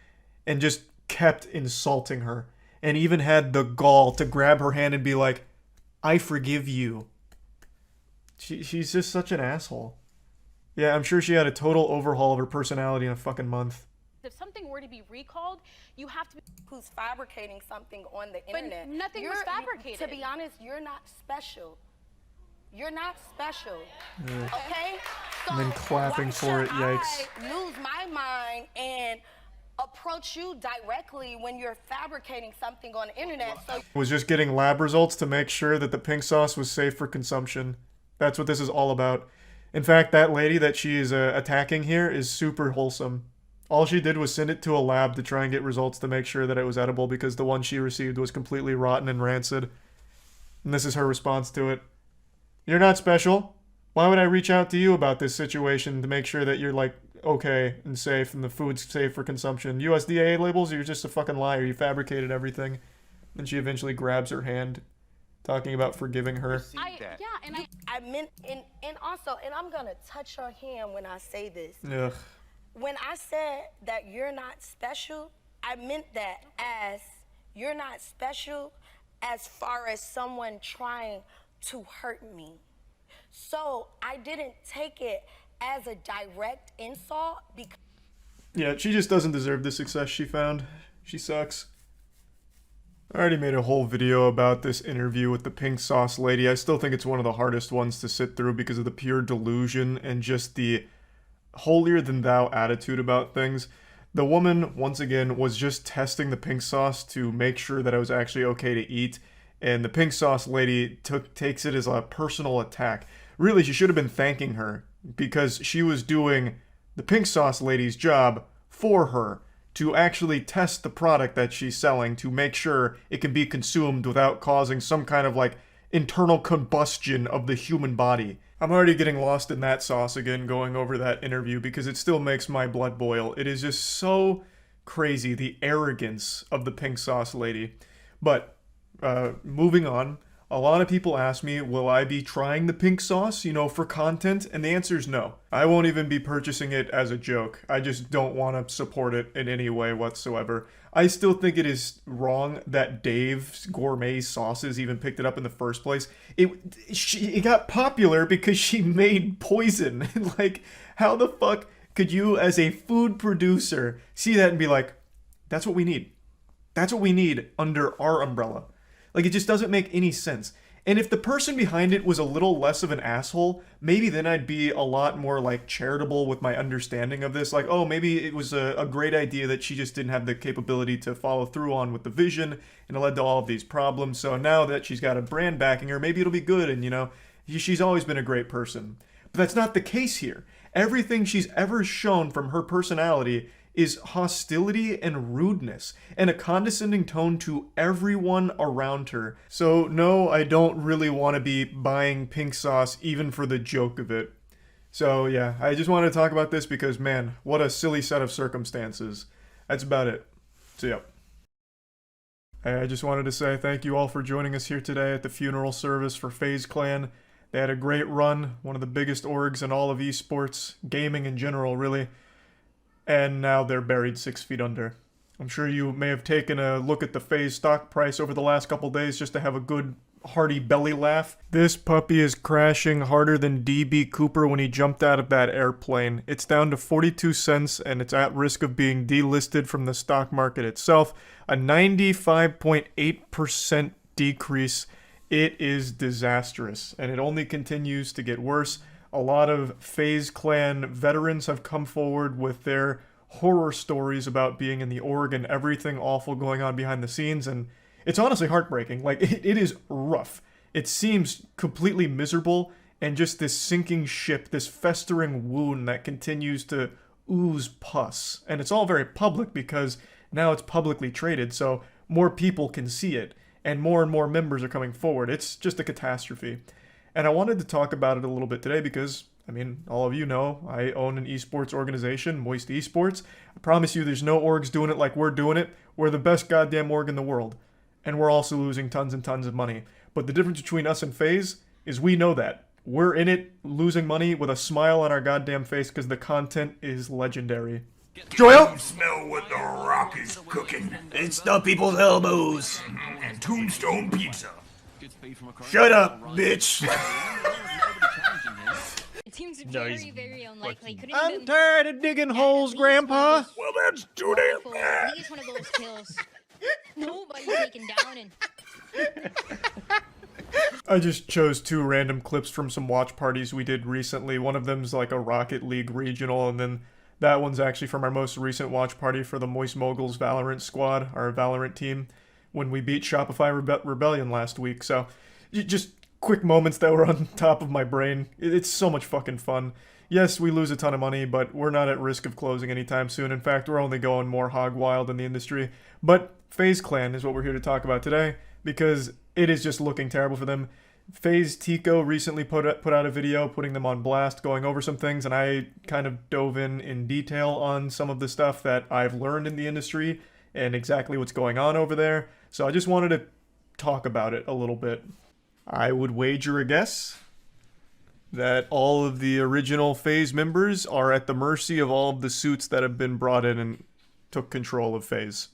and just kept insulting her. And even had the gall to grab her hand and be like, I forgive you. She's just such an asshole. Yeah, I'm sure she had a total overhaul of her personality in a fucking month. If something were to be recalled, you have to be who's fabricating something on the internet. But nothing was fabricated. To be honest, you're not special. You're not special. Yeah. Okay? So And then clapping for it, yikes. I lose my mind and approach you directly when you're fabricating something on the internet. So Was just getting lab results to make sure that the pink sauce was safe for consumption. That's what this is all about. In fact, that lady that she is attacking here is super wholesome. All she did was send it to a lab to try and get results to make sure that it was edible because the one she received was completely rotten and rancid. And this is her response to it. You're not special. Why would I reach out to you about this situation to make sure that you're, like, okay and safe and the food's safe for consumption? USDA labels? You're just a fucking liar. You fabricated everything. And she eventually grabs her hand, talking about forgiving her. I meant, and also, and I'm gonna touch your hand when I say this. Ugh. When I said that you're not special, I meant that as you're not special as far as someone trying to hurt me. So I didn't take it as a direct insult because Yeah, she just doesn't deserve the success she found. She sucks. I already made a whole video about this interview with the pink sauce lady. I still think it's one of the hardest ones to sit through because of the pure delusion and just the holier-than-thou attitude about things. The woman, once again, was just testing the pink sauce to make sure that it was actually okay to eat, and the pink sauce lady takes it as a personal attack. Really, she should have been thanking her because she was doing the pink sauce lady's job for her to actually test the product that she's selling to make sure it can be consumed without causing some kind of like internal combustion of the human body. I'm already getting lost in that sauce again going over that interview because it still makes my blood boil. It is just so crazy, the arrogance of the pink sauce lady. But moving on, a lot of people ask me, will I be trying the pink sauce, you know, for content? And the answer is no. I won't even be purchasing it as a joke. I just don't want to support it in any way whatsoever. I still think it is wrong that Dave's Gourmet Sauces even picked it up in the first place. It got popular because she made poison. Like, how the fuck could you, as a food producer, see that and be like, that's what we need. That's what we need under our umbrella. Like, it just doesn't make any sense. And if the person behind it was a little less of an asshole, maybe then I'd be a lot more, like, charitable with my understanding of this. Like, oh, maybe it was a great idea that she just didn't have the capability to follow through on with the vision, and it led to all of these problems. So now that she's got a brand backing her, maybe it'll be good, and, you know, she's always been a great person. But that's not the case here. Everything she's ever shown from her personality is hostility and rudeness, and a condescending tone to everyone around her. So no, I don't really want to be buying pink sauce even for the joke of it. So yeah, I just wanted to talk about this because, man, what a silly set of circumstances. That's about it. So yeah. I just wanted to say thank you all for joining us here today at the funeral service for FaZe Clan. They had a great run, one of the biggest orgs in all of esports, gaming in general, really. And now they're buried 6 feet under. I'm sure you may have taken a look at the FaZe stock price over the last couple days just to have a good, hearty belly laugh. This puppy is crashing harder than DB Cooper when he jumped out of that airplane. It's down to 42 cents and it's at risk of being delisted from the stock market itself. A 95.8% decrease It is disastrous, and it only continues to get worse. A lot of FaZe clan veterans have come forward with their horror stories about being in the org and everything awful going on behind the scenes, and it's honestly heartbreaking. Like, it is rough. It seems completely miserable, and just this sinking ship, this festering wound that continues to ooze pus. And it's all very public because now it's publicly traded, so more people can see it, and more members are coming forward. It's just a catastrophe. And I wanted to talk about it a little bit today because, I mean, all of you know, I own an esports organization, Moist Esports. I promise you there's no orgs doing it like we're doing it. We're the best goddamn org in the world. And we're also losing tons and tons of money. But the difference between us and FaZe is we know that. We're in it, losing money with a smile on our goddamn face because the content is legendary. Joel? Smell what the rock is cooking. It's the people's elbows. And Tombstone Pizza. Shut up, bitch. It seems very unlikely. I'm tired of digging holes, Grandpa. Well, that's too damn bad. He's one of those kills. Nobody's taken down and... I just chose 2 random clips from some watch parties we did recently. One of them's like a Rocket League regional, and then that one's actually from our most recent watch party for the Moist Moguls Valorant squad, our Valorant team, when we beat Shopify Rebellion last week. So, just quick moments that were on top of my brain. It's so much fucking fun. Yes, we lose a ton of money, but we're not at risk of closing anytime soon. In fact, we're only going more hog wild in the industry. But FaZe Clan is what we're here to talk about today, because it is just looking terrible for them. FaZe Tico recently put out a video putting them on blast, going over some things, and I kind of dove in detail on some of the stuff that I've learned in the industry and exactly what's going on over there. So I just wanted to talk about it a little bit. I would wager a guess that all of the original FaZe members are at the mercy of all of the suits that have been brought in and took control of FaZe.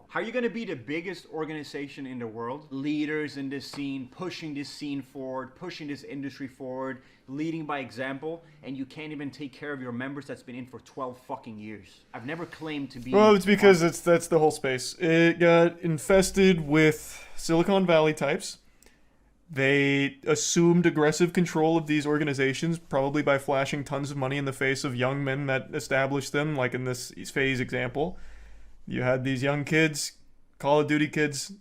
How are you going to be the biggest organization in the world? Leaders in this scene, pushing this scene forward, pushing this industry forward, leading by example, and you can't even take care of your members that's been in for 12 fucking years. I've never claimed to be... Well, it's because that's the whole space. It got infested with Silicon Valley types. They assumed aggressive control of these organizations, probably by flashing tons of money in the face of young men that established them, like in this FaZe example. You had these young kids, Call of Duty kids,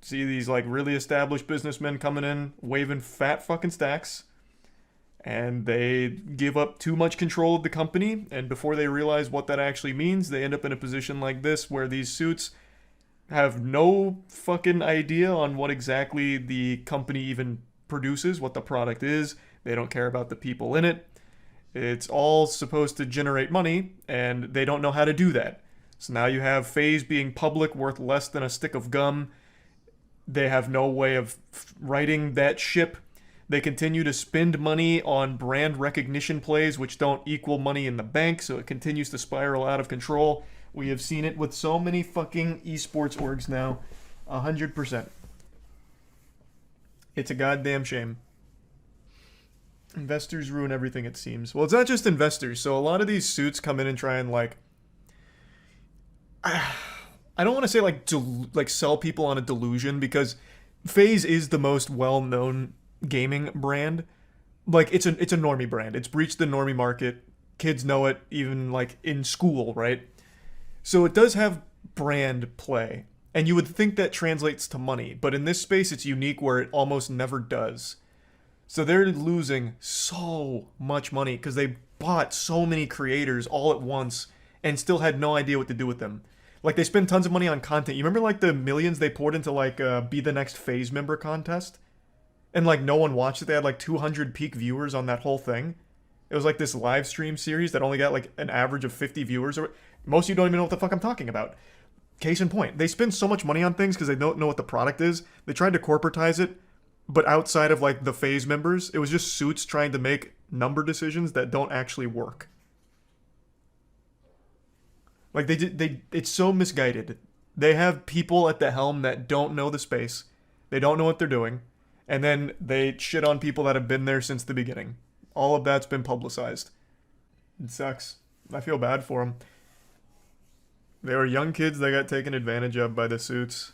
see these like really established businessmen coming in, waving fat fucking stacks, and they give up too much control of the company, and before they realize what that actually means, they end up in a position like this where these suits have no fucking idea on what exactly the company even produces, what the product is. They don't care about the people in it. It's all supposed to generate money, and they don't know how to do that. So now you have FaZe being public, worth less than a stick of gum. They have no way of righting that ship. They continue to spend money on brand recognition plays, which don't equal money in the bank, so it continues to spiral out of control. We have seen it with so many fucking esports orgs now. 100%. It's a goddamn shame. Investors ruin everything, it seems. Well, it's not just investors. So a lot of these suits come in and try and like... I don't want to say like sell people on a delusion, because FaZe is the most well-known gaming brand. Like it's a normie brand. It's breached the normie market. Kids know it even like in school, right? So it does have brand play. And you would think that translates to money, but in this space it's unique where it almost never does. So they're losing so much money because they bought so many creators all at once and still had no idea what to do with them. Like, they spend tons of money on content. You remember, like, the millions they poured into, like, Be the Next FaZe member contest? And, like, no one watched it. They had, like, 200 peak viewers on that whole thing. It was, like, this live stream series that only got, like, an average of 50 viewers. Most of you don't even know what the fuck I'm talking about. Case in point. They spend so much money on things because they don't know what the product is. They tried to corporatize it, but outside of, like, the FaZe members, it was just suits trying to make number decisions that don't actually work. Like, it's so misguided. They have people at the helm that don't know the space. They don't know what they're doing. And then they shit on people that have been there since the beginning. All of that's been publicized. It sucks. I feel bad for them. They were young kids that got taken advantage of by the suits.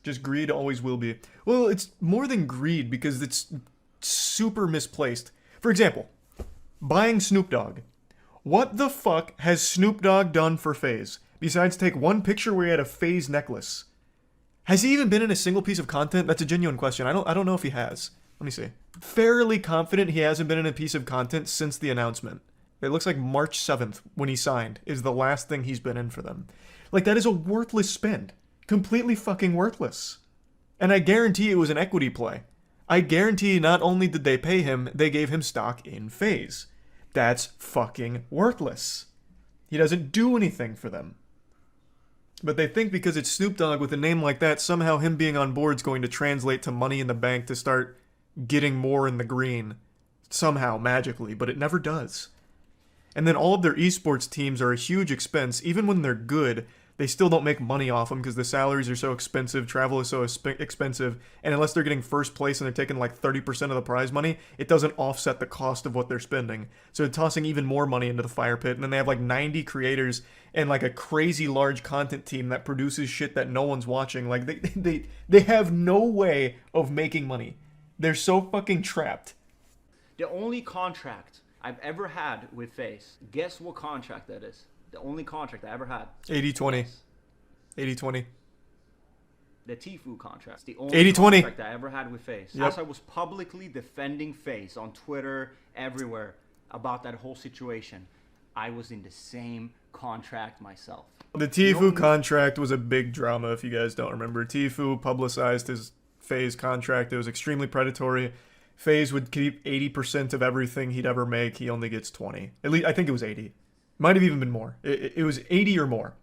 Just greed always will be. Well, it's more than greed because it's super misplaced. For example, buying Snoop Dogg. What the fuck has Snoop Dogg done for FaZe? Besides take one picture where he had a FaZe necklace. Has he even been in a single piece of content? That's a genuine question. I don't know if he has. Let me see. Fairly confident he hasn't been in a piece of content since the announcement. It looks like March 7th, when he signed, is the last thing he's been in for them. Like, that is a worthless spend. Completely fucking worthless. And I guarantee it was an equity play. I guarantee not only did they pay him, they gave him stock in FaZe. That's fucking worthless. He doesn't do anything for them. But they think because it's Snoop Dogg with a name like that, somehow him being on board is going to translate to money in the bank to start getting more in the green. Somehow, magically, but it never does. And then all of their esports teams are a huge expense. Even when they're good, they still don't make money off them because the salaries are so expensive, travel is so expensive, and unless they're getting first place and they're taking like 30% of the prize money, it doesn't offset the cost of what they're spending. So they're tossing even more money into the fire pit, and then they have like 90 creators and like a crazy large content team that produces shit that no one's watching. Like they have no way of making money. They're so fucking trapped. The only contract I've ever had with FaZe, guess what contract that is? The only contract I ever had. 80-20. 80-20. The Tfue contract. It's the only 80-20. contract I ever had with FaZe. Yep. As I was publicly defending FaZe on Twitter, everywhere, about that whole situation, I was in the same contract myself. The Tfue contract was a big drama, if you guys don't remember. Tfue publicized his FaZe contract. It was extremely predatory. FaZe would keep 80% of everything he'd ever make. He only gets 20. At least, I think it was 80. Might have even been more. It was 80 or more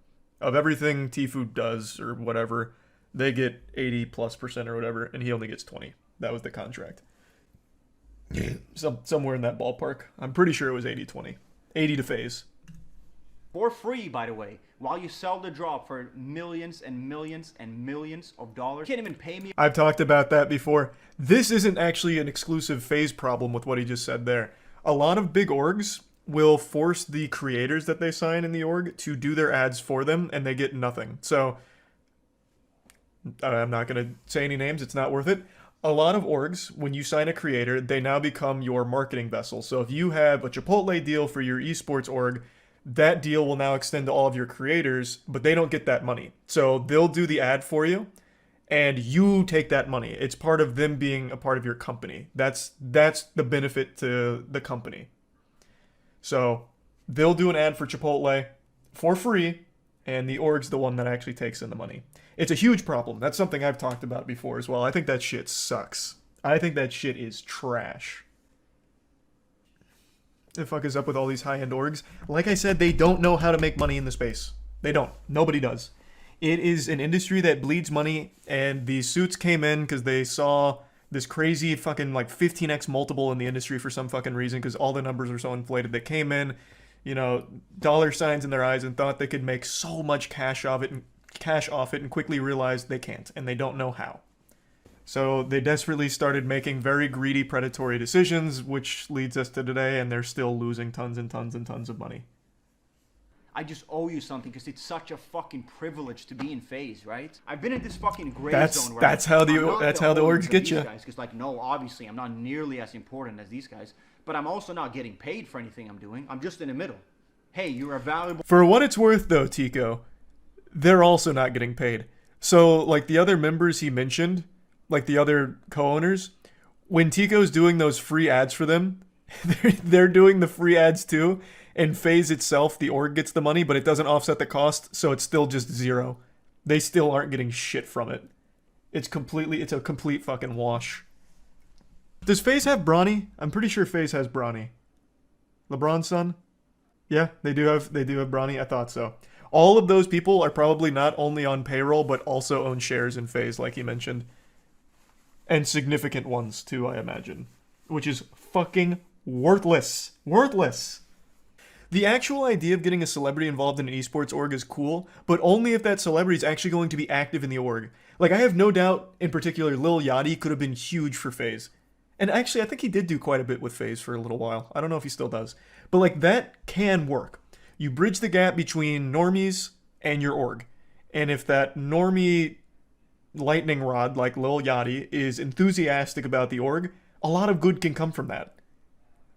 of everything Tfue does or whatever. They get 80+% or whatever, and he only gets 20. That was the contract. Somewhere in that ballpark. I'm pretty sure it was 80-20. 80 to FaZe. For free, by the way, while you sell the drop for millions and millions and millions of dollars. You can't even pay me. I've talked about that before. This isn't actually an exclusive FaZe problem with what he just said there. A lot of big orgs will force the creators that they sign in the org to do their ads for them, and they get nothing. So, I'm not going to say any names, it's not worth it. A lot of orgs, when you sign a creator, they now become your marketing vessel. So if you have a Chipotle deal for your esports org, that deal will now extend to all of your creators, but they don't get that money. So they'll do the ad for you, and you take that money. It's part of them being a part of your company. That's the benefit to the company. So they'll do an ad for Chipotle for free, and the org's the one that actually takes in the money. It's a huge problem. That's something I've talked about before as well. I think that shit sucks. I think that shit is trash. The fuck is up with all these high-end orgs? Like I said, they don't know how to make money in the space. They don't. Nobody does. It is an industry that bleeds money, and these suits came in because they saw this crazy fucking like 15x multiple in the industry for some fucking reason because all the numbers are so inflated. They came in, you know, dollar signs in their eyes and thought they could make so much cash off it and quickly realized they can't and they don't know how. So they desperately started making very greedy predatory decisions, which leads us to today, and they're still losing tons and tons and tons of money. I just owe you something because it's such a fucking privilege to be in FaZe, right? I've been in this fucking gray zone where that's how the orgs get you. Because like, no, obviously I'm not nearly as important as these guys, but I'm also not getting paid for anything I'm doing. I'm just in the middle. Hey, you're a valuable. For what it's worth, though, Tico, they're also not getting paid. So like the other members he mentioned, like the other co-owners, when Tico's doing those free ads for them, they're doing the free ads too. And FaZe itself, the org gets the money, but it doesn't offset the cost, so it's still just zero. They still aren't getting shit from it. It's a complete fucking wash. Does FaZe have Bronny? I'm pretty sure FaZe has Bronny. LeBron's son? Yeah, they do have Bronny. I thought so. All of those people are probably not only on payroll, but also own shares in FaZe, like he mentioned. And significant ones, too, I imagine. Which is fucking worthless. Worthless! The actual idea of getting a celebrity involved in an esports org is cool, but only if that celebrity is actually going to be active in the org. Like, I have no doubt, in particular, Lil Yachty could have been huge for FaZe. And actually, I think he did do quite a bit with FaZe for a little while. I don't know if he still does. But, like, that can work. You bridge the gap between normies and your org. And if that normie lightning rod like Lil Yachty is enthusiastic about the org, a lot of good can come from that.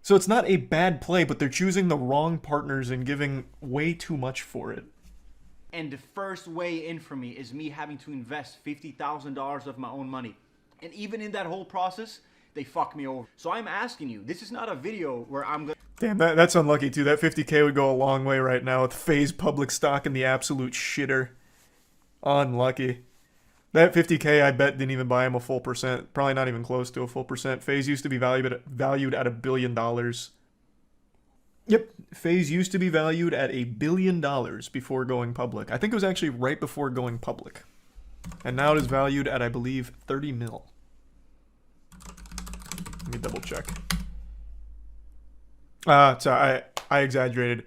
So it's not a bad play, but they're choosing the wrong partners and giving way too much for it. And the first way in for me is me having to invest $50,000 of my own money. And even in that whole process, they fuck me over. So I'm asking you, this is not a video where I'm gonna... Damn, that's unlucky too. That 50K would go a long way right now with FaZe public stock in the absolute shitter. Unlucky. That 50K, I bet, didn't even buy him a full percent. Probably not even close to a full percent. FaZe used to be valued at $1 billion. Yep, FaZe used to be valued at $1 billion before going public. I think it was actually right before going public. And now it is valued at, I believe, 30 mil. Let me double check. Sorry, I exaggerated.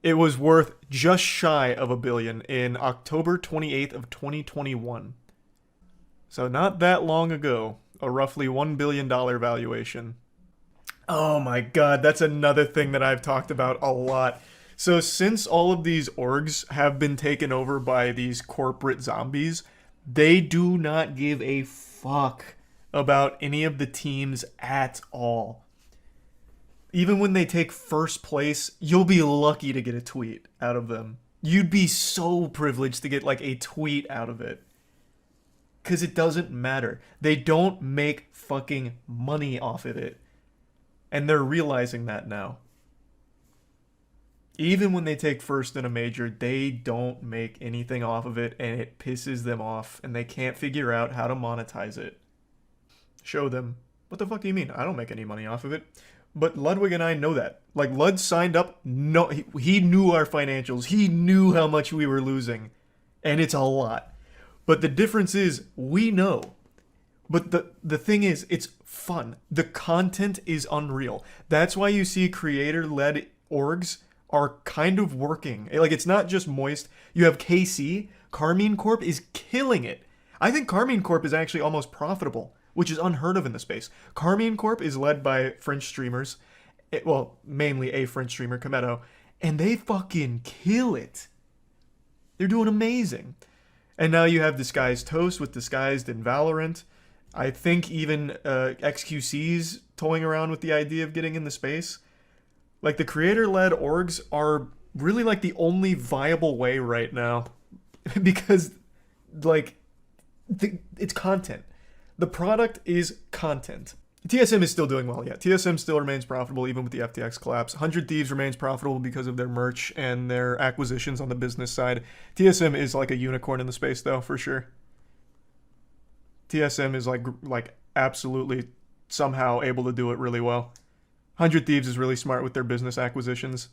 It was worth just shy of $1 billion in October 28th of 2021. So not that long ago, a roughly $1 billion valuation. Oh my god, that's another thing that I've talked about a lot. So since all of these orgs have been taken over by these corporate zombies, they do not give a fuck about any of the teams at all. Even when they take first place, you'll be lucky to get a tweet out of them. You'd be so privileged to get like a tweet out of it. Because it doesn't matter. They don't make fucking money off of it. And they're realizing that now. Even when they take first in a major, they don't make anything off of it, and it pisses them off, and they can't figure out how to monetize it. Show them. What the fuck do you mean? I don't make any money off of it. But Ludwig and I know that. Like, Lud signed up, no, he knew our financials. He knew how much we were losing. And it's a lot. But the difference is, we know. But the thing is, it's fun. The content is unreal. That's why you see creator-led orgs are kind of working. Like, it's not just Moist. You have KC. Carmine Corp is killing it. I think Carmine Corp is actually almost profitable, which is unheard of in the space. Carmine Corp is led by French streamers. Well, mainly a French streamer, Kometo. And they fucking kill it. They're doing amazing. And now you have Disguised Toast with Disguised in Valorant. I think even XQC's toying around with the idea of getting in the space. Like, the creator-led orgs are really like the only viable way right now. Because, like, it's content. The product is content. TSM is still doing well, yeah. TSM still remains profitable even with the FTX collapse. 100 Thieves remains profitable because of their merch and their acquisitions on the business side. TSM is like a unicorn in the space, though, for sure. TSM is like absolutely somehow able to do it really well. 100 Thieves is really smart with their business acquisitions.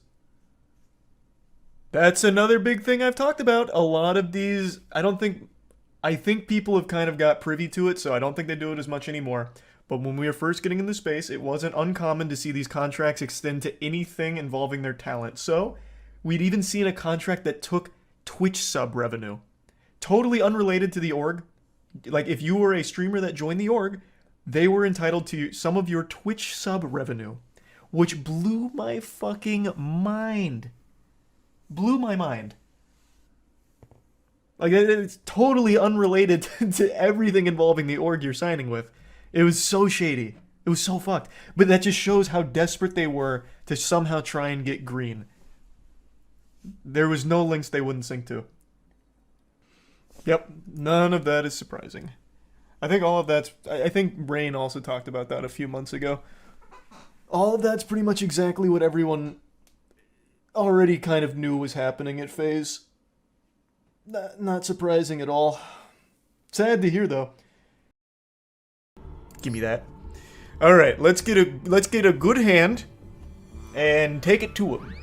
That's another big thing I've talked about. A lot of these, I think people have kind of got privy to it, so I don't think they do it as much anymore. But when we were first getting into space, it wasn't uncommon to see these contracts extend to anything involving their talent. So, we'd even seen a contract that took Twitch sub revenue. Totally unrelated to the org. Like, if you were a streamer that joined the org, they were entitled to some of your Twitch sub revenue. Which blew my fucking mind. Blew my mind. Like, it's totally unrelated to everything involving the org you're signing with. It was so shady. It was so fucked. But that just shows how desperate they were to somehow try and get green. There was no links they wouldn't sync to. Yep, none of that is surprising. I think all of that's... I think Rain also talked about that a few months ago. All of that's pretty much exactly what everyone already kind of knew was happening at FaZe. Not surprising at all. Sad to hear, though. Give me that. All right, let's get a good hand and take it to him.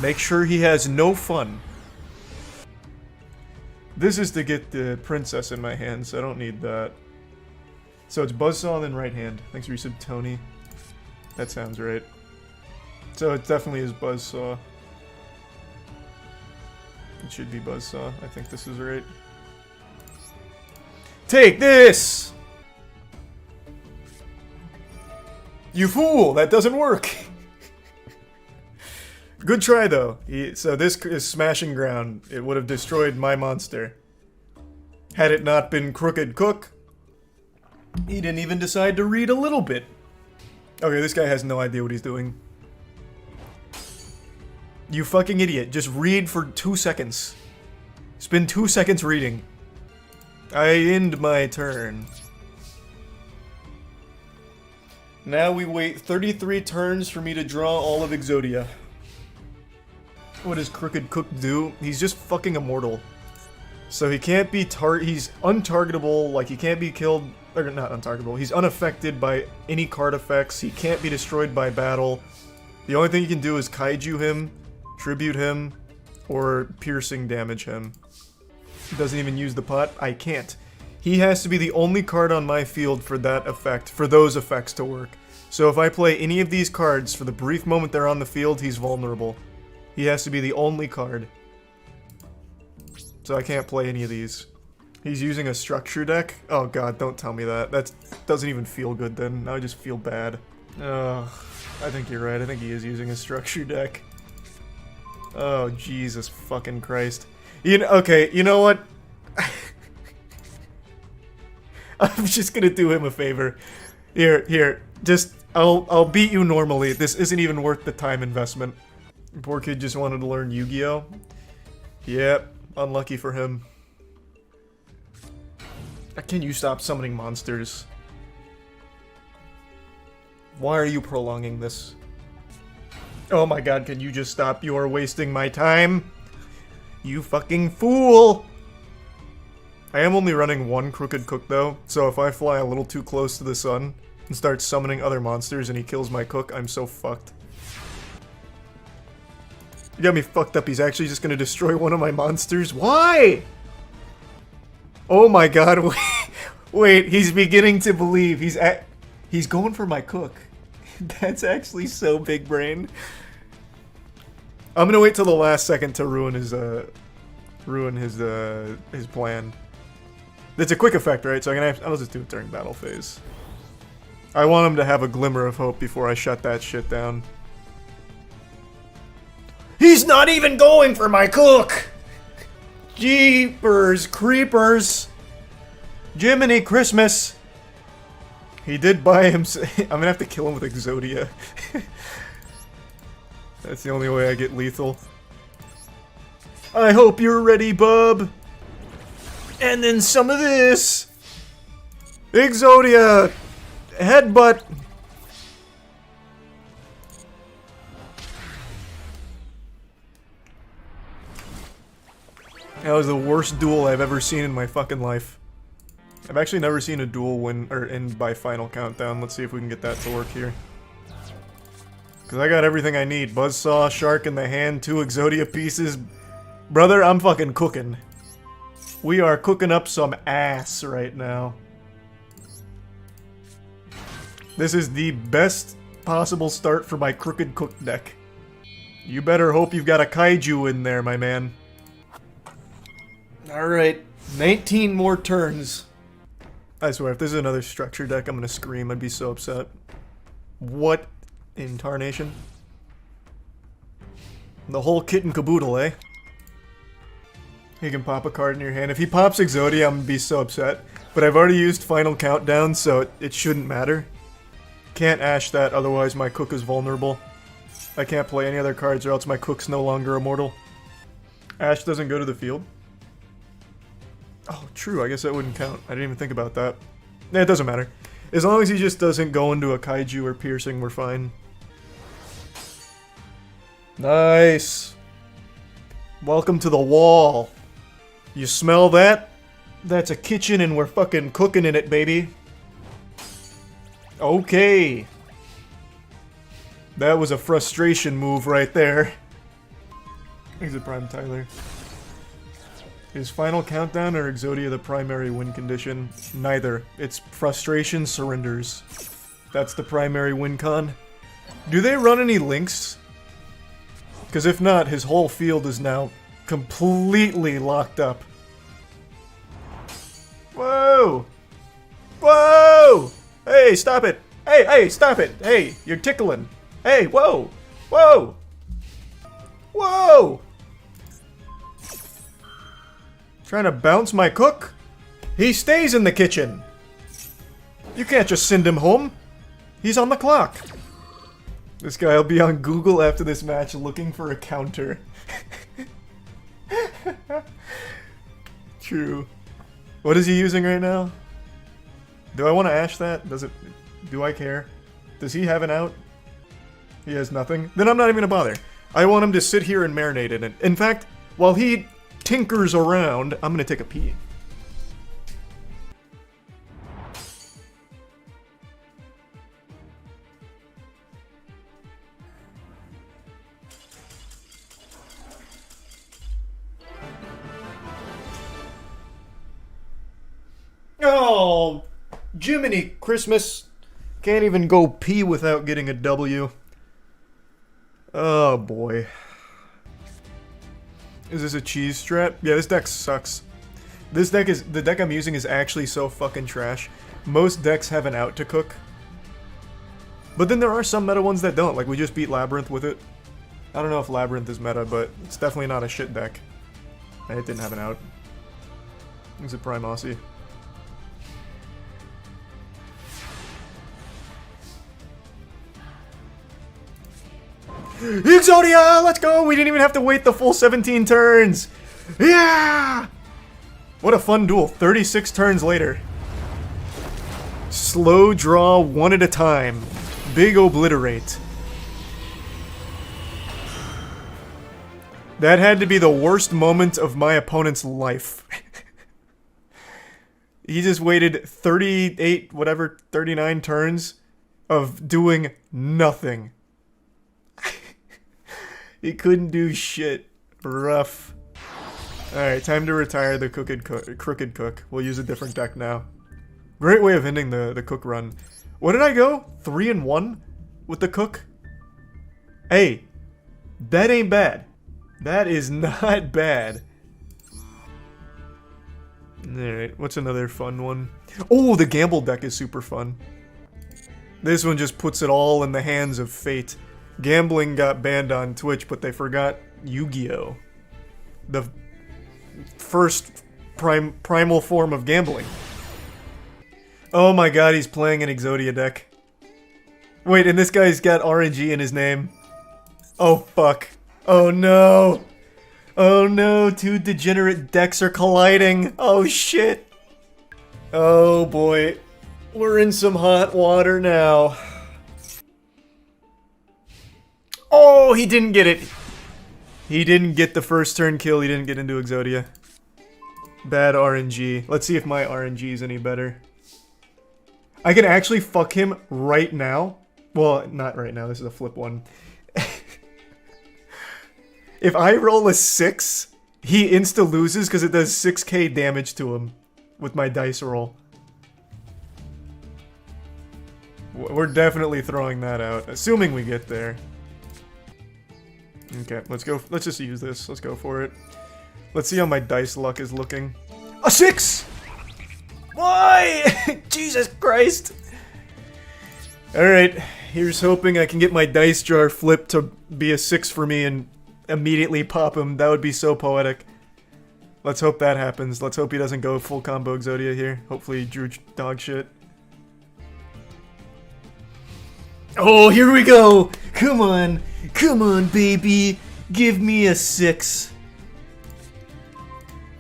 Make sure he has no fun. This is to get the princess in my hand, so I don't need that. So it's Buzzsaw and then right hand. Thanks for your sub, Tony. That sounds right. So it definitely is Buzzsaw. It should be Buzzsaw. I think this is right. Take this! You fool! That doesn't work! Good try, though. So this is smashing ground. It would have destroyed my monster. Had it not been Crooked Cook, he didn't even decide to read a little bit. Okay, this guy has no idea what he's doing. You fucking idiot. Just read for 2 seconds. Spend 2 seconds reading. I end my turn. Now we wait 33 turns for me to draw all of Exodia. What does Crooked Cook do? He's just fucking immortal. So he can't be he's untargetable, like he can't be killed, or not untargetable, he's unaffected by any card effects, he can't be destroyed by battle. The only thing you can do is kaiju him, tribute him, or piercing damage him. He doesn't even use the pot. I can't. He has to be the only card on my field for that effect, for those effects to work. So if I play any of these cards for the brief moment they're on the field, he's vulnerable. He has to be the only card. So I can't play any of these. He's using a structure deck? Oh god, don't tell me that. That doesn't even feel good then. Now I just feel bad. I think you're right. I think he is using a structure deck. Oh, Jesus fucking Christ. Okay, you know what? I'm just gonna do him a favor. Here, just, I'll beat you normally. This isn't even worth the time investment. Poor kid just wanted to learn Yu-Gi-Oh! Yep, unlucky for him. Can you stop summoning monsters? Why are you prolonging this? Oh my god, can you just stop? You are wasting my time! You fucking fool! I am only running one Crooked Cook though, so if I fly a little too close to the sun and start summoning other monsters and he kills my cook, I'm so fucked. You got me fucked up. He's actually just gonna destroy one of my monsters? Why? Oh my god, wait, he's beginning to believe. He's going for my cook. That's actually so big brain. I'm gonna wait till the last second to ruin his plan. It's a quick effect, right? So I'll just do it during battle phase. I want him to have a glimmer of hope before I shut that shit down. He's not even going for my cook! Jeepers creepers! Jiminy Christmas! He did buy him. I'm gonna have to kill him with Exodia. That's the only way I get lethal. I hope you're ready, bub! And then some of this! Exodia! Headbutt! That was the worst duel I've ever seen in my fucking life. I've actually never seen a duel win or end by final countdown. Let's see if we can get that to work here. Cause I got everything I need. Buzzsaw, Shark in the hand, 2 Exodia pieces. Brother, I'm fucking cooking. We are cooking up some ass right now. This is the best possible start for my Crooked Cook deck. You better hope you've got a kaiju in there, my man. Alright, 19 more turns. I swear, if this is another structure deck, I'm gonna scream. I'd be so upset. What in tarnation? The whole kit and caboodle, eh? He can pop a card in your hand. If he pops Exodia, I'm gonna be so upset. But I've already used Final Countdown, so it shouldn't matter. Can't Ash that, otherwise my cook is vulnerable. I can't play any other cards or else my cook's no longer immortal. Ash doesn't go to the field. Oh, true, I guess that wouldn't count. I didn't even think about that. Yeah, it doesn't matter. As long as he just doesn't go into a kaiju or piercing, we're fine. Nice! Welcome to the wall. You smell that? That's a kitchen and we're fucking cooking in it, baby. Okay. That was a frustration move right there. He's a Prime Tyler. Is Final Countdown or Exodia the primary win condition? Neither. It's frustration surrenders. That's the primary win con. Do they run any links? Because if not, his whole field is now completely locked up. Whoa! Whoa! Hey, stop it! Hey, stop it! Hey, you're tickling! Hey, whoa! Whoa! Whoa! Trying to bounce my cook? He stays in the kitchen. You can't just send him home. He's on the clock. This guy will be on Google after this match looking for a counter. True. What is he using right now? Do I want to ash that? Do I care? Does he have an out? He has nothing? Then I'm not even gonna bother. I want him to sit here and marinate in it. In fact, while he tinkers around, I'm gonna take a pee. Oh, Jiminy Christmas. Can't even go pee without getting a W. Oh boy. Is this a cheese strat? Yeah, this deck sucks. The deck I'm using is actually so fucking trash. Most decks have an out to cook. But then there are some meta ones that don't, like we just beat Labyrinth with it. I don't know if Labyrinth is meta, but it's definitely not a shit deck. And it didn't have an out. It's a Prime Aussie. Exodia! Let's go! We didn't even have to wait the full 17 turns! Yeah! What a fun duel. 36 turns later. Slow draw one at a time. Big obliterate. That had to be the worst moment of my opponent's life. He just waited 38, whatever, 39 turns of doing nothing. He couldn't do shit. Rough. Alright, time to retire the Crooked Cook. We'll use a different deck now. Great way of ending the Cook run. What did I go? 3-1 with the Cook? Hey, that ain't bad. That is not bad. Alright, what's another fun one? Oh, the Gamble deck is super fun. This one just puts it all in the hands of fate. Gambling got banned on Twitch, but they forgot Yu-Gi-Oh! The first primal form of gambling. Oh my god, he's playing an Exodia deck. Wait, and this guy's got RNG in his name. Oh fuck. Oh no. Oh no, two degenerate decks are colliding. Oh shit. Oh boy. We're in some hot water now. Oh, he didn't get it. He didn't get the first turn kill. He didn't get into Exodia. Bad RNG. Let's see if my RNG is any better. I can actually fuck him right now. Well, not right now. This is a flip one. If I roll a 6, he insta-loses because it does 6k damage to him with my dice roll. We're definitely throwing that out, assuming we get there. Okay, let's go. Let's just use this. Let's go for it. Let's see how my dice luck is looking. A 6! Why? Jesus Christ! Alright, here's hoping I can get my dice jar flipped to be a 6 for me and immediately pop him. That would be so poetic. Let's hope that happens. Let's hope he doesn't go full combo Exodia here. Hopefully he drew dog shit. Oh, here we go! Come on! Come on, baby! Give me a 6.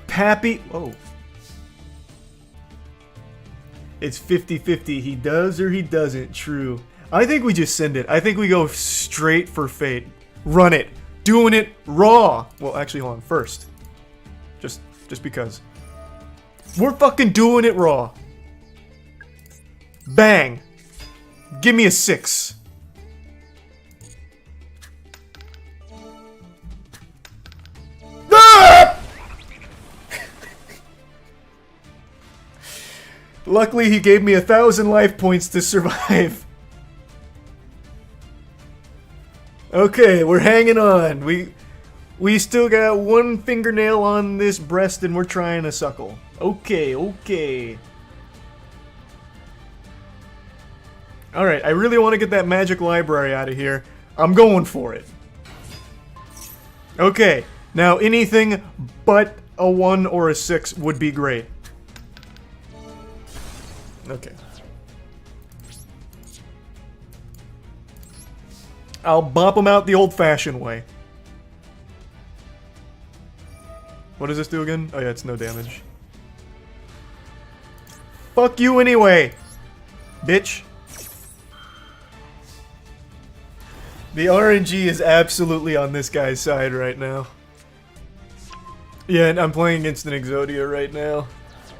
Pappy... Oh. It's 50-50. He does or he doesn't. True. I think we just send it. I think we go straight for fate. Run it. Doing it raw. Well, actually, hold on. First. Just because. We're fucking doing it raw. Bang. Give me a 6. Ah! Luckily, he gave me 1,000 life points to survive. Okay, we're hanging on. We still got one fingernail on this breast and we're trying to suckle. Okay, okay. Alright, I really want to get that magic library out of here. I'm going for it. Okay, now anything but a 1 or a 6 would be great. Okay. I'll bop him out the old-fashioned way. What does this do again? Oh yeah, it's no damage. Fuck you anyway, bitch. The RNG is absolutely on this guy's side right now. Yeah, and I'm playing against an Exodia right now.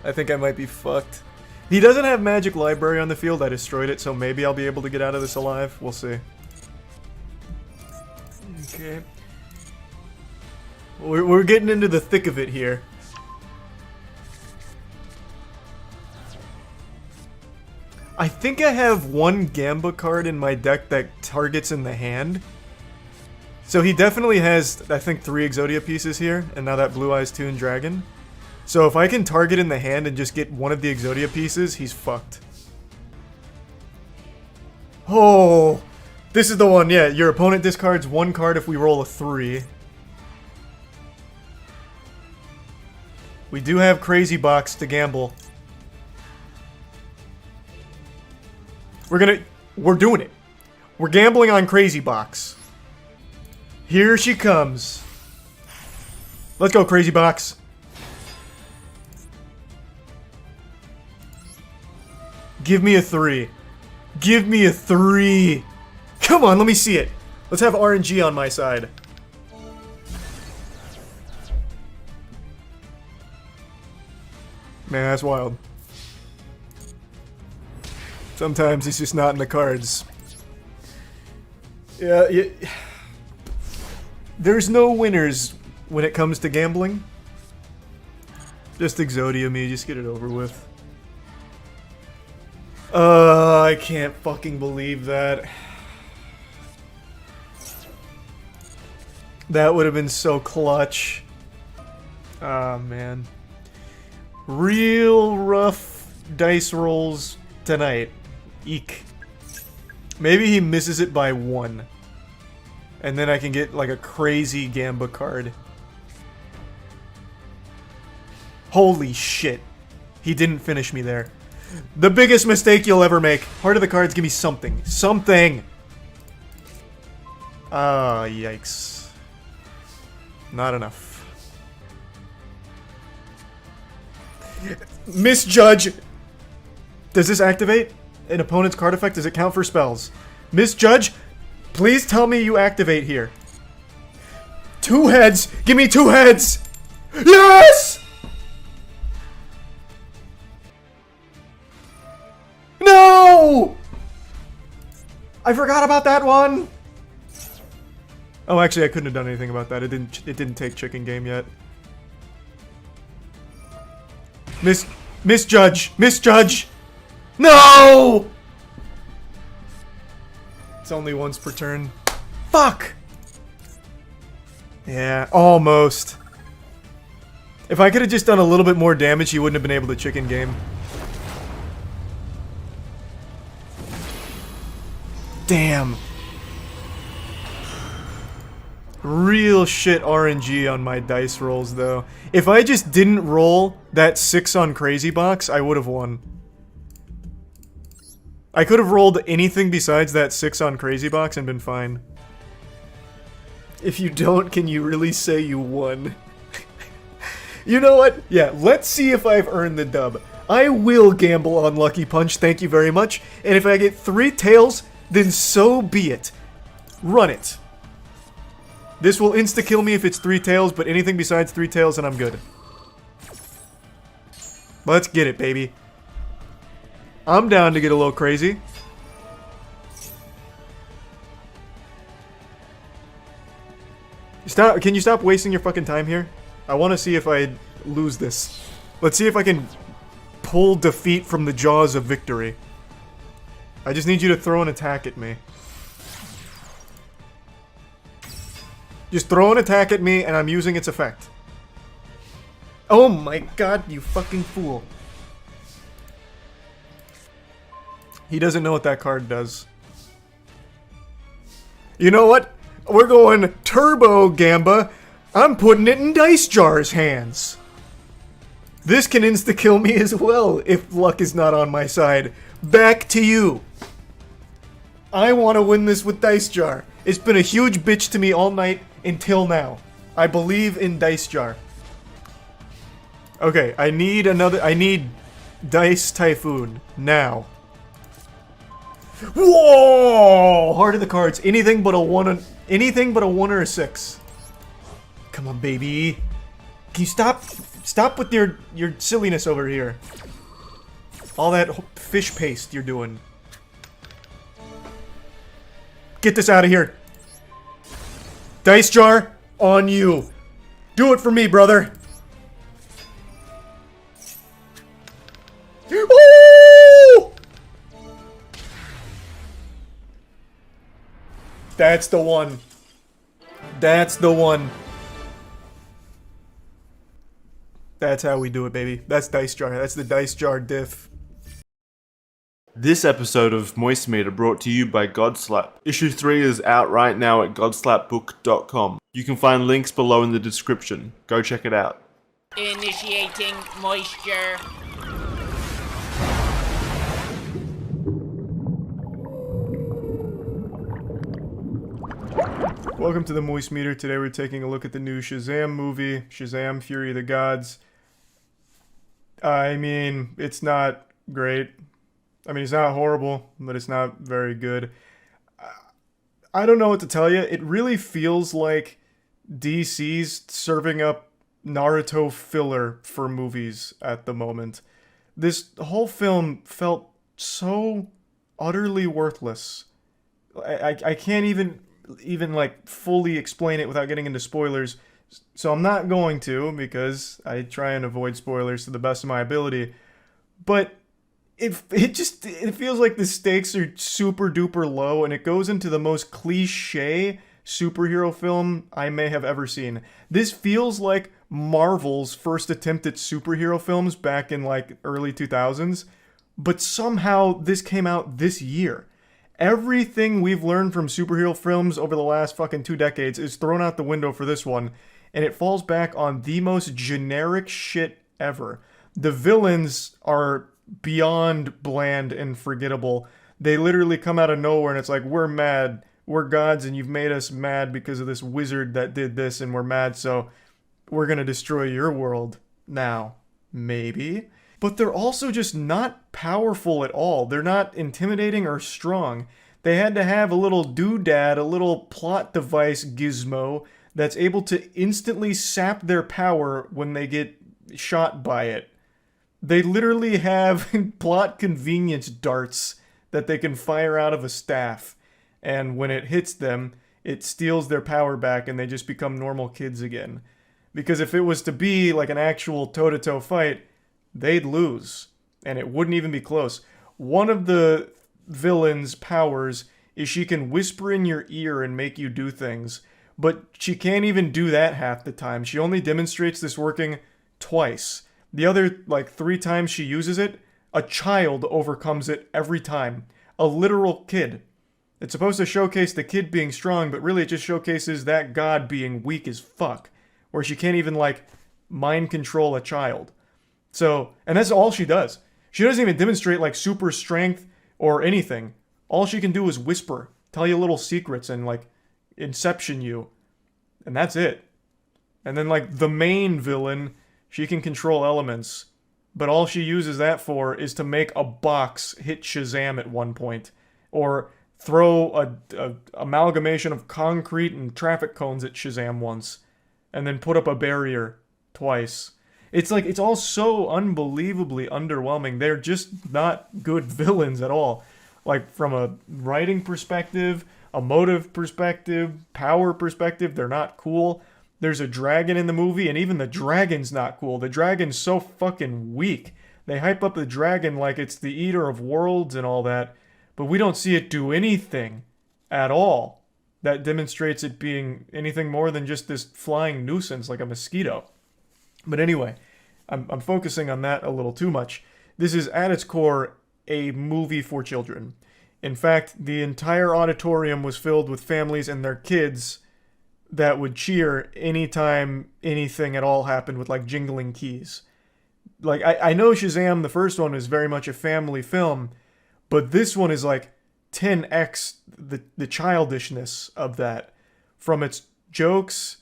I think I might be fucked. He doesn't have Magic Library on the field. I destroyed it, so maybe I'll be able to get out of this alive. We'll see. Okay. We're getting into the thick of it here. I think I have one Gamba card in my deck that targets in the hand. So he definitely has, I think, 3 Exodia pieces here, and now that Blue Eyes Toon Dragon. So if I can target in the hand and just get one of the Exodia pieces, he's fucked. Oh, this is the one, yeah. Your opponent discards 1 card if we roll a 3. We do have Crazy Box to gamble. We're doing it. We're gambling on Crazy Box. Here she comes. Let's go, Crazy Box. Give me a 3. Give me a 3. Come on, let me see it. Let's have RNG on my side. Man, that's wild. Sometimes it's just not in the cards. Yeah, there's no winners when it comes to gambling. Just Exodia me, just get it over with. I can't fucking believe that. That would have been so clutch. Ah, man. Real rough dice rolls tonight. Eek. Maybe he misses it by 1. And then I can get like a crazy Gamba card. Holy shit. He didn't finish me there. The biggest mistake you'll ever make. Heart of the cards, give me something. Something! Ah, yikes. Not enough. Misjudge! Does this activate an opponent's card effect? Does it count for spells? Misjudge, please tell me you activate here. 2 heads! Give me 2 heads! Yes! No! I forgot about that one! Oh, actually, I couldn't have done anything about that. It didn't take chicken game yet. Misjudge! Misjudge! No! It's only once per turn. Fuck! Yeah, almost. If I could have just done a little bit more damage, he wouldn't have been able to chicken game. Damn. Real shit RNG on my dice rolls, though. If I just didn't roll that 6 on Crazy Box, I would have won. I could have rolled anything besides that 6 on Crazy Box and been fine. If you don't, can you really say you won? You know what? Yeah, let's see if I've earned the dub. I will gamble on Lucky Punch, thank you very much. And if I get 3 tails, then so be it. Run it. This will insta-kill me if it's 3 tails, but anything besides 3 tails and I'm good. Let's get it, baby. I'm down to get a little crazy. Stop! Can you stop wasting your fucking time here? I want to see if I lose this. Let's see if I can pull defeat from the jaws of victory. I just need you to throw an attack at me. Just throw an attack at me and I'm using its effect. Oh my god, you fucking fool. He doesn't know what that card does. You know what? We're going Turbo Gamba. I'm putting it in Dice Jar's hands. This can insta-kill me as well if luck is not on my side. Back to you. I want to win this with Dice Jar. It's been a huge bitch to me all night until now. I believe in Dice Jar. Okay, I need Dice Typhoon now. Whoa! Heart of the cards. Anything but a 1 or a 6. Come on, baby. Can you stop with your silliness over here? All that fish paste you're doing. Get this out of here. Dice Jar, on you. Do it for me, brother. Woo! That's the one. That's the one. That's how we do it, baby. That's Dice Jar. That's the Dice Jar diff. This episode of Moist Meter brought to you by Godslap. Issue 3 is out right now at godslapbook.com. You can find links below in the description. Go check it out. Initiating moisture. Welcome to the Moist Meter. Today we're taking a look at the new Shazam movie, Shazam! Fury of the Gods. I mean, it's not great. I mean, it's not horrible, but it's not very good. I don't know what to tell you. It really feels like DC's serving up Naruto filler for movies at the moment. This whole film felt so utterly worthless. I can't even like fully explain it without getting into spoilers, so I'm not going to, because I try and avoid spoilers to the best of my ability. But it feels like the stakes are super duper low, and it goes into the most cliche superhero film I may have ever seen. This feels like Marvel's first attempt at superhero films back in like early 2000s, but somehow this came out this year. Everything we've learned from superhero films over the last fucking 2 decades is thrown out the window for this one, and it falls back on the most generic shit ever. The villains are beyond bland and forgettable. They literally come out of nowhere and it's like, we're mad, we're gods, and you've made us mad because of this wizard that did this, and we're mad, so we're gonna destroy your world now. Maybe. But they're also just not powerful at all. They're not intimidating or strong. They had to have a little doodad, a little plot device gizmo that's able to instantly sap their power when they get shot by it. They literally have plot convenience darts that they can fire out of a staff, and when it hits them, it steals their power back and they just become normal kids again. Because if it was to be like an actual toe-to-toe fight, they'd lose, and it wouldn't even be close. One of the villain's powers is she can whisper in your ear and make you do things, but she can't even do that half the time. She only demonstrates this working twice. The other, like, 3 times she uses it, a child overcomes it every time. A literal kid. It's supposed to showcase the kid being strong, but really it just showcases that god being weak as fuck, where she can't even, like, mind control a child. So, and that's all she does. She doesn't even demonstrate, like, super strength or anything. All she can do is whisper, tell you little secrets, and, like, inception you. And that's it. And then, like, the main villain, she can control elements. But all she uses that for is to make a box hit Shazam at one point. Or throw a amalgamation of concrete and traffic cones at Shazam once. And then put up a barrier twice. It's like, it's all so unbelievably underwhelming. They're just not good villains at all. Like, from a writing perspective, a motive perspective, power perspective, they're not cool. There's a dragon in the movie, and even the dragon's not cool. The dragon's so fucking weak. They hype up the dragon like it's the eater of worlds and all that, but we don't see it do anything at all that demonstrates it being anything more than just this flying nuisance like a mosquito. But anyway, I'm focusing on that a little too much. This is, at its core, a movie for children. In fact, the entire auditorium was filled with families and their kids that would cheer anytime anything at all happened with, like, jingling keys. like, I know Shazam, the first one, is very much a family film, but this one is like 10x the childishness of that, from its jokes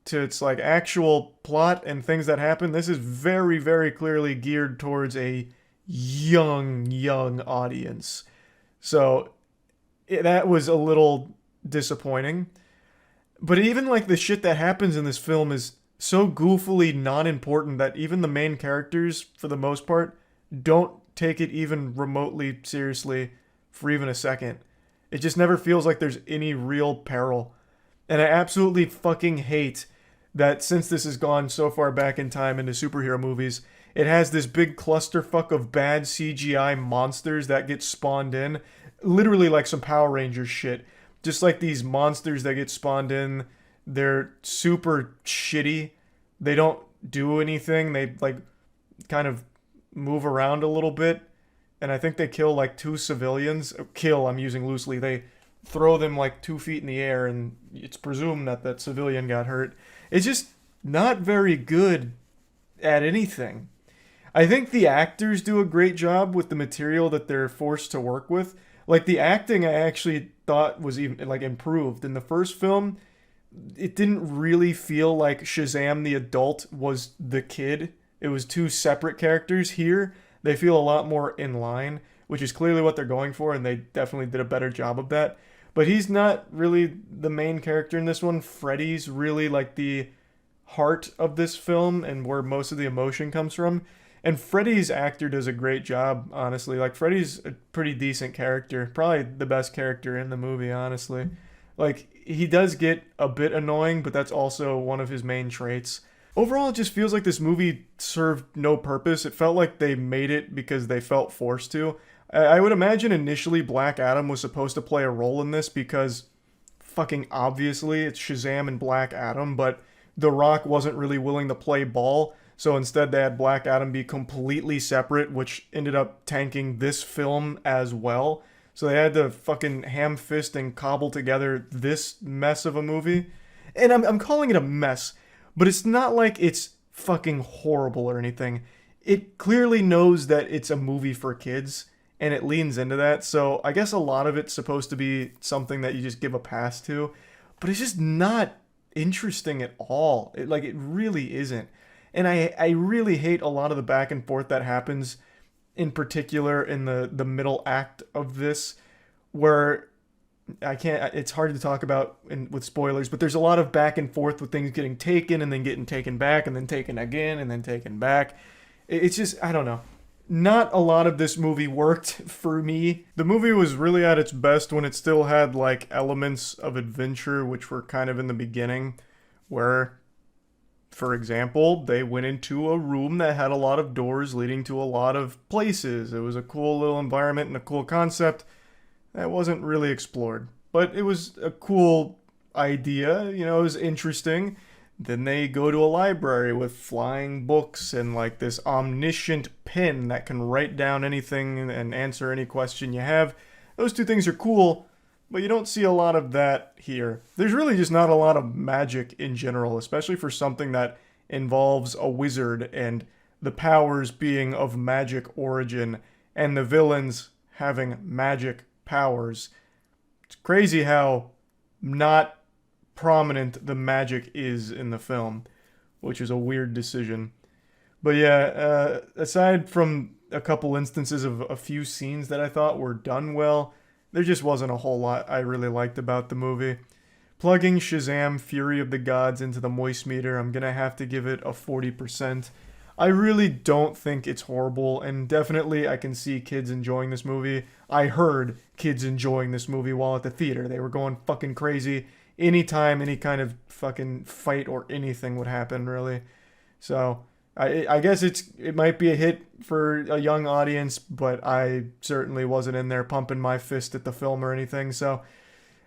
to its like actual plot and things that happen. This is very, very clearly geared towards a young audience. So that was a little disappointing. But even like the shit that happens in this film is so goofily non-important that even the main characters, for the most part, don't take it even remotely seriously for even a second. It just never feels like there's any real peril. And I absolutely fucking hate that since this has gone so far back in time into superhero movies, it has this big clusterfuck of bad CGI monsters that get spawned in. Literally like some Power Rangers shit. Just like these monsters that get spawned in, they're super shitty. They don't do anything. They like kind of move around a little bit. And I think they kill like 2 civilians. Kill, I'm using loosely. They throw them like 2 feet in the air and it's presumed that that civilian got hurt. It's just not very good at anything. I think the actors do a great job with the material that they're forced to work with. Like the acting I actually thought was even like improved. In the first film, it didn't really feel like Shazam the adult was the kid. It was 2 separate characters. Here, they feel a lot more in line, which is clearly what they're going for, and they definitely did a better job of that. But he's not really the main character in this one. Freddy's really like the heart of this film and where most of the emotion comes from. And Freddy's actor does a great job, honestly. Like, Freddy's a pretty decent character. Probably the best character in the movie, honestly. Like, he does get a bit annoying, but that's also one of his main traits. Overall, it just feels like this movie served no purpose. It felt like they made it because they felt forced to. I would imagine initially Black Adam was supposed to play a role in this because fucking obviously it's Shazam and Black Adam, but The Rock wasn't really willing to play ball. So instead they had Black Adam be completely separate, which ended up tanking this film as well. So they had to fucking ham fist and cobble together this mess of a movie. And I'm calling it a mess, but it's not like it's fucking horrible or anything. It clearly knows that it's a movie for kids, and it leans into that. So I guess a lot of it's supposed to be something that you just give a pass to, but it's just not interesting at all. It really isn't. And I really hate a lot of the back and forth that happens, in particular in the middle act of this, where it's hard to talk about with spoilers, but there's a lot of back and forth with things getting taken and then getting taken back and then taken again and then taken back. It's just, I don't know. Not a lot of this movie worked for me. The movie was really at its best when it still had like elements of adventure, which were kind of in the beginning, where, for example, they went into a room that had a lot of doors leading to a lot of places. It was a cool little environment and a cool concept that wasn't really explored. But it was a cool idea, it was interesting. Then they go to a library with flying books and like this omniscient pen that can write down anything and answer any question you have. Those 2 things are cool, but you don't see a lot of that here. There's really just not a lot of magic in general, especially for something that involves a wizard and the powers being of magic origin and the villains having magic powers. It's crazy how not prominent the magic is in the film, which is a weird decision. But yeah, aside from a couple instances of a few scenes that I thought were done well, there just wasn't a whole lot I really liked about the movie. Plugging Shazam Fury of the Gods into the moist meter, I'm gonna have to give it a 40%. I really don't think it's horrible, and definitely I can see kids enjoying this movie. I heard kids enjoying this movie while at the theater. They were going fucking crazy anytime any kind of fucking fight or anything would happen, really. So I guess it might be a hit for a young audience, but I certainly wasn't in there pumping my fist at the film or anything. So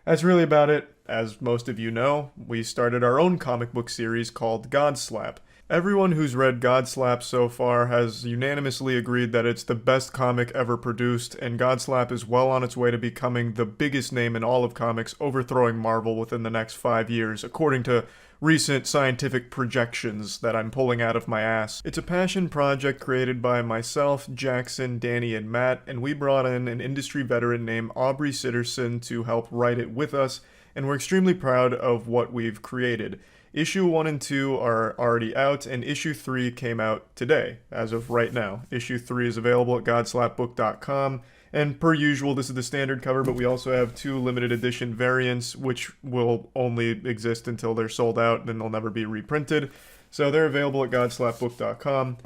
that's really about it. As most of you know, we started our own comic book series called God Slap. Everyone who's read Godslap so far has unanimously agreed that it's the best comic ever produced, and Godslap is well on its way to becoming the biggest name in all of comics, overthrowing Marvel within the next 5 years, according to recent scientific projections that I'm pulling out of my ass. It's a passion project created by myself, Jackson, Danny, and Matt, and we brought in an industry veteran named Aubrey Sitterson to help write it with us, and we're extremely proud of what we've created. Issue 1 and 2 are already out, and Issue 3 came out today, as of right now. Issue 3 is available at godslapbook.com, and per usual, this is the standard cover, but we also have 2 limited edition variants, which will only exist until they're sold out, and they'll never be reprinted. So they're available at godslapbook.com.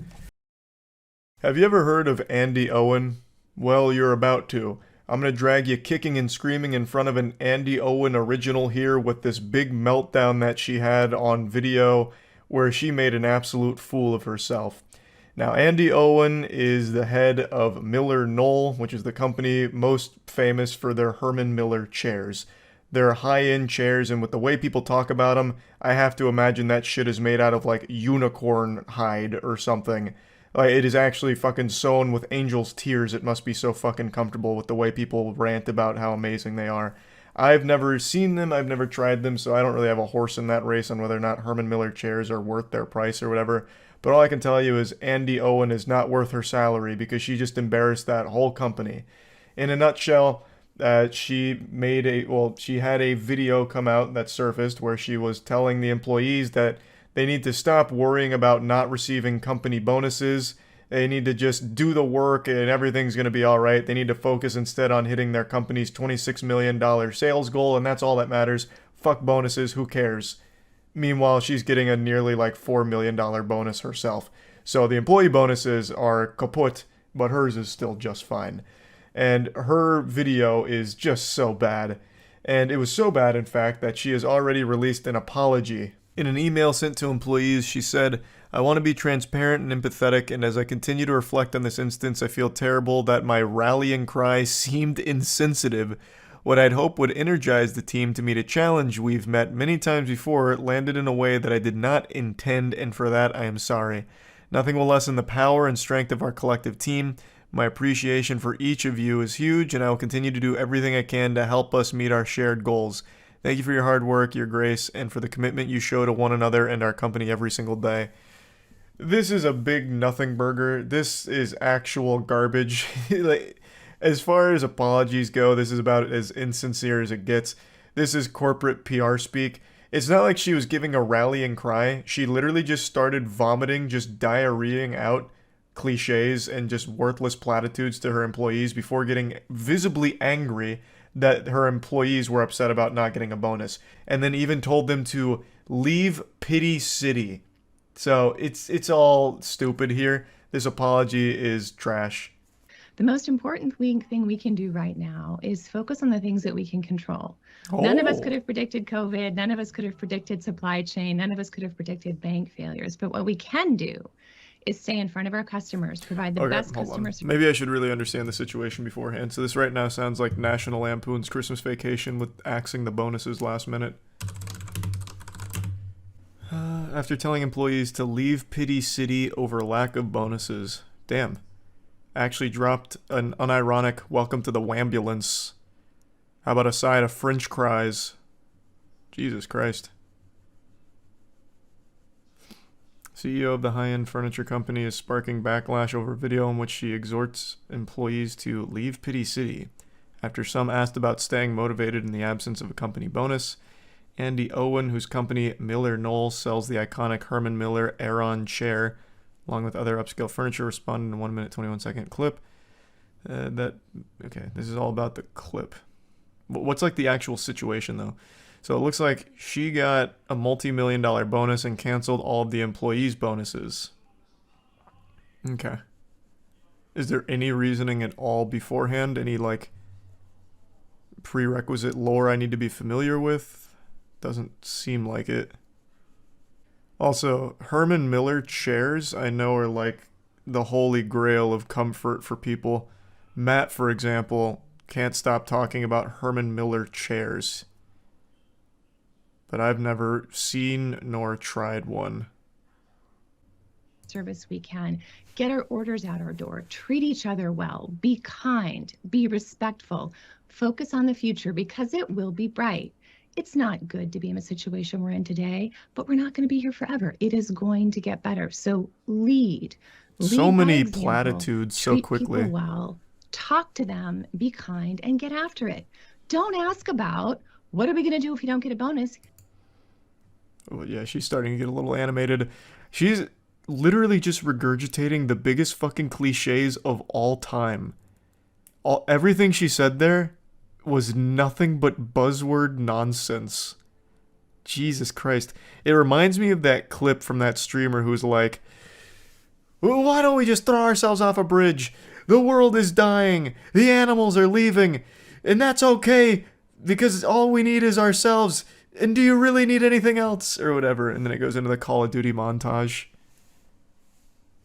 Have you ever heard of Andy Owen? Well, you're about to. I'm going to drag you kicking and screaming in front of an Andy Owen original here with this big meltdown that she had on video where she made an absolute fool of herself. Now, Andy Owen is the head of Miller Knoll, which is the company most famous for their Herman Miller chairs. They're high-end chairs, and with the way people talk about them, I have to imagine that shit is made out of, like, unicorn hide or something. Like, it is actually fucking sewn with angel's tears. It must be so fucking comfortable with the way people rant about how amazing they are. I've never seen them, I've never tried them, so I don't really have a horse in that race on whether or not Herman Miller chairs are worth their price or whatever. But all I can tell you is Andy Owen is not worth her salary because she just embarrassed that whole company. In a nutshell, she had a video come out that surfaced where she was telling the employees that they need to stop worrying about not receiving company bonuses. They need to just do the work and everything's going to be alright. They need to focus instead on hitting their company's $26 million sales goal, and that's all that matters. Fuck bonuses, who cares? Meanwhile, she's getting a nearly like $4 million bonus herself. So the employee bonuses are kaput, but hers is still just fine. And her video is just so bad. And it was so bad, in fact, that she has already released an apology. In an email sent to employees, she said, "I want to be transparent and empathetic, and as I continue to reflect on this instance, I feel terrible that my rallying cry seemed insensitive. What I'd hoped would energize the team to meet a challenge we've met many times before landed in a way that I did not intend, and for that I am sorry. Nothing will lessen the power and strength of our collective team. My appreciation for each of you is huge, and I will continue to do everything I can to help us meet our shared goals. Thank you for your hard work, your grace, and for the commitment you show to one another and our company every single day." This is a big nothing burger. This is actual garbage. Like, as far as apologies go, this is about as insincere as it gets. This is corporate PR speak. It's not like she was giving a rallying cry. She literally just started vomiting, just diarrheaing out cliches and just worthless platitudes to her employees before getting visibly angry that her employees were upset about not getting a bonus, and then even told them to leave Pity City. So it's all stupid here. This apology is trash. The most important thing we can do right now is focus on the things that we can control. None of us could have predicted COVID. None of us could have predicted supply chain. None of us could have predicted bank failures. But what we can do is stay in front of our customers, provide the best customer service. Maybe I should really understand the situation beforehand. So this right now sounds like National Lampoon's Christmas Vacation with axing the bonuses last minute. After telling employees to leave Pity City over lack of bonuses. Damn. Actually dropped an unironic welcome to the wambulance. How about a side of French cries? Jesus Christ. CEO of the high-end furniture company is sparking backlash over video in which she exhorts employees to leave Pity City. After some asked about staying motivated in the absence of a company bonus, Andy Owen, whose company Miller Knoll sells the iconic Herman Miller Aeron chair, along with other upscale furniture, responded in a 1 minute 21 second clip. Okay, this is all about the clip. What's like the actual situation though? So it looks like she got a multi-million-dollar bonus and canceled all of the employees' bonuses. Okay. Is there any reasoning at all beforehand? Any, like, prerequisite lore I need to be familiar with? Doesn't seem like it. Also, Herman Miller chairs, I know, are like the holy grail of comfort for people. Matt, for example, can't stop talking about Herman Miller chairs. But I've never seen nor tried one. service we can, get our orders out our door, treat each other well, be kind, be respectful, focus on the future because it will be bright. It's not good to be in a situation we're in today, but we're not going to be here forever. It is going to get better. So lead. So Lead by many example, platitudes so treat quickly. people well, talk to them, be kind, and get after it. Don't ask about, what are we going to do if we don't get a bonus? Oh, yeah, she's starting to get a little animated. She's literally just regurgitating the biggest fucking cliches of all time. Everything she said there was nothing but buzzword nonsense. Jesus Christ. It reminds me of that clip from that streamer who's like, well, why don't we just throw ourselves off a bridge? The world is dying. The animals are leaving. And that's okay because all we need is ourselves. And do you really need anything else? Or whatever. And then it goes into the Call of Duty montage.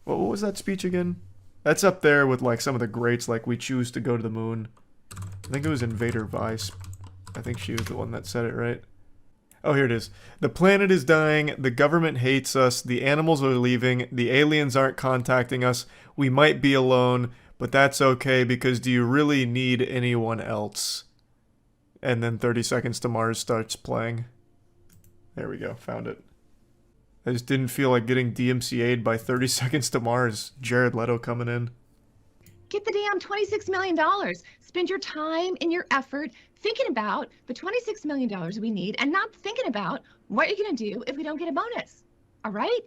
What was that speech again? That's up there with like some of the greats, like We Choose to Go to the Moon. I think it was Invader Vice. I think she was the one that said it, right? Oh, here it is. The planet is dying. The government hates us. The animals are leaving. The aliens aren't contacting us. We might be alone, but that's okay because do you really need anyone else? And then 30 Seconds to Mars starts playing. There we go. Found it. I just didn't feel like getting DMCA'd by 30 Seconds to Mars. Jared Leto coming in. Get the damn $26 million. Spend your time and your effort thinking about the $26 million we need and not thinking about what you're going to do if we don't get a bonus. All right?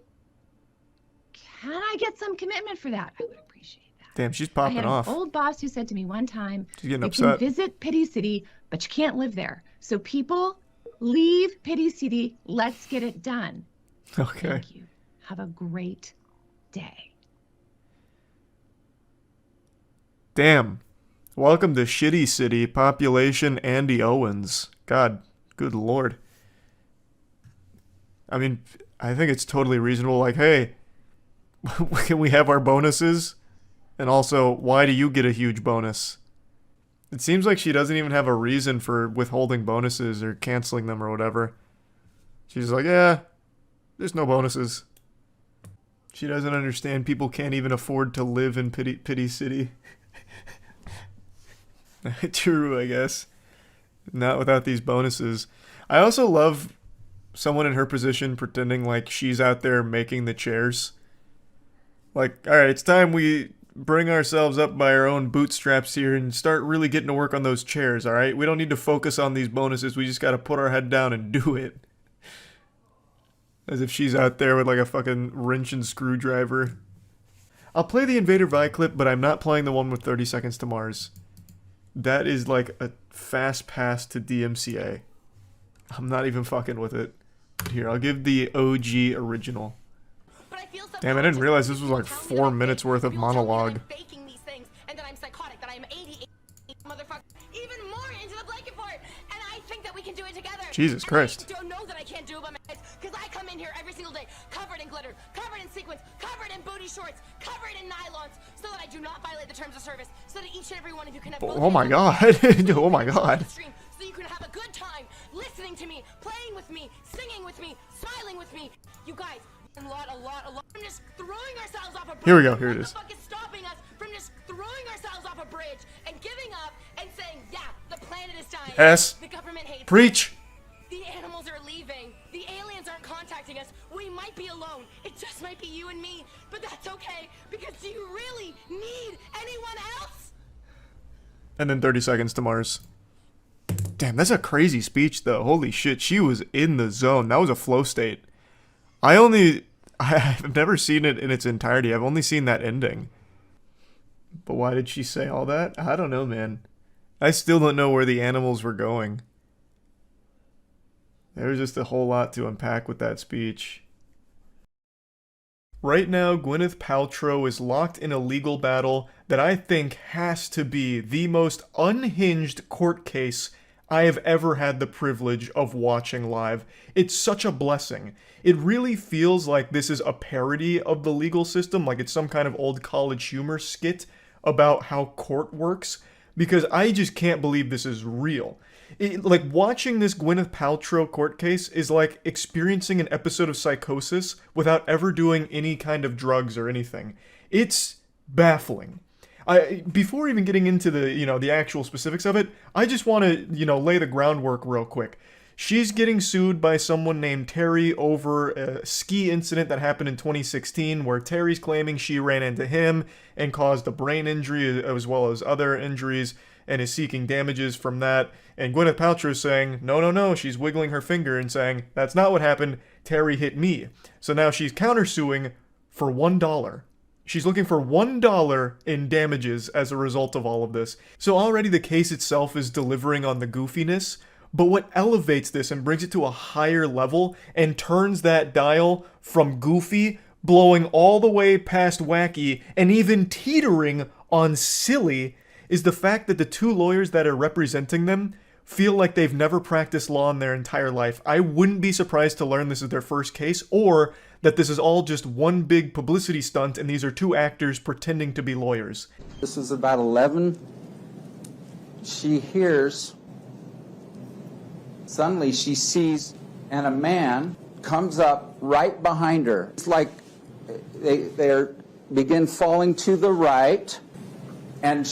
Can I get some commitment for that? I would appreciate that. Damn, she's popping I had off. an old boss who said to me one time, She's getting you upset. can visit Pity City, but you can't live there. So people, leave Pity City. Let's get it done. Okay. Thank you. Have a great day. Damn. Welcome to Shitty City, population Andy Owens. God, good lord. I mean, I think it's totally reasonable, like, hey, can we have our bonuses? And also, why do you get a huge bonus? It seems like she doesn't even have a reason for withholding bonuses or canceling them or whatever. She's like, yeah, there's no bonuses. She doesn't understand people can't even afford to live in Pity City. True, I guess. Not without these bonuses. I also love someone in her position pretending like she's out there making the chairs. Like, alright, it's time we bring ourselves up by our own bootstraps here and start really getting to work on those chairs, alright? We don't need to focus on these bonuses, we just gotta put our head down and do it. As if she's out there with like a fucking wrench and screwdriver. I'll play the Invader Vi clip, but I'm not playing the one with 30 Seconds to Mars. That is like a fast pass to DMCA. I'm not even fucking with it. Here, I'll give the OG original. Damn, I didn't realize this was like 4 minutes worth of monologue. Faking these things, and that I'm psychotic, that I'm 88 motherfucker, even more into the blanket for it, and I think that we can do it together. Jesus Christ. I don't know that I can't do it by myself, because I come in here every single day, covered in glitter, covered in sequins, covered in booty shorts, covered in nylons, so that I do not violate the terms of service, so that each and every one of you can have both Oh my god. Oh my god. so you can have a good time listening to me, playing with me, singing with me, smiling with me. You guys, a lot from just throwing ourselves off a bridge. Here we go, here it is. What the fuck is stopping us from just throwing ourselves off a bridge and giving up and saying, yeah, the planet is dying. Yes. The government hates Preach. us. The animals are leaving. The aliens aren't contacting us. We might be alone. It just might be you and me, but that's okay, because do you really need anyone else? And then 30 Seconds to Mars. Damn, that's a crazy speech though. Holy shit, she was in the zone. That was a flow state. I've never seen it in its entirety. I've only seen that ending. But why did she say all that? I don't know, man. I still don't know where the animals were going. There's just a whole lot to unpack with that speech. Right now, Gwyneth Paltrow is locked in a legal battle that I think has to be the most unhinged court case I have ever had the privilege of watching live. It's such a blessing. It really feels like this is a parody of the legal system, like it's some kind of old college humor skit about how court works, because I just can't believe this is real. Like, watching this Gwyneth Paltrow court case is like experiencing an episode of Psychosis without ever doing any kind of drugs or anything. It's baffling. Before even getting into the actual specifics of it, I just want to, lay the groundwork real quick. She's getting sued by someone named Terry over a ski incident that happened in 2016 where Terry's claiming she ran into him and caused a brain injury as well as other injuries and is seeking damages from that. And Gwyneth Paltrow is saying, no, she's wiggling her finger and saying, that's not what happened, Terry hit me. So now she's countersuing for $1. She's looking for $1 in damages as a result of all of this. So already the case itself is delivering on the goofiness, but what elevates this and brings it to a higher level and turns that dial from goofy, blowing all the way past wacky, and even teetering on silly, is the fact that the two lawyers that are representing them feel like they've never practiced law in their entire life. I wouldn't be surprised to learn this is their first case, or that this is all just one big publicity stunt and these are two actors pretending to be lawyers. This is about 11. She hears, suddenly she sees, and a man comes up right behind her. It's like they begin falling to the right, and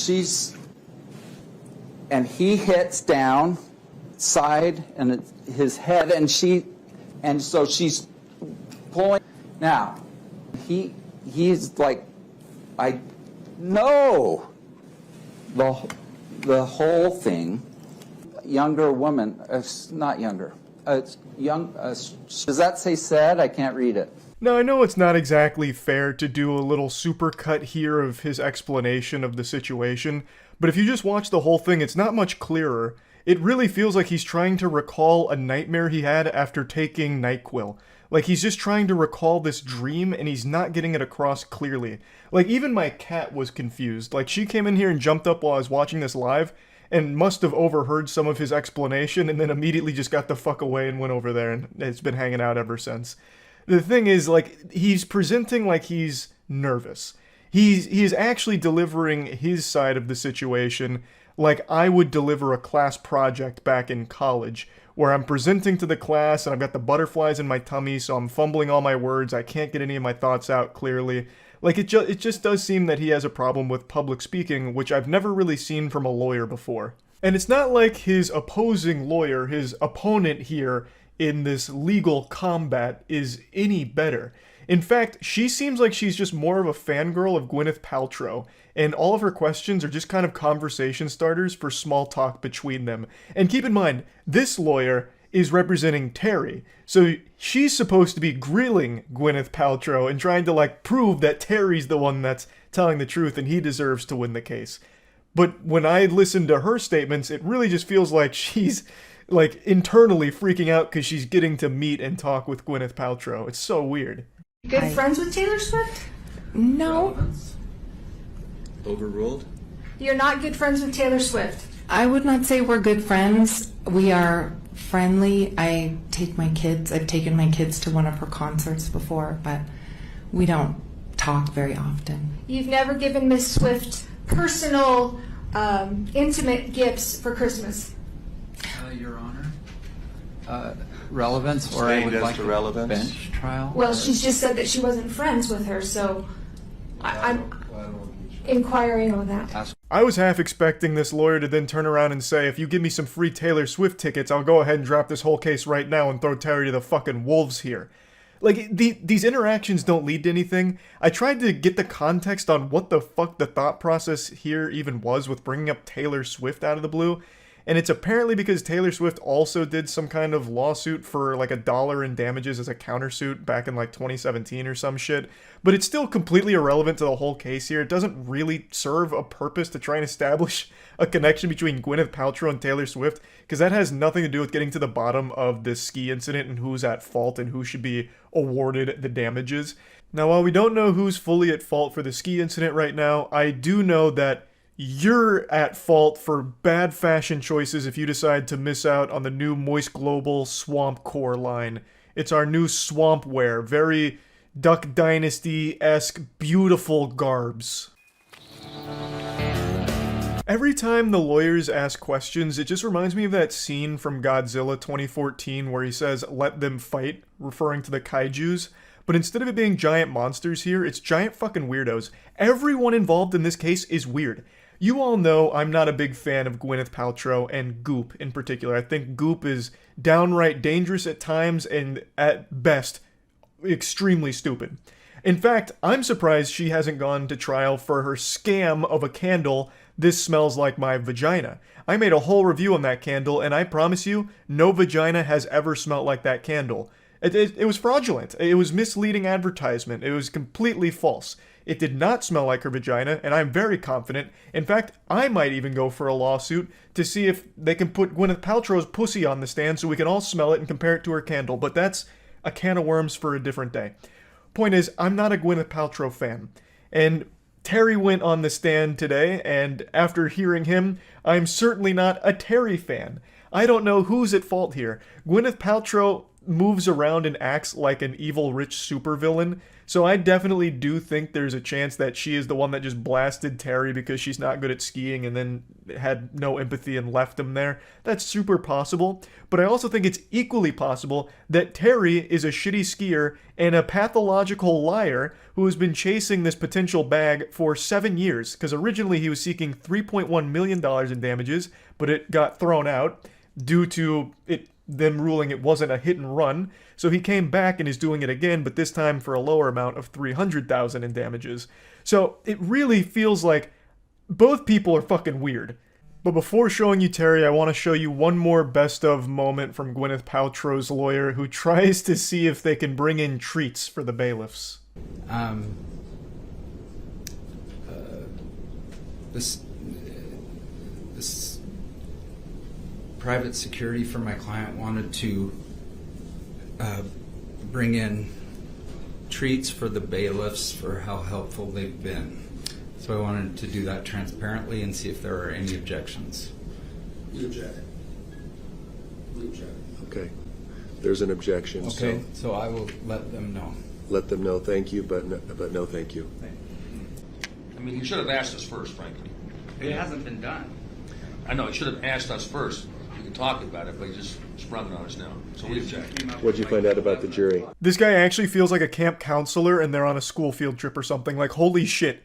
he hits down side and his head, and so she's pulling. Now he's like, I know the whole thing. Younger woman, not younger, young. Does that say said? I can't read it. Now, I know it's not exactly fair to do a little supercut here of his explanation of the situation, but if you just watch the whole thing, it's not much clearer. It really feels like he's trying to recall a nightmare he had after taking NyQuil. Like, he's just trying to recall this dream, and he's not getting it across clearly. Like, even my cat was confused. Like, she came in here and jumped up while I was watching this live, and must have overheard some of his explanation, and then immediately just got the fuck away and went over there, and it's been hanging out ever since. The thing is, like, he's presenting like he's nervous. He is actually delivering his side of the situation like I would deliver a class project back in college, where I'm presenting to the class and I've got the butterflies in my tummy, so I'm fumbling all my words, I can't get any of my thoughts out clearly. Like, it just does seem that he has a problem with public speaking, which I've never really seen from a lawyer before. And it's not like his opposing lawyer, his opponent here in this legal combat, is any better. In fact, she seems like she's just more of a fangirl of Gwyneth Paltrow, and all of her questions are just kind of conversation starters for small talk between them. And keep in mind, this lawyer is representing Terry, so she's supposed to be grilling Gwyneth Paltrow and trying to, like, prove that Terry's the one that's telling the truth and he deserves to win the case. But when I listen to her statements, it really just feels like she's, like, internally freaking out because she's getting to meet and talk with Gwyneth Paltrow. It's so weird. Good friends with Taylor Swift? No. Overruled? You're not good friends with Taylor Swift. I would not say we're good friends. We are friendly. I've taken my kids to one of her concerts before, but we don't talk very often. You've never given Miss Swift personal, intimate gifts for Christmas. Your Honor. Relevance, or I would like a bench trial? Well, she's just said that she wasn't friends with her, so I'm inquiring on that. I was half expecting this lawyer to then turn around and say, if you give me some free Taylor Swift tickets, I'll go ahead and drop this whole case right now and throw Terry to the fucking wolves here. Like, these interactions don't lead to anything. I tried to get the context on what the fuck the thought process here even was with bringing up Taylor Swift out of the blue. And it's apparently because Taylor Swift also did some kind of lawsuit for like $1 in damages as a countersuit back in like 2017 or some shit. But it's still completely irrelevant to the whole case here. It doesn't really serve a purpose to try and establish a connection between Gwyneth Paltrow and Taylor Swift, because that has nothing to do with getting to the bottom of this ski incident and who's at fault and who should be awarded the damages. Now, while we don't know who's fully at fault for the ski incident right now, I do know that you're at fault for bad fashion choices if you decide to miss out on the new Moist Global Swamp Core line. It's our new swamp wear, very Duck Dynasty-esque beautiful garbs. Every time the lawyers ask questions, it just reminds me of that scene from Godzilla 2014 where he says, "Let them fight," referring to the kaijus. But instead of it being giant monsters here, it's giant fucking weirdos. Everyone involved in this case is weird. You all know I'm not a big fan of Gwyneth Paltrow and Goop in particular. I think Goop is downright dangerous at times and at best extremely stupid. In fact, I'm surprised she hasn't gone to trial for her scam of a candle, "This Smells Like My Vagina." I made a whole review on that candle, and I promise you, no vagina has ever smelled like that candle. It was fraudulent. It was misleading advertisement. It was completely false. It did not smell like her vagina, and I'm very confident. In fact, I might even go for a lawsuit to see if they can put Gwyneth Paltrow's pussy on the stand so we can all smell it and compare it to her candle, but that's a can of worms for a different day. Point is, I'm not a Gwyneth Paltrow fan, and Terry went on the stand today, and after hearing him, I'm certainly not a Terry fan. I don't know who's at fault here. Gwyneth Paltrow moves around and acts like an evil rich supervillain, so I definitely do think there's a chance that she is the one that just blasted Terry because she's not good at skiing and then had no empathy and left him there. That's super possible, but I also think it's equally possible that Terry is a shitty skier and a pathological liar who has been chasing this potential bag for 7 years, because originally he was seeking $3.1 million in damages, but it got thrown out due to them ruling it wasn't a hit and run, so he came back and is doing it again, but this time for a lower amount of $300,000 in damages. So it really feels like both people are fucking weird. But before showing you Terry, I want to show you one more best of moment from Gwyneth Paltrow's lawyer, who tries to see if they can bring in treats for the bailiffs. This private security for my client wanted to bring in treats for the bailiffs for how helpful they've been. So I wanted to do that transparently and see if there are any objections. We object. We object. Okay. There's an objection. Okay, so I will let them know. Let them know thank you, but no thank you. I mean, he should have asked us first, frankly. It hasn't been done. I know, he should have asked us first. We could talk about it, but he just sprung it on us now. So we object. What'd you find out about the jury? This guy actually feels like a camp counselor and they're on a school field trip or something. Like, holy shit.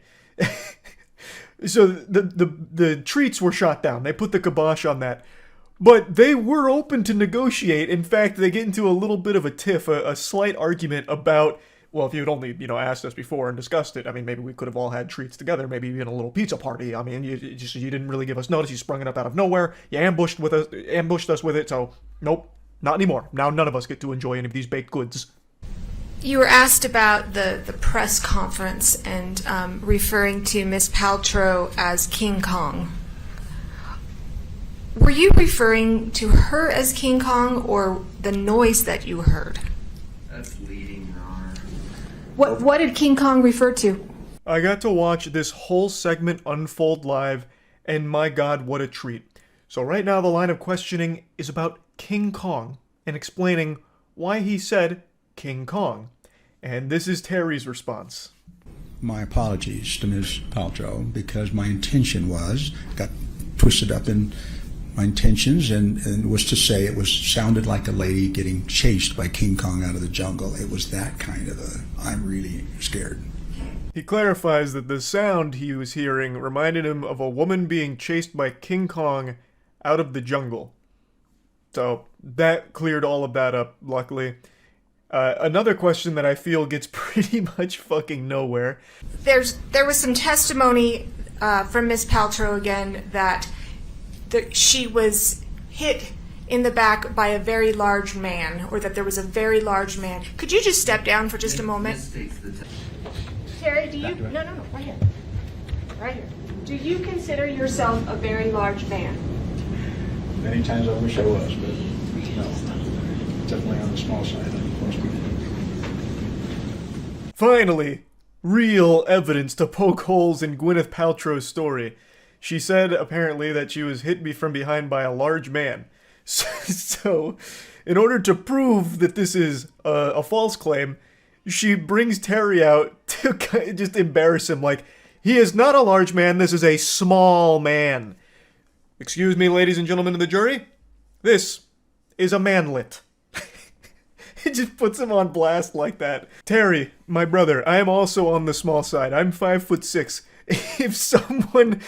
So the treats were shot down. They put the kibosh on that. But they were open to negotiate. In fact, they get into a little bit of a tiff, a slight argument about, well, if you had only, asked us before and discussed it, I mean, maybe we could have all had treats together, maybe even a little pizza party. I mean, you didn't really give us notice. You sprung it up out of nowhere. You ambushed us with it. So, nope, not anymore. Now none of us get to enjoy any of these baked goods. You were asked about the press conference and referring to Miss Paltrow as King Kong. Were you referring to her as King Kong or the noise that you heard? That's leading, Your Honor. What did King Kong refer to? I got to watch this whole segment unfold live, and my god, what a treat. So right now the line of questioning is about King Kong and explaining why he said King Kong. And this is Terry's response. My apologies to Ms. Paltrow, because my intention got twisted up in my intentions and was to say it sounded like a lady getting chased by King Kong out of the jungle. It was that kind of I'm really scared. He clarifies that the sound he was hearing reminded him of a woman being chased by King Kong out of the jungle. So that cleared all of that up, luckily. Another question that I feel gets pretty much fucking nowhere. There was some testimony from Miss Paltrow again that she was hit in the back by a very large man, or that there was a very large man. Could you just step down for just a moment? Terry, do you... No, right here. Right here. Do you consider yourself a very large man? Many times I wish I was, but no. Definitely on the small side of most people. Finally, real evidence to poke holes in Gwyneth Paltrow's story. She said, apparently, that she was hit from behind by a large man. So, in order to prove that this is a false claim, she brings Terry out to just embarrass him. Like, He is not a large man, this is a small man. Excuse me, ladies and gentlemen of the jury. This is a manlet. It just puts him on blast like that. Terry, my brother, I am also on the small side. I'm 5'6". If someone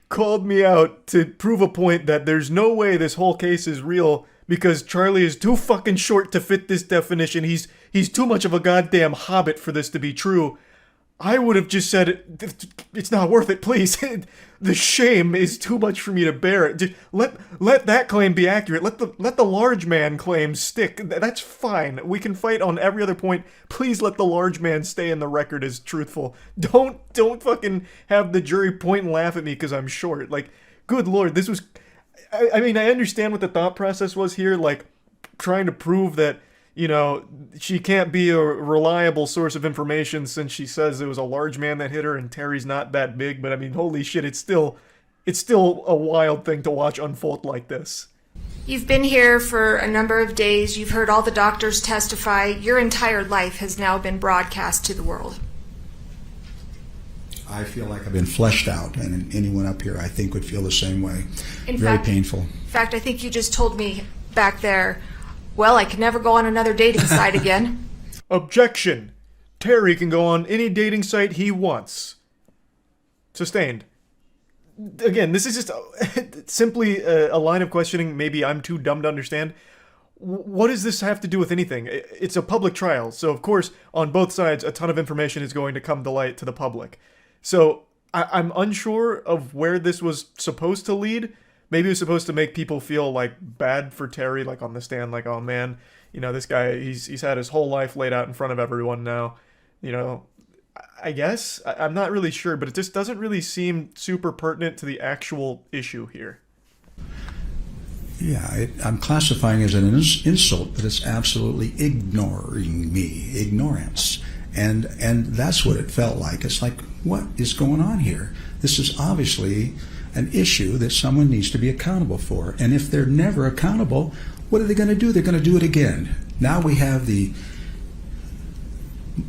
called me out to prove a point that there's no way this whole case is real because Charlie is too fucking short to fit this definition, he's too much of a goddamn hobbit for this to be true, I would have just said, it's not worth it, please. The shame is too much for me to bear. Just let that claim be accurate. Let the large man claim stick. That's fine. We can fight on every other point. Please let the large man stay in the record as truthful. Don't fucking have the jury point and laugh at me because I'm short. Like, good lord, this was... I mean, I understand what the thought process was here, like, trying to prove that, you know, she can't be a reliable source of information since she says it was a large man that hit her and Terry's not that big, but I mean, holy shit, it's still a wild thing to watch unfold like this. You've been here for a number of days, you've heard all the doctors testify, your entire life has now been broadcast to the world. I feel like I've been fleshed out, and anyone up here I think would feel the same way. Very painful. In fact, I think you just told me back there, well, I could never go on another dating site again. Objection! Terry can go on any dating site he wants. Sustained. Again, this is just simply a line of questioning maybe I'm too dumb to understand. What does this have to do with anything? It's a public trial, so of course, on both sides, a ton of information is going to come to light to the public. So, I'm unsure of where this was supposed to lead. Maybe it was supposed to make people feel, like, bad for Terry, like, on the stand, like, oh man, you know, this guy, he's had his whole life laid out in front of everyone now. You know, I guess? I'm not really sure, but it just doesn't really seem super pertinent to the actual issue here. Yeah, I'm classifying it as an insult, but it's absolutely ignoring me, ignorance. And that's what it felt like. It's like, what is going on here? This is obviously an issue that someone needs to be accountable for. And if they're never accountable, what are they going to do? They're going to do it again. Now we have the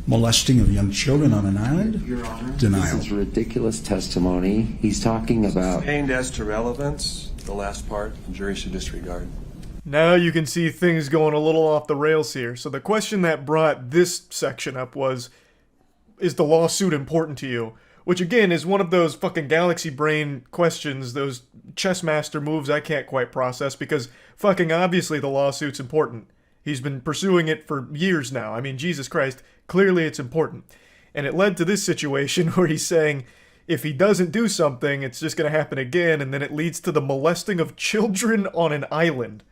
molesting of young children on an island. Your Honor, denial. This is ridiculous testimony. He's talking about... Sustained as to relevance, the last part, the jury should disregard. Now you can see things going a little off the rails here. So the question that brought this section up was, is the lawsuit important to you? Which again is one of those fucking galaxy brain questions, those chess master moves I can't quite process, because fucking obviously the lawsuit's important. He's been pursuing it for years now. I mean, Jesus Christ, clearly it's important. And it led to this situation where he's saying, if he doesn't do something, it's just going to happen again, and then it leads to the molesting of children on an island.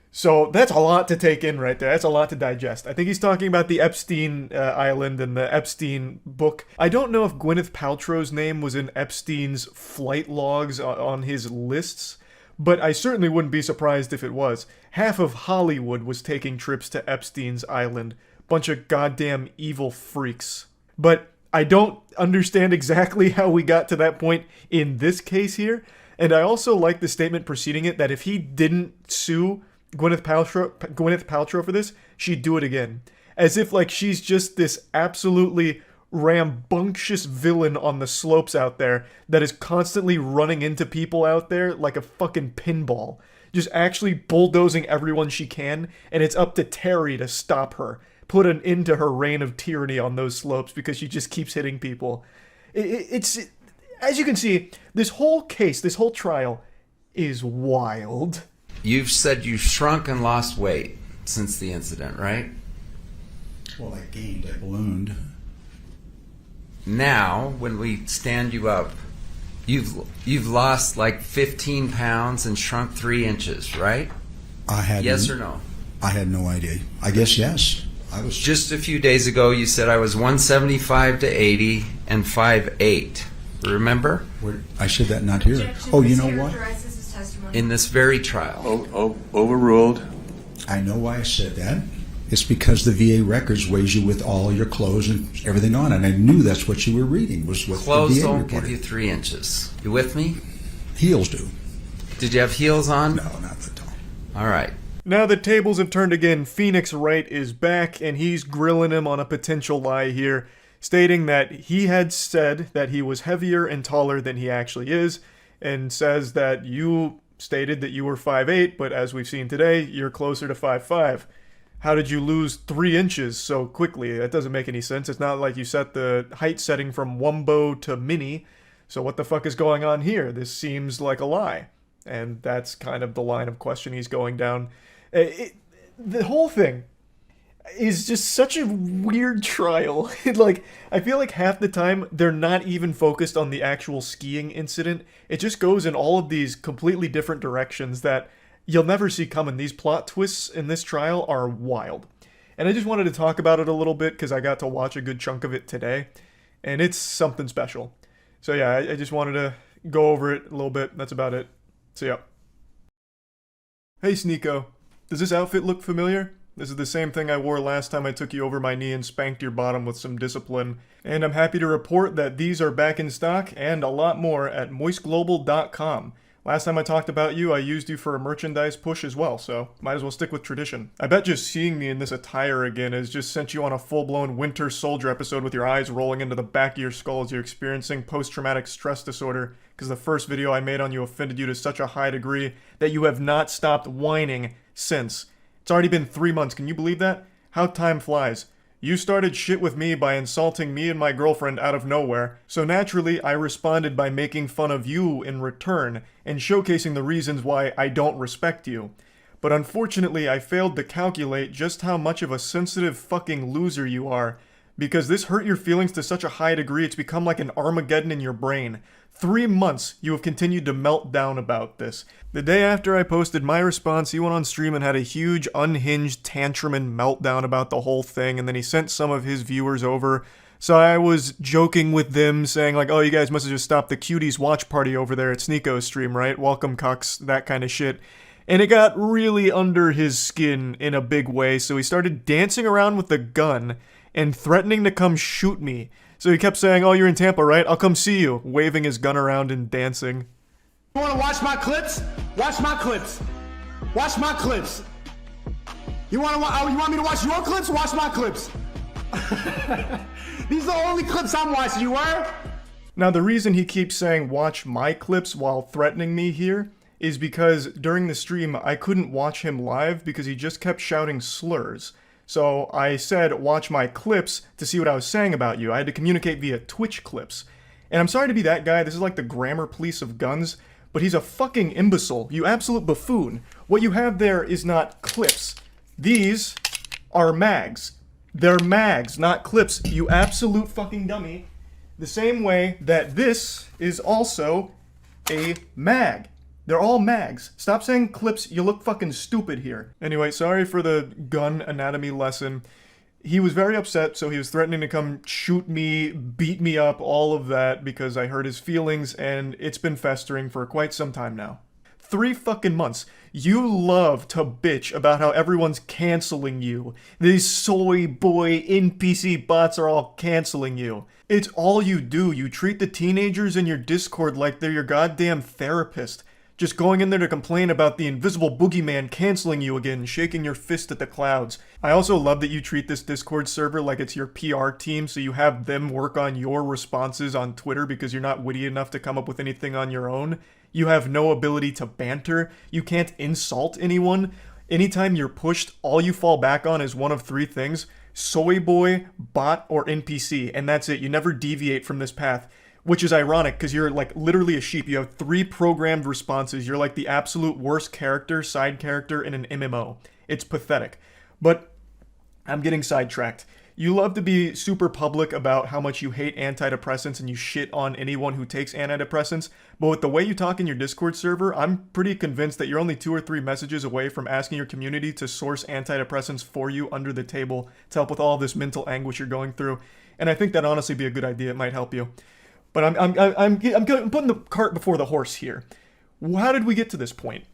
So that's a lot to take in right there. That's a lot to digest. I think he's talking about the Epstein Island and the Epstein book. I don't know if Gwyneth Paltrow's name was in Epstein's flight logs on his lists, but I certainly wouldn't be surprised if it was. Half of Hollywood was taking trips to Epstein's Island. Bunch of goddamn evil freaks. But I don't understand exactly how we got to that point in this case here. And I also like the statement preceding it that if he didn't sue Gwyneth Paltrow for this, she'd do it again. As if like she's just this absolutely rambunctious villain on the slopes out there that is constantly running into people out there like a fucking pinball. Just actually bulldozing everyone she can, and it's up to Terry to stop her. Put an end to her reign of tyranny on those slopes because she just keeps hitting people. It's as you can see, this whole case, this whole trial is wild. You've said you've shrunk and lost weight since the incident, right? Well, I gained, I ballooned. Now, when we stand you up, you've lost like 15 pounds and shrunk 3 inches, right? Yes or no? I had no idea. I guess yes. I was just a few days ago. You said I was 175 to 80 and 5'8". Remember? I said that not here. Oh, you know what? In this very trial. Overruled. I know why I said that. It's because the VA records weighs you with all your clothes and everything on, and I knew that's what you were reading was what clothes the VA don't reported. give you 3 inches. You with me? Heels do. Did you have heels on? No, not at all. All right. Now the tables have turned again. Phoenix Wright is back, and he's grilling him on a potential lie here, stating that he had said that he was heavier and taller than he actually is, and says that you stated that you were 5'8", but as we've seen today, you're closer to 5'5". How did you lose 3 inches so quickly? That doesn't make any sense. It's not like you set the height setting from Wumbo to Mini, so what the fuck is going on here? This seems like a lie. And that's kind of the line of question he's going down. The whole thing is just such a weird trial. Like, I feel like half the time they're not even focused on the actual skiing incident. It just goes in all of these completely different directions that you'll never see coming. These plot twists in this trial are wild. And I just wanted to talk about it a little bit because I got to watch a good chunk of it today. And it's something special. So yeah, I just wanted to go over it a little bit. That's about it. So yeah. Hey Sneako, does this outfit look familiar? This is the same thing I wore last time I took you over my knee and spanked your bottom with some discipline. And I'm happy to report that these are back in stock and a lot more at moistglobal.com. Last time I talked about you, I used you for a merchandise push as well, so might as well stick with tradition. I bet just seeing me in this attire again has just sent you on a full-blown Winter Soldier episode with your eyes rolling into the back of your skull as you're experiencing post-traumatic stress disorder, because the first video I made on you offended you to such a high degree that you have not stopped whining since. It's already been 3 months, can you believe that? How time flies. You started shit with me by insulting me and my girlfriend out of nowhere, so naturally I responded by making fun of you in return, and showcasing the reasons why I don't respect you. But unfortunately I failed to calculate just how much of a sensitive fucking loser you are, because this hurt your feelings to such a high degree it's become like an Armageddon in your brain. 3 months you have continued to melt down about this. The day after I posted my response, he went on stream and had a huge unhinged tantrum and meltdown about the whole thing, and then he sent some of his viewers over. So I was joking with them, saying like, oh, you guys must have just stopped the cuties watch party over there at Sneako's stream, right? Welcome, cucks, that kind of shit. And it got really under his skin in a big way, so he started dancing around with the gun and threatening to come shoot me. So he kept saying, oh, you're in Tampa, right? I'll come see you, waving his gun around and dancing. You wanna watch my clips? Watch my clips. Watch my clips. You want me to watch your clips? Watch my clips. These are the only clips I'm watching, you were? Now the reason he keeps saying watch my clips while threatening me here is because during the stream I couldn't watch him live because he just kept shouting slurs. So I said, watch my clips to see what I was saying about you. I had to communicate via Twitch clips. And I'm sorry to be that guy, this is like the grammar police of guns, but he's a fucking imbecile, you absolute buffoon. What you have there is not clips. These are mags. They're mags, not clips, you absolute fucking dummy. The same way that this is also a mag. They're all mags. Stop saying clips, you look fucking stupid here. Anyway, sorry for the gun anatomy lesson. He was very upset, so he was threatening to come shoot me, beat me up, all of that, because I hurt his feelings, and it's been festering for quite some time now. 3 fucking months. You love to bitch about how everyone's canceling you. These soy boy NPC bots are all canceling you. It's all you do. You treat the teenagers in your Discord like they're your goddamn therapist. Just going in there to complain about the invisible boogeyman canceling you again, shaking your fist at the clouds. I also love that you treat this Discord server like it's your PR team, so you have them work on your responses on Twitter because you're not witty enough to come up with anything on your own. You have no ability to banter. You can't insult anyone. Anytime you're pushed, all you fall back on is one of 3 things: soy boy, bot, or NPC, and that's it. You never deviate from this path. Which is ironic, because you're like literally a sheep. You have 3 programmed responses. You're like the absolute worst character, side character in an MMO. It's pathetic. But I'm getting sidetracked. You love to be super public about how much you hate antidepressants and you shit on anyone who takes antidepressants, but with the way you talk in your Discord server, I'm pretty convinced that you're only 2 or 3 messages away from asking your community to source antidepressants for you under the table to help with all this mental anguish you're going through. And I think that'd honestly be a good idea. It might help you. But I'm putting the cart before the horse here. How did we get to this point?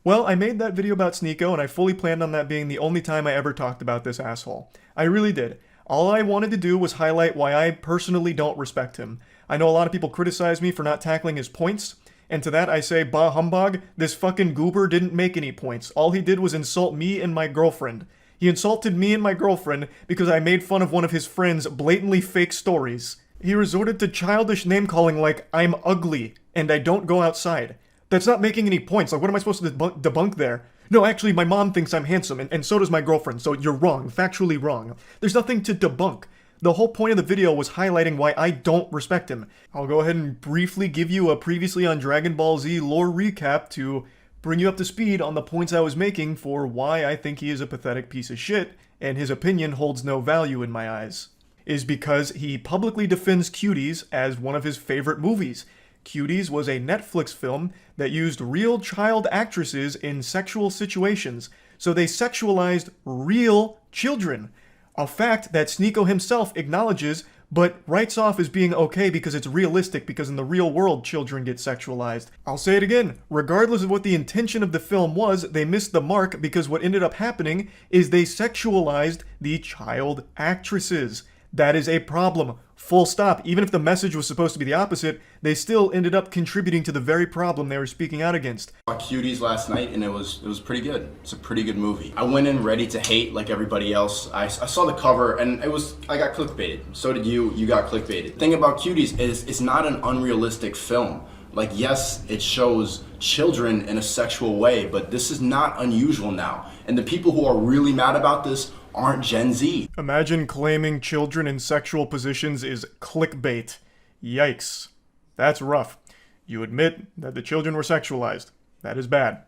Well, I made that video about Sneako, and I fully planned on that being the only time I ever talked about this asshole. I really did. All I wanted to do was highlight why I personally don't respect him. I know a lot of people criticize me for not tackling his points, and to that I say, bah humbug, this fucking goober didn't make any points. All he did was insult me and my girlfriend. He insulted me and my girlfriend because I made fun of one of his friend's blatantly fake stories. He resorted to childish name-calling like, I'm ugly, and I don't go outside. That's not making any points. Like, what am I supposed to debunk there? No, actually, my mom thinks I'm handsome, and so does my girlfriend, so you're wrong, factually wrong. There's nothing to debunk. The whole point of the video was highlighting why I don't respect him. I'll go ahead and briefly give you a previously on Dragon Ball Z lore recap to bring you up to speed on the points I was making for why I think he is a pathetic piece of shit, and his opinion holds no value in my eyes. Is because he publicly defends Cuties as one of his favorite movies. Cuties was a Netflix film that used real child actresses in sexual situations, so they sexualized real children. A fact that Sneako himself acknowledges, but writes off as being okay because it's realistic, because in the real world children get sexualized. I'll say it again, regardless of what the intention of the film was, they missed the mark because what ended up happening is they sexualized the child actresses. That is a problem. Full stop. Even if the message was supposed to be the opposite, they still ended up contributing to the very problem they were speaking out against. I saw Cuties last night and it was pretty good. It's a pretty good movie. I went in ready to hate like everybody else. I saw the cover and I got clickbaited. So did you. You got clickbaited. The thing about Cuties is it's not an unrealistic film. Like, yes, it shows children in a sexual way, but this is not unusual now. And the people who are really mad about this aren't Gen Z. Imagine claiming children in sexual positions is clickbait. Yikes. That's rough. You admit that the children were sexualized. That is bad.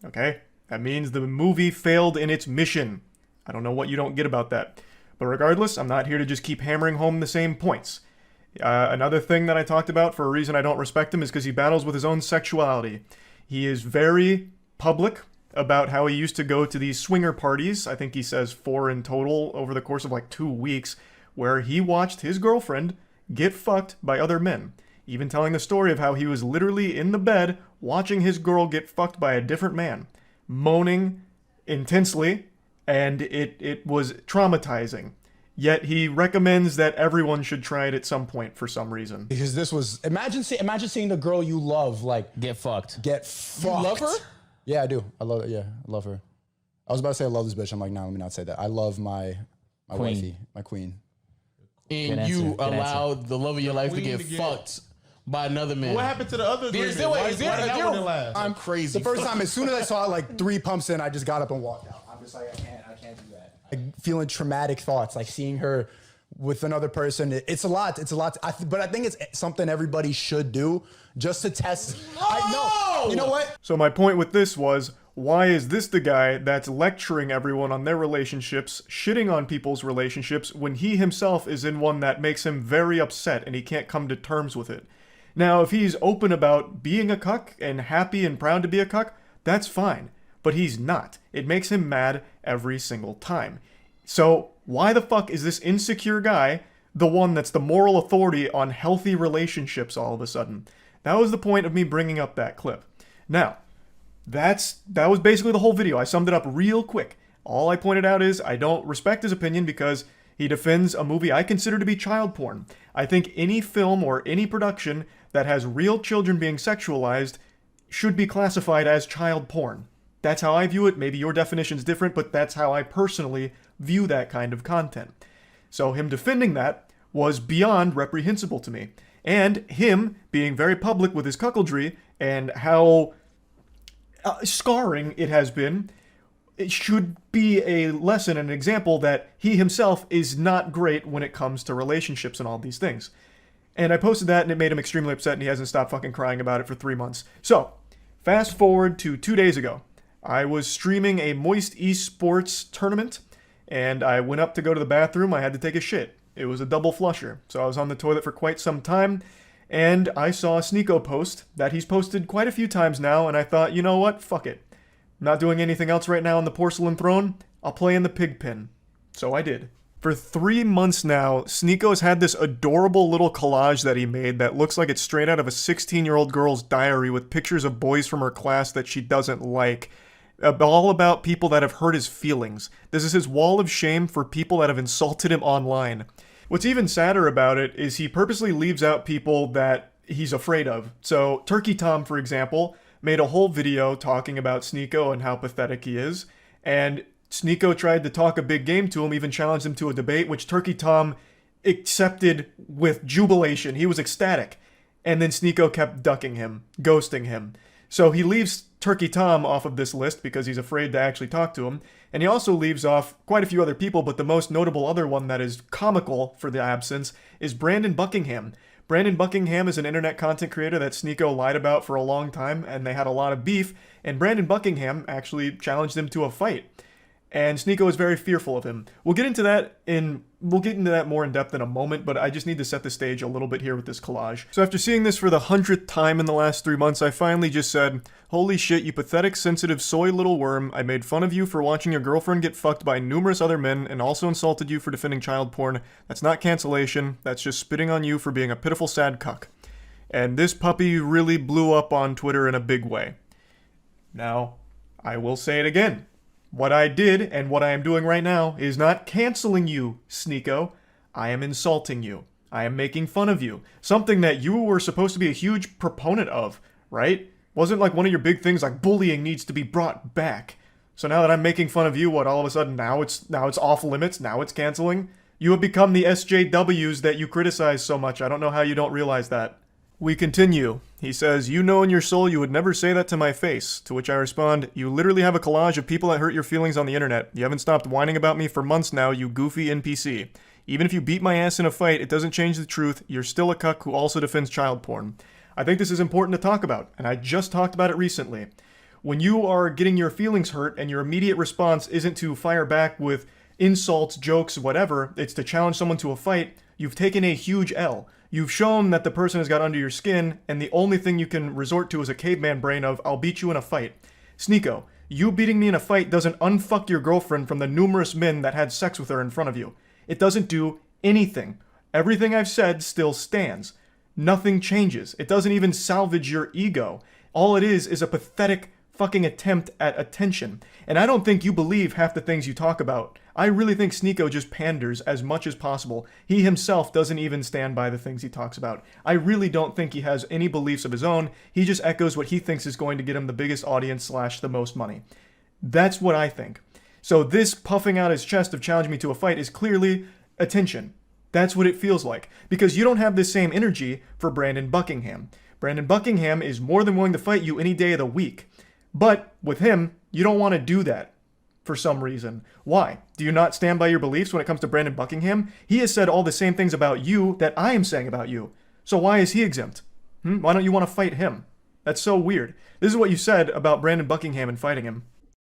Okay? That means the movie failed in its mission. I don't know what you don't get about that. But regardless, I'm not here to just keep hammering home the same points. Another thing that I talked about for a reason I don't respect him is because he battles with his own sexuality. He is very public about how he used to go to these swinger parties, I think he says 4 in total over the course of like 2 weeks, where he watched his girlfriend get fucked by other men. Even telling the story of how he was literally in the bed watching his girl get fucked by a different man, moaning intensely, and it was traumatizing. Yet he recommends that everyone should try it at some point for some reason. Because this was, imagine seeing the girl you love, like, get fucked. You love her? Yeah, I do. I love her. I was about to say I love this bitch. I'm like, no, let me not say that. I love my Queen. wifey, my queen. And you allowed the love of your life to get fucked by another man. What happened to the other women? Why did that one last? I'm crazy. The first time, as soon as I saw it, like 3 pumps in, I just got up and walked out. I'm just like, I can't do that. Like, feeling traumatic thoughts, like seeing her with another person. It's a lot. But I think it's something everybody should do just to test. You know what? So my point with this was, why is this the guy that's lecturing everyone on their relationships, shitting on people's relationships, when he himself is in one that makes him very upset and he can't come to terms with it? Now, if he's open about being a cuck and happy and proud to be a cuck, that's fine. But he's not. It makes him mad every single time. So why the fuck is this insecure guy the one that's the moral authority on healthy relationships all of a sudden? That was the point of me bringing up that clip. Now, that was basically the whole video. I summed it up real quick. All I pointed out is I don't respect his opinion because he defends a movie I consider to be child porn. I think any film or any production that has real children being sexualized should be classified as child porn. That's how I view it. Maybe your definition's different, but that's how I personally view that kind of content. So him defending that was beyond reprehensible to me. And him being very public with his cuckoldry and how scarring it has been, it should be a lesson and an example that he himself is not great when it comes to relationships and all these things. And I posted that and it made him extremely upset and he hasn't stopped fucking crying about it for 3 months. So, fast forward to 2 days ago. I was streaming a Moist Esports tournament and I went up to go to the bathroom. I had to take a shit. It was a double flusher. So I was on the toilet for quite some time and I saw a Sneako post that he's posted quite a few times now and I thought, you know what? Fuck it. I'm not doing anything else right now on the porcelain throne. I'll play in the pig pen. So I did. For 3 months now, Sneako's had this adorable little collage that he made that looks like it's straight out of a 16-year-old girl's diary with pictures of boys from her class that she doesn't like. All about people that have hurt his feelings. This is his wall of shame for people that have insulted him online. What's even sadder about it is he purposely leaves out people that he's afraid of. So Turkey Tom, for example, made a whole video talking about Sneako and how pathetic he is. And Sneako tried to talk a big game to him, even challenged him to a debate, which Turkey Tom accepted with jubilation. He was ecstatic. And then Sneako kept ducking him, ghosting him. So he leaves Turkey Tom off of this list because he's afraid to actually talk to him. And he also leaves off quite a few other people, but the most notable other one that is comical for the absence is Brandon Buckingham. Brandon Buckingham is an internet content creator that Sneako lied about for a long time, and they had a lot of beef, and Brandon Buckingham actually challenged him to a fight. And Sneako is very fearful of him. We'll get into that more in depth in a moment, but I just need to set the stage a little bit here with this collage. So after seeing this for the 100th time in the last 3 months, I finally just said, holy shit, you pathetic, sensitive, soy little worm. I made fun of you for watching your girlfriend get fucked by numerous other men and also insulted you for defending child porn. That's not cancellation. That's just spitting on you for being a pitiful, sad cuck. And this puppy really blew up on Twitter in a big way. Now, I will say it again. What I did, and what I am doing right now, is not canceling you, Sneako. I am insulting you. I am making fun of you. Something that you were supposed to be a huge proponent of, right? Wasn't like one of your big things like bullying needs to be brought back. So now that I'm making fun of you, what, all of a sudden now it's off limits, now it's canceling? You have become the SJWs that you criticize so much. I don't know how you don't realize that. We continue. He says, you know in your soul you would never say that to my face. To which I respond, you literally have a collage of people that hurt your feelings on the internet. You haven't stopped whining about me for months now, you goofy NPC. Even if you beat my ass in a fight, it doesn't change the truth. You're still a cuck who also defends child porn. I think this is important to talk about, and I just talked about it recently. When you are getting your feelings hurt and your immediate response isn't to fire back with insults, jokes, whatever, it's to challenge someone to a fight, you've taken a huge L. You've shown that the person has got under your skin, and the only thing you can resort to is a caveman brain of, I'll beat you in a fight. Sneako, you beating me in a fight doesn't unfuck your girlfriend from the numerous men that had sex with her in front of you. It doesn't do anything. Everything I've said still stands. Nothing changes. It doesn't even salvage your ego. All it is a pathetic fucking attempt at attention. And I don't think you believe half the things you talk about. I really think Sneako just panders as much as possible. He himself doesn't even stand by the things he talks about. I really don't think he has any beliefs of his own. He just echoes what he thinks is going to get him the biggest audience / the most money. That's what I think. So this puffing out his chest of challenging me to a fight is clearly attention. That's what it feels like. Because you don't have the same energy for Brandon Buckingham. Brandon Buckingham is more than willing to fight you any day of the week. But with him, you don't want to do that. For some reason. Why? Do you not stand by your beliefs when it comes to Brandon Buckingham? He has said all the same things about you that I am saying about you. So why is he exempt? Why don't you want to fight him? That's so weird. This is what you said about Brandon Buckingham and fighting him.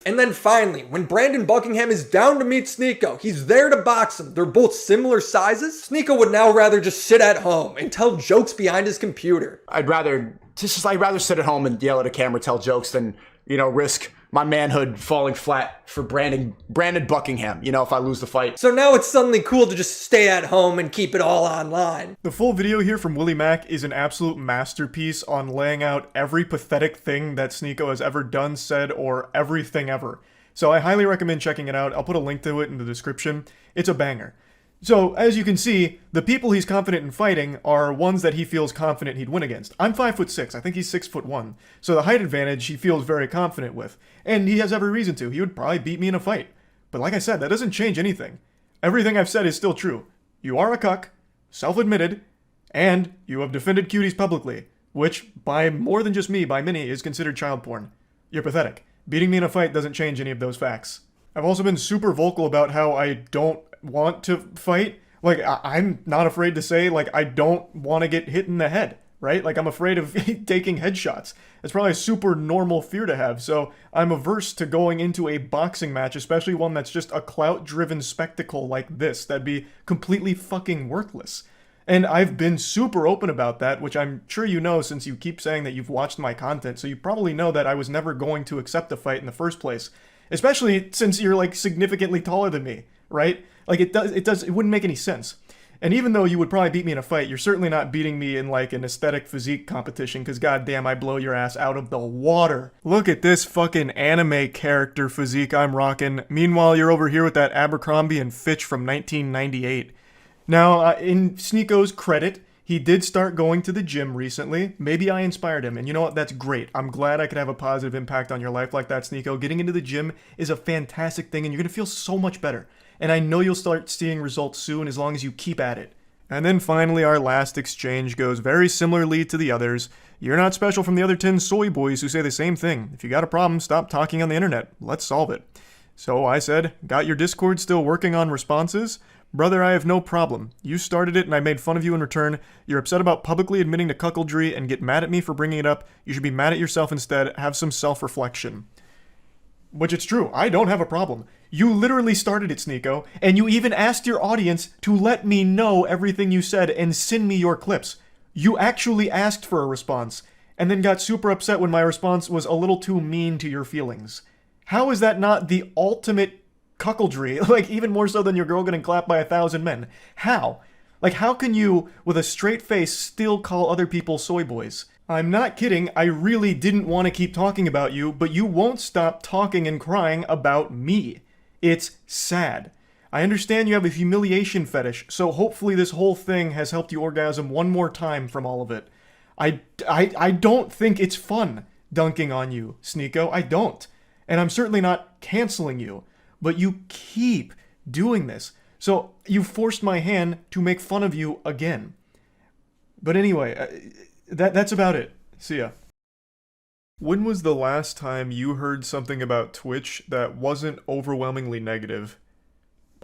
And then finally, when Brandon Buckingham is down to meet Sneako, he's there to box him. They're both similar sizes. Sneako would now rather just sit at home and tell jokes behind his computer. I'd rather sit at home and yell at a camera, tell jokes than, risk my manhood falling flat for Brandon Buckingham, if I lose the fight. So now it's suddenly cool to just stay at home and keep it all online. The full video here from Willie Mac is an absolute masterpiece on laying out every pathetic thing that Sneako has ever done, said, or everything ever. So I highly recommend checking it out. I'll put a link to it in the description. It's a banger. So, as you can see, the people he's confident in fighting are ones that he feels confident he'd win against. I'm 5'6", I think he's 6'1". So the height advantage he feels very confident with. And he has every reason to. He would probably beat me in a fight. But like I said, that doesn't change anything. Everything I've said is still true. You are a cuck, self-admitted, and you have defended cuties publicly, which, by more than just me, by many, is considered child porn. You're pathetic. Beating me in a fight doesn't change any of those facts. I've also been super vocal about how I don't want to fight. Like, I'm not afraid to say, I don't want to get hit in the head, right? I'm afraid of taking headshots. It's probably a super normal fear to have, so I'm averse to going into a boxing match, especially one that's just a clout-driven spectacle like this. That'd be completely fucking worthless. And I've been super open about that, which I'm sure you know since you keep saying that you've watched my content, so you probably know that I was never going to accept a fight in the first place. Especially since you're, significantly taller than me, right? It wouldn't make any sense. And even though you would probably beat me in a fight, you're certainly not beating me in, an aesthetic physique competition, because goddamn, I blow your ass out of the water. Look at this fucking anime character physique I'm rocking. Meanwhile, you're over here with that Abercrombie and Fitch from 1998. Now, in Sneako's credit, he He did start going to the gym recently. Maybe I inspired him, and you know what? That's great. I'm glad I could have a positive impact on your life like that, Sneako. Getting into the gym is a fantastic thing, and you're going to feel so much better. And I know you'll start seeing results soon as long as you keep at it. And then finally, our last exchange goes very similarly to the others. You're not special from the other 10 soy boys who say the same thing. If you got a problem, stop talking on the internet. Let's solve it. So I said, got your Discord still working on responses? Brother, I have no problem. You started it and I made fun of you in return. You're upset about publicly admitting to cuckoldry and get mad at me for bringing it up. You should be mad at yourself instead. Have some self-reflection. Which it's true. I don't have a problem. You literally started it, Sneako, and you even asked your audience to let me know everything you said and send me your clips. You actually asked for a response, and then got super upset when my response was a little too mean to your feelings. How is that not the ultimate cuckoldry? Like, even more so than your girl getting clapped by 1,000 men. How? Like, how can you, with a straight face, still call other people soy boys? I'm not kidding, I really didn't want to keep talking about you, but you won't stop talking and crying about me. It's sad. I understand you have a humiliation fetish, so hopefully this whole thing has helped you orgasm one more time from all of it. I don't think it's fun dunking on you, Sneako. I don't. And I'm certainly not canceling you. But you keep doing this. So you forced my hand to make fun of you again. But anyway, that's about it. See ya. When was the last time you heard something about Twitch that wasn't overwhelmingly negative?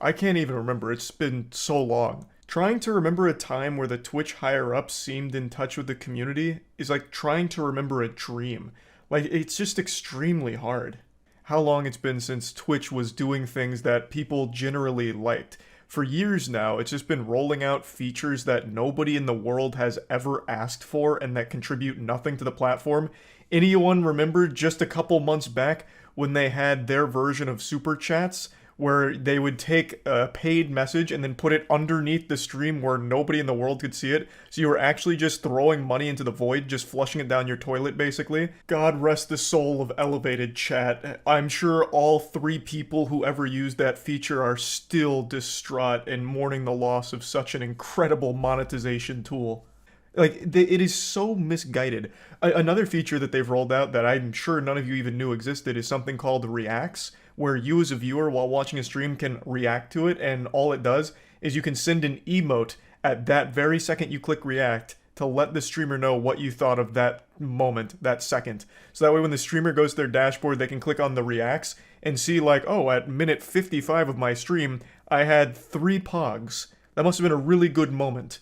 I can't even remember. It's been so long. Trying to remember a time where the Twitch higher-ups seemed in touch with the community is like trying to remember a dream. Like, it's just extremely hard. How long it's been since Twitch was doing things that people generally liked. For years now, it's just been rolling out features that nobody in the world has ever asked for and that contribute nothing to the platform. Anyone remember just a couple months back when they had their version of Super Chats, where they would take a paid message and then put it underneath the stream where nobody in the world could see it? So you were actually just throwing money into the void, just flushing it down your toilet, basically. God rest the soul of elevated chat. I'm sure all 3 people who ever used that feature are still distraught and mourning the loss of such an incredible monetization tool. Like, it is so misguided. Another feature that they've rolled out that I'm sure none of you even knew existed is something called Reacts, where you as a viewer while watching a stream can react to it, and all it does is you can send an emote at that very second you click react to let the streamer know what you thought of that moment, that second. So that way when the streamer goes to their dashboard, they can click on the reacts and see like, oh, at minute 55 of my stream, I had 3 pogs. That must have been a really good moment.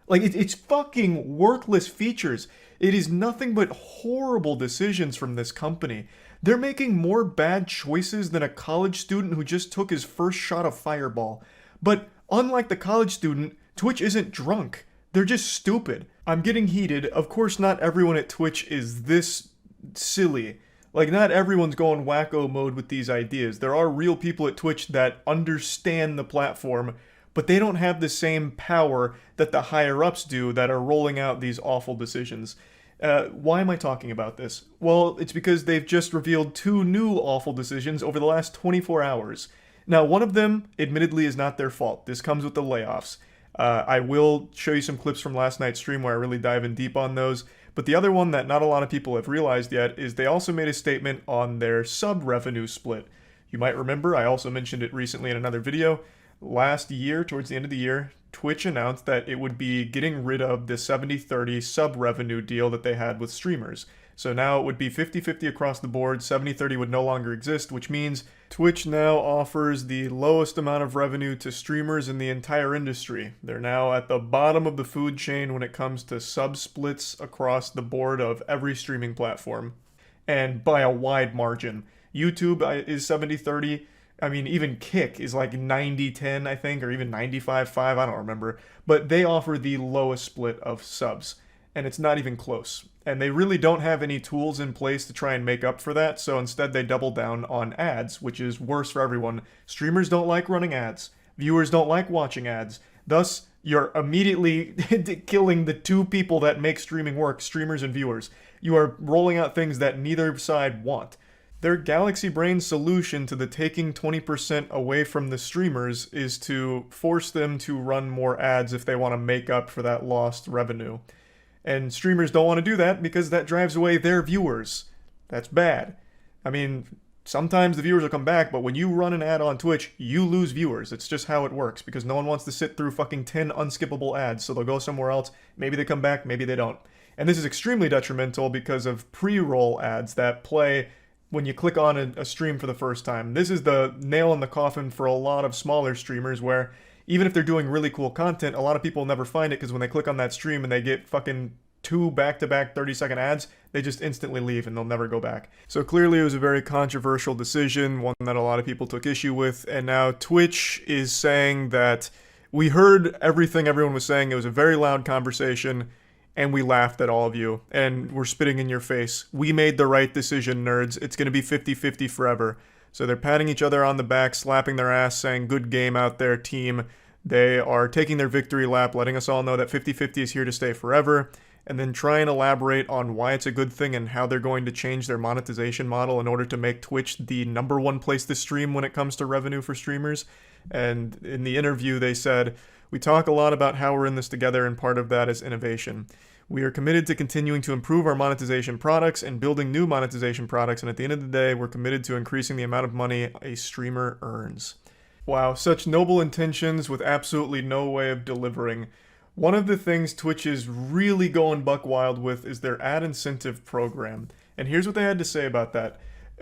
Like, it's fucking worthless features. It is nothing but horrible decisions from this company. They're making more bad choices than a college student who just took his first shot of Fireball. But unlike the college student, Twitch isn't drunk. They're just stupid. I'm getting heated. Of course, not everyone at Twitch is this silly. Like, not everyone's going wacko mode with these ideas. There are real people at Twitch that understand the platform, but they don't have the same power that the higher-ups do that are rolling out these awful decisions. Why am I talking about this? Well, it's because they've just revealed 2 new awful decisions over the last 24 hours. Now, one of them, admittedly, is not their fault. This comes with the layoffs. I will show you some clips from last night's stream where I really dive in deep on those. But the other one that not a lot of people have realized yet is they also made a statement on their sub-revenue split. You might remember, I also mentioned it recently in another video. Last year, towards the end of the year, Twitch announced that it would be getting rid of the 70-30 sub-revenue deal that they had with streamers. So now it would be 50-50 across the board, 70-30 would no longer exist, which means Twitch now offers the lowest amount of revenue to streamers in the entire industry. They're now at the bottom of the food chain when it comes to sub-splits across the board of every streaming platform. And by a wide margin. YouTube is 70-30. I mean, even Kick is like 90-10, I think, or even 95-5, I don't remember. But they offer the lowest split of subs, and it's not even close. And they really don't have any tools in place to try and make up for that, so instead they double down on ads, which is worse for everyone. Streamers don't like running ads. Viewers don't like watching ads. Thus, you're immediately killing the 2 people that make streaming work, streamers and viewers. You are rolling out things that neither side want. Their Galaxy Brain solution to the taking 20% away from the streamers is to force them to run more ads if they want to make up for that lost revenue. And streamers don't want to do that because that drives away their viewers. That's bad. I mean, sometimes the viewers will come back, but when you run an ad on Twitch, you lose viewers. It's just how it works because no one wants to sit through fucking 10 unskippable ads, so they'll go somewhere else. Maybe they come back, maybe they don't. And this is extremely detrimental because of pre-roll ads that play when you click on a stream for the first time. This is the nail in the coffin for a lot of smaller streamers where even if they're doing really cool content, a lot of people never find it because when they click on that stream and they get fucking 2 back-to-back 30-second ads, they just instantly leave and they'll never go back. So clearly it was a very controversial decision, one that a lot of people took issue with, and now Twitch is saying that we heard everything everyone was saying. It was a very loud conversation, and we laughed at all of you, and we're spitting in your face. We made the right decision, nerds. It's going to be 50-50 forever. So they're patting each other on the back, slapping their ass, saying, good game out there, team. They are taking their victory lap, letting us all know that 50-50 is here to stay forever, and then try and elaborate on why it's a good thing and how they're going to change their monetization model in order to make Twitch the #1 place to stream when it comes to revenue for streamers. And in the interview, they said, we talk a lot about how we're in this together, and part of that is innovation. We are committed to continuing to improve our monetization products and building new monetization products, and at the end of the day, we're committed to increasing the amount of money a streamer earns. Wow, such noble intentions with absolutely no way of delivering. One of the things Twitch is really going buck wild with is their ad incentive program, and here's what they had to say about that.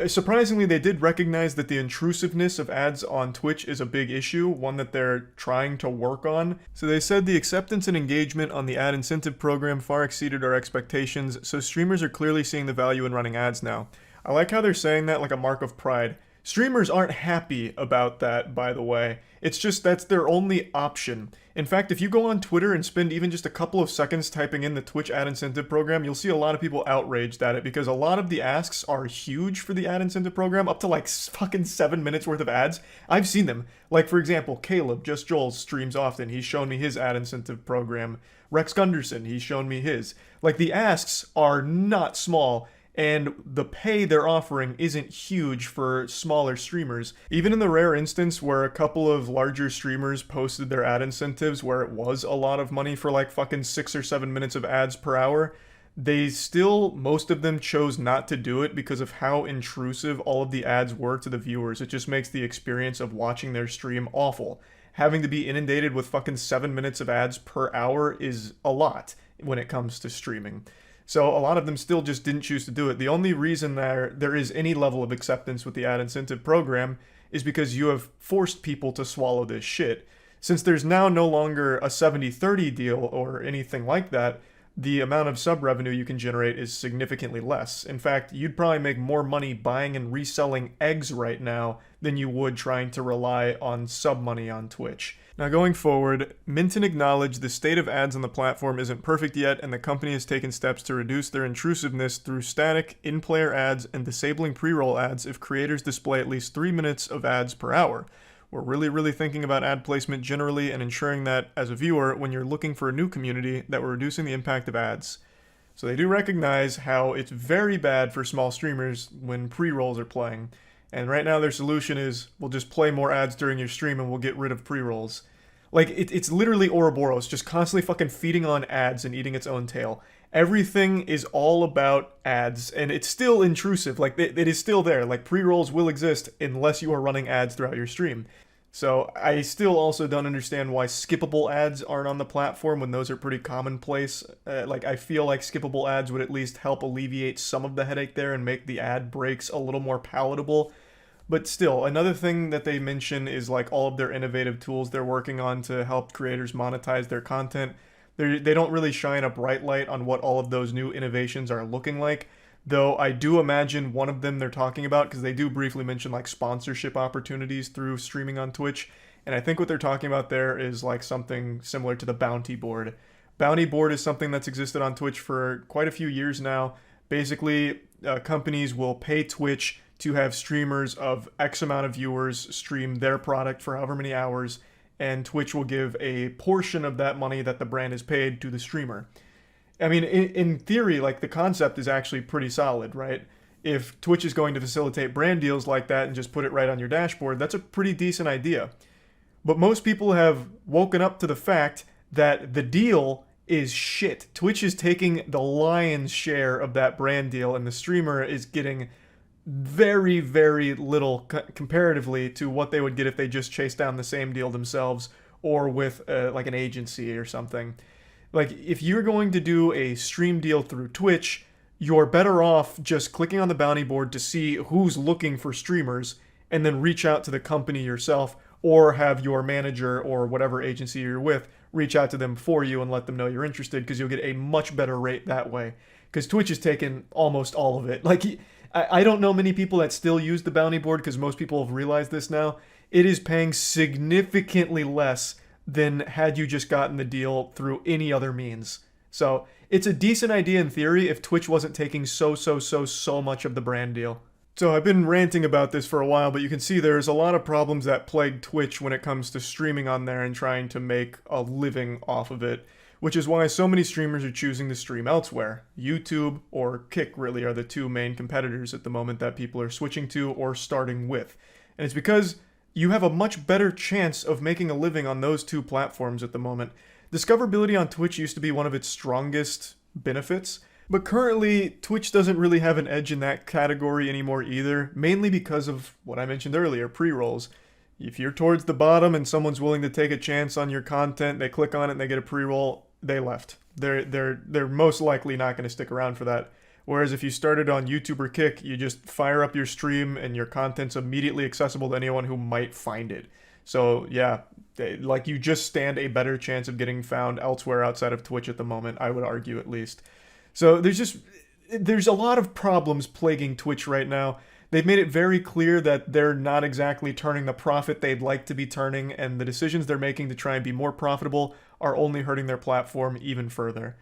Surprisingly, they did recognize that the intrusiveness of ads on Twitch is a big issue, one that they're trying to work on. So they said the acceptance and engagement on the ad incentive program far exceeded our expectations, so streamers are clearly seeing the value in running ads now. I like how they're saying that like a mark of pride. Streamers aren't happy about that, by the way. It's just that's their only option. In fact, if you go on Twitter and spend even just a couple of seconds typing in the Twitch ad incentive program, you'll see a lot of people outraged at it because a lot of the asks are huge for the ad incentive program, up to like fucking 7 minutes worth of ads. I've seen them. Like, for example, Caleb, Just Joel, streams often. He's shown me his ad incentive program. Rex Gunderson, he's shown me his. Like, the asks are not small, and the pay they're offering isn't huge for smaller streamers. Even in the rare instance where a couple of larger streamers posted their ad incentives where it was a lot of money for like fucking 6 or 7 minutes of ads per hour, they still, most of them chose not to do it because of how intrusive all of the ads were to the viewers. It just makes the experience of watching their stream awful. Having to be inundated with fucking 7 minutes of ads per hour is a lot when it comes to streaming. So a lot of them still just didn't choose to do it. The only reason there is any level of acceptance with the ad incentive program is because you have forced people to swallow this shit. Since there's now no longer a 70-30 deal or anything like that, the amount of sub revenue you can generate is significantly less. In fact, you'd probably make more money buying and reselling eggs right now than you would trying to rely on sub money on Twitch. Now going forward, Minton acknowledged the state of ads on the platform isn't perfect yet, and the company has taken steps to reduce their intrusiveness through static, in-player ads and disabling pre-roll ads if creators display at least 3 minutes of ads per hour. We're really thinking about ad placement generally and ensuring that, as a viewer, when you're looking for a new community, that we're reducing the impact of ads. So they do recognize how it's very bad for small streamers when pre-rolls are playing. And right now their solution is, we'll just play more ads during your stream and we'll get rid of pre-rolls. Like, it's literally Ouroboros, just constantly fucking feeding on ads and eating its own tail. Everything is all about ads, and it's still intrusive. Like, it is still there. Like, pre-rolls will exist unless you are running ads throughout your stream. So, I still also don't understand why skippable ads aren't on the platform when those are pretty commonplace. Like, I feel like skippable ads would at least help alleviate some of the headache there and make the ad breaks a little more palatable. But still, another thing that they mention is like all of their innovative tools they're working on to help creators monetize their content. They don't really shine a bright light on what all of those new innovations are looking like, though I do imagine one of them they're talking about, because they do briefly mention like sponsorship opportunities through streaming on Twitch, and I think what they're talking about there is like something similar to the bounty board. Bounty board is something that's existed on Twitch for quite a few years now. Basically, companies will pay Twitch to have streamers of X amount of viewers stream their product for however many hours, and Twitch will give a portion of that money that the brand is paid to the streamer. I mean, in theory, like, the concept is actually pretty solid, right? if Twitch is going to facilitate brand deals like that and just put it right on your dashboard, that's a pretty decent idea. But most people have woken up to the fact that the deal is shit. Twitch is taking the lion's share of that brand deal, and the streamer is getting very, very little comparatively to what they would get if they just chased down the same deal themselves or with like an agency or something. Like, if you're going to do a stream deal through Twitch, you're better off just clicking on the bounty board to see who's looking for streamers and then reach out to the company yourself, or have your manager or whatever agency you're with reach out to them for you and let them know you're interested, because you'll get a much better rate that way. Because Twitch has taken almost all of it. Like, I don't know many people that still use the bounty board, because most people have realized this now. It is paying significantly less than had you just gotten the deal through any other means. So it's a decent idea in theory if Twitch wasn't taking so much of the brand deal. So I've been ranting about this for a while, but you can see there's a lot of problems that plague Twitch when it comes to streaming on there and trying to make a living off of it, which is why so many streamers are choosing to stream elsewhere. YouTube or Kick really are the two main competitors at the moment that people are switching to or starting with. And it's because you have a much better chance of making a living on those two platforms at the moment. Discoverability on Twitch used to be one of its strongest benefits, but currently Twitch doesn't really have an edge in that category anymore either, mainly because of what I mentioned earlier, pre-rolls. If you're towards the bottom and someone's willing to take a chance on your content, they click on it and they get a pre-roll, they left. They're most likely not going to stick around for that. Whereas if you started on YouTube or Kick, you just fire up your stream and your content's immediately accessible to anyone who might find it. So yeah, like, you just stand a better chance of getting found elsewhere outside of Twitch at the moment, I would argue at least. So there's a lot of problems plaguing Twitch right now. They've made it very clear that they're not exactly turning the profit they'd like to be turning, and the decisions they're making to try and be more profitable are only hurting their platform even further.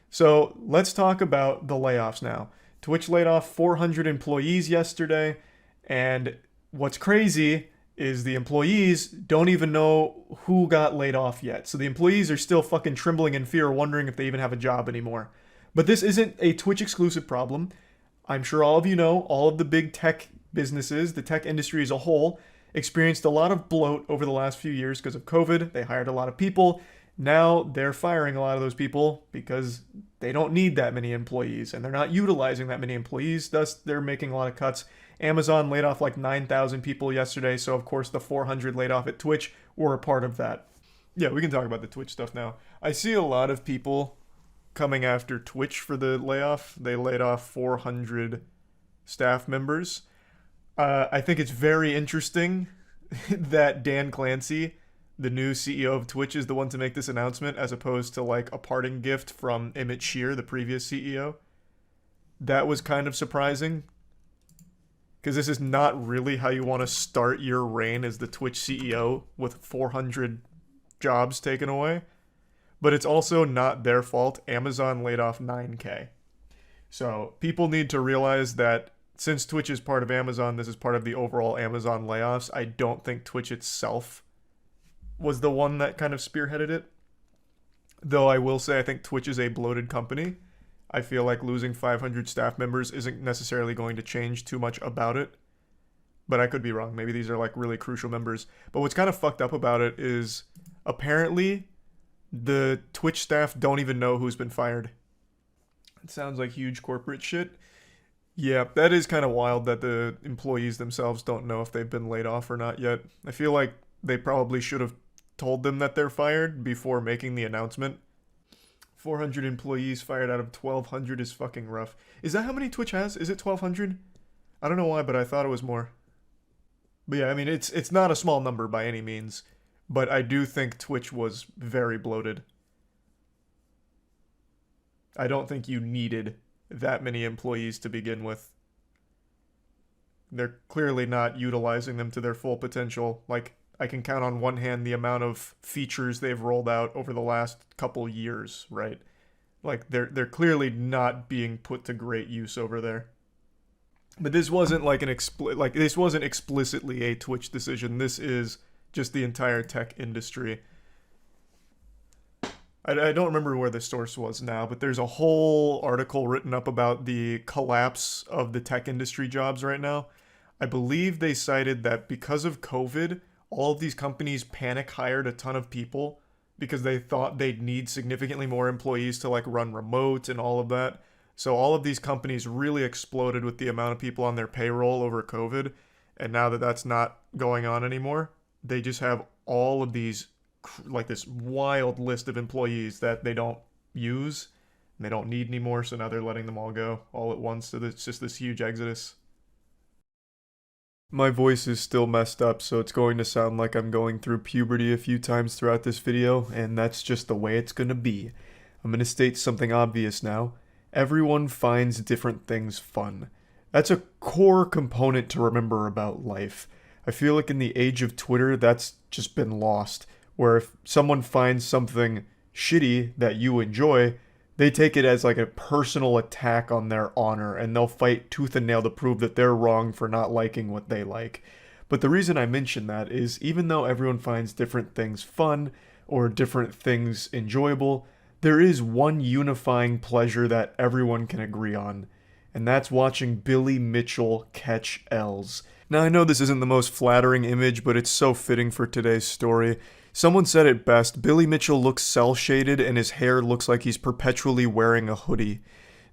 So let's talk about the layoffs now. Twitch laid off 400 employees yesterday, and what's crazy is the employees don't even know who got laid off yet. So the employees are still fucking trembling in fear, wondering if they even have a job anymore. But this isn't a Twitch exclusive problem. I'm sure all of you know, all of the big tech businesses, the tech industry as a whole, experienced a lot of bloat over the last few years because of COVID. They hired a lot of people. Now they're firing a lot of those people because they don't need that many employees and they're not utilizing that many employees. Thus, they're making a lot of cuts. Amazon laid off like 9,000 people yesterday, so of course the 400 laid off at Twitch were a part of that. Yeah, we can talk about the Twitch stuff now. I see a lot of people coming after Twitch for the layoff. They laid off 400 staff members. I think it's very interesting that Dan Clancy, the new CEO of Twitch, is the one to make this announcement, as opposed to like a parting gift from Emmett Shear, the previous CEO. That was kind of surprising, because this is not really how you want to start your reign as the Twitch CEO, with 400 jobs taken away. But it's also not their fault. Amazon laid off 9K. So people need to realize that since Twitch is part of Amazon, this is part of the overall Amazon layoffs. I don't think Twitch itself was the one that kind of spearheaded it. Though I will say I think Twitch is a bloated company. I feel like losing 500 staff members isn't necessarily going to change too much about it. But I could be wrong. Maybe these are like really crucial members. But what's kind of fucked up about it is apparently the Twitch staff don't even know who's been fired. It sounds like huge corporate shit. Yeah, that is kind of wild that the employees themselves don't know if they've been laid off or not yet. I feel like they probably should have told them that they're fired before making the announcement. 400 employees fired out of 1,200 is fucking rough. Is that how many Twitch has? Is it 1,200? I don't know why, but I thought it was more. But yeah, I mean, it's not a small number by any means. But I do think Twitch was very bloated. I don't think you needed that many employees to begin with. They're clearly not utilizing them to their full potential. Like, I can count on one hand the amount of features they've rolled out over the last couple years, right? Like, they're clearly not being put to great use over there. But this wasn't like this wasn't explicitly a Twitch decision. This is just the entire tech industry. I don't remember where the source was now, but there's a whole article written up about the collapse of the tech industry jobs right now. I believe they cited that because of COVID, all of these companies panic hired a ton of people because they thought they'd need significantly more employees to like run remote and all of that. So all of these companies really exploded with the amount of people on their payroll over COVID. And now that that's not going on anymore, they just have all of these, like this wild list of employees that they don't use and they don't need anymore. So now they're letting them all go all at once. So it's just this huge exodus. My voice is still messed up, so it's going to sound like I'm going through puberty a few times throughout this video, and that's just the way it's gonna be. I'm gonna state something obvious now. Everyone finds different things fun. That's a core component to remember about life. I feel like in the age of Twitter, that's just been lost, where if someone finds something shitty that you enjoy, they take it as like a personal attack on their honor, and they'll fight tooth and nail to prove that they're wrong for not liking what they like. But the reason I mention that is even though everyone finds different things fun or different things enjoyable, there is one unifying pleasure that everyone can agree on, and that's watching Billy Mitchell catch L's. Now I know this isn't the most flattering image, but it's so fitting for today's story. Someone said it best, Billy Mitchell looks cel-shaded and his hair looks like he's perpetually wearing a hoodie.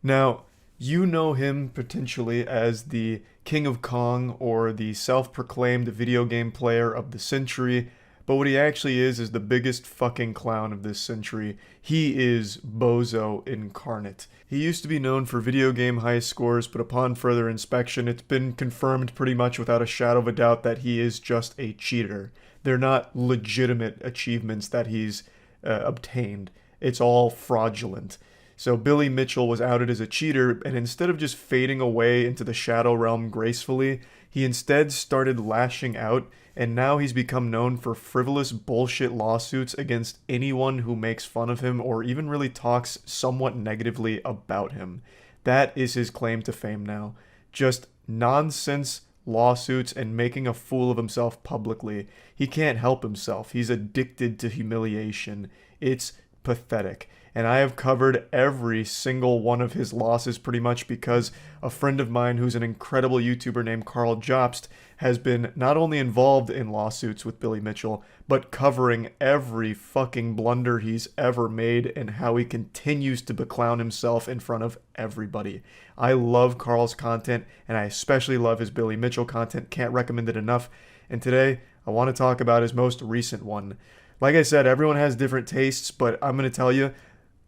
Now, you know him potentially as the King of Kong or the self-proclaimed video game player of the century, but what he actually is the biggest fucking clown of this century. He is Bozo incarnate. He used to be known for video game high scores, but upon further inspection, it's been confirmed pretty much without a shadow of a doubt that he is just a cheater. They're not legitimate achievements that he's obtained. It's all fraudulent. So Billy Mitchell was outed as a cheater, and instead of just fading away into the shadow realm gracefully, he instead started lashing out, and now he's become known for frivolous bullshit lawsuits against anyone who makes fun of him or even really talks somewhat negatively about him. That is his claim to fame now. Just nonsense lawsuits and making a fool of himself publicly. He can't help himself. He's addicted to humiliation. It's pathetic. And I have covered every single one of his losses pretty much because a friend of mine who's an incredible YouTuber named Carl Jobst has been not only involved in lawsuits with Billy Mitchell, but covering every fucking blunder he's ever made and how he continues to beclown himself in front of everybody. I love Carl's content, and I especially love his Billy Mitchell content. Can't recommend it enough. And today, I want to talk about his most recent one. Like I said, everyone has different tastes, but I'm going to tell you,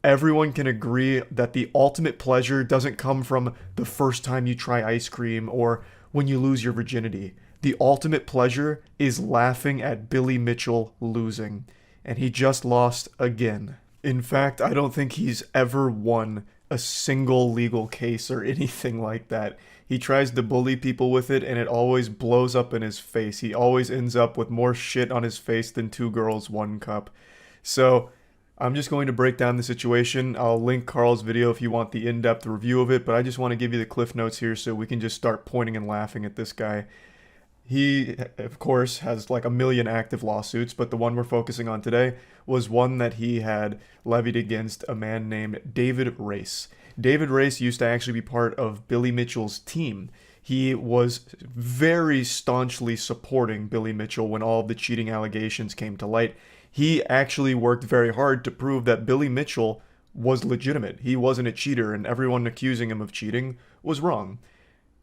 everyone can agree that the ultimate pleasure doesn't come from the first time you try ice cream or when you lose your virginity. The ultimate pleasure is laughing at Billy Mitchell losing. And he just lost again. In fact, I don't think he's ever won a single legal case or anything like that. He tries to bully people with it and it always blows up in his face. He always ends up with more shit on his face than 2 girls, 1 cup. So I'm just going to break down the situation. I'll link Carl's video if you want the in-depth review of it, but I just want to give you the cliff notes here so we can just start pointing and laughing at this guy. He, of course, has like a million active lawsuits, but the one we're focusing on today was one that he had levied against a man named David Race. David Race used to actually be part of Billy Mitchell's team. He was very staunchly supporting Billy Mitchell when all of the cheating allegations came to light. He actually worked very hard to prove that Billy Mitchell was legitimate. He wasn't a cheater, and everyone accusing him of cheating was wrong.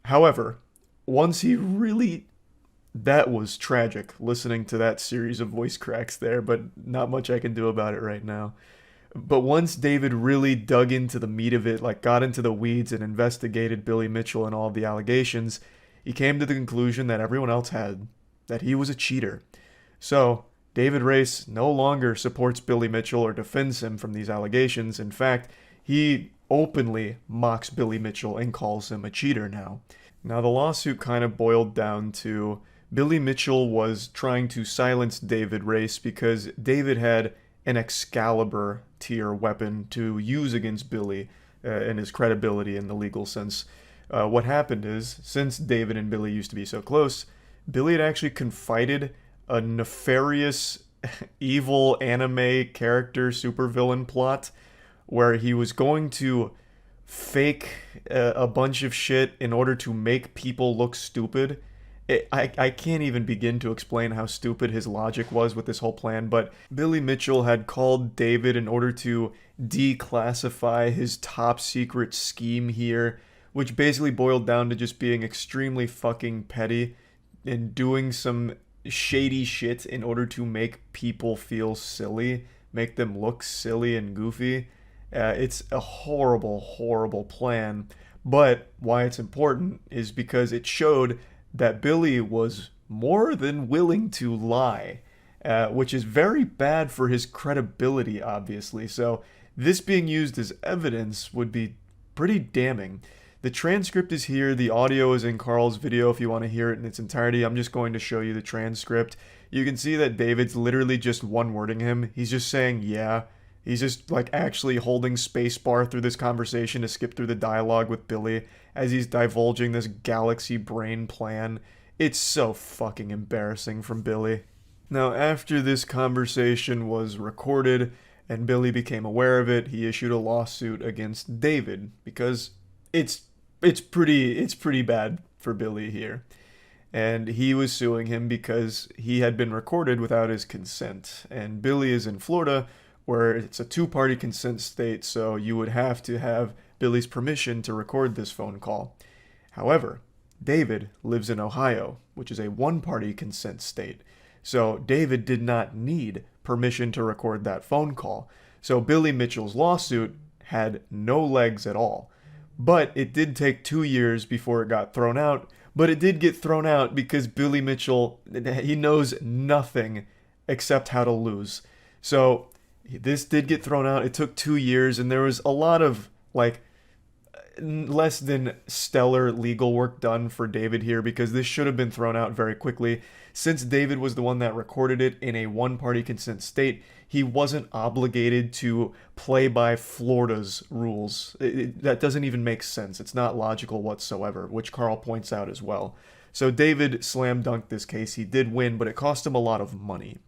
However, once he really... That was tragic, listening to that series of voice cracks there, but not much I can do about it right now. But once David really dug into the meat of it, like got into the weeds and investigated Billy Mitchell and all of the allegations, he came to the conclusion that everyone else had, that he was a cheater. So, David Race no longer supports Billy Mitchell or defends him from these allegations. In fact, he openly mocks Billy Mitchell and calls him a cheater now. Now, the lawsuit kind of boiled down to Billy Mitchell was trying to silence David Race because David had an Excalibur tier weapon to use against Billy and his credibility in the legal sense. What happened is, since David and Billy used to be so close, Billy had actually confided a nefarious evil anime character supervillain plot where he was going to fake a bunch of shit in order to make people look stupid. I can't even begin to explain how stupid his logic was with this whole plan, but Billy Mitchell had called David in order to declassify his top secret scheme here, which basically boiled down to just being extremely fucking petty and doing some shady shit in order to make people feel silly, make them look silly and goofy. It's a horrible, horrible plan, but why it's important is because it showed that Billy was more than willing to lie, which is very bad for his credibility, obviously. So this being used as evidence would be pretty damning. The transcript is here. The audio is in Carl's video if you want to hear it in its entirety. I'm just going to show you the transcript. You can see that David's literally just one-wording him. He's just saying, yeah. He's just like actually holding spacebar through this conversation to skip through the dialogue with Billy as he's divulging this galaxy brain plan. It's so fucking embarrassing from Billy. Now, after this conversation was recorded and Billy became aware of it, he issued a lawsuit against David because it's pretty bad for Billy here. And he was suing him because he had been recorded without his consent. And Billy is in Florida, where it's a two-party consent state, so you would have to have Billy's permission to record this phone call. However, David lives in Ohio, which is a one-party consent state. So David did not need permission to record that phone call. So Billy Mitchell's lawsuit had no legs at all. But it did take 2 years before it got thrown out. But it did get thrown out because Billy Mitchell, he knows nothing except how to lose. So this did get thrown out. It took 2 years, and there was a lot of, like, less than stellar legal work done for David here because this should have been thrown out very quickly. Since David was the one that recorded it in a one-party consent state, he wasn't obligated to play by Florida's rules. That doesn't even make sense. It's not logical whatsoever, which Carl points out as well. So David slam dunked this case. He did win, but it cost him a lot of money.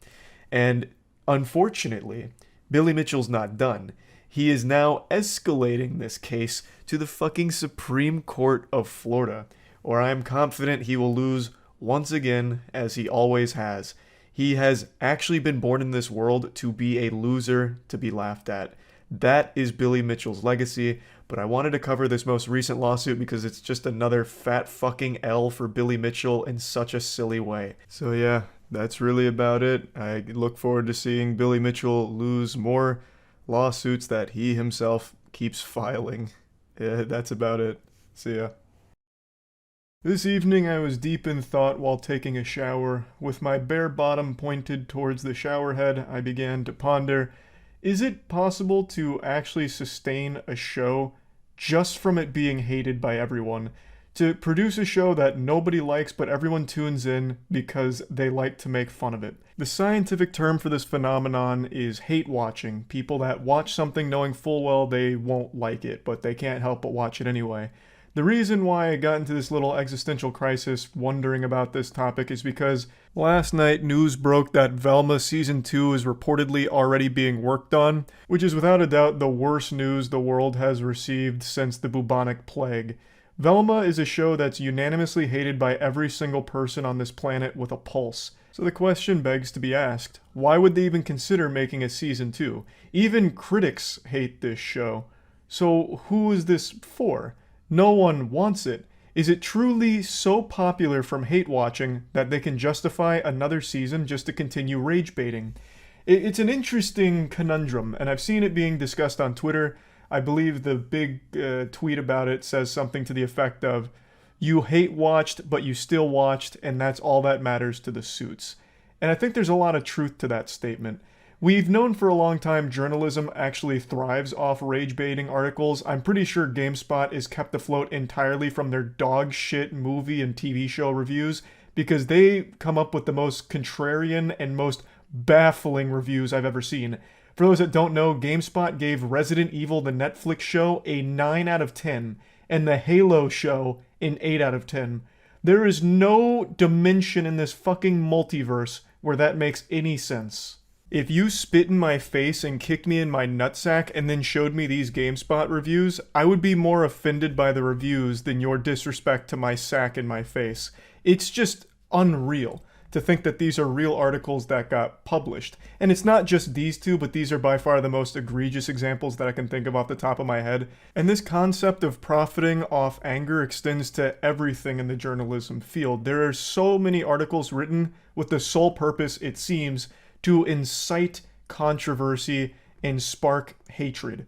And unfortunately, Billy Mitchell's not done. He is now escalating this case to the fucking Supreme Court of Florida, where I am confident he will lose once again, as he always has. He has actually been born in this world to be a loser, to be laughed at. That is Billy Mitchell's legacy, but I wanted to cover this most recent lawsuit because it's just another fat fucking L for Billy Mitchell in such a silly way. So yeah, that's really about it. I look forward to seeing Billy Mitchell lose more lawsuits that he himself keeps filing. Yeah, that's about it. See ya. This evening I was deep in thought while taking a shower. With my bare bottom pointed towards the shower head, I began to ponder, is it possible to actually sustain a show just from it being hated by everyone? To produce a show that nobody likes but everyone tunes in because they like to make fun of it. The scientific term for this phenomenon is hate watching. People that watch something knowing full well they won't like it, but they can't help but watch it anyway. The reason why I got into this little existential crisis wondering about this topic is because last night news broke that Velma Season 2 is reportedly already being worked on, which is without a doubt the worst news the world has received since the bubonic plague. Velma is a show that's unanimously hated by every single person on this planet with a pulse. So the question begs to be asked, why would they even consider making a Season 2? Even critics hate this show. So who is this for? No one wants it. Is it truly so popular from hate watching that they can justify another season just to continue rage baiting? It's an interesting conundrum, and I've seen it being discussed on Twitter. I believe the big tweet about it says something to the effect of, you hate watched, but you still watched, and that's all that matters to the suits. And I think there's a lot of truth to that statement. We've known for a long time journalism actually thrives off rage-baiting articles. I'm pretty sure GameSpot is kept afloat entirely from their dog shit movie and TV show reviews because they come up with the most contrarian and most baffling reviews I've ever seen. For those that don't know, GameSpot gave Resident Evil the Netflix show a 9 out of 10 and the Halo show an 8 out of 10. There is no dimension in this fucking multiverse where that makes any sense. If you spit in my face and kicked me in my nutsack and then showed me these GameSpot reviews, I would be more offended by the reviews than your disrespect to my sack in my face. It's just unreal to think that these are real articles that got published. And it's not just these two, but these are by far the most egregious examples that I can think of off the top of my head. And this concept of profiting off anger extends to everything in the journalism field. There are so many articles written with the sole purpose, it seems, to incite controversy and spark hatred.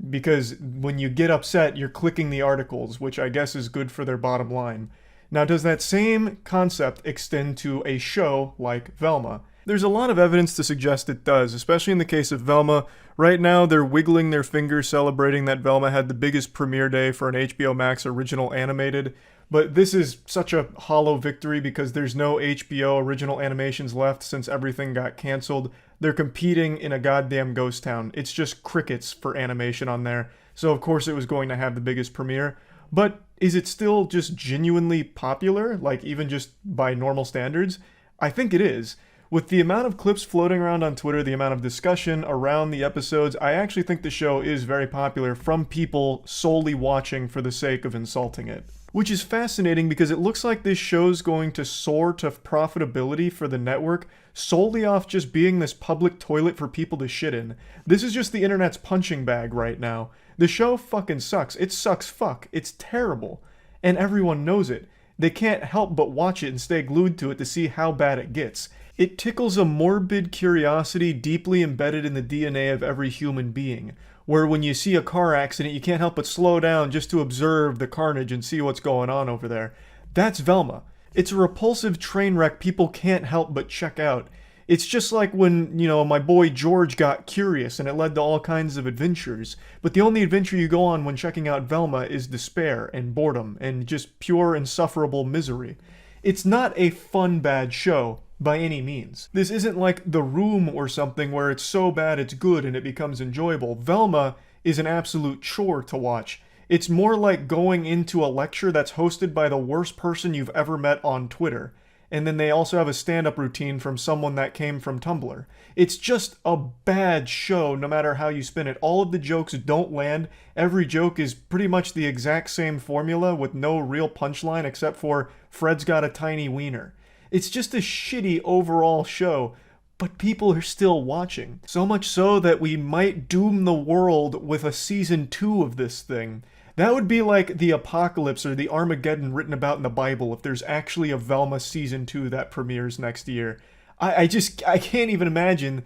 Because when you get upset, you're clicking the articles, which I guess is good for their bottom line. Now, does that same concept extend to a show like Velma? There's a lot of evidence to suggest it does, especially in the case of Velma. Right now, they're wiggling their fingers celebrating that Velma had the biggest premiere day for an HBO Max original animated. But this is such a hollow victory because there's no HBO original animations left since everything got canceled. They're competing in a goddamn ghost town. It's just crickets for animation on there. So of course it was going to have the biggest premiere. But is it still just genuinely popular, like even just by normal standards? I think it is. With the amount of clips floating around on Twitter, the amount of discussion around the episodes, I actually think the show is very popular from people solely watching for the sake of insulting it. Which is fascinating because it looks like this show's going to soar to profitability for the network solely off just being this public toilet for people to shit in. This is just the internet's punching bag right now. The show fucking sucks. It sucks fuck. It's terrible. And everyone knows it. They can't help but watch it and stay glued to it to see how bad it gets. It tickles a morbid curiosity deeply embedded in the DNA of every human being, where when you see a car accident, you can't help but slow down just to observe the carnage and see what's going on over there. That's Velma. It's a repulsive train wreck people can't help but check out. It's just like when, my boy George got curious and it led to all kinds of adventures. But the only adventure you go on when checking out Velma is despair and boredom and just pure insufferable misery. It's not a fun bad show by any means. This isn't like The Room or something where it's so bad it's good and it becomes enjoyable. Velma is an absolute chore to watch. It's more like going into a lecture that's hosted by the worst person you've ever met on Twitter. And then they also have a stand-up routine from someone that came from Tumblr. It's just a bad show no matter how you spin it. All of the jokes don't land. Every joke is pretty much the exact same formula with no real punchline except for Fred's got a tiny wiener. It's just a shitty overall show, but people are still watching. So much so that we might doom the world with a season 2 of this thing. That would be like the apocalypse or the Armageddon written about in the Bible if there's actually a Velma season 2 that premieres next year. I can't even imagine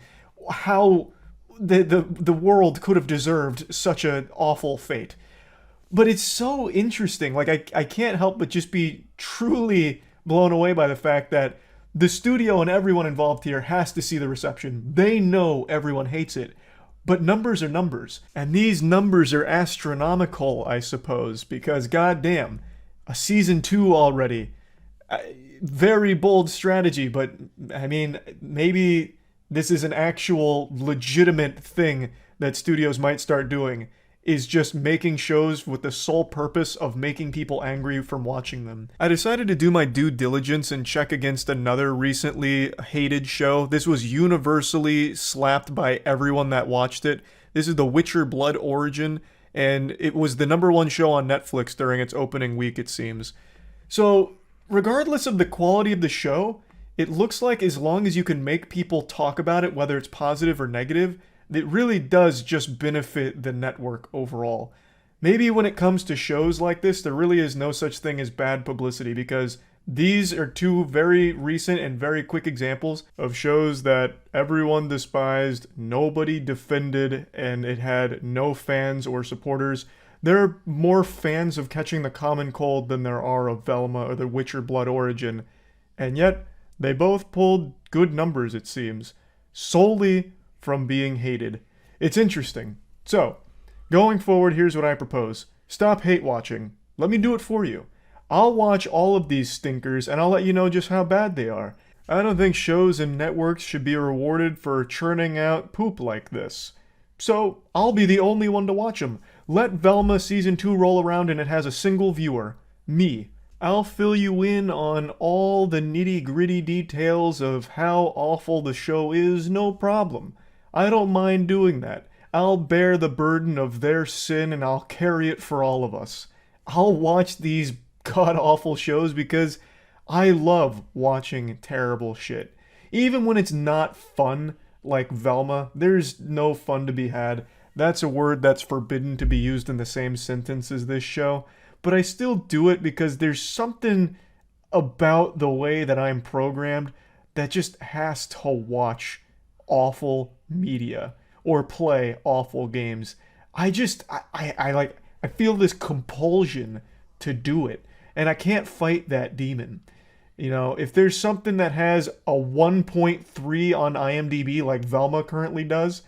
how the world could have deserved such an awful fate. But it's so interesting. Like, I can't help but just be truly blown away by the fact that the studio and everyone involved here has to see the reception. They know everyone hates it. But numbers are numbers, and these numbers are astronomical, I suppose, because goddamn, a season 2 already. Very bold strategy, but I mean, maybe this is an actual legitimate thing that studios might start doing, is just making shows with the sole purpose of making people angry from watching them. I decided to do my due diligence and check against another recently hated show. This was universally slapped by everyone that watched it. This is The Witcher Blood Origin, and it was the #1 show on Netflix during its opening week, it seems. So, regardless of the quality of the show, it looks like as long as you can make people talk about it, whether it's positive or negative, it really does just benefit the network overall. Maybe when it comes to shows like this, there really is no such thing as bad publicity, because these are two very recent and very quick examples of shows that everyone despised, nobody defended, and it had no fans or supporters. There are more fans of Catching the Common Cold than there are of Velma or The Witcher Blood Origin, and yet they both pulled good numbers, it seems, solely from being hated. It's interesting. So, going forward, here's what I propose. Stop hate watching. Let me do it for you. I'll watch all of these stinkers and I'll let you know just how bad they are. I don't think shows and networks should be rewarded for churning out poop like this. So, I'll be the only one to watch them. Let Velma Season 2 roll around and it has a single viewer. Me. I'll fill you in on all the nitty-gritty details of how awful the show is, no problem. I don't mind doing that. I'll bear the burden of their sin and I'll carry it for all of us. I'll watch these god-awful shows because I love watching terrible shit. Even when it's not fun, like Velma, there's no fun to be had. That's a word that's forbidden to be used in the same sentence as this show. But I still do it because there's something about the way that I'm programmed that just has to watch awful media or play awful games. I feel this compulsion to do it, and I can't fight that demon. You know, if there's something that has a 1.3 on IMDb like Velma currently does,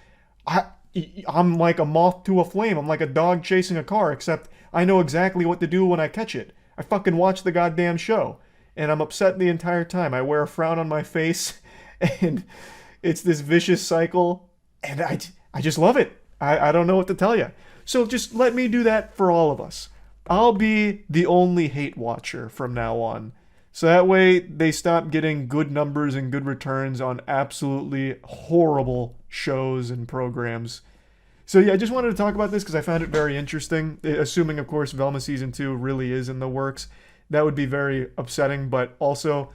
I'm like a moth to a flame. I'm like a dog chasing a car, except I know exactly what to do when I catch it. I fucking watch the goddamn show, and I'm upset the entire time. I wear a frown on my face, and it's this vicious cycle, and I just love it. I don't know what to tell you. So just let me do that for all of us. I'll be the only hate watcher from now on. So that way they stop getting good numbers and good returns on absolutely horrible shows and programs. So yeah, I just wanted to talk about this because I found it very interesting. Assuming, of course, Velma Season 2 really is in the works. That would be very upsetting, but also,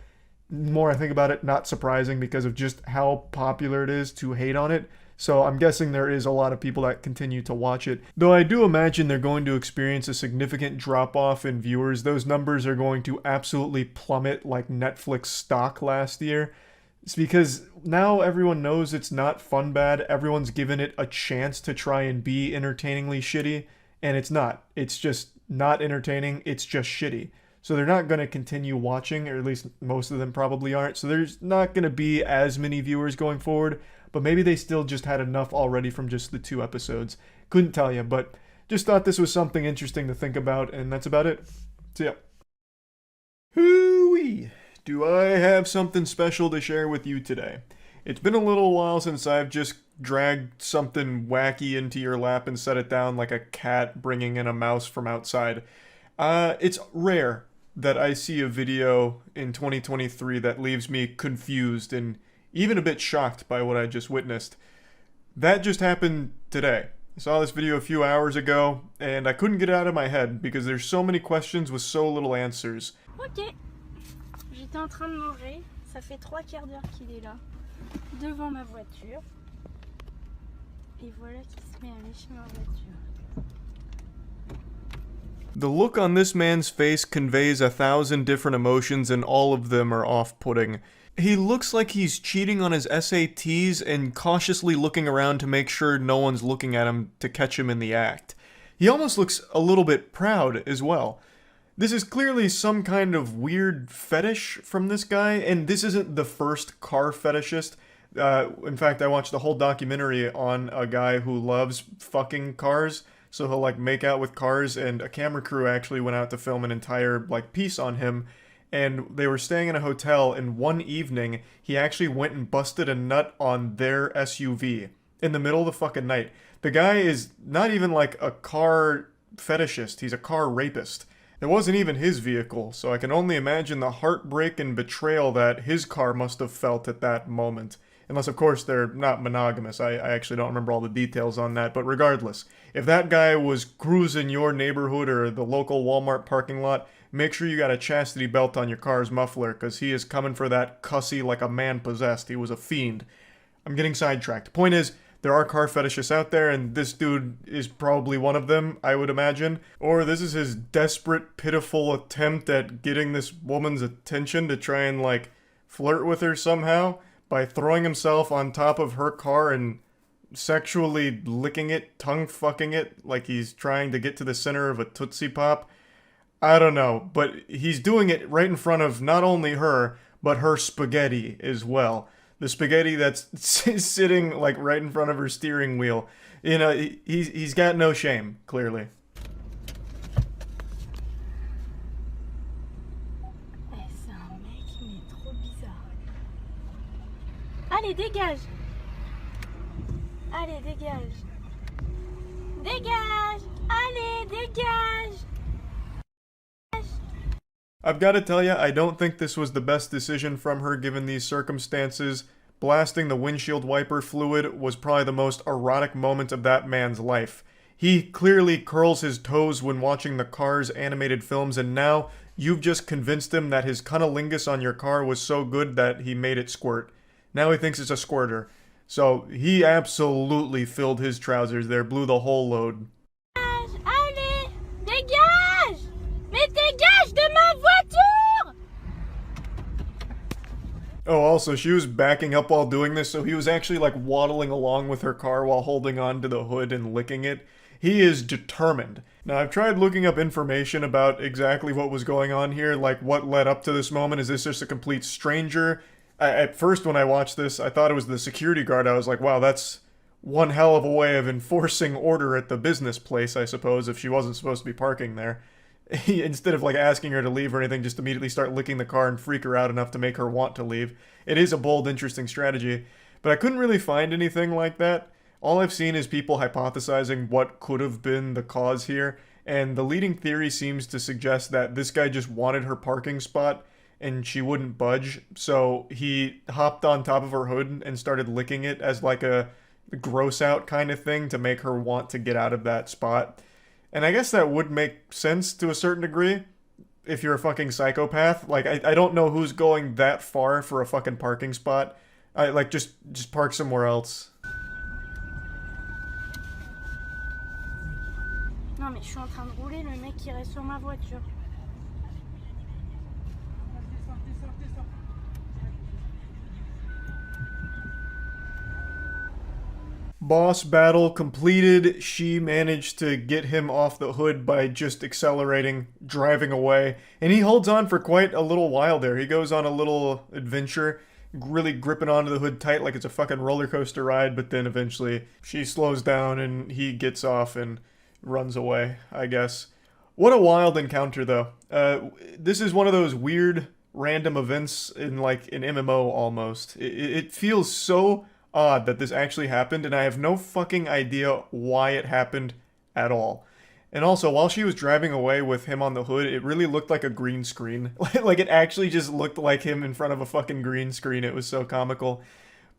the more I think about it, not surprising because of just how popular it is to hate on it. So I'm guessing there is a lot of people that continue to watch it. Though I do imagine they're going to experience a significant drop-off in viewers. Those numbers are going to absolutely plummet like Netflix stock last year. It's because now everyone knows it's not fun bad. Everyone's given it a chance to try and be entertainingly shitty, and it's not. It's just not entertaining. It's just shitty. So they're not going to continue watching, or at least most of them probably aren't. So there's not going to be as many viewers going forward, but maybe they still just had enough already from just the 2 episodes. Couldn't tell you, but just thought this was something interesting to think about, and that's about it. So yeah. Hooey! Do I have something special to share with you today? It's been a little while since I've just dragged something wacky into your lap and set it down like a cat bringing in a mouse from outside. It's rare that I see a video in 2023 that leaves me confused and even a bit shocked by what I just witnessed. That just happened today. I saw this video a few hours ago, and I couldn't get it out of my head because there's so many questions with so little answers. Ok. J'étais en train de manger. Ça fait 3 quarts d'heure qu'il est là, devant ma voiture. Et voilà qu'il se met à lécher ma voiture. The look on this man's face conveys 1,000 different emotions, and all of them are off-putting. He looks like he's cheating on his SATs and cautiously looking around to make sure no one's looking at him to catch him in the act. He almost looks a little bit proud as well. This is clearly some kind of weird fetish from this guy, and this isn't the first car fetishist. In fact, I watched the whole documentary on a guy who loves fucking cars, so he'll like make out with cars, and a camera crew actually went out to film an entire like piece on him. And they were staying in a hotel, and one evening, he actually went and busted a nut on their SUV in the middle of the fucking night. The guy is not even like a car fetishist, he's a car rapist. It wasn't even his vehicle, so I can only imagine the heartbreak and betrayal that his car must have felt at that moment. Unless, of course, they're not monogamous. I actually don't remember all the details on that, but regardless, if that guy was cruising your neighborhood or the local Walmart parking lot, make sure you got a chastity belt on your car's muffler, because he is coming for that cussy like a man possessed. He was a fiend. I'm getting sidetracked. Point is, there are car fetishists out there, and this dude is probably one of them, I would imagine. Or this is his desperate, pitiful attempt at getting this woman's attention to try and, like, flirt with her somehow by throwing himself on top of her car and sexually licking it, tongue-fucking it, like he's trying to get to the center of a Tootsie Pop. I don't know, but he's doing it right in front of not only her, but her spaghetti as well. The spaghetti that's sitting like right in front of her steering wheel. You know, he's got no shame, clearly. C'est un mec, mais trop bizarre. Allez, dégage! Allez, dégage! Dégage! Allez, dégage! I've got to tell you, I don't think this was the best decision from her given these circumstances. Blasting the windshield wiper fluid was probably the most erotic moment of that man's life. He clearly curls his toes when watching the car's animated films, and now you've just convinced him that his cunnilingus on your car was so good that he made it squirt. Now he thinks it's a squirter. So he absolutely filled his trousers there, blew the whole load. Allez, dégage! Mais dégage de ma voiture! Oh, also, she was backing up while doing this, so he was actually like waddling along with her car while holding on to the hood and licking it. He is determined. Now, I've tried looking up information about exactly what was going on here, like what led up to this moment. Is this just a complete stranger? At first, when I watched this, I thought it was the security guard. I was like, wow, that's one hell of a way of enforcing order at the business place, I suppose, if she wasn't supposed to be parking there. Instead of like asking her to leave or anything, just immediately start licking the car and freak her out enough to make her want to leave. It is a bold, interesting strategy, but I couldn't really find anything like that. All I've seen is people hypothesizing what could have been the cause here, and the leading theory seems to suggest that this guy just wanted her parking spot and she wouldn't budge, so he hopped on top of her hood and started licking it as like a gross out kind of thing to make her want to get out of that spot. And I guess that would make sense to a certain degree if you're a fucking psychopath. Like, I don't know who's going that far for a fucking parking spot. Like, just park somewhere else. Non mais je suis en train de rouler, le mec qui reste sur ma voiture. Boss battle completed. She managed to get him off the hood by just accelerating, driving away. And he holds on for quite a little while there. He goes on a little adventure, really gripping onto the hood tight like it's a fucking roller coaster ride. But then eventually she slows down and he gets off and runs away, I guess. What a wild encounter, though. This is one of those weird random events in like an MMO almost. It feels so odd that this actually happened, and I have no fucking idea why it happened at all. And also, while she was driving away with him on the hood, it really looked like a green screen. Like, it actually just looked like him in front of a fucking green screen. It was so comical.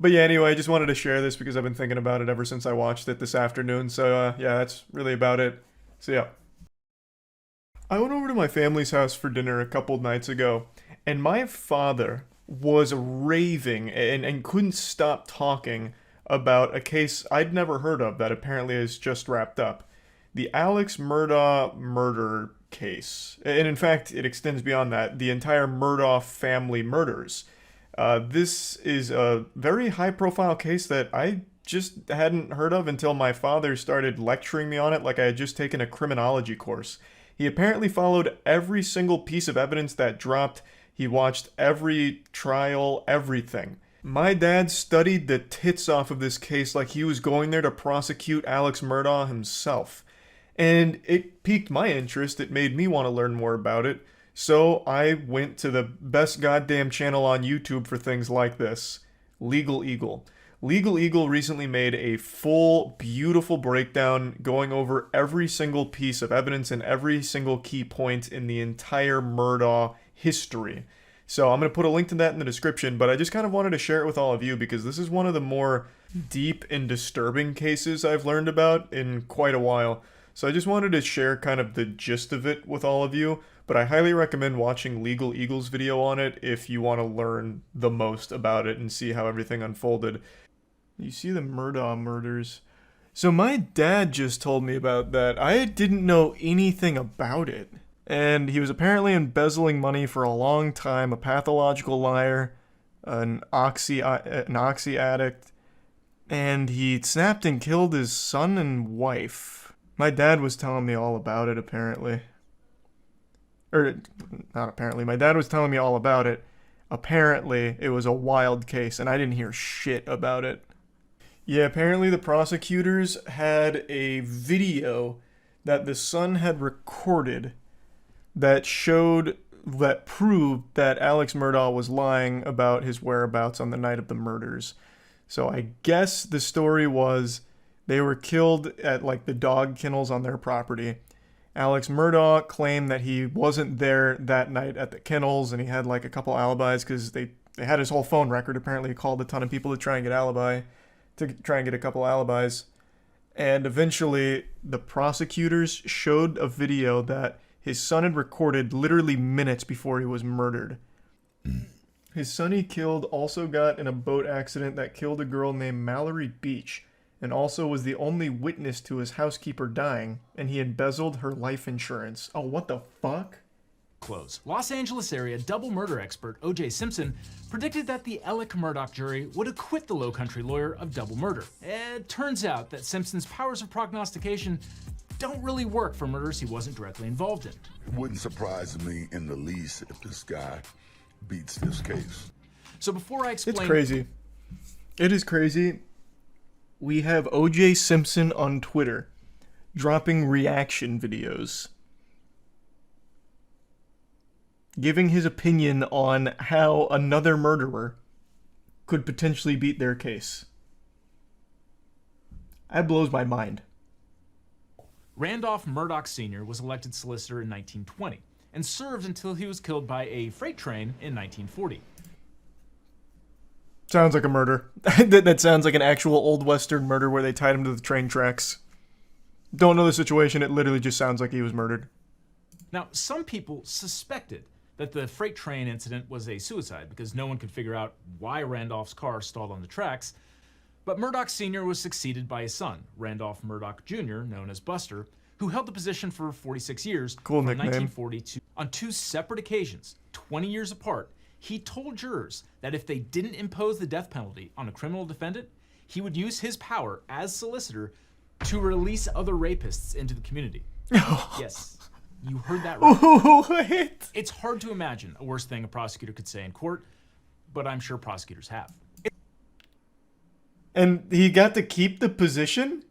But yeah, anyway, I just wanted to share this because I've been thinking about it ever since I watched it this afternoon. So yeah, that's really about it. So yeah. I went over to my family's house for dinner a couple nights ago, and my father was raving and couldn't stop talking about a case I'd never heard of that apparently is just wrapped up. The Alex Murdaugh murder case. And in fact, it extends beyond that. The entire Murdaugh family murders. This is a very high-profile case that I just hadn't heard of until my father started lecturing me on it like I had just taken a criminology course. He apparently followed every single piece of evidence that dropped. He watched every trial, everything. My dad studied the tits off of this case like he was going there to prosecute Alex Murdaugh himself. And it piqued my interest. It made me want to learn more about it. So I went to the best goddamn channel on YouTube for things like this, Legal Eagle. Legal Eagle recently made a full, beautiful breakdown going over every single piece of evidence and every single key point in the entire Murdaugh history. So I'm going to put a link to that in the description, but I just kind of wanted to share it with all of you because this is one of the more deep and disturbing cases I've learned about in quite a while. So I just wanted to share kind of the gist of it with all of you, but I highly recommend watching Legal Eagle's video on it if you want to learn the most about it and see how everything unfolded. You see the Murdaugh murders. So my dad just told me about that. I didn't know anything about it. And he was apparently embezzling money for a long time, a pathological liar, an oxy addict, and he snapped and killed his son and wife. My dad was telling me all about it, apparently. Or, not apparently, my dad was telling me all about it. Apparently, it was a wild case, and I didn't hear shit about it. Yeah, apparently the prosecutors had a video that the son had recorded that proved that Alex Murdaugh was lying about his whereabouts on the night of the murders. So I guess the story was they were killed at like the dog kennels on their property, Alex Murdaugh claimed that he wasn't there that night at the kennels, and he had like a couple alibis because they had his whole phone record. Apparently, he called a ton of people to try and get a couple alibis. And eventually, the prosecutors showed a video that his son had recorded literally minutes before he was murdered. His son he killed also got in a boat accident that killed a girl named Mallory Beach, and also was the only witness to his housekeeper dying, and he embezzled her life insurance. Oh, what the fuck? Close. Los Angeles area double murder expert O.J. Simpson predicted that the Alec Murdaugh jury would acquit the Low Country lawyer of double murder. It turns out that Simpson's powers of prognostication don't really work for murders he wasn't directly involved in. It wouldn't surprise me in the least if this guy beats this case. So before I explain... It's crazy. It is crazy. We have O.J. Simpson on Twitter dropping reaction videos, giving his opinion on how another murderer could potentially beat their case. That blows my mind. Randolph Murdaugh Sr. was elected solicitor in 1920 and served until he was killed by a freight train in 1940. Sounds like a murder. That sounds like an actual old western murder where they tied him to the train tracks. Don't know the situation, it literally just sounds like he was murdered. Now, some people suspected that the freight train incident was a suicide because no one could figure out why Randolph's car stalled on the tracks. But Murdaugh Sr. was succeeded by his son, Randolph Murdaugh Jr., known as Buster, who held the position for 46 years Cool from nickname. 1942. On two separate occasions, 20 years apart, he told jurors that if they didn't impose the death penalty on a criminal defendant, he would use his power as solicitor to release other rapists into the community. Yes, you heard that right. What? It's hard to imagine a worse thing a prosecutor could say in court, but I'm sure prosecutors have. And he got to keep the position?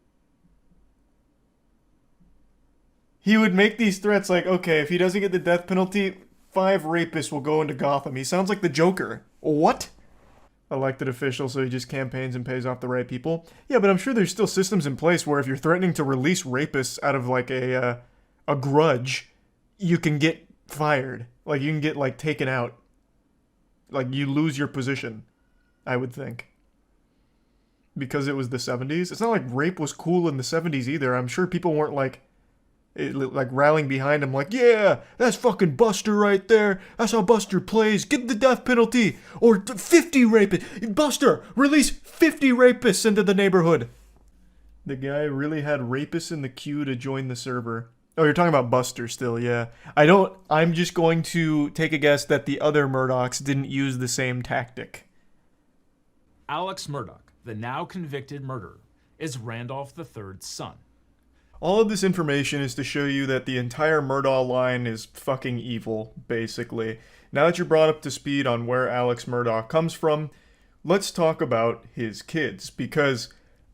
He would make these threats like, okay, if he doesn't get the death penalty, 5 rapists will go into Gotham. He sounds like the Joker. What? Elected official, so he just campaigns and pays off the right people? Yeah, but I'm sure there's still systems in place where if you're threatening to release rapists out of like a grudge, you can get fired. Like you can get like taken out. Like you lose your position, I would think. Because it was the 70s. It's not like rape was cool in the 70s either. I'm sure people weren't like rallying behind him like, yeah, that's fucking Buster right there. That's how Buster plays. Give the death penalty. Or 50 rapists. Buster, release 50 rapists into the neighborhood. The guy really had rapists in the queue to join the server. Oh, you're talking about Buster still, yeah. I'm just going to take a guess that the other Murdaughs didn't use the same tactic. Alex Murdaugh, the now convicted murderer, is Randolph III's son. All of this information is to show you that the entire Murdaugh line is fucking evil, basically. Now that you're brought up to speed on where Alex Murdaugh comes from, let's talk about his kids, because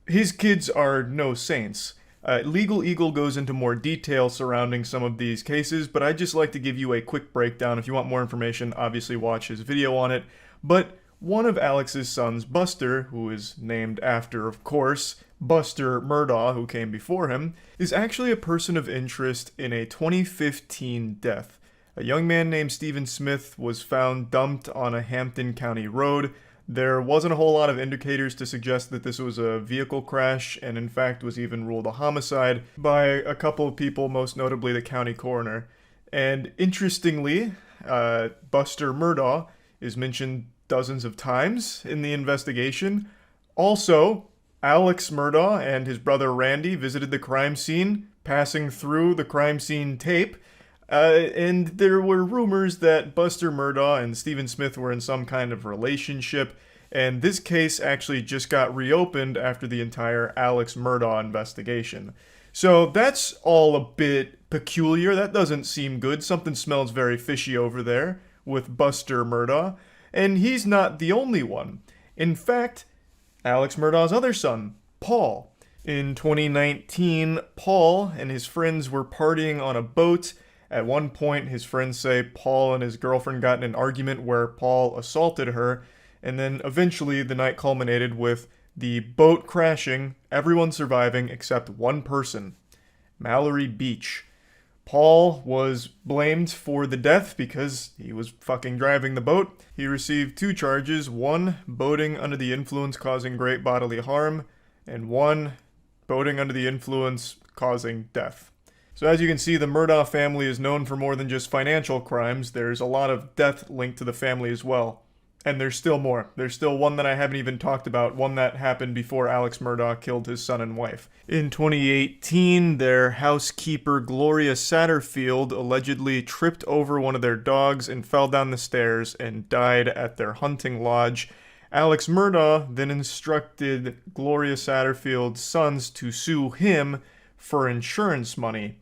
his kids are no saints. Legal Eagle goes into more detail surrounding some of these cases, but I'd just like to give you a quick breakdown. If you want more information, obviously watch his video on it. But one of Alex's sons, Buster, who is named after, of course, Buster Murdaugh, who came before him, is actually a person of interest in a 2015 death. A young man named Stephen Smith was found dumped on a Hampton County road. There wasn't a whole lot of indicators to suggest that this was a vehicle crash, and in fact was even ruled a homicide by a couple of people, most notably the county coroner. And interestingly, Buster Murdaugh is mentioned dozens of times in the investigation. Also, Alex Murdaugh and his brother Randy visited the crime scene, passing through the crime scene tape, and there were rumors that Buster Murdaugh and Stephen Smith were in some kind of relationship, and this case actually just got reopened after the entire Alex Murdaugh investigation. So that's all a bit peculiar. That doesn't seem good. Something smells very fishy over there with Buster Murdaugh, and he's not the only one. In fact, Alex Murdaugh's other son, Paul. In 2019, Paul and his friends were partying on a boat. At one point, his friends say Paul and his girlfriend got in an argument where Paul assaulted her, and then eventually the night culminated with the boat crashing, everyone surviving except one person, Mallory Beach. Paul was blamed for the death because he was fucking driving the boat. He received 2 charges, 1 boating under the influence causing great bodily harm, and 1 boating under the influence causing death. So as you can see, the Murdaugh family is known for more than just financial crimes. There's a lot of death linked to the family as well. And there's still more. There's still one that I haven't even talked about, one that happened before Alex Murdaugh killed his son and wife. In 2018, their housekeeper Gloria Satterfield allegedly tripped over one of their dogs and fell down the stairs and died at their hunting lodge. Alex Murdaugh then instructed Gloria Satterfield's sons to sue him for insurance money.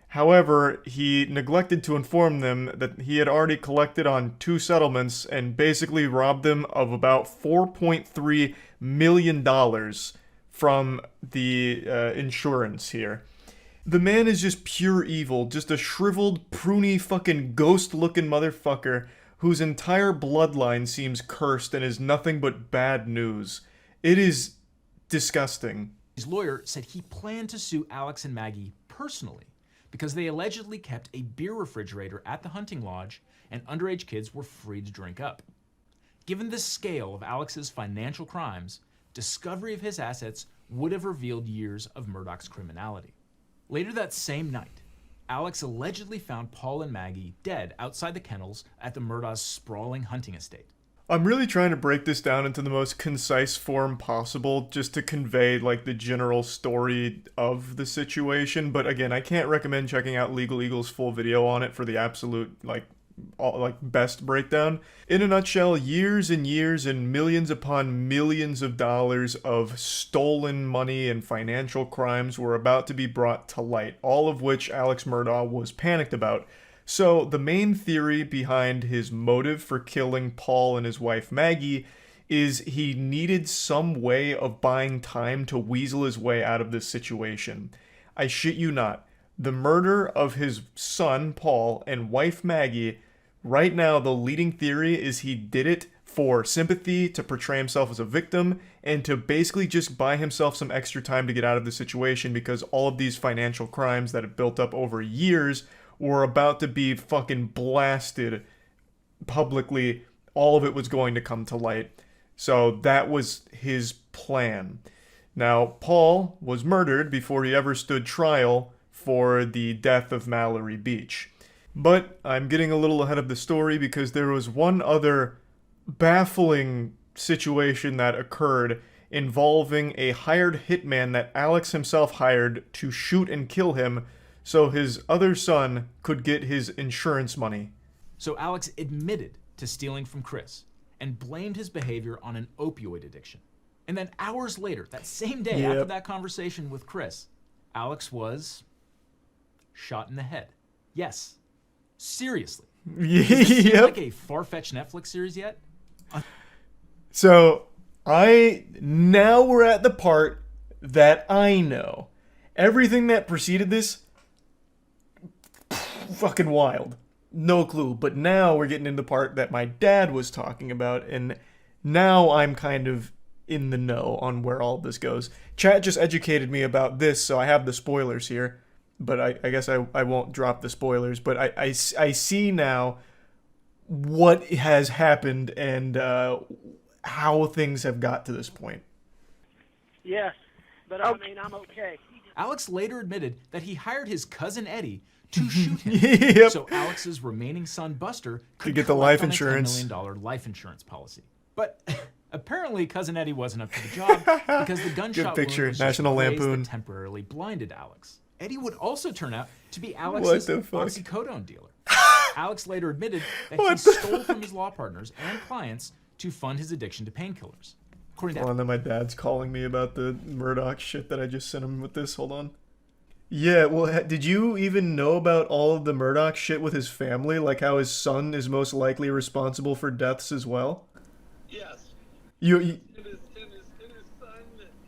However, he neglected to inform them that he had already collected on 2 settlements and basically robbed them of about $4.3 million from the insurance here. The man is just pure evil, just a shriveled, pruny, fucking ghost-looking motherfucker whose entire bloodline seems cursed and is nothing but bad news. It is disgusting. His lawyer said he planned to sue Alex and Maggie personally, because they allegedly kept a beer refrigerator at the hunting lodge and underage kids were free to drink up. Given the scale of Alex's financial crimes, discovery of his assets would have revealed years of Murdaugh's criminality. Later that same night, Alex allegedly found Paul and Maggie dead outside the kennels at the Murdaugh's sprawling hunting estate. I'm really trying to break this down into the most concise form possible just to convey like the general story of the situation, but again, I can't recommend checking out Legal Eagle's full video on it for the absolute best breakdown. In a nutshell, years and years and millions upon millions of dollars of stolen money and financial crimes were about to be brought to light, all of which Alex Murdaugh was panicked about. So the main theory behind his motive for killing Paul and his wife Maggie is he needed some way of buying time to weasel his way out of this situation. I shit you not. The murder of his son Paul and wife Maggie, right now the leading theory is he did it for sympathy, to portray himself as a victim, and to basically just buy himself some extra time to get out of the situation because all of these financial crimes that had built up over years were about to be fucking blasted publicly. All of it was going to come to light. So that was his plan. Now, Paul was murdered before he ever stood trial for the death of Mallory Beach. But I'm getting a little ahead of the story because there was one other baffling situation that occurred involving a hired hitman that Alex himself hired to shoot and kill him so his other son could get his insurance money. So Alex admitted to stealing from Chris and blamed his behavior on an opioid addiction. And then hours later, that same day after that conversation with Chris, Alex was shot in the head. Yes. Seriously. Does this seem like a far-fetched Netflix series yet? So, now we're at the part that I know. Everything that preceded this, fucking wild. No clue. But now we're getting into the part that my dad was talking about, and now I'm kind of in the know on where all this goes. Chat just educated me about this, so I have the spoilers here. But I guess I won't drop the spoilers. But I see now what has happened and how things have got to this point. Yes, but I mean, I'm okay. Alex later admitted that he hired his cousin Eddie to shoot him. So Alex's remaining son Buster could get the life insurance. $10 million life insurance policy. But apparently cousin Eddie wasn't up to the job because the gunshot Good picture. wound was National just a blaze Lampoon. that temporarily blinded Alex. Eddie would also turn out to be Alex's oxycodone dealer. Alex later admitted that he stole from his law partners and clients to fund his addiction to painkillers. According to Hold on, then my dad's calling me about the Murdoch shit that I just sent him with this. Hold on. Yeah, well, did you even know about all of the Murdoch shit with his family? Like how his son is most likely responsible for deaths as well? Yes. You And his son,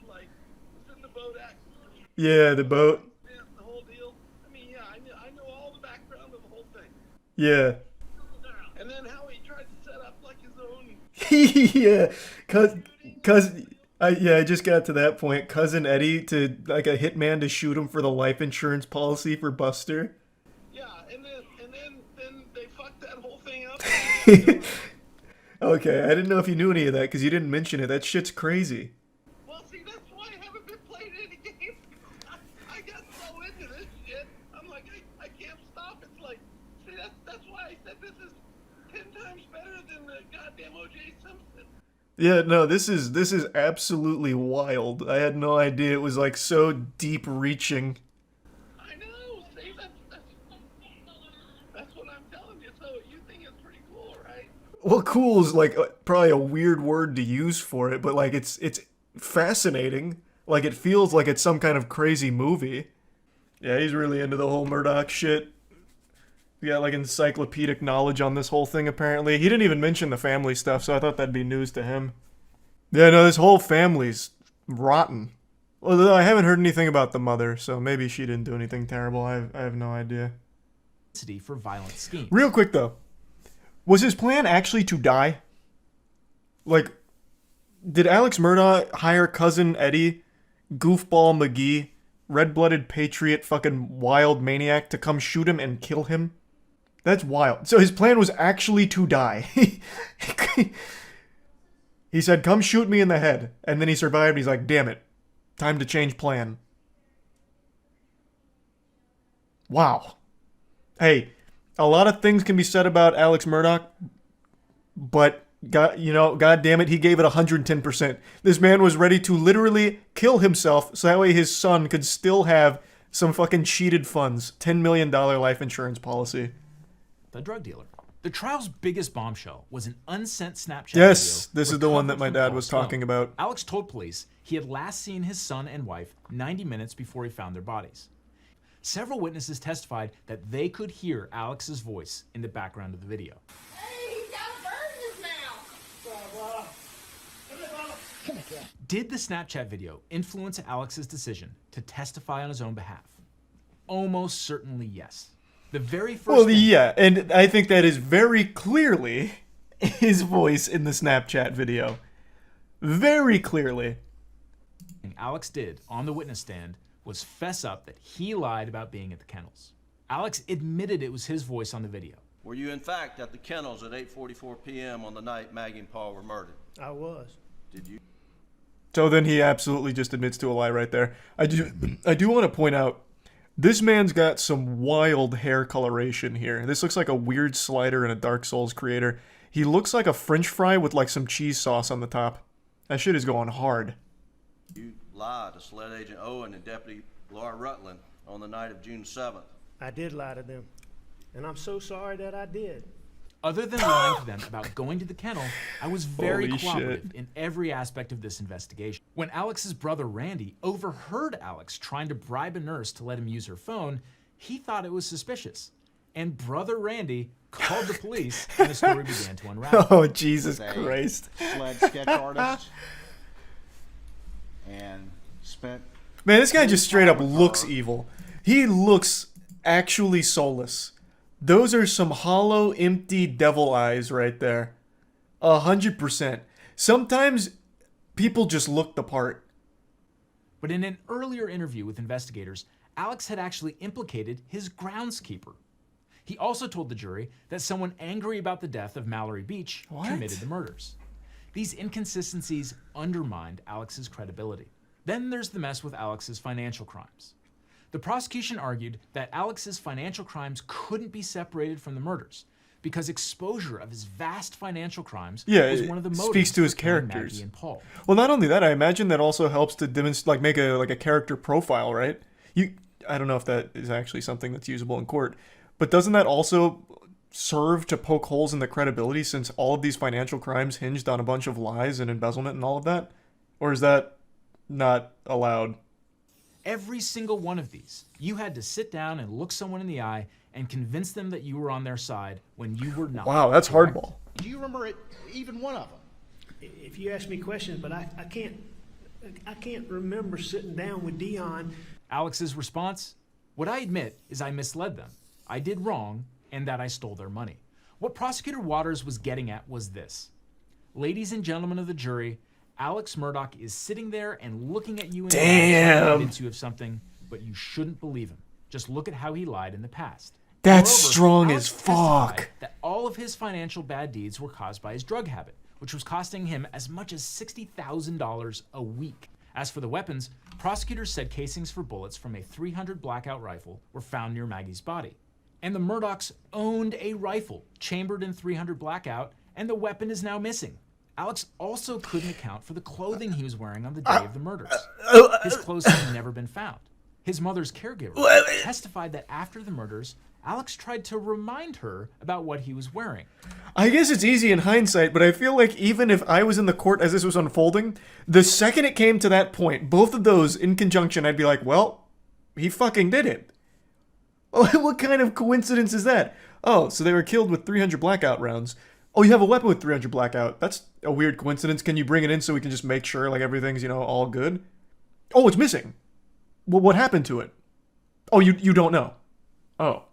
like, was in the boat accident. yeah, the boat. Yeah, the whole deal. I mean, yeah, I know all the background of the whole thing. Yeah. And then how he tried to set up, like, his own... Yeah, I just got to that point. Cousin Eddie to like a hitman to shoot him for the life insurance policy for Buster. and then they fucked that whole thing up. Okay, I didn't know if you knew any of that because you didn't mention it. That shit's crazy. Well, see, that's why I haven't been playing any games. I got so into this shit. I'm like, I can't stop. It's like, see, that's why I said this is 10 times better than the goddamn O.J. Simpson. Yeah, no, this is absolutely wild. I had no idea it was like so deep reaching. I know. See, that's what I'm telling you. So you think it's pretty cool, right? Well, cool is like probably a weird word to use for it, but like it's fascinating. Like it feels like it's some kind of crazy movie. Yeah, he's really into the whole Murdoch shit. He got like encyclopedic knowledge on this whole thing apparently. He didn't even mention the family stuff, so I thought that'd be news to him. Yeah, no, this whole family's rotten. Although I haven't heard anything about the mother, so maybe she didn't do anything terrible. I have no idea. For violent schemes. Real quick though. Was his plan actually to die? Like, did Alex Murdaugh hire Cousin Eddie, Goofball McGee, red-blooded patriot fucking wild maniac to come shoot him and kill him? That's wild. So his plan was actually to die. He said, come shoot me in the head. And then he survived. He's like, damn it. Time to change plan. Wow. Hey, a lot of things can be said about Alex Murdaugh, but God damn it, he gave it 110%. This man was ready to literally kill himself so that way his son could still have some fucking cheated funds. $10 million life insurance policy. The drug dealer. The trial's biggest bombshell was an unsent Snapchat Yes, video this is the one that my recovered dad from was Paltrow. talking about. Alex told police he had last seen his son and wife 90 minutes before he found their bodies. Several witnesses testified that they could hear Alex's voice in the background of the video. Did the Snapchat video influence Alex's decision to testify on his own behalf? Almost certainly yes. The very first Well, thing yeah, and I think that is very clearly his voice in the Snapchat video. Very clearly. Alex did on the witness stand was fess up that he lied about being at the kennels. Alex admitted it was his voice on the video. Were you in fact at the kennels at 8:44 p.m. on the night Maggie and Paul were murdered? I was. Did you? So then he absolutely just admits to a lie right there. I do want to point out, this man's got some wild hair coloration here. This looks like a weird slider in a Dark Souls creator. He looks like a French fry with like some cheese sauce on the top. That shit is going hard. You lied to SLED Agent Owen and Deputy Laura Rutland on the night of June 7th. I did lie to them, and I'm so sorry that I did. Other than lying to them about going to the kennel, I was very Holy cooperative shit. in every aspect of this investigation. When Alex's brother Randy overheard Alex trying to bribe a nurse to let him use her phone, he thought it was suspicious. And brother Randy called the police and the story began to unravel. Oh, Jesus Christ. SLED sketch artist and spent... Man, this guy just straight up looks evil. He looks actually soulless. Those are some hollow, empty devil eyes right there. 100%. Sometimes people just look the part. But in an earlier interview with investigators, Alex had actually implicated his groundskeeper. He also told the jury that someone angry about the death of Mallory Beach committed the murders. These inconsistencies undermined Alex's credibility. Then there's the mess with Alex's financial crimes. The prosecution argued that Alex's financial crimes couldn't be separated from the murders because exposure of his vast financial crimes was one of the motives speaks to his for killing characters. Maggie and Paul. Well, not only that, I imagine that also helps to demonstrate, like, make a character profile, right? I don't know if that is actually something that's usable in court, but doesn't that also serve to poke holes in the credibility since all of these financial crimes hinged on a bunch of lies and embezzlement and all of that? Or is that not allowed? Every single one of these, you had to sit down and look someone in the eye and convince them that you were on their side when you were not. Wow, that's hardball. Do you remember even one of them? If you ask me questions, but I can't remember sitting down with Dion. Alex's response? What I admit is I misled them. I did wrong and that I stole their money. What Prosecutor Waters was getting at was this. Ladies and gentlemen of the jury, Alex Murdaugh is sitting there and looking at you in the eye, trying to convince you of something, but you shouldn't believe him. Just look at how he lied in the past. That's Moreover, strong Alex as fuck. testified that all of his financial bad deeds were caused by his drug habit, which was costing him as much as $60,000 a week. As for the weapons, prosecutors said casings for bullets from a .300 Blackout rifle were found near Maggie's body. And the Murdochs owned a rifle chambered in .300 Blackout, and the weapon is now missing. Alex also couldn't account for the clothing he was wearing on the day of the murders. His clothes had never been found. His mother's caregiver testified that after the murders, Alex tried to remind her about what he was wearing. I guess it's easy in hindsight, but I feel like even if I was in the court as this was unfolding, the second it came to that point, both of those in conjunction, I'd be like, well, he fucking did it. What kind of coincidence is that? Oh, so they were killed with .300 Blackout rounds. Oh, you have a weapon with .300 Blackout. That's a weird coincidence. Can you bring it in so we can just make sure like everything's, all good? Oh, it's missing. Well, what happened to it? Oh, you don't know. Oh.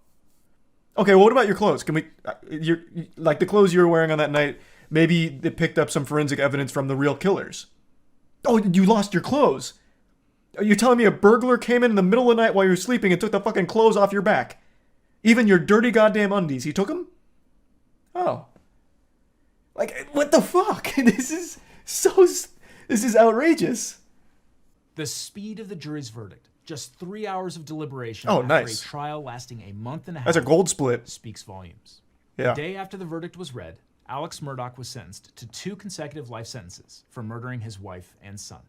Okay, well, what about your clothes? Can we, like the clothes you were wearing on that night, maybe they picked up some forensic evidence from the real killers. Oh, you lost your clothes. Are you telling me a burglar came in the middle of the night while you were sleeping and took the fucking clothes off your back? Even your dirty goddamn undies, he took them? Oh. Like, what the fuck? This is outrageous. The speed of the jury's verdict, just 3 hours of deliberation Oh, after nice. a trial lasting a month and a half. That's a gold split. Speaks volumes. Yeah. The day after the verdict was read, Alex Murdaugh was sentenced to 2 consecutive life sentences for murdering his wife and son.